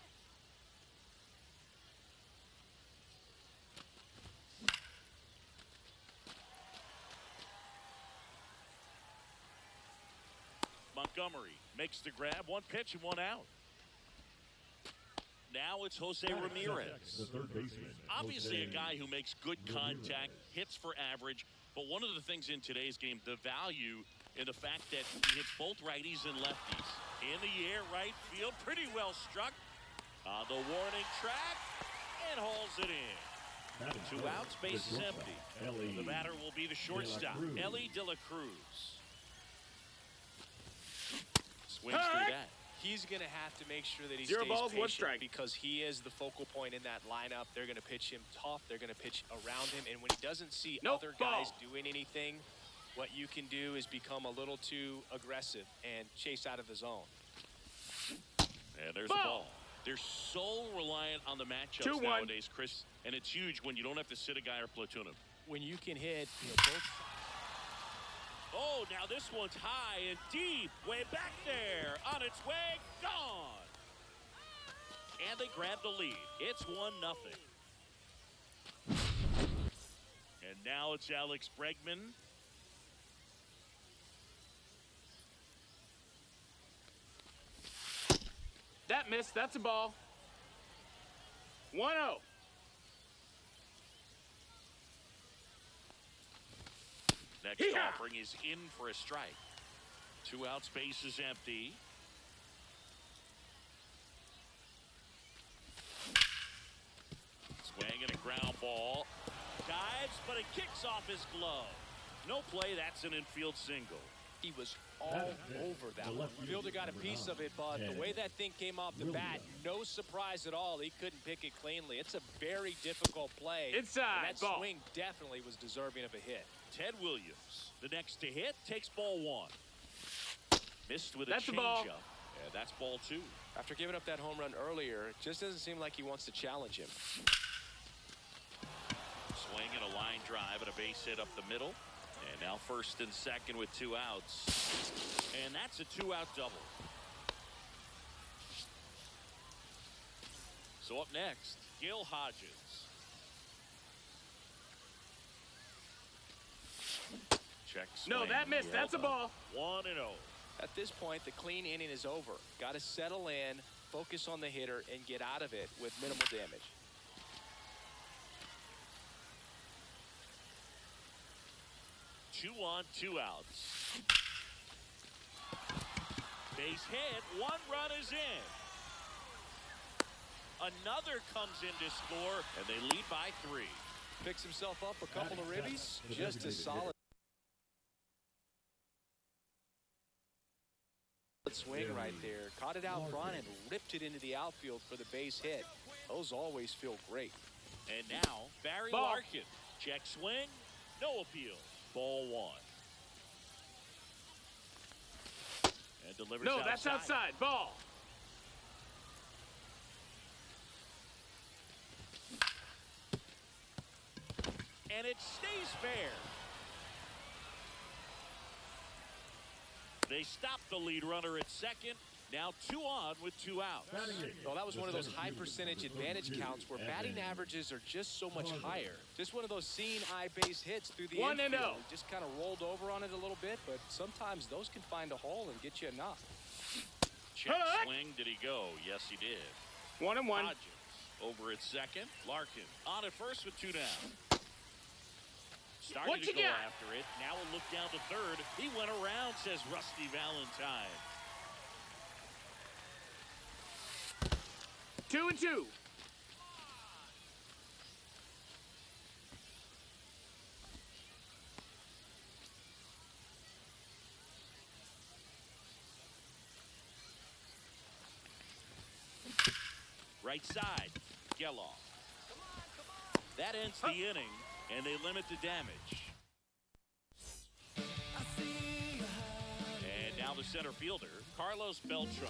Montgomery makes the grab, one pitch and one out. Now it's Jose Ramirez. The third baseman. Obviously a Jose guy who makes good contact, Ramirez. hits for average, but one of the things in today's game, the value in the fact that he hits both righties and lefties. In the air, right field, pretty well struck. On the warning track, and hauls it in. Batting Two third, outs, base is the empty. shortstop, The batter will be the shortstop, Cruz. Ellie De La Cruz. Swings through that. He's going to have to make sure that he 0 stays balls, 1 patient strike. because he is the focal point in that lineup. They're going to pitch him tough. They're going to pitch around him. And when he doesn't see Nope, other guys ball. doing anything, what you can do is become a little too aggressive and chase out of the zone. And there's Ball. a ball. They're so reliant on the matchups 2-1. nowadays, Chris, and it's huge when you don't have to sit a guy or platoon him. When you can hit both. Oh, now this one's high and deep, way back there, on its way, gone. And they grab the lead. It's 1-0. And now it's Alex Bregman. That missed. That's a ball. 1-0. Next Hee-haw! offering is in for a strike. 2 outs, base is empty. Swing and a ground ball. Dives, but it kicks off his glove. No play, that's an infield single. He was all over that one. Fielder got a piece of it, but the way that thing came off the bat, no surprise at all. He couldn't pick it cleanly. It's a very difficult play. Inside, and that ball. swing definitely was deserving of a hit. Ted Williams, the next to hit, takes ball 1. Missed with a That's a ball. changeup. And that's ball 2. After giving up that home run earlier, it just doesn't seem like he wants to challenge him. Swing and a line drive and a base hit up the middle. And now first and second with 2 outs. And that's a 2-out double. So up next, Gil Hodges. Check swing. No, that missed. That's a ball. 1-0. At this point, the clean inning is over. Got to settle in, focus on the hitter, and get out of it with minimal damage. Two on, 2 outs. Base hit, 1 run is in. Another comes in to score, and they lead by 3. Picks himself up a couple of ribbies. Just a solid solid swing right there. Caught it out front and ripped it into the outfield for the base hit. Those always feel great. And now, Barry Ball. Larkin. Check swing, no appeal. Ball one. And delivers No, that's outside. Ball. And it stays fair. They stop the lead runner at second. Now 2 on with 2 out. Well, that was one of those high percentage advantage counts where batting averages are just so much higher. Just one of those seeing eye base hits through the 1-0. infield. Just kind of rolled over on it a little bit, but sometimes those can find a hole and get you a knock. Check swing, did he go? Yes, he did. 1-1. Hodges over at second. Larkin on at first with 2 down. Starting What to you go got? after it. Now a look down to third. He went around, says Rusty Valentine. 2-2. Right side, Geloff. That ends the inning, and they limit the damage. And now the center fielder, Carlos Beltran.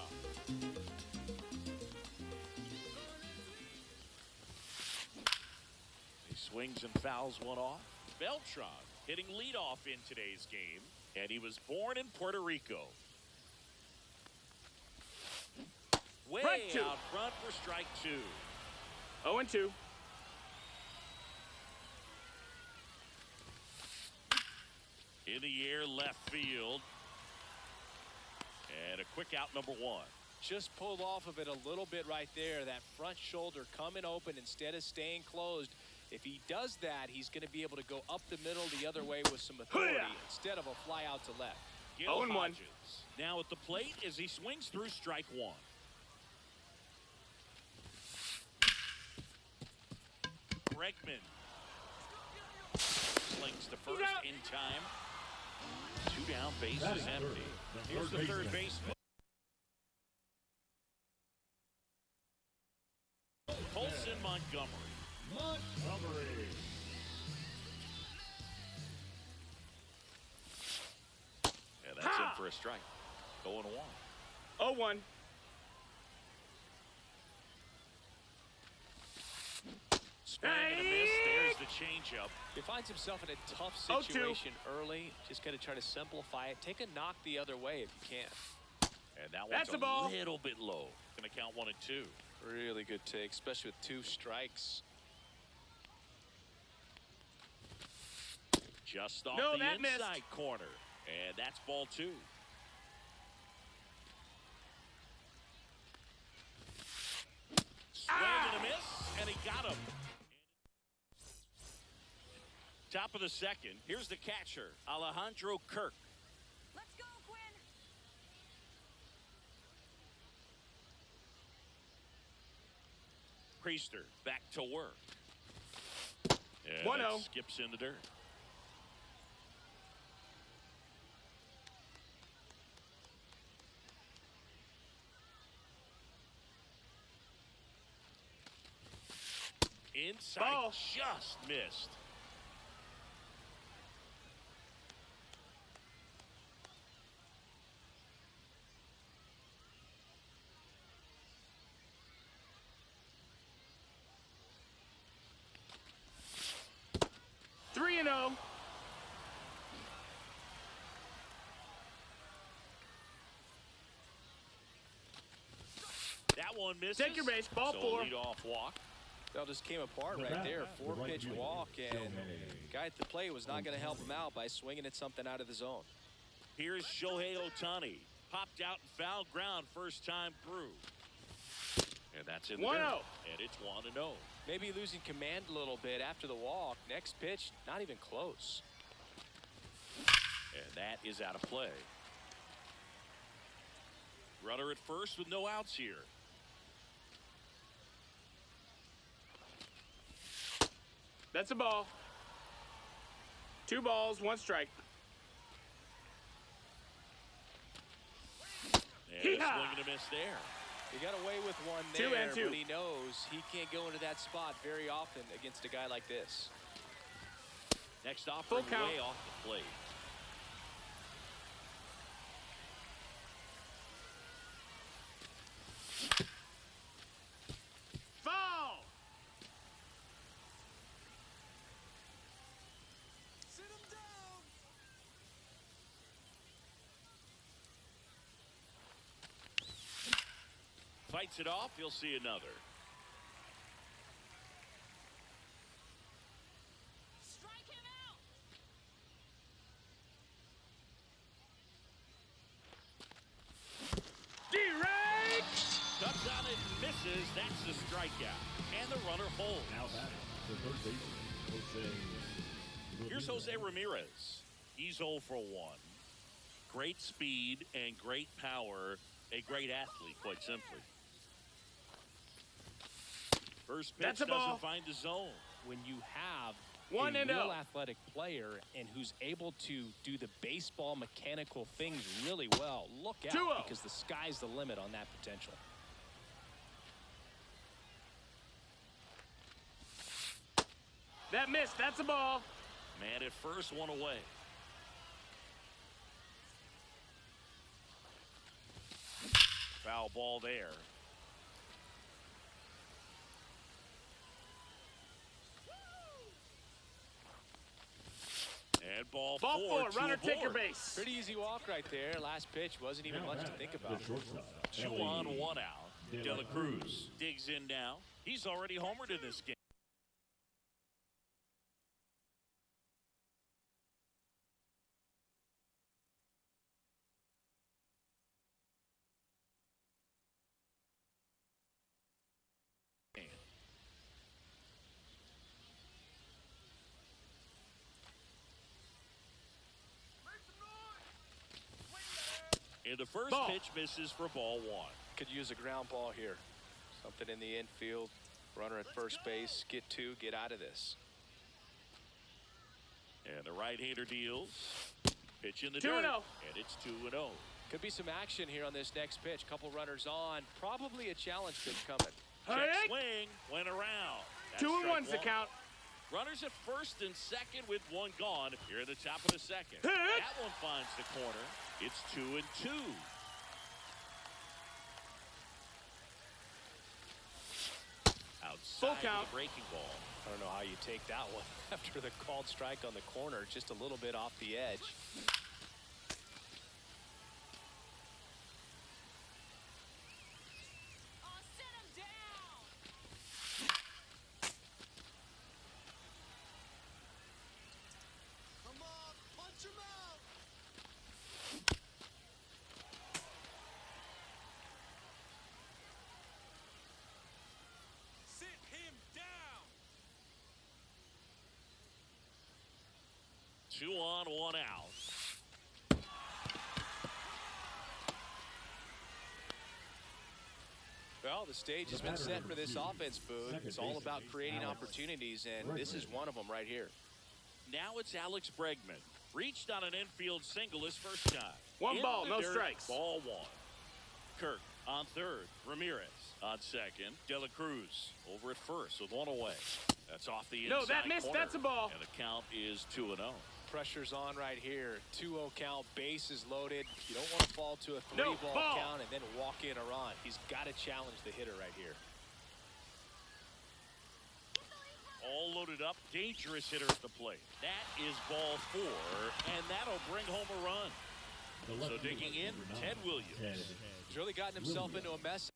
He swings and fouls one off. Beltran hitting leadoff in today's game, and he was born in Puerto Rico. Way Strike 2. out front for strike 2. 0-2. In the air, left field. And a quick out, number 1. Just pulled off of it a little bit right there. That front shoulder coming open instead of staying closed. If he does that, he's going to be able to go up the middle the other way with some authority instead of a fly out to left. Gil 0-1. Hodges now at the plate as he swings through strike 1. Bregman slings to first in time. 2 down, base is empty. Here's the third baseman. Colson Montgomery. And that's in for a strike. 0-1. 0-1. Swing and a miss. There's the changeup. He finds himself in a tough 0-2. situation early. Just got to try to simplify it. Take a knock the other way if you can. And that That's one's a ball. little bit low. Going to count 1 and 2. Really good take, especially with 2 strikes. Just off No, the that missed. inside corner. And that's ball 2. Swing and a miss, and he got him. Top of the second. Here's the catcher, Alejandro Kirk. Let's go, Quinn. Priester back to work. And 1-0. it skips in the dirt. Inside, Ball. just missed. Three and 0. That one misses. Take your base, ball so 4. lead off walk. That just came apart right there. 4-pitch walk, and the guy at the plate was not going to help him out by swinging at something out of the zone. Here's Shohei Ohtani. Popped out and foul ground first time through. And that's in the 1-0. dirt. And it's 1-0. Maybe losing command a little bit after the walk. Next pitch, not even close. And that is out of play. Runner at first with no outs here. That's a ball. 2 balls, 1 strike. And a swing and a miss there. He got away with one 2 there, and 2. but he knows he can't go into that spot very often against a guy like this. Next offering count. way off the plate. Foul. Sit him down. Fights it off. You'll see another. Strike him out. D-Ray. Cuts on it and misses. That's the strikeout. And the runner holds. Now batting, the third baseman, Jose. Here's Jose Ramirez. He's 0 for 1. Great speed and great power. A great athlete, quite simply. First pitch That's a ball. doesn't find the zone. When you have 1 a and real 0. athletic player and who's able to do the baseball mechanical things really well, look out 2-0. because the sky's the limit on that potential. That missed. That's a ball. Man at first, one away. Foul ball there. And ball Ball four. 4. Runner, take your aboard. base. Pretty easy walk right there. Last pitch wasn't even Now much to batting, think about. the shortstop, 2 on, 1 out. De La Cruz digs in now. He's already homered in this game. And the first Ball. pitch misses for ball 1. Could use a ground ball here. Something in the infield. Runner at first base. Get 2. Get out of this. And the right-hander deals. Pitch in the 2-0. dirt. And it's 2-0. Could be some action here on this next pitch. Couple runners on. Probably a challenge pitch coming. Check Hey. swing. Went around. That's 2 and strike 1's the one. count. Runners at first and second with 1 gone. Here in the top of the second. Hit. That one finds the corner. It's 2 and 2. Outside count. of the breaking ball. I don't know how you take that one after the called strike on the corner. Just a little bit off the edge. Oh, sit him down. Come on, punch him out. Sit him down. 2 on, 1 out. Well, the stage has been set for this offense, Boone. It's all about creating opportunities, and this is one of them right here. Now it's Alex Bregman. Reached on an infield single his first time. 1 In ball, the no dirt, strikes. Ball 1. Kirk on third. Ramirez on second. De La Cruz over at first with 1 away. That's off the inside No, that missed. corner. That's a ball. And the count is 2-0. Pressure's on right here. 2-0 count, base is loaded. You don't want to fall to a 3-ball ball. count and then walk in a run. He's got to challenge the hitter right here. All loaded up. Dangerous hitter at the plate. That is ball 4, and that'll bring home a run. So digging in, Ted Williams. He's really gotten himself into a mess.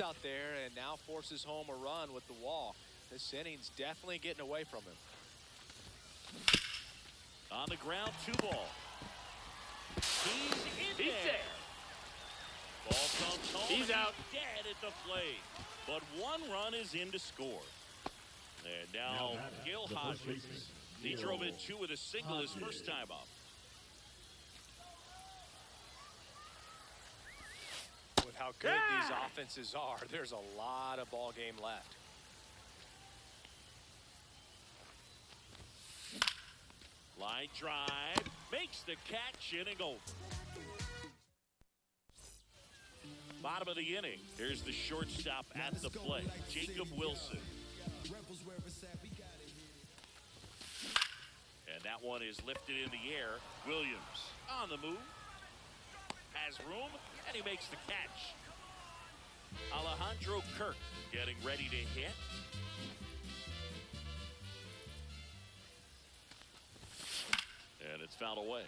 Out there and now forces home a run with the walk. This inning's definitely getting away from him. On the ground, 2 ball. He's in He's there. there. Ball comes home. He's and out. Dead at the plate. But 1 run is in to score. And now Gil Hodges. He drove in 2 with a single his first time up. how good these offenses are, there's a lot of ball game left. Line drive, makes the catch, inning over. Bottom of the inning, here's the shortstop at the plate, Jacob Wilson. And that one is lifted in the air. Williams on the move, has room, and he makes the catch. Alejandro Kirk getting ready to hit. And it's fouled away.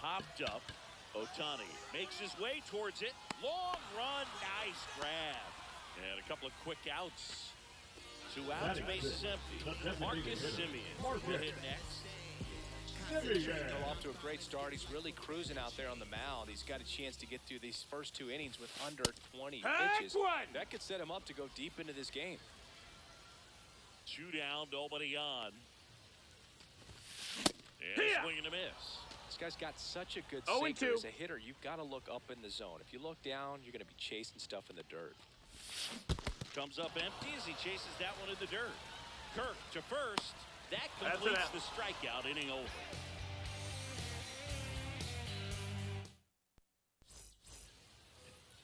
Popped up. Ohtani makes his way towards it. Long run, nice grab. And a couple of quick outs. 2 outs, bases empty. Marcus Semien will hit next. Still off to a great start. He's really cruising out there on the mound. He's got a chance to get through these first 2 innings with under 20 pitches. That could set him up to go deep into this game. 2 down, nobody on. And a swing and a miss. This guy's got such a good 0-2. sinker. As a hitter, you've got to look up in the zone. If you look down, you're going to be chasing stuff in the dirt. Comes up empty as he chases that one in the dirt. Kirk to first. That completes the strikeout, inning over.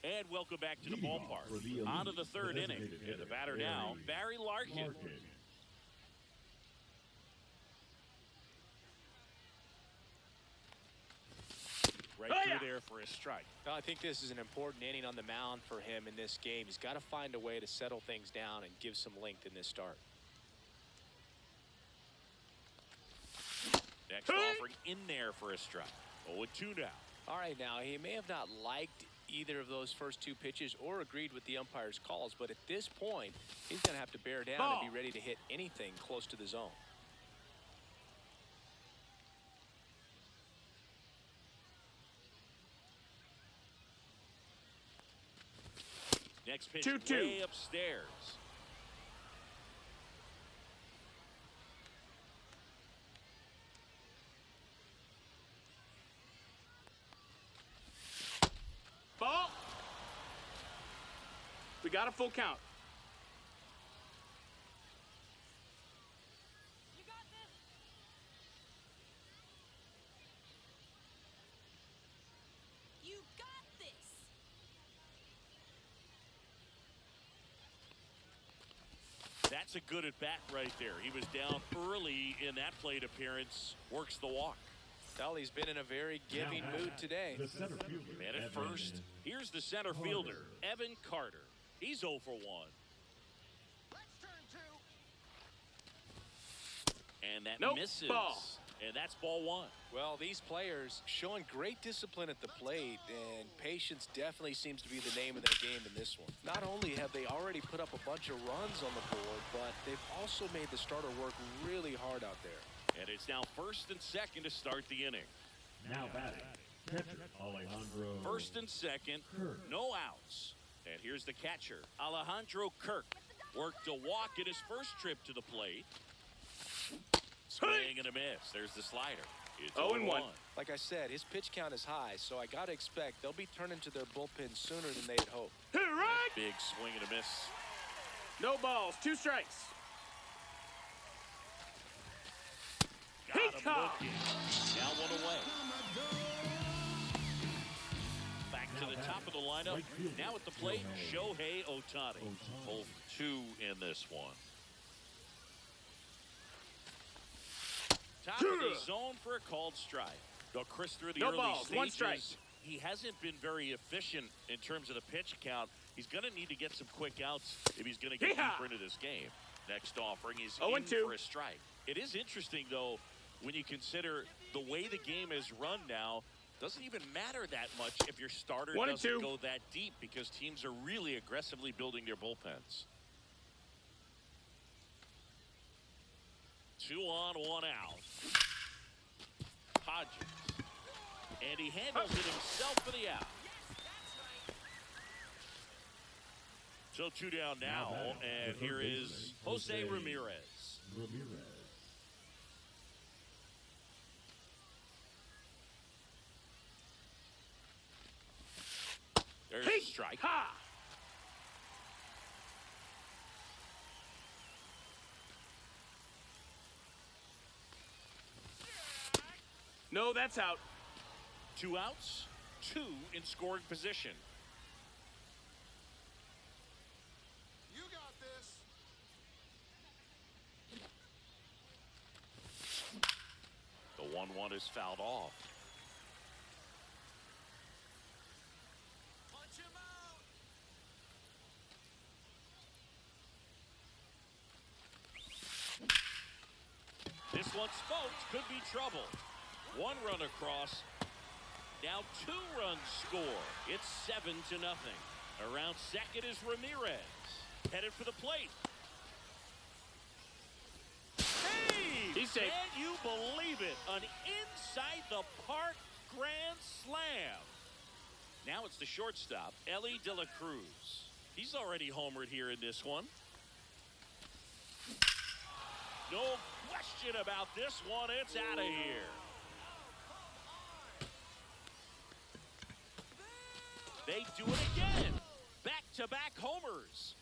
And welcome back to the ballpark. On to the 3rd inning. And the batter now, Barry Larkin. Right through there for a strike. I think this is an important inning on the mound for him in this game. He's got to find a way to settle things down and give some length in this start. Next offering in there for a strike. 0-2 now. All right, now he may have not liked either of those first 2 pitches or agreed with the umpire's calls, but at this point, he's going to have to bear down and be ready to hit anything close to the zone. Next pitch 2-2. way upstairs. Ball. We got a full count. You got this. You got this. That's a good at bat right there. He was down early in that plate appearance. Works the walk. Well, he's been in a very giving mood today. Man at first. Here's the center fielder, Evan Carter. He's 0 for 1. Let's turn 2. And that Nope, misses. ball. And that's ball 1. Well, these players showing great discipline at the plate, and patience definitely seems to be the name of their game in this one. Not only have they already put up a bunch of runs on the board, but they've also made the starter work really hard out there. And it's now 1st and 2nd to start the inning. Now batting, catcher Alejandro. 1st and 2nd, no outs. And here's the catcher, Alejandro Kirk. Worked a walk in his first trip to the plate. Swing and a miss. There's the slider. It's 0-1. Like I said, his pitch count is high, so I got to expect they'll be turning to their bullpen sooner than they had hoped. Right. Big swing and a miss. No balls. 2 strikes. Got him looking. Now 1 away. Back to the top of the lineup. Now at the plate, Shohei Ohtani. 0 for 2 in this one. Top of the zone for a called strike. Though Chris, through the No early balls, stages, 1 strike. he hasn't been very efficient in terms of the pitch count. He's going to need to get some quick outs if he's going to get deeper into this game. Next offering, he's in 0-2. for a strike. It is interesting, though, when you consider the way the game is run now. Doesn't even matter that much if your starter 1-2. doesn't go that deep, because teams are really aggressively building their bullpens. 2 on, 1 out. Hodges. And he handles it himself for the out. To So 2 down now, and here is Jose Ramirez. There's a strike. Ha! No, that's out. 2 outs, 2 in scoring position. You got this. The 1-1 is fouled off. Punch him out. This one, smoked, could be trouble. 1 run across. Now 2 runs score. It's 7-0. Around second is Ramirez. Headed for the plate. Hey! He's safe. Can you believe it? An inside the park grand slam. Now it's the shortstop, Ellie De La Cruz. He's already homered here in this one. No question about this one. It's out of here. They do it again. Back-to-back homers.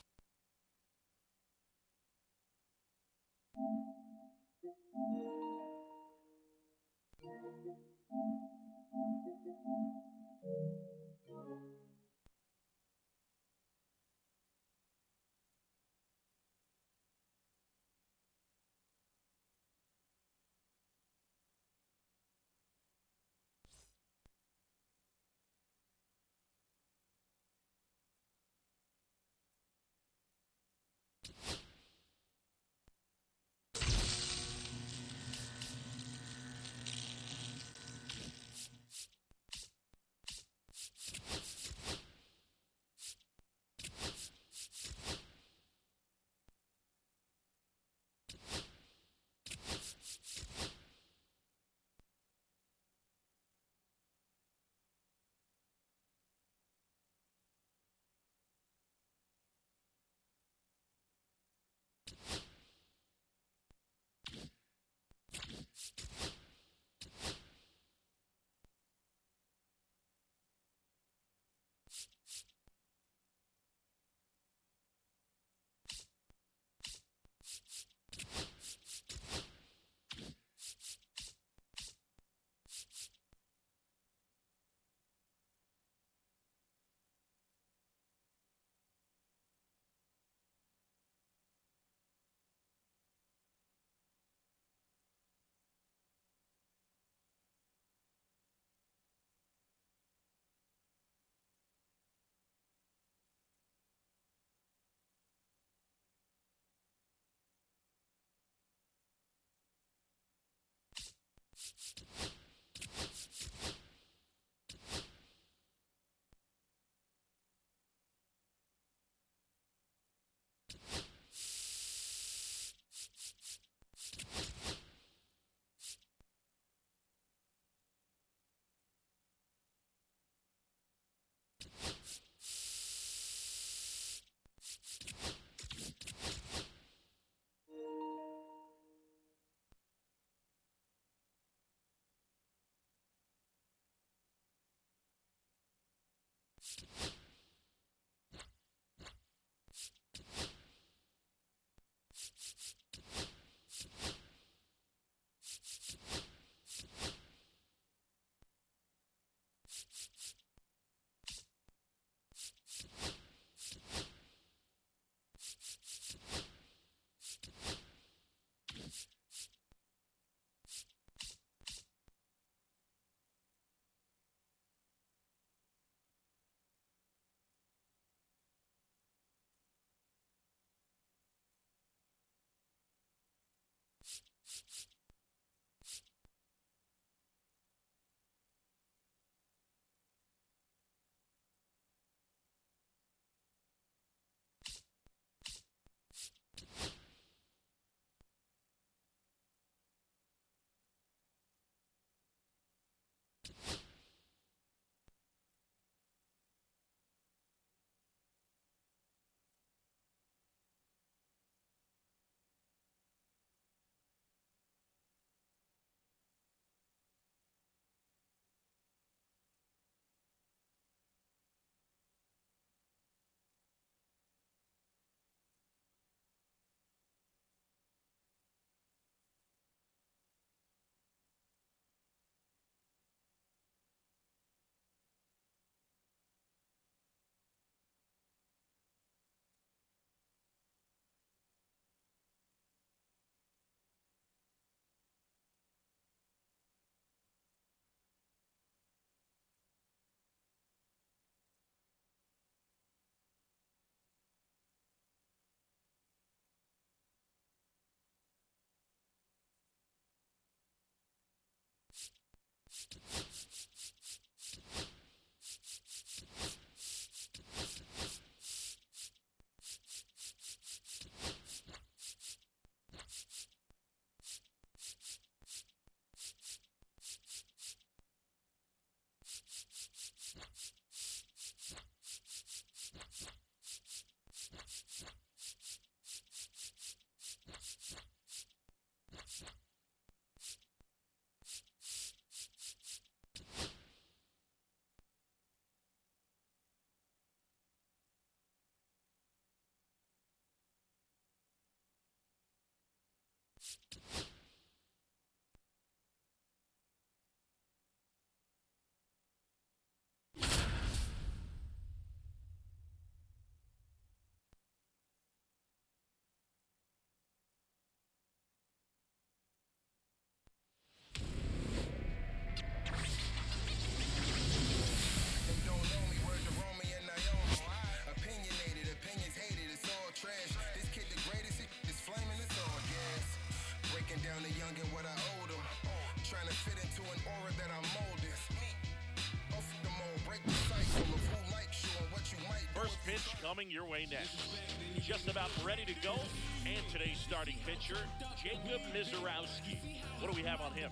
Pitch coming your way next. Just about ready to go. And today's starting pitcher, Jacob Mizorowski. What do we have on him?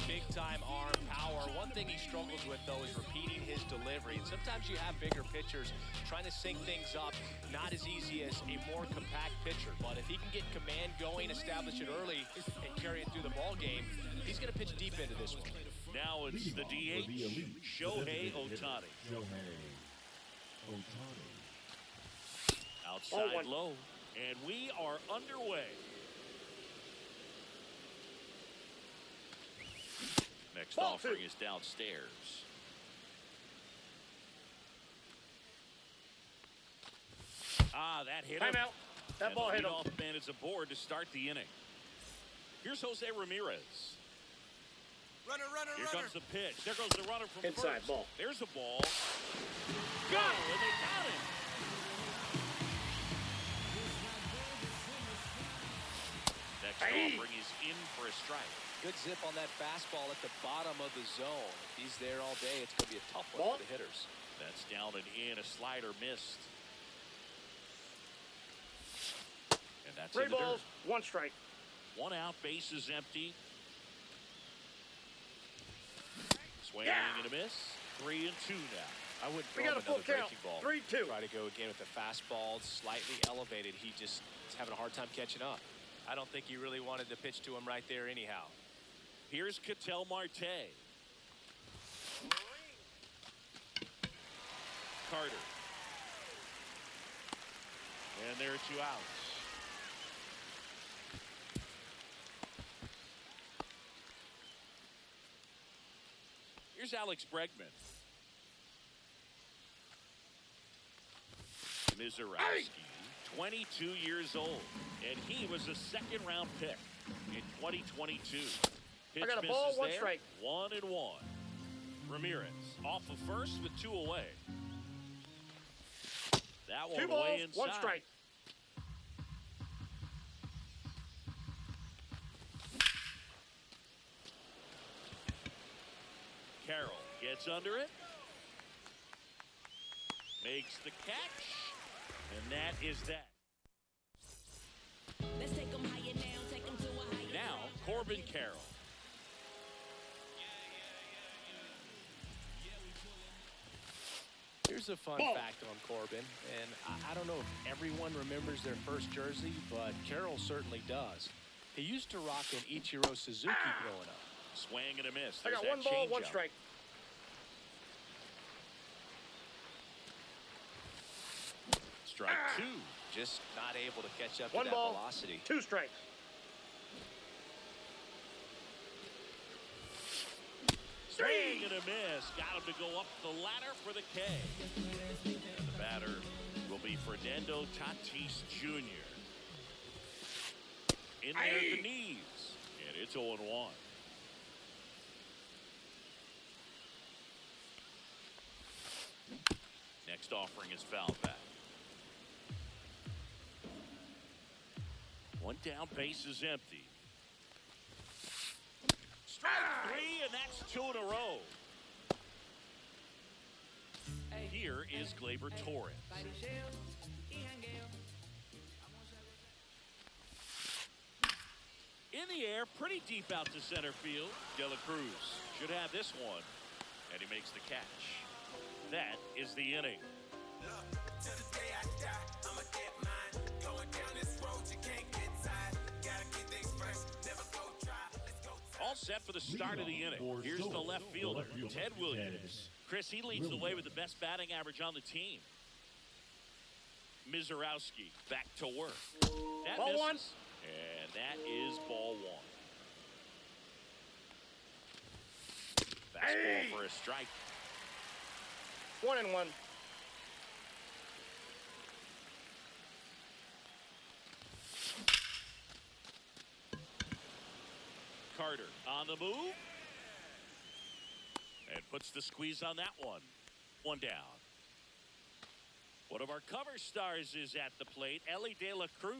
Big time arm power. One thing he struggles with, though, is repeating his delivery. And sometimes you have bigger pitchers trying to sync things up. Not as easy as a more compact pitcher. But if he can get command going, establish it early, and carry it through the ball game, he's going to pitch deep into this one. Now it's the DH, Shohei Ohtani. Outside low, and we are underway. Next offering is downstairs. That hit him. Timeout. That ball hit him. The leadoff man is aboard to start the inning. Here's Jose Ramirez. Runner, Here comes the pitch. There goes the runner from Inside first. ball. There's a ball. Go! And they got him. Next offering is in for a strike. Good zip on that fastball at the bottom of the zone. If he's there all day, it's going to be a tough one for the hitters. That's down and in. A slider missed. And that's 3 in the balls, dirt. 1 strike. 1 out, bases empty. Swinging and a miss. 3-2 now. I wouldn't We throw got him a full another count. breaking ball. 3-2. Try to go again with the fastball slightly elevated. He just is having a hard time catching up. I don't think he really wanted to pitch to him right there anyhow. Here's Ketel Marte. Carter. And there are 2 outs. Here's Alex Bregman. Mizorowski, 22 years old, and he was a second-round pick in 2022. Pitch I got a ball, misses 1 there, strike. 1-1. Ramirez off of first with 2 away. That 2 one balls, away inside. 1 strike. Carroll gets under it. Makes the catch. And that is that. Let's take them higher now, take them to a higher. Now, Corbin Carroll. Here's a fun fact on Corbin, and I don't know if everyone remembers their first jersey, but Carroll certainly does. He used to rock an Ichiro Suzuki growing up. Swing and a miss. I There's got 1 that ball, 1 changeup. strike. Strike 2. Just not able to catch up to 1 that ball, velocity. 2 strikes. Swing and a miss. Got him to go up the ladder for the K. The batter will be Fernando Tatis Jr. In there at the knees. And it's 0-1. Next offering is foul back. 1 down, base is empty. Strike 3, and that's 2 in a row. Here is Gleyber Torres. In the air, pretty deep out to center field. De La Cruz should have this one, and he makes the catch. That is the inning. All set for the start of the inning. Here's the left fielder, Ted Williams. Chris, he leads the way with the best batting average on the team. Mizorowski back to work. That Ball misses, one. and that is ball 1. Fastball for a strike. 1-1. Carter on the move. And puts the squeeze on that one. 1 down. One of our cover stars is at the plate, Ellie De La Cruz.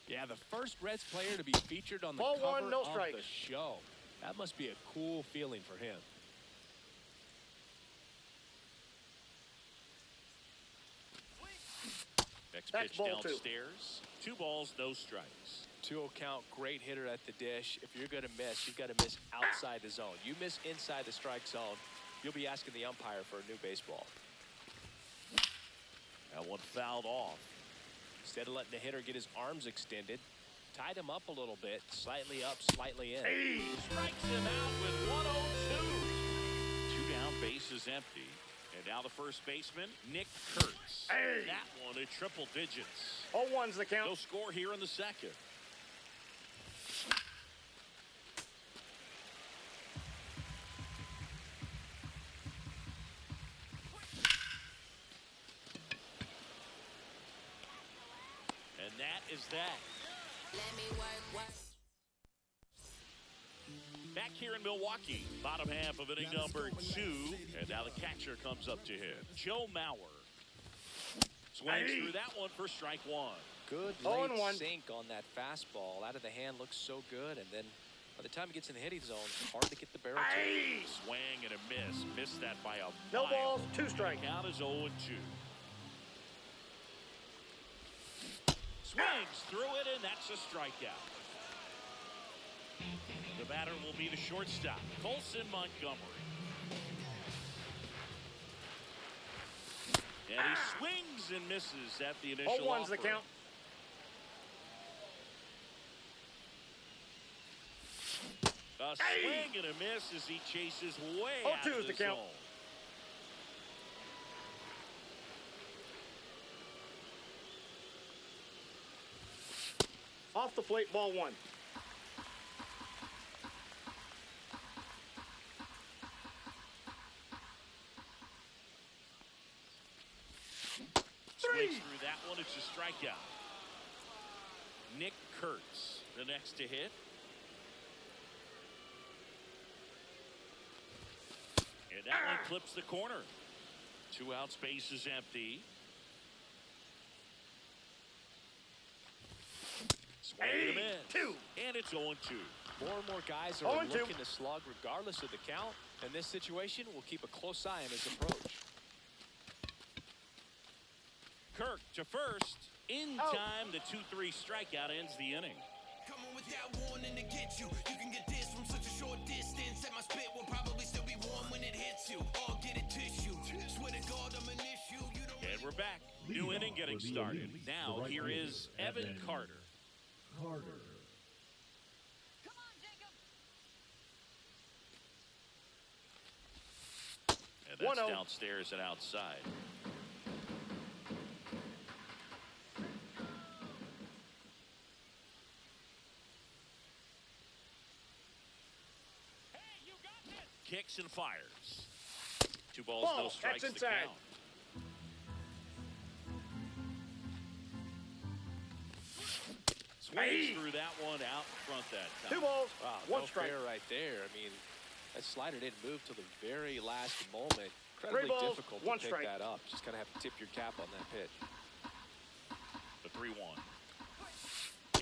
Yeah, the first Reds player to be featured on the Ball cover one, no of strikes. the show. That must be a cool feeling for him. Next That's pitch ball 2. downstairs. 2 balls, no strikes. 2-0 count, great hitter at the dish. If you're going to miss, you've got to miss outside the zone. You miss inside the strike zone, you'll be asking the umpire for a new baseball. That one fouled off. Instead of letting the hitter get his arms extended, tied him up a little bit, slightly up, slightly in. He strikes him out with 102. 2 down, bases empty. And now the first baseman, Nick Kurtz. That one at triple digits. 0-1's the count. No score here in the second. And that is that. Let me work. Back here in Milwaukee, bottom half of inning number 2. And now the catcher comes up to him, Joe Mauer. Swings through that one for strike 1. Good 0-1. late sink on that fastball. Out of the hand looks so good, and then by the time he gets in the hitting zone, it's hard to get the barrel to. Swing and a miss. Missed that by a No mile. balls, 2 strikes. Count is 0-2. Swings through it, and that's a strikeout. The batter will be the shortstop, Colson Montgomery. And he swings and misses at the initial 0-1's offer. the count. A swing and a miss as he chases way out 0-2 of is the the count. zone. Off the plate, ball 1. Swings through that one. It's a strikeout. Nick Kurtz, the next to hit. And that one clips the corner. 2 out, space is empty. Swing and a miss. 2. And it's 0-2. More and more guys are 0-2. looking to slug regardless of the count. In this situation, we'll keep a close eye on his approach. Kirk to first. In time, the 2-3 strikeout ends the inning. Coming without warning to get you. You can get this from such a short distance. And my spit will probably still be warm when it hits you. Or get a tissue. Swear to God, I'm an issue. You don't And we're back. New inning getting started. Now, here is Evan Carter. Carter. Come on, Jacob. And that's 1-0. downstairs and outside. Kicks and fires. 2 balls, Ball. no strikes. That's The inside. count. Swings through that one out in front that time. 2 balls, Wow, 1 no strike. fair right there. I mean, that slider didn't move till the very last moment. Incredibly balls, difficult 1 to pick strike. that up. Just kind of have to tip your cap on that pitch. The 3-1.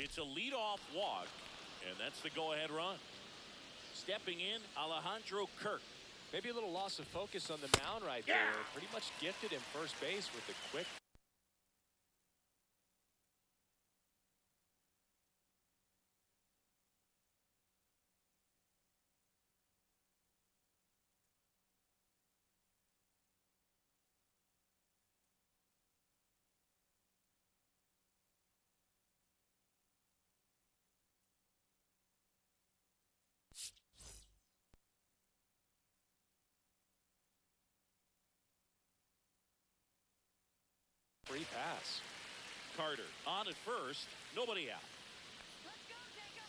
It's a leadoff walk, and that's the go-ahead run. Stepping in, Alejandro Kirk. Maybe a little loss of focus on the mound right there. Pretty much gifted him first base with the quick. Free pass. Carter on at first, nobody out. Let's go, Jacob.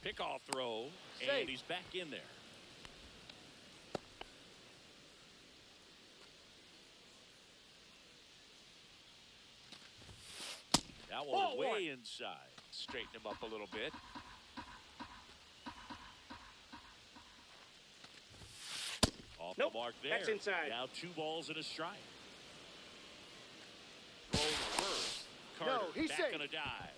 Pickoff throw, Safe. and he's back in there. That one Ball way one. inside. Straighten him up a little bit. Off Nope, the mark there. that's inside. Now 2 balls and a strike. Throw first. Carter No, he's back safe. on a dive.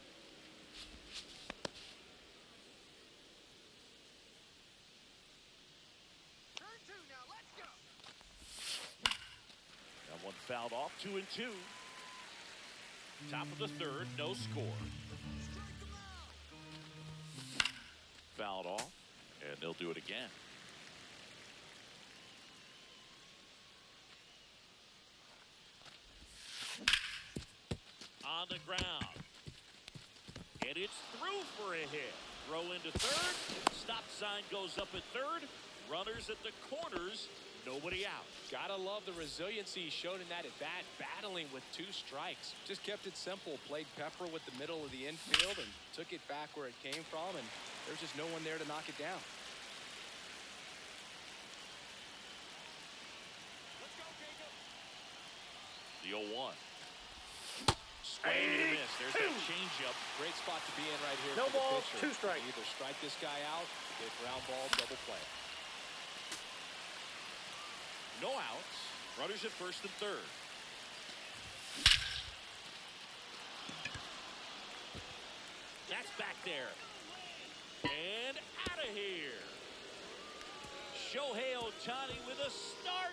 Turn 2 now. Let's go. That one fouled off. 2-2. Top of the third, no score. Fouled off, and they'll do it again. On the ground. And it's through for a hit. Throw into third. Stop sign goes up at third. Runners at the corners. Nobody out. Gotta love the resiliency he showed in that at bat, battling with 2 strikes. Just kept it simple, played pepper with the middle of the infield and took it back where it came from, and there's just no one there to knock it down. Let's go, Jacob. The 0-1. Swing and a miss. There's that changeup. Great spot to be in right here No for the ball, pitcher. 2 strikes. Either strike this guy out, get ground ball, double play. No outs. Runners at first and third. That's back there. And out of here. Shohei Ohtani with a star.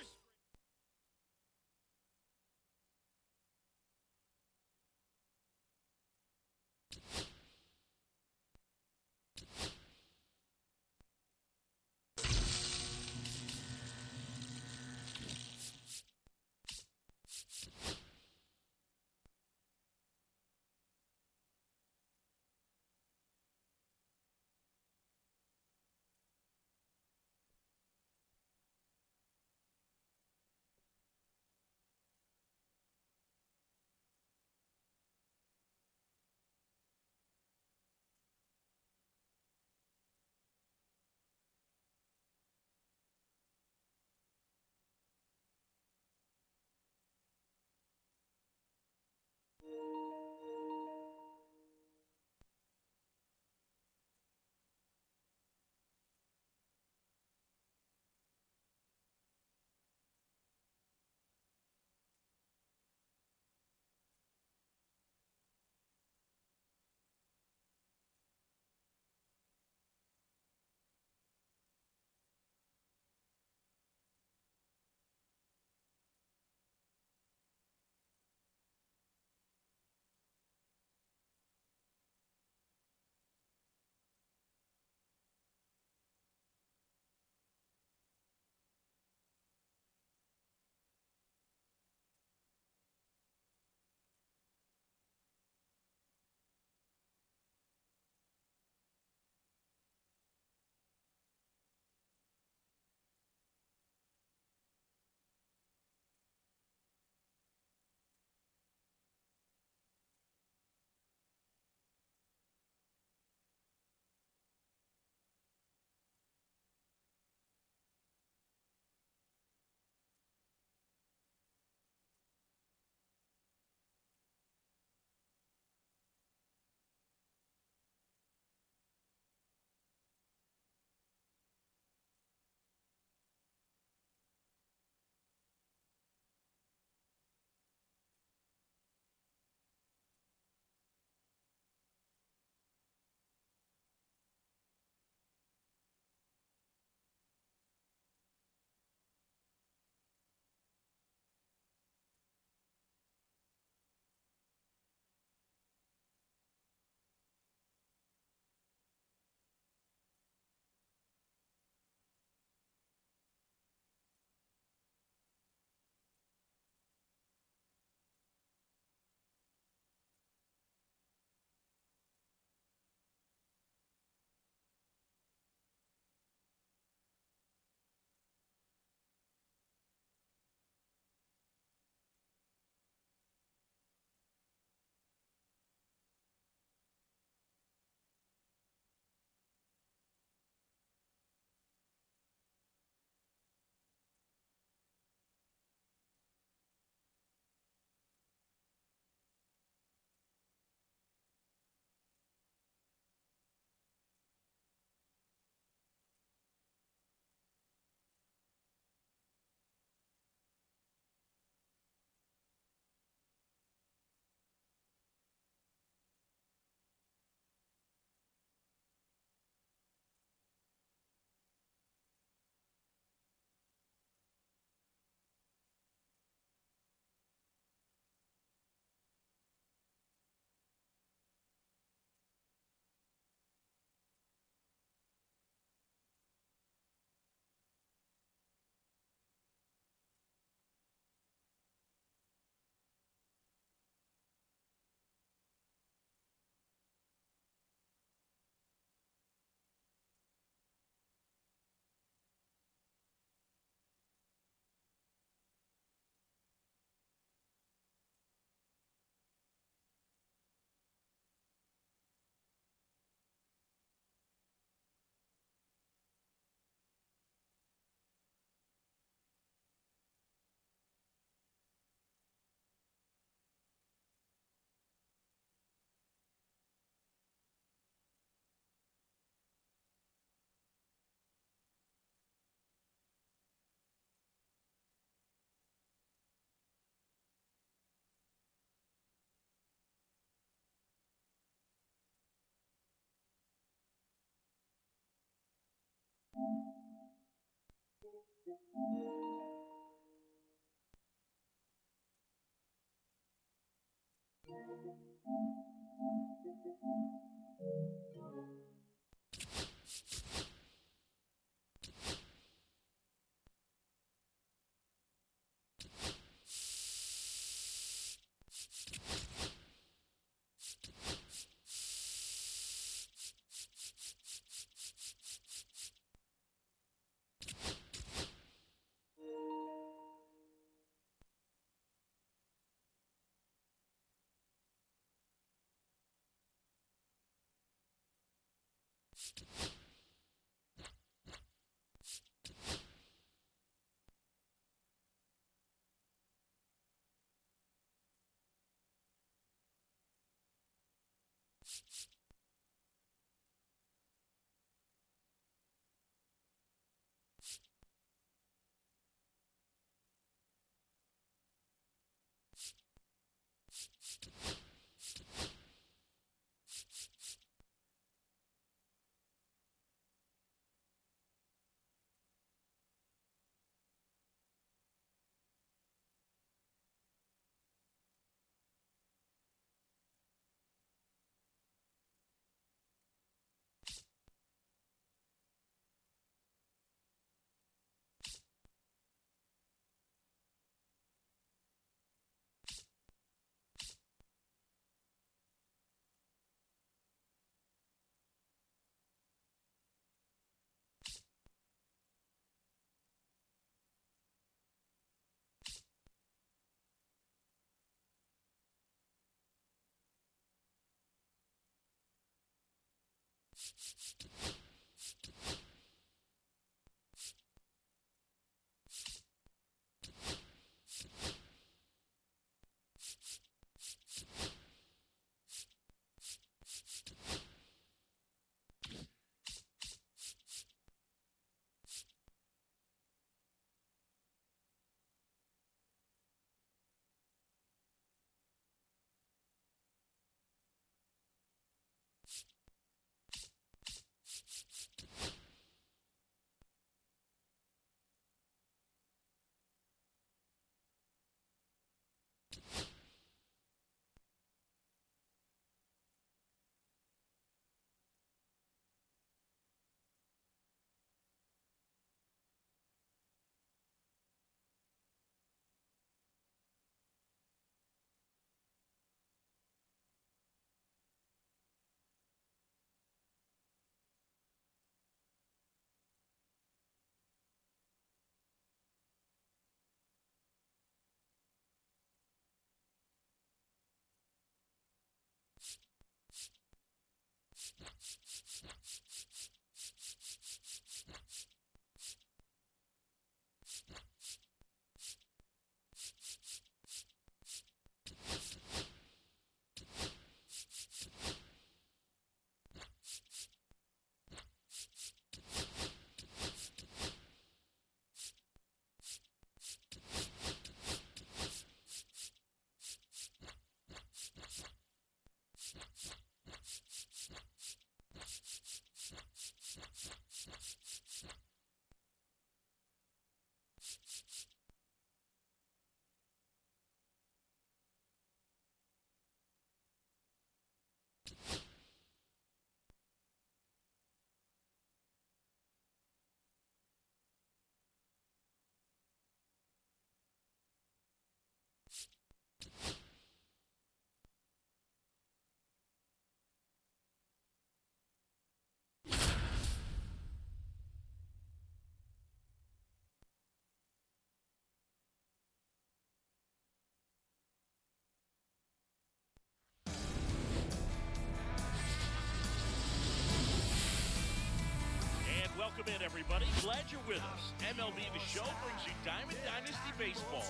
Welcome in, everybody. Glad you're with us. MLB The Show brings you Diamond Dynasty Baseball.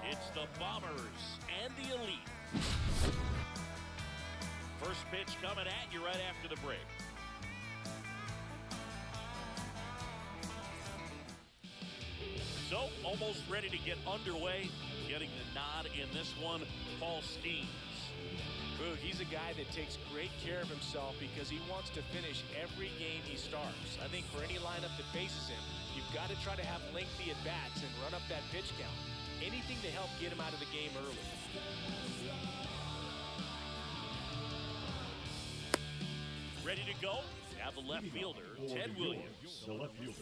It's the Bombers and the Elite. First pitch coming at you right after the break. So, almost ready to get underway. Getting the nod in this one, Paul Steens. Boog, he's a guy that takes great care of himself because he wants to finish every game he starts. I think for any lineup that faces him, you've got to try to have lengthy at-bats and run up that pitch count. Anything to help get him out of the game early. Ready to go? Now the left fielder, Ted Williams. The left fielder.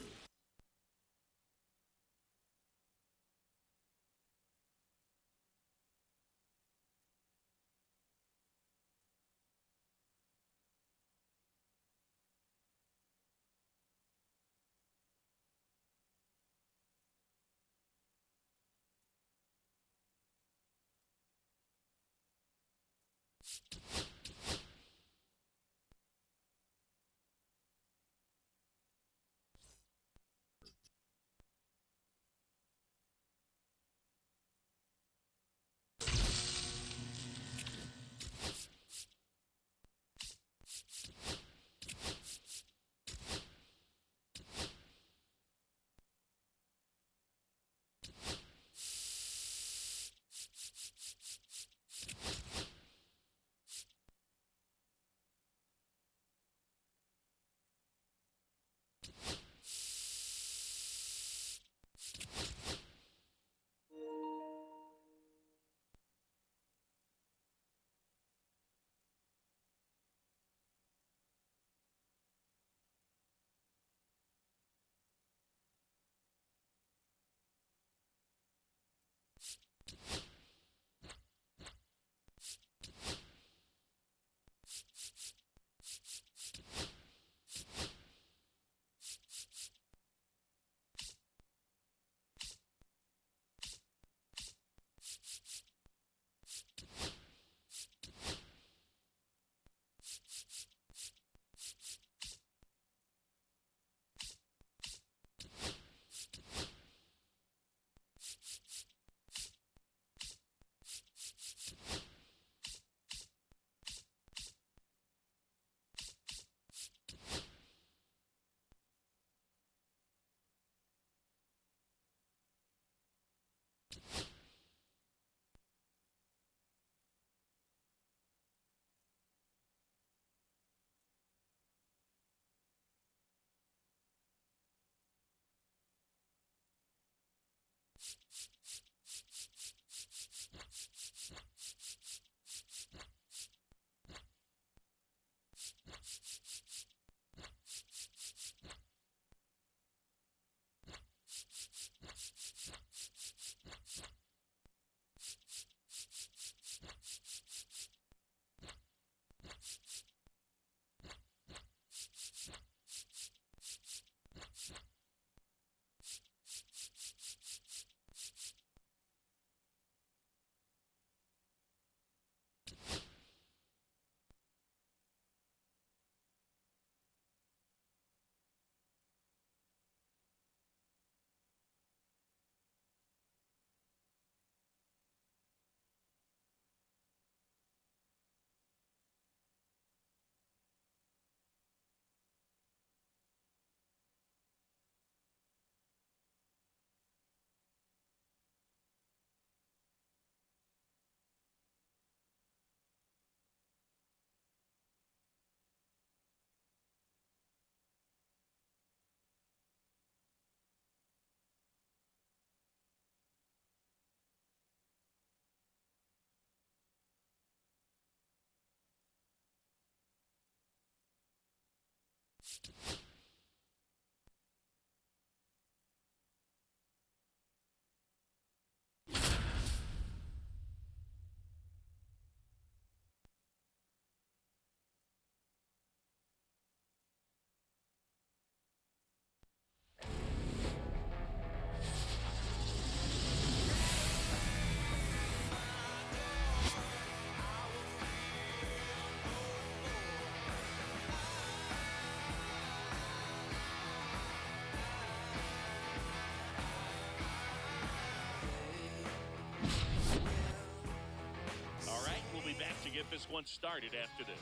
get this one started after this.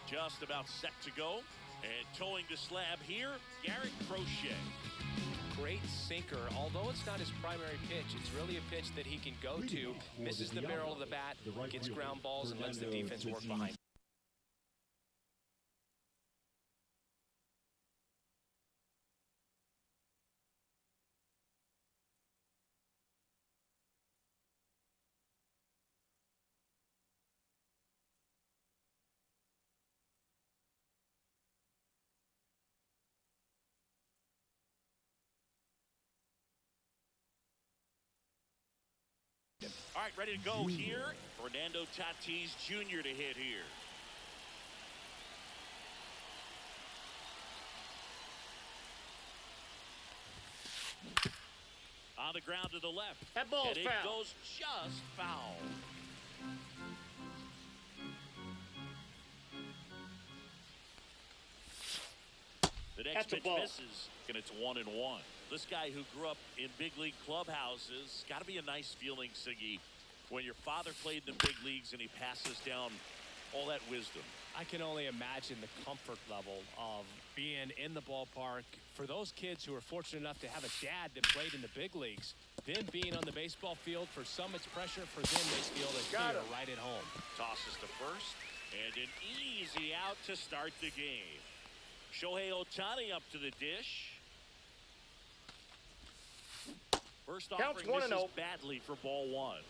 Just about set to go. And towing the slab here, Garrett Crochet. great sinker. Although it's not his primary pitch, it's really a pitch that he can go to, misses the barrel of the bat, gets ground balls, and lets the defense work behind. All right, ready to go here. Fernando Tatis Jr. to hit here. On the ground to the left. That ball's and it foul. goes just foul. The next That's a pitch ball. misses, and it's 1-1. This guy who grew up in big league clubhouses, got to be a nice feeling, Siggy, when your father played in the big leagues and he passes down all that wisdom. I can only imagine the comfort level of being in the ballpark for those kids who are fortunate enough to have a dad that played in the big leagues. Then being on the baseball field, for some it's pressure, for them they feel that they're right at home. Tosses to first, and an easy out to start the game. Shohei Ohtani up to the dish. First Counts offering 1-0. misses badly for ball one.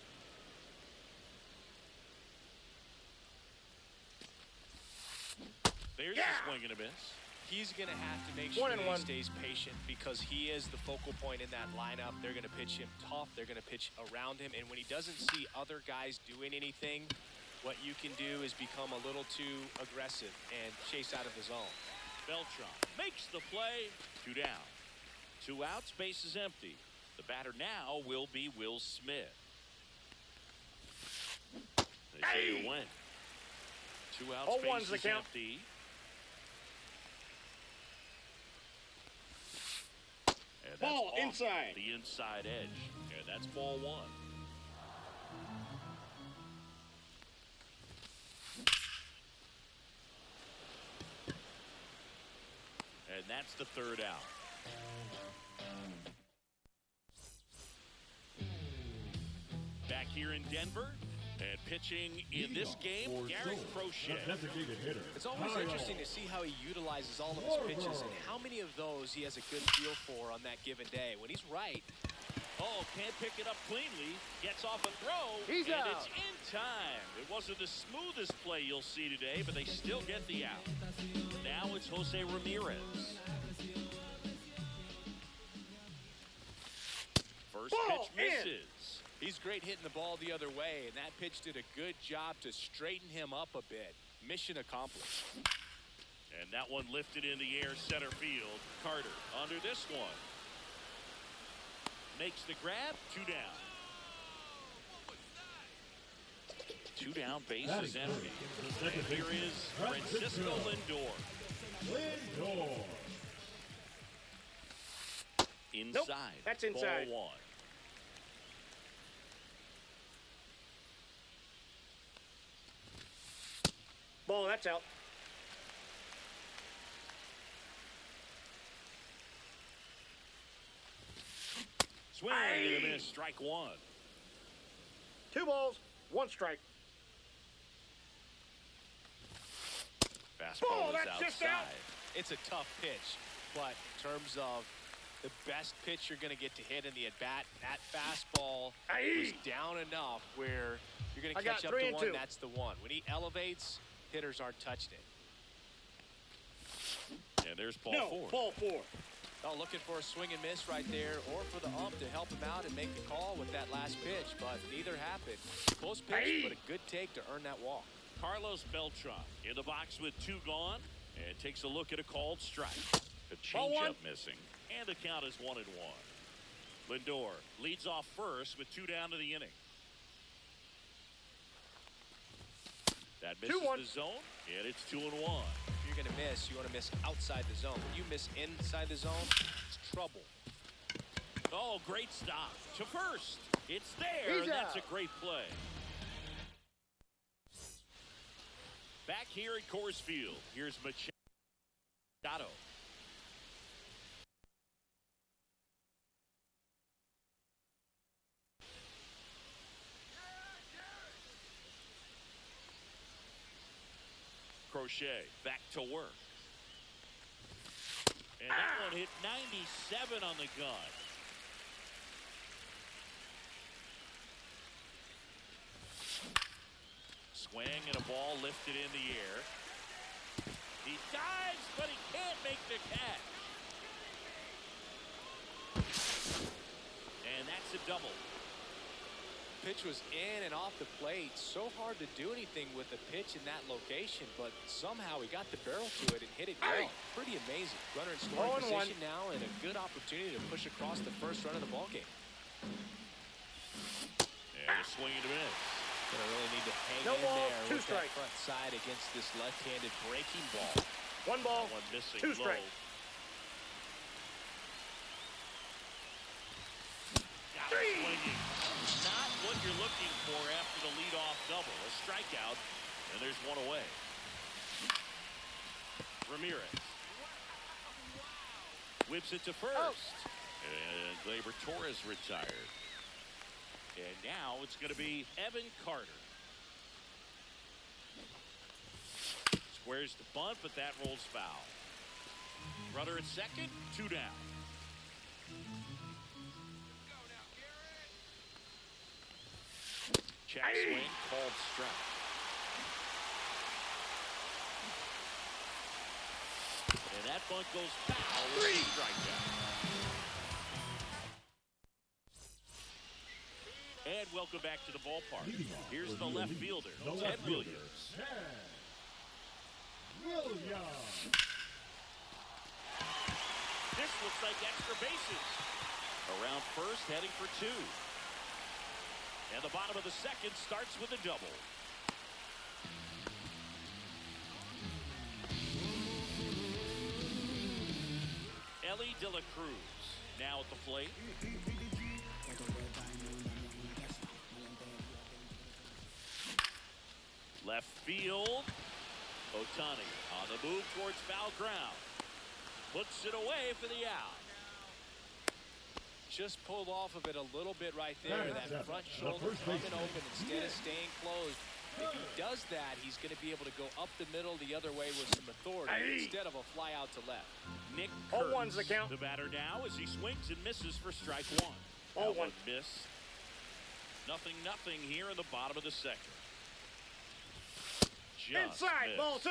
There's a swing and a miss. He's going to have to make sure that 1-1. he stays patient because he is the focal point in that lineup. They're going to pitch him tough. They're going to pitch around him. And when he doesn't see other guys doing anything, what you can do is become a little too aggressive and chase out of the zone. Beltran makes the play. 2 down. 2 outs, base is empty. The batter now will be Will Smith. They say it went. 2 outs, 0-1's base the is count. empty. And that's Ball off inside. the inside edge. And that's ball one. And that's the 3rd out. Back here in Denver, and pitching in this game, Garrett Crochet. Designated hitter. It's always interesting to see how he utilizes all of his pitches and how many of those he has a good feel for on that given day. When he's right, Oh, can't pick it up cleanly. Gets off a throw, He's and out. it's in time. It wasn't the smoothest play you'll see today, but they still get the out. Now it's Jose Ramirez. First Ball pitch in. misses. he's great hitting the ball the other way, and that pitch did a good job to straighten him up a bit. Mission accomplished. And that one lifted in the air center field. Carter under this one. Makes the grab. 2 down. 2 down, base is empty. And here is Francisco Lindor. Lindor. Inside. that's inside. Ball one. Ball, that's out. Swing and a miss. Strike one. 2 balls, 1 strike. Fastball Ball, is that's just out. outside. It's a tough pitch, but in terms of the best pitch you're going to get to hit in the at-bat, that fastball was down enough where you're going to I got catch up 3 to and one. 2. That's the one. When he elevates, hitters aren't touching it. And there's ball No, four. ball 4. Oh, looking for a swing and miss right there, or for the ump to help him out and make the call with that last pitch, but neither happened. Close pitch, but a good take to earn that walk. Carlos Beltran in the box with 2 gone, and takes a look at a called strike. A Ball one. changeup missing, and the count is 1-1. Lindor leads off first with 2 down to the inning. That misses 2-1. the zone, and it's 2-1. If you're going to miss, you want to miss outside the zone. When you miss inside the zone, it's trouble. Oh, great stop to first. It's there, He's and that's out. a great play. Back here at Coors Field, here's Machado. Crochet back to work. And that one hit 97 on the gun. Swing and a ball lifted in the air. He dives, but he can't make the catch. And that's a double. Pitch was in and off the plate. So hard to do anything with the pitch in that location, but somehow he got the barrel to it and hit it well. Pretty amazing. Runner in scoring position now and a good opportunity to push across the first run of the ballgame. And a swing and a miss. Gonna really need to hang No in ball, there two with strike. that front side against this left-handed breaking ball. One ball, That one missing two low. strike. Got it swinging. Not what you're looking for after the leadoff double. A strikeout, and there's one away. Ramirez whips it to first. And Gleyber Torres retired. And now it's going to be Evan Carter. Squares the bunt, but that rolls foul. Runner at second, 2 down. Check swing, called strike. And that bunt goes foul with a strikeout. And welcome back to the ballpark. Here's the left fielder, Ted Williams. This looks like extra bases. Around first, heading for 2. And the bottom of the second starts with a double. Ellie De La Cruz now at the plate. Left field. Otani on the move towards foul ground. Puts it away for the out. Just pulled off of it a little bit right there. That front shoulder coming open instead of staying closed. If he does that, he's going to be able to go up the middle the other way with some authority instead of a fly out to left. Nick All Kurtz, one's the count. the batter now as he swings and misses for strike 1. All That one. Miss. Nothing here in the bottom of the second. Just Inside, missed. ball 2.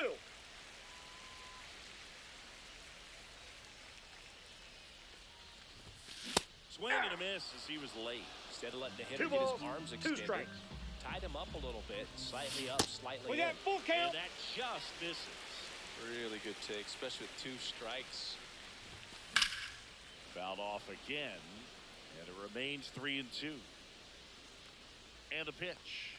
Swing and a miss as he was late. Instead of letting the hitter 2 get his balls, arms 2 extended, strikes. tied him up a little bit, slightly up, slightly We in. got full count. And that just misses. Really good take, especially with 2 strikes. Fouled off again. And it remains 3-2. And the pitch.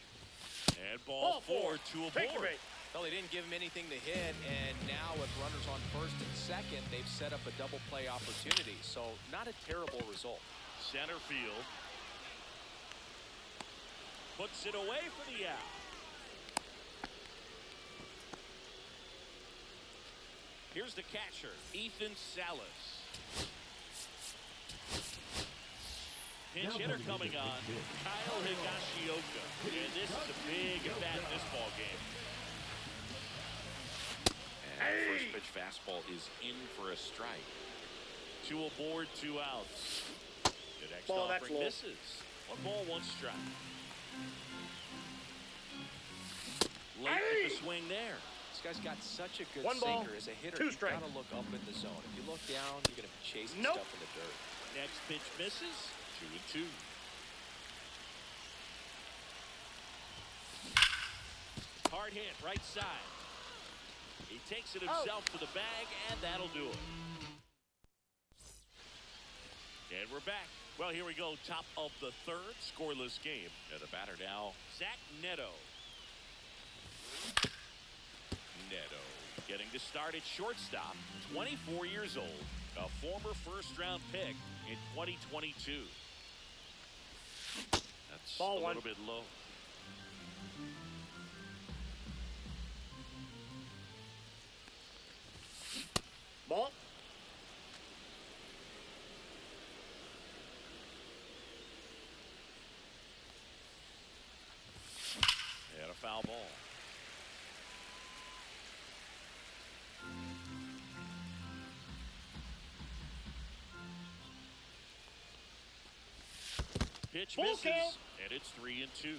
And ball 4 to a Take your board. bait. Well, they didn't give him anything to hit, and now with runners on first and second, they've set up a double play opportunity. So not a terrible result. Center field. Puts it away for the out. Here's the catcher, Ethan Salas. Pinch hitter coming on, Kyle Higashioka. And this is a big at bat in this ball game. And the first pitch fastball is in for a strike. 2 aboard, 2 outs. The next Ball, that's offering low. misses. 1 ball, 1 strike. Late with the swing there. This guy's got such a good 1 ball, sinker. As a hitter, 2 you strikes. gotta look up in the zone. If you look down, you're gonna be chasing Nope. stuff in the dirt. Next pitch misses. 2-2. Hard hit, right side. He takes it himself to the bag, and that'll do it. And we're back. Well, here we go. Top of the 3rd, scoreless game. And the batter now, Zach Neto. Neto getting to start at shortstop, 24 years old, a former first-round pick in 2022. That's Ball a 1. little bit low. Ball. And a foul ball. pitch Full misses, count. and it's 3-2.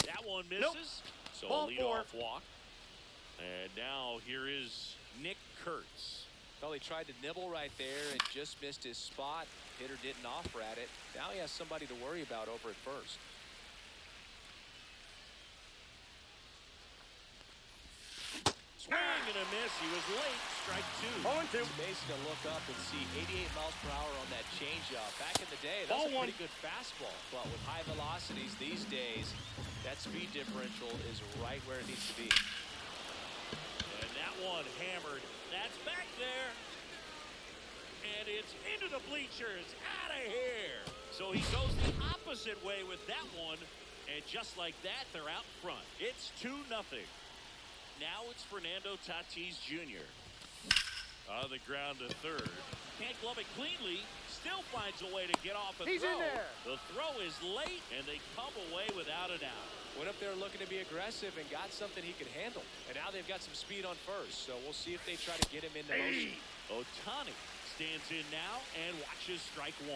That one misses, so Ball a four. leadoff walk. And now here is Nick Kurtz. Well, he tried to nibble right there and just missed his spot. Hitter didn't offer at it. Now he has somebody to worry about over at first. Swing and a miss. He was late. Strike 2. 0-2. It's amazing to look up and see 88 miles per hour on that changeup. Back in the day, that was a Ball pretty good fastball. But with high velocities these days, that speed differential is right where it needs to be. And that one hammered. That's back there. And it's into the bleachers. Out of here. So he goes the opposite way with that one. And just like that, they're out front. It's 2-0. Now it's Fernando Tatis Jr. On the ground to third. Can't glove it cleanly. Still finds a way to get off a He's throw. in there. The throw is late, and they come away without an out. Went up there looking to be aggressive and got something he could handle. And now they've got some speed on first. So we'll see if they try to get him into motion. Ohtani stands in now and watches strike 1.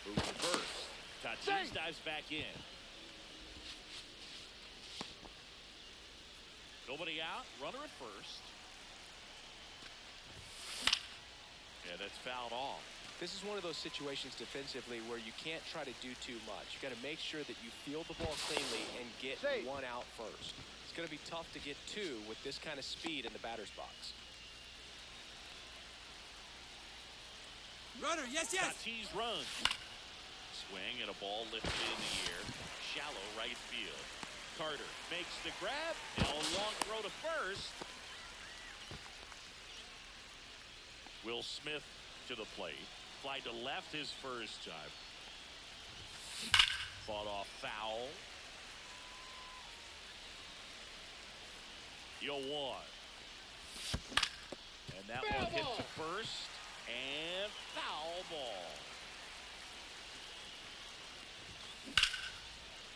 Move reverse. Tatis dives back in. Nobody out. Runner at first. Yeah, that's fouled off. This is one of those situations defensively where you can't try to do too much. You got to make sure that you field the ball cleanly and get one out first. It's going to be tough to get 2 with this kind of speed in the batter's box. Runner, yes, yes. Tatis runs. Swing and a ball lifted in the air. Shallow right field. Carter makes the grab. Now a long throw to first. Will Smith to the plate. Fly to left his first time. Fought off foul. 0-1. And that one hit to first. And foul ball.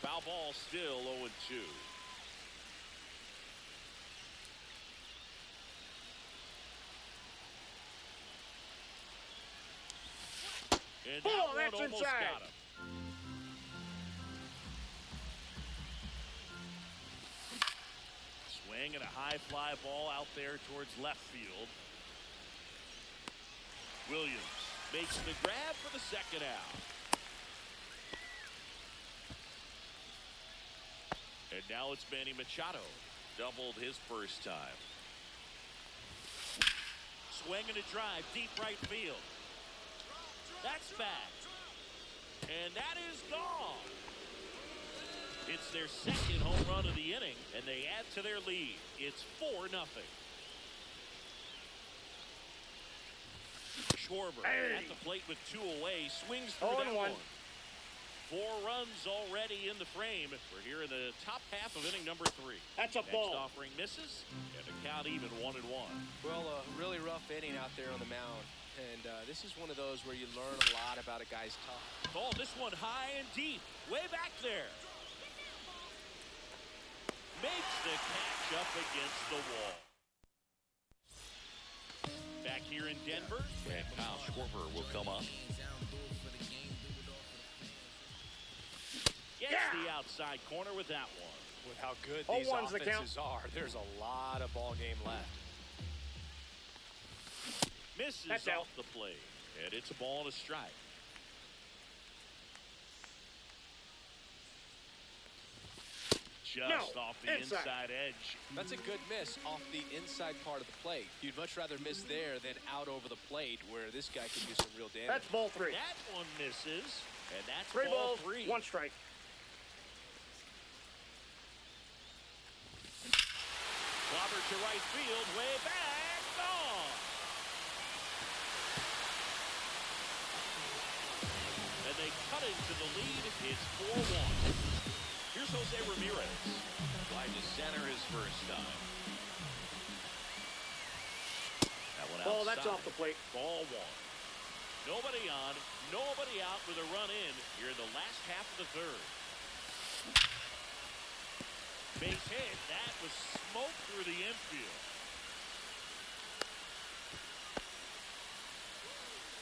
Foul ball still 0-2. And that one that's almost inside. got him. Swing and a high fly ball out there towards left field. Williams makes the grab for the second out. And now it's Manny Machado. Doubled his first time. Swing and a drive, deep right field. That's back. And that is gone. It's their second home run of the inning, and they add to their lead. It's 4-0. Schwarber at the plate with 2 away. Swings through that 0-1. one. 4 runs already in the frame. We're here in the top half of inning number 3. That's a Next ball. offering misses, and the count even 1-1. Well, a really rough inning out there on the mound. And this is one of those where you learn a lot about a guy's tough. Oh, this one high and deep. Way back there. Makes the catch up against the wall. Back here in Denver, and Kyle Schwarber will come up. Gets the outside corner with that one. With how good 0-1's these the count. offenses are, there's a lot of ball game left. Misses That's off out. the plate, and it's a ball and a strike. Just off the inside edge. That's a good miss off the inside part of the plate. You'd much rather miss there than out over the plate where this guy can do some real damage. That's ball 3. That one misses, and that's 3 ball balls, 3. 1 strike. Clobber to right field, way back, gone. And they cut into the lead. It's 4-1. Here's Jose Ramirez. Wide to center his first time. That one Ball, outside. that's off the plate. Ball 1. Nobody on, nobody out with a run in here in the last half of the third. Base hit. That was smoke through the infield.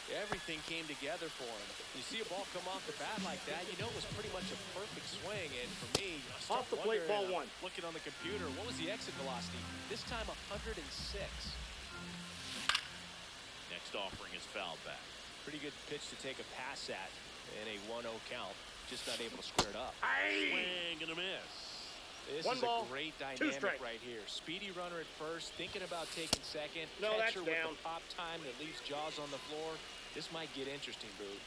Everything came together for him. You see a ball come off the bat like that, you know it was pretty much a perfect swing. And for me, I start Off the plate, wondering, ball one. looking on the computer, what was the exit velocity? This time 106. Next offering is fouled back. Pretty good pitch to take a pass at in a 1-0 count. Just not able to square it up. Swing and a miss. This One is ball, a great 2 dynamic strikes. right here. Speedy runner at first, thinking about taking second. No, that's Catcher with down. the pop time that leaves Jaws on the floor. This might get interesting, Boog.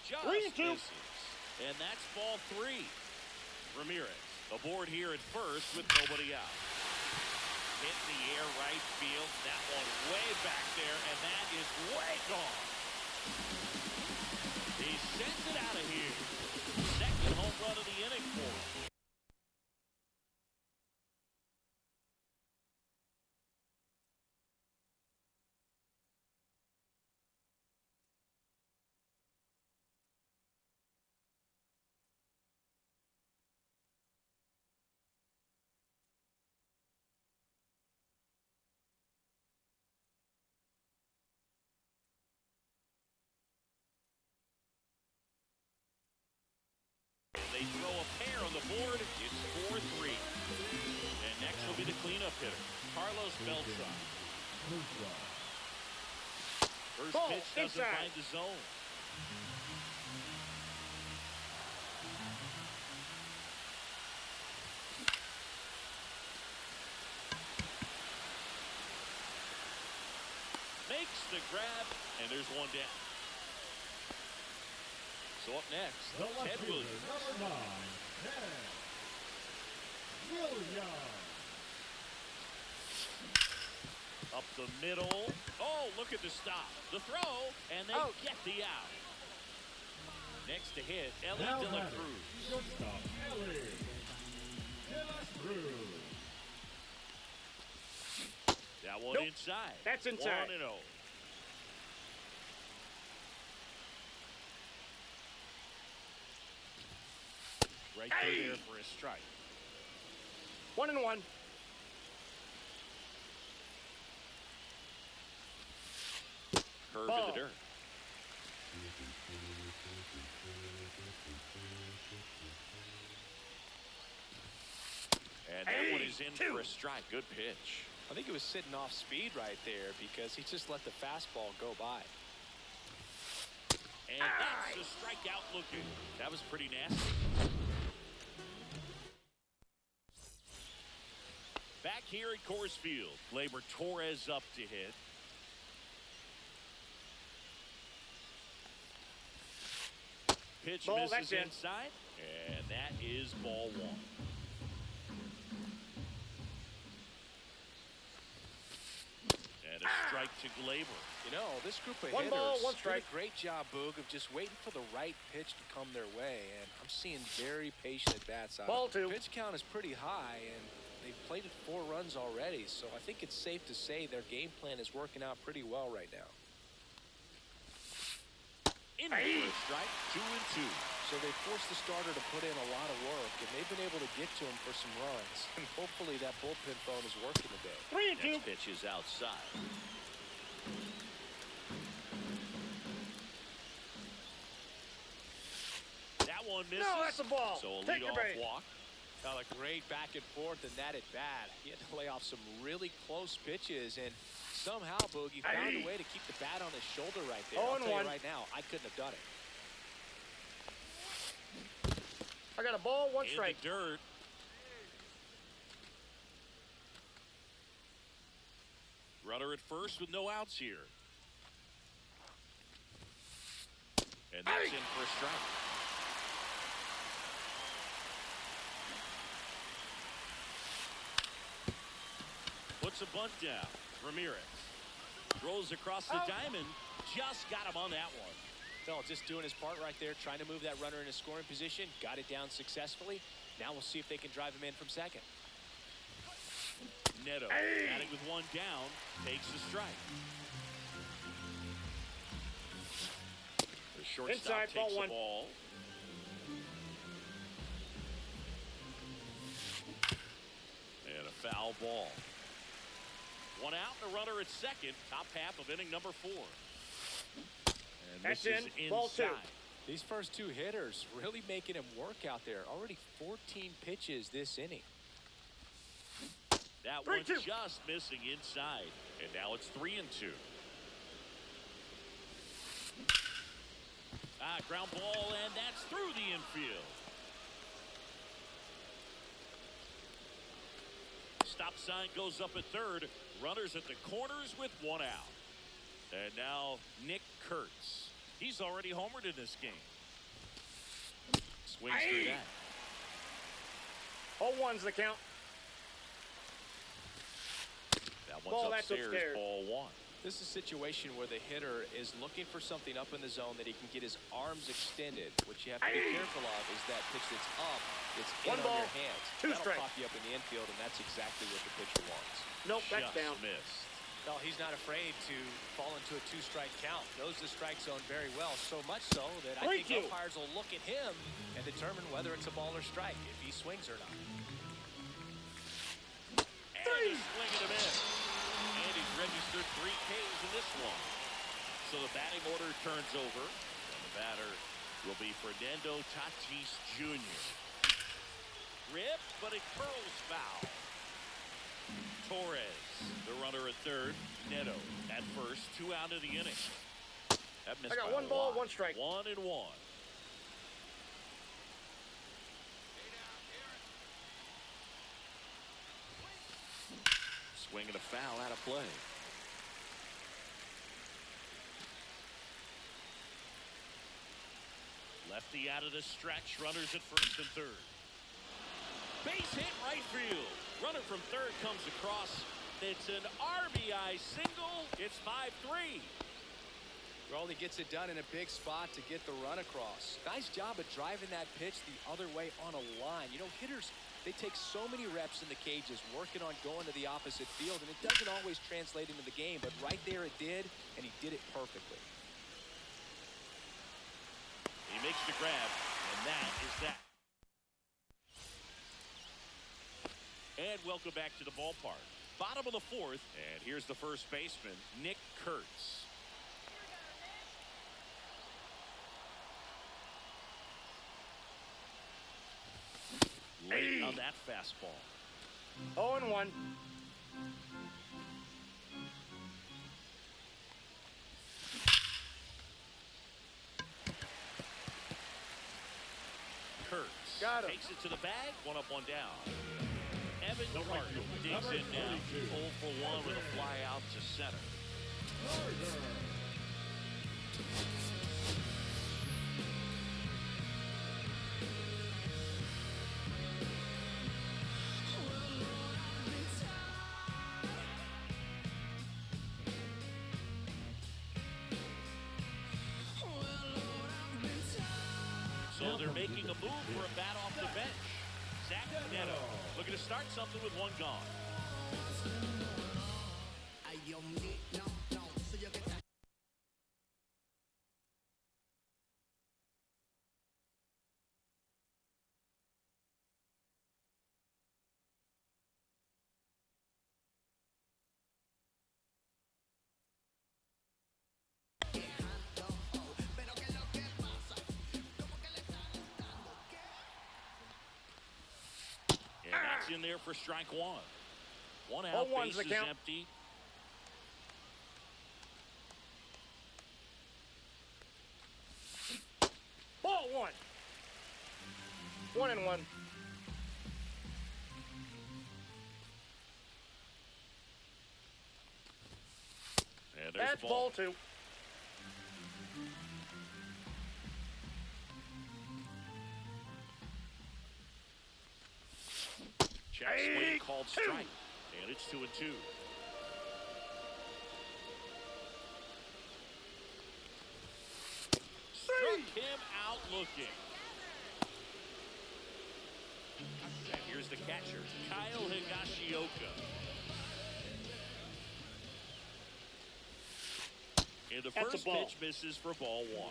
Just 3-2. misses. And that's ball 3. Ramirez aboard here at first with nobody out. Hit in the air right field. That one way back there, and that is way gone. He sends it out of here. Second home run of the inning for him. They throw a pair on the board. It's 4-3. And next will be the cleanup hitter, Carlos Beltran. First Ball pitch doesn't inside. find the zone. Makes the grab, and there's one down. So up next, The left Ted fielder, Williams. number 9, Ted Williams. Up the middle. Oh, look at the stop. The throw, and they get the out. Next to hit, Ellie Now De La batting, Cruz. shortstop, Ellie De La Cruz. That one Nope. inside. That's inside. 1-0. Right through there for a strike. 1-1. Curve Ball. in the dirt. And that one is in for a strike. Good pitch. I think he was sitting off speed right there because he just let the fastball go by. And that's the strikeout looking. That was pretty nasty. Back here at Coors Field, Gleyber Torres up to hit. Pitch Ball, misses that's in. inside, and that is ball 1. And a strike to Gleyber. You know, this group of One hitters ball, one did strike. a great job, Boog, of just waiting for the right pitch to come their way. And I'm seeing very patient at-bats out Ball of them. 2. Pitch count is pretty high, and they've played it 4 runs already. So I think it's safe to say their game plan is working out pretty well right now. In for a strike, 2-2. So they forced the starter to put in a lot of work, and they've been able to get to him for some runs. And hopefully that bullpen phone is working today. 3-2. Next pitch is outside. That one misses. No, that's a ball. So a Take your leadoff base. walk. Now, a great back and forth in that at bat. He had to lay off some really close pitches, and somehow Boogie found a way to keep the bat on his shoulder right there. I'll tell 0-1. you right now, I couldn't have done it. I got a ball, 1 In strike. the dirt. Runner at first with no outs here. And that's in for a strike. Puts a bunt down. Ramirez throws across the diamond. Just got him on that one. No, just doing his part right there, trying to move that runner in a scoring position. Got it down successfully. Now we'll see if they can drive him in from second. Neto batting with 1 down, takes the strike. The shortstop Inside, ball takes the 1. ball. And a foul ball. One out, and a runner at second. Top half of inning number 4. And That's this is in. Ball 2. inside. These first 2 hitters really making him work out there. Already 14 pitches this inning. That 3-2. one just missing inside. And now it's 3-2. Ground ball, and that's through the infield. Stop sign goes up at third. Runners at the corners with 1 out. And now Nick Kurtz. He's already homered in this game. Swings through that. 0-1's the count. That Ball, one's that's upstairs. upstairs. Ball 1. This is a situation where the hitter is looking for something up in the zone that he can get his arms extended. What you have to be careful of is that pitch that's up, it's in 1 on ball, your hands. 2 That'll strikes. pop you up in the infield, and that's exactly what the pitcher wants. Nope, that's Just down. missed. Well, he's not afraid to fall into a 2-strike count. Knows the strike zone very well, so much so that I think 3-2. umpires will look at him and determine whether it's a ball or strike, if he swings or not. And he's swinging him in. And he's registered 3 Ks in this one. So the batting order turns over. And the batter will be Fernando Tatis Jr. Rip, but it curls foul. Torres, the runner at third. Neto at first. 2 out of the inning. That missed I got by 1 a ball, lot. 1 strike. 1-1. Swinging a foul out of play. Lefty out of the stretch. Runners at first and third. Base hit right field. Runner from third comes across. It's an RBI single. It's 5-3. Well, he gets it done in a big spot to get the run across. Nice job of driving that pitch the other way on a line. You know, hitters, they take so many reps in the cages working on going to the opposite field, and it doesn't always translate into the game, but right there it did, and he did it perfectly. He makes the grab, and that is that. And welcome back to the ballpark. Bottom of the 4th, and here's the first baseman, Nick Kurtz. Late on that fastball. 0-1. Kurtz Got him. takes it to the bag. 1 up, 1 down. Evan Carter digs in now. 0 for 1 with a fly out to center. So they're making a move for a bat off the bench. Zach Neto looking to start something with 1 gone. And that's in there for strike 1. 1 out, 0-1's the base is count. empty. Ball 1. 1-1. And there's That's the ball ball. 2. Check swing called strike. And it's 2-2. Struck him out looking. And here's the catcher, Kyle Higashioka. And the That's a first ball. pitch misses for ball 1.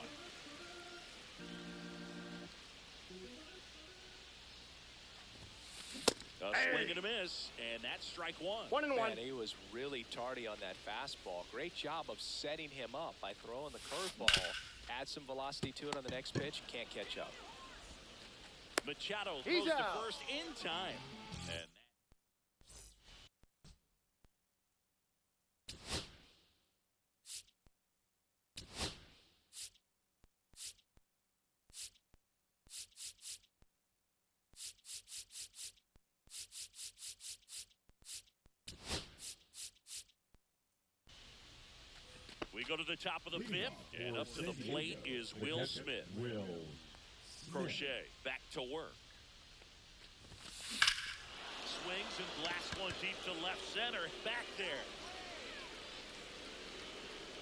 A swing and a miss, and that's strike one. 1-1. Man, he was really tardy on that fastball. Great job of setting him up by throwing the curveball. Add some velocity to it on the next pitch. Can't catch up. Machado He's throws to out. first in time. And we go to the top of the fifth, and up to the plate is Will Smith. Crochet back to work. Swings and blasts one deep to left center. Back there.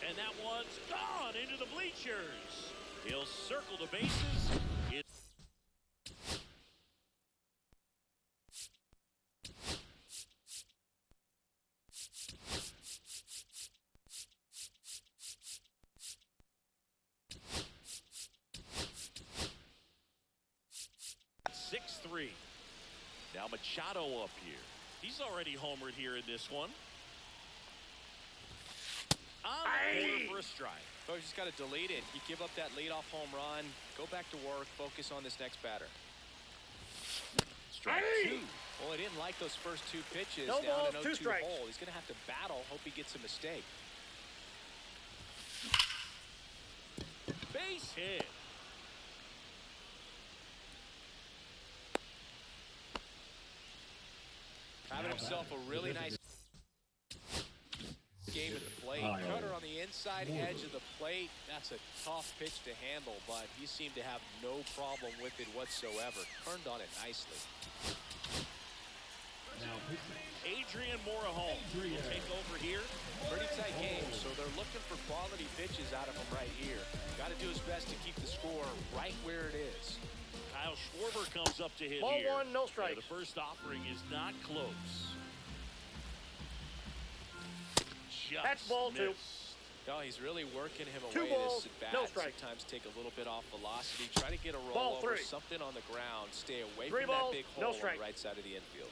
And that one's gone into the bleachers. He'll circle the bases. It's 6-3. Now Machado up here. He's already homered here in this one. On the corner for a strike. Coach just got to delete it. You give up that leadoff home run. Go back to work. Focus on this next batter. Strike two. Well, he didn't like those first two pitches No down balls, an 2 0-2 strikes. hole. He's going to have to battle. Hope he gets a mistake. Base hit. Having himself a really nice game at the plate. Cutter on the inside edge of the plate. That's a tough pitch to handle, but he seemed to have no problem with it whatsoever. Turned on it nicely. Adrian Morejon will take over here. Pretty tight game, so they're looking for quality pitches out of him right here. Got to do his best to keep the score right where it is. Kyle Schwarber comes up to hit Ball here. 1, no strikes. The first offering is not close. Just That's ball 2. missed. No, he's really working him 2 away balls, this at bat. no strike. Sometimes take a little bit off velocity. Try to get a Ball rollover, 3. something on the ground. Stay away 3 from that balls, big no hole on strike. the right side of the infield.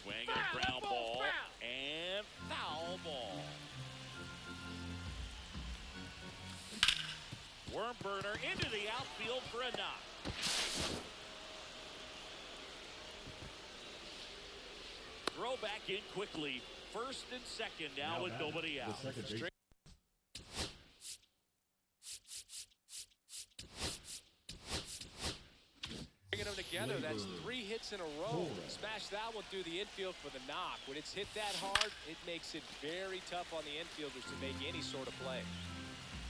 Swing and a ground ball. And foul ball. Worm burner into the outfield for a knock. Throw back in quickly. First and second now with nobody out. Straight bringing them together. That's 3 hits in a row. Smash that one through the infield for the knock. When it's hit that hard, it makes it very tough on the infielders to make any sort of play.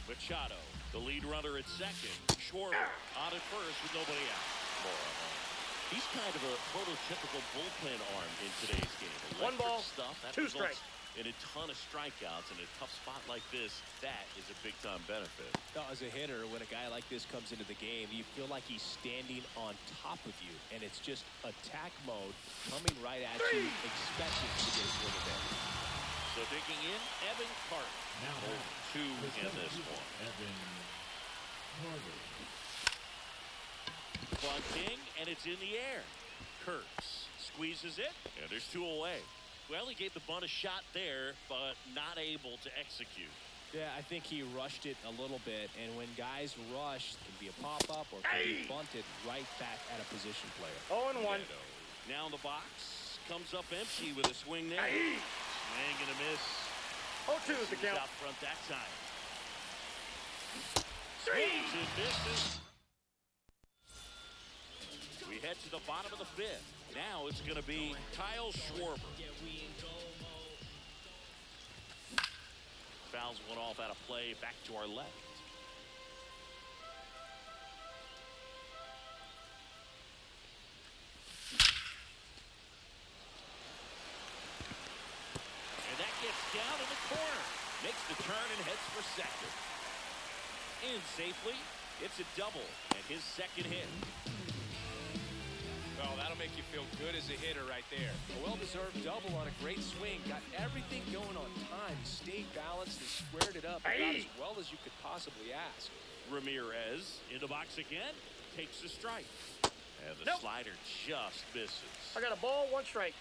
Machado, the lead runner at second. Schwarber on at first with nobody out. He's kind of a prototypical bullpen arm in today's game. Electric 1 ball, stuff, that 2 results strikes. in a ton of strikeouts. In a tough spot like this, that is a big-time benefit. Now, as a hitter, when a guy like this comes into the game, you feel like he's standing on top of you, and it's just attack mode coming right at you, expecting to get a swing of it. So digging in, Evan Carter. Now, 2 in this one. Evan Carter. Bunting, and it's in the air. Kurtz squeezes it, and there's 2 away. Well, he gave the bunt a shot there, but not able to execute. Yeah, I think he rushed it a little bit, and when guys rush, it can be a pop-up or it can be bunted right back at a position player. 0-1. Now in the box, comes up empty with a swing there. Swing and a miss. 0-2 is the count. Out front that time. Swings and misses. We head to the bottom of the 5th. Now it's going to be Kyle Schwarber. Fouls one off out of play, back to our left. And that gets down in the corner. Makes the turn and heads for second. In safely. It's a double and his second hit. Well, that'll make you feel good as a hitter right there. A well-deserved double on a great swing. Got everything going on time. Stayed balanced and squared it up about as well as you could possibly ask. Ramirez in the box again. Takes a strike. And the Nope. slider just misses. I got a ball, 1 strike.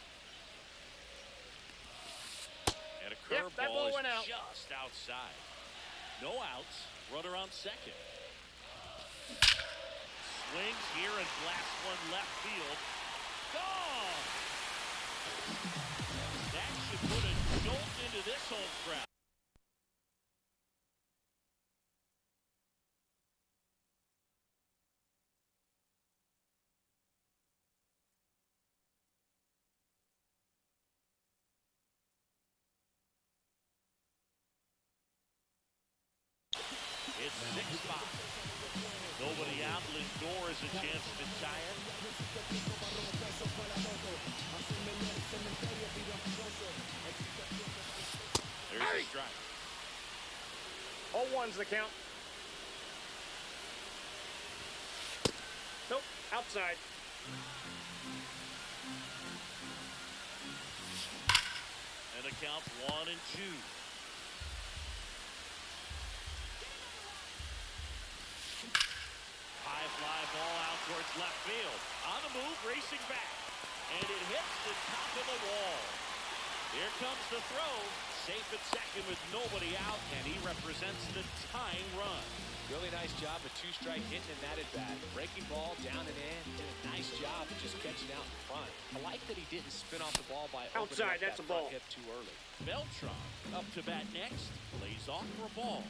And a Yep, that curveball ball is went out. just outside. No outs. Runner on second. Swings here and blasts one left field. Gone! That should put a jolt into this home crowd. It's 6-5. Nobody out. Lindor has a chance to tie it. There's a strike. All 1's the count. Nope, outside. And the count's 1-2. High fly ball out towards left field. On the move, racing back. And it hits the top of the wall. Here comes the throw. Safe at second with nobody out, and he represents the tying run. Really nice job, a 2-strike hitting in that at bat. Breaking ball down and in. Did a nice job of just catching out in front. I like that he didn't spin off the ball by Outside, opening up that's that a ball. front hip too early. Beltran up to bat next. Lays off for a ball.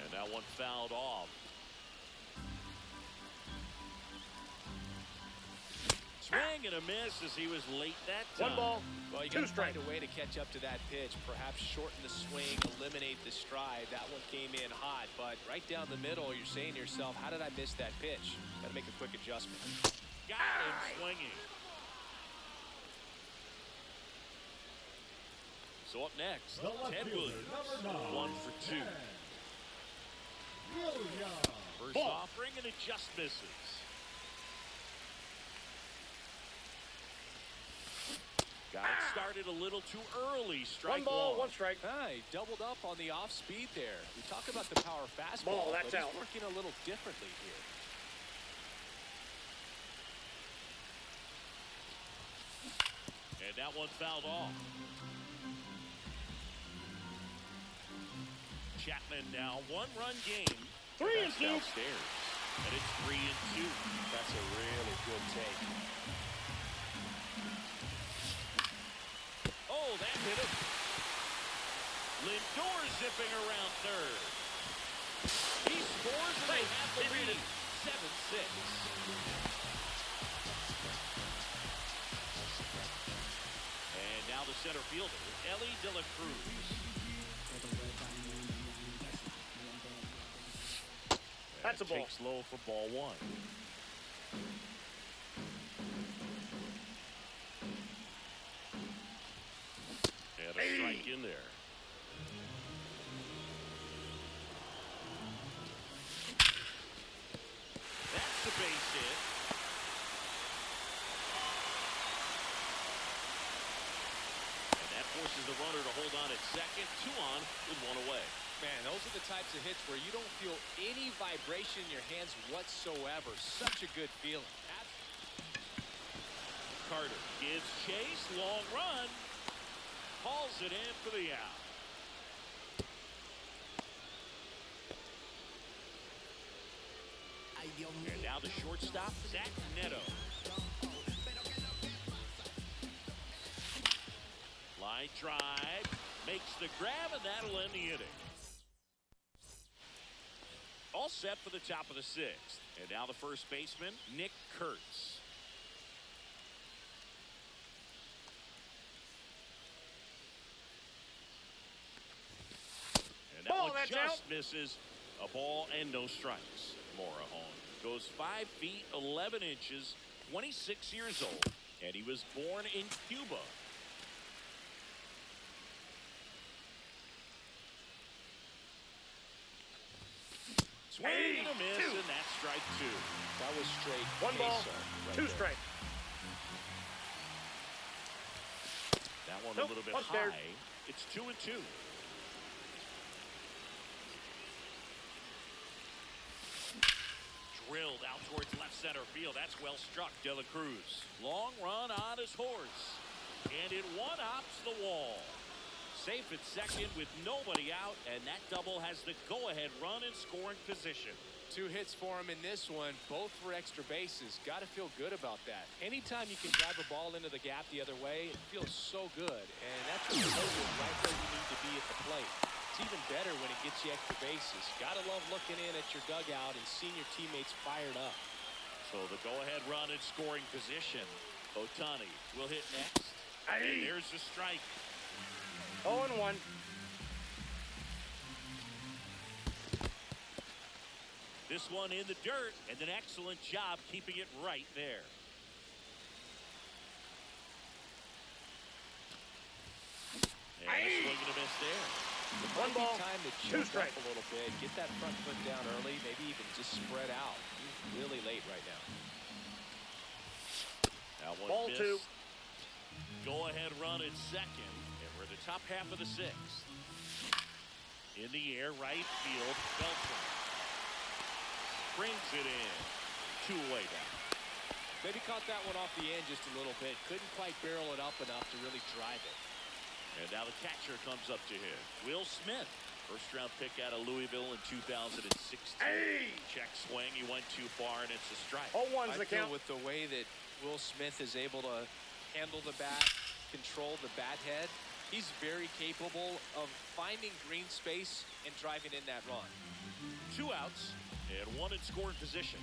And that one fouled off. Swing and a miss as he was late that time. 1 ball, Well, you 2 got to find strike. a way to catch up to that pitch. Perhaps shorten the swing, eliminate the stride. That one came in hot, but right down the middle, you're saying to yourself, how did I miss that pitch? Got to make a quick adjustment. Got him swinging. So up next, The left Ted fielder, Williams, number 9, 1 for 2. Williams. First Ball. offering, and it just misses. Got it started a little too early. 1 Strike ball, 1. 1 strike. He doubled up on the off speed there. We talk about the power fastball, Ball, that's but he's out. working a little differently here. And that one fouled off. Chapman now 1-run game. 3 and That's 2. downstairs. And it's 3 and 2. That's a really good take. Oh, that hit him. Lindor zipping around third. He scores and they have the lead. 7-6. And now the center fielder, Ellie De La Cruz. That's a ball. Takes low for ball 1. And a strike in there. That's the base hit. And that forces the runner to hold on at second. 2 on with 1 away. Man, those are the types of hits where you don't feel any vibration in your hands whatsoever. Such a good feeling. Carter gives chase, long run, hauls it in for the out. And now the shortstop, Zach Neto. Line drive, makes the grab, and that'll end the inning. All set for the top of the 6th. And now the first baseman, Nick Kurtz. And that Ball, one that's just out. misses. A ball and no strikes. Morejon goes 5 feet 11 inches, 26 years old, and he was born in Cuba. Swing and a miss, and that's strike 2. That was straight 1 ball, queso right 2 there. strike. That one Nope, a little bit upstairs. high. It's 2 and 2. Drilled out towards left center field. That's well struck. De La Cruz. Long run on his horse. And it one-hops the wall. Safe at second with nobody out, and that double has the go-ahead run in scoring position. 2 hits for him in this one, both for extra bases. Got to feel good about that. Anytime you can drive a ball into the gap the other way, it feels so good. And that's what you're right where you need to be at the plate. It's even better when it gets you extra bases. Gotta love looking in at your dugout and seeing your teammates fired up. So the go-ahead run in scoring position. Ohtani will hit next. And there's the strike. 0-1. This one in the dirt, and an excellent job keeping it right there. And a swing and a miss there. One ball, Time to 2 choke strikes. up a little bit, get that front foot down early, maybe even just spread out. He's really late right now. That one Ball missed. 2. Go ahead run at second, and we're in the top half of the 6th. In the air, right field, Beltran brings it in. 2 away now. Maybe caught that one off the end just a little bit. Couldn't quite barrel it up enough to really drive it. And now the catcher comes up to him. Will Smith, first-round pick out of Louisville in 2016. Check swing, he went too far, and it's a strike. 0-1's I the feel count. with the way that Will Smith is able to handle the bat, control the bat head, he's very capable of finding green space and driving in that run. 2 outs, and 1 in scoring position.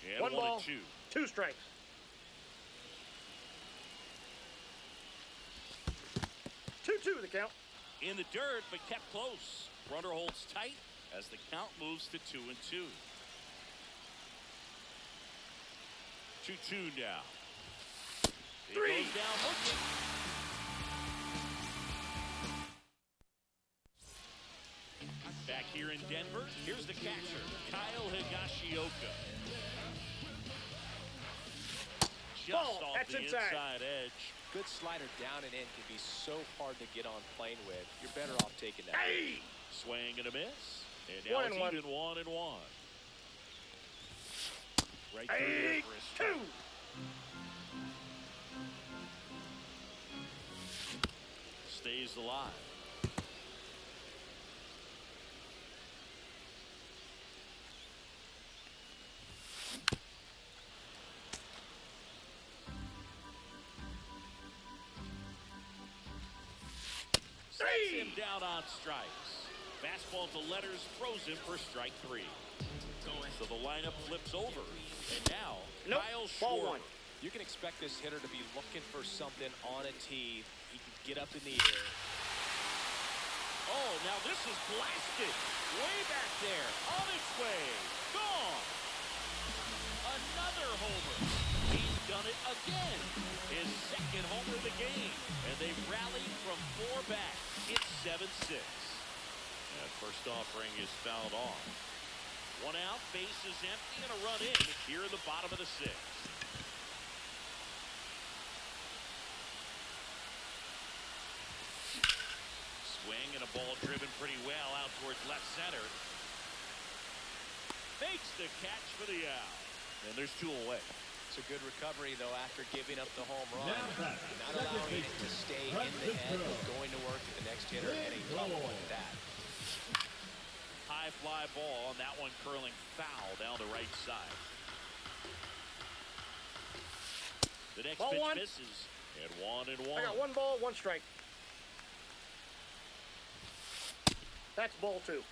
And 1 ball, 1-2. 2 strikes. 2-2 the count. In the dirt, but kept close. Runner holds tight as the count moves to 2-2. 2-2 now. He 3. goes down looking. Back here in Denver, here's the catcher, Kyle Higashioka. Just Ball, off that's the inside. edge. Good slider down and in can be so hard to get on plane with. You're better off taking that. Swing and a miss. And now it's 1-1. even 1-1. Right through there for his strike. 2. Stays alive. Sets him down on strikes. Fastball to letters, throws him for strike 3. So the lineup flips over. And now, Nope. Kyle Ball Schwarber. 1. You can expect this hitter to be looking for something on a tee. He can get up in the air. Oh, now this is blasted. Way back there. On its way. Gone. Another homer. He's done it again. His second homer of the game. And they've rallied from 4 back. It's 7-6. That first offering is fouled off. 1 out, base is empty, and a run in here in the bottom of the 6th. Swing and a ball driven pretty well out towards left center. Makes the catch for the out. And there's 2 away. It's a good recovery, though, after giving up the home run. Now back, Not allowing it to stay in the head, but going to work at the next hitter, and a tough one at that. High fly ball, and that one curling foul down the right side. The next Ball pitch 1. misses. And 1-1. I got 1 ball, 1 strike. That's ball 2.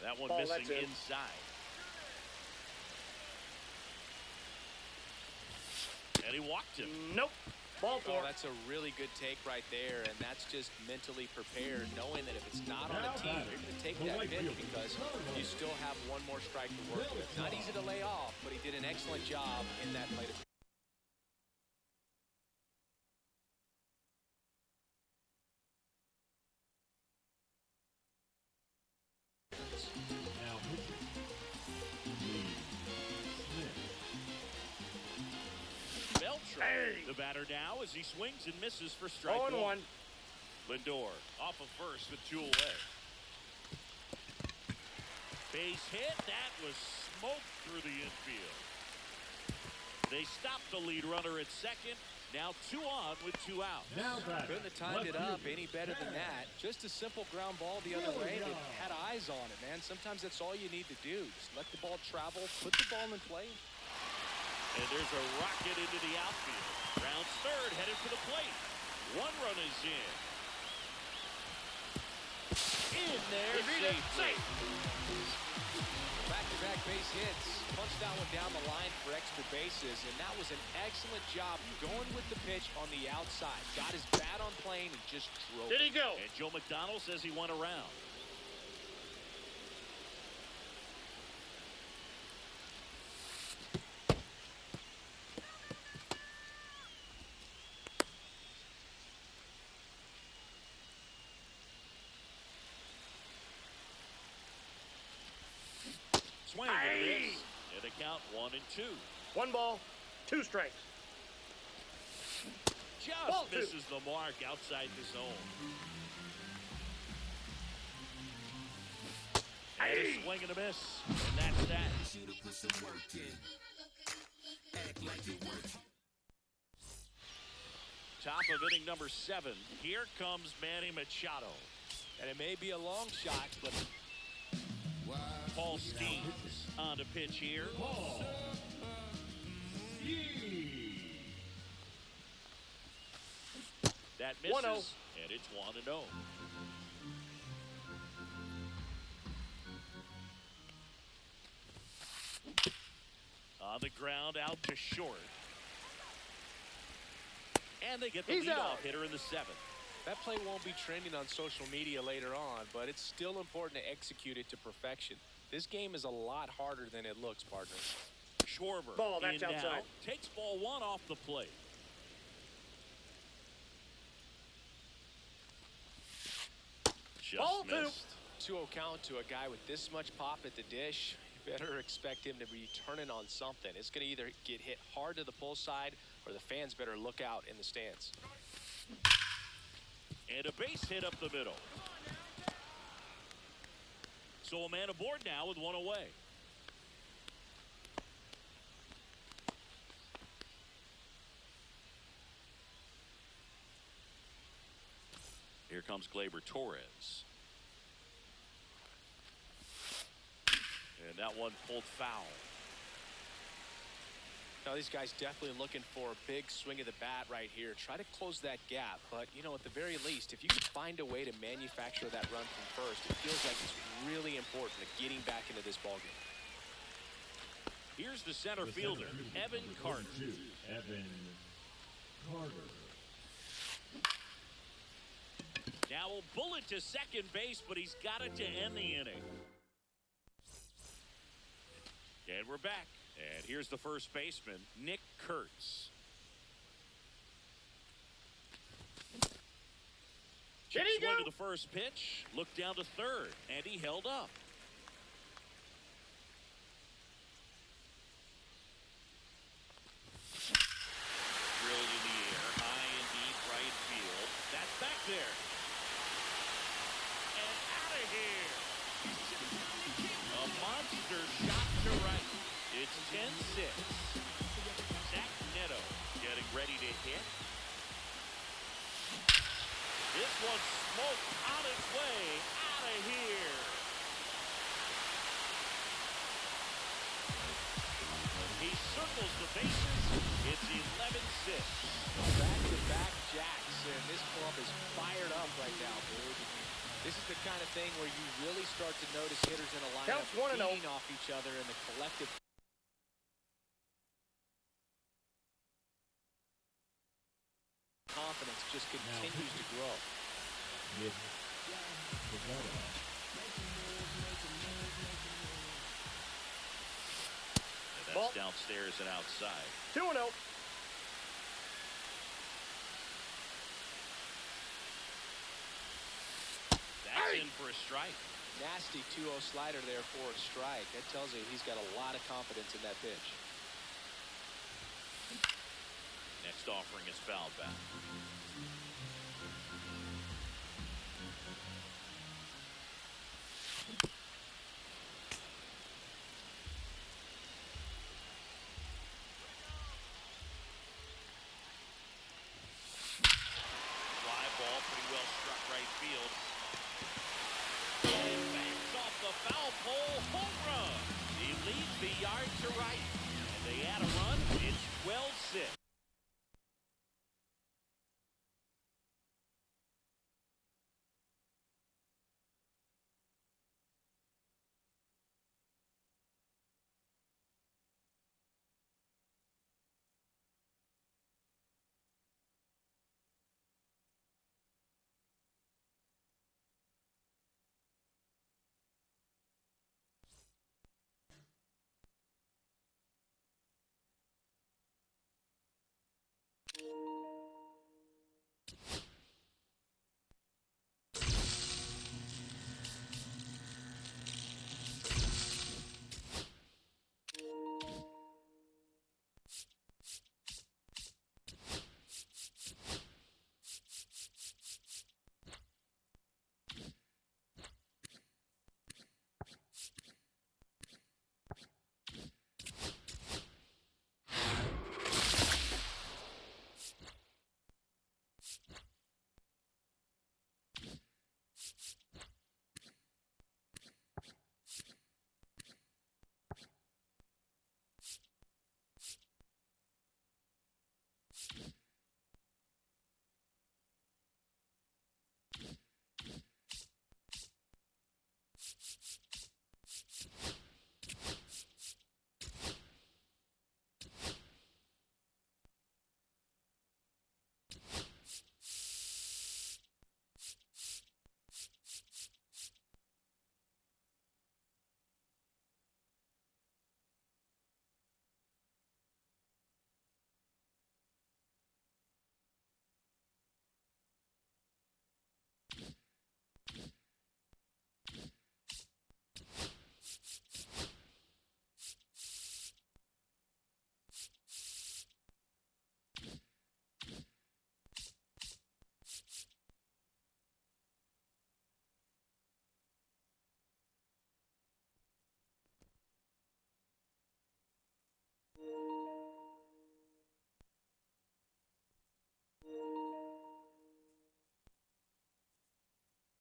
That one Ball, missing that's it. inside. And he walked him. Nope. Ball 4. Oh, that's a really good take right there, and that's just mentally prepared, knowing that if it's not on the tee, you're going to take that pitch because you still have 1 more strike to work with. Not easy to lay off, but he did an excellent job in that plate. Now pitching. Smith. 2. Beltran, the batter now as he swings and misses for strike 1. 0-1. 2 1-1. outs, 2 Lindor off of first with 2 away. Base hit. That was smoked through the infield. They stopped the lead runner at second. Now 2 on with 2 out. Now back. Couldn't have timed it up any better than that. Just a simple ground ball the other way. They had eyes on it, man. Sometimes that's all you need to do. Just let the ball travel, put the ball in play. And there's a rocket into the outfield. Rounds third, headed for the plate. 1 run is in. In there, safely. Back-to-back base hits. Punched that one down the line for extra bases, and that was an excellent job going with the pitch on the outside. Got his bat on plane and just drove. Did he go? And Joe McDonald says he went around. Swing and miss. And the count 1 and 2. 1 ball, 2 strikes. Just Ball 2. misses the mark outside the zone. And a swing and a miss. And that's that. Top of inning number 7. Here comes Manny Machado. And it may be a long shot, but Paul Steens on the pitch here. Paul. That misses, 1-0. and it's 1-0. On the ground, out to short. And they get the He's leadoff out. hitter in the 7th. that play won't be trending on social media later on, but it's still important to execute it to perfection. This game is a lot harder than it looks, partners. Schwarber Ball, that's in now, outside. takes ball 1 off the plate. Just Ball 2. missed. 2-0 count to a guy with this much pop at the dish. You better expect him to be turning on something. It's going to either get hit hard to the pull side, or the fans better look out in the stands. And a base hit up the middle. So a man aboard now with 1 away. Here comes Gleyber Torres. And that one pulled foul. Now, these guys definitely looking for a big swing of the bat right here. Try to close that gap. But, you know, at the very least, if you can find a way to manufacture that run from first, it feels like it's really important to getting back into this ballgame. Here's the center fielder, Evan Carter. Evan Carter. Now a bullet to second base, but he's got it to end the inning. And we're back. And here's the first baseman, Nick Kurtz. Did he Swing go? to the first pitch, looked down to third, and he held up. Drilled in the air, high and deep right field. That's back there. And out of here. A monster shot to right. It's 10-6. Zach Neto getting ready to hit. This one's smoked on its way out of here. He circles the bases. It's 11-6. Back-to-back jacks, and this club is fired up right now, dude. This is the kind of thing where you really start to notice hitters in a lineup Counts 1-0. feeding off each other, and the collective confidence just continues to grow. And that's Ball. downstairs and outside. 2-0. That's in for a strike. Nasty 2-0 slider there for a strike. That tells you he's got a lot of confidence in that pitch. Next offering is fouled back. the yard to right. And they add a run. It's well set.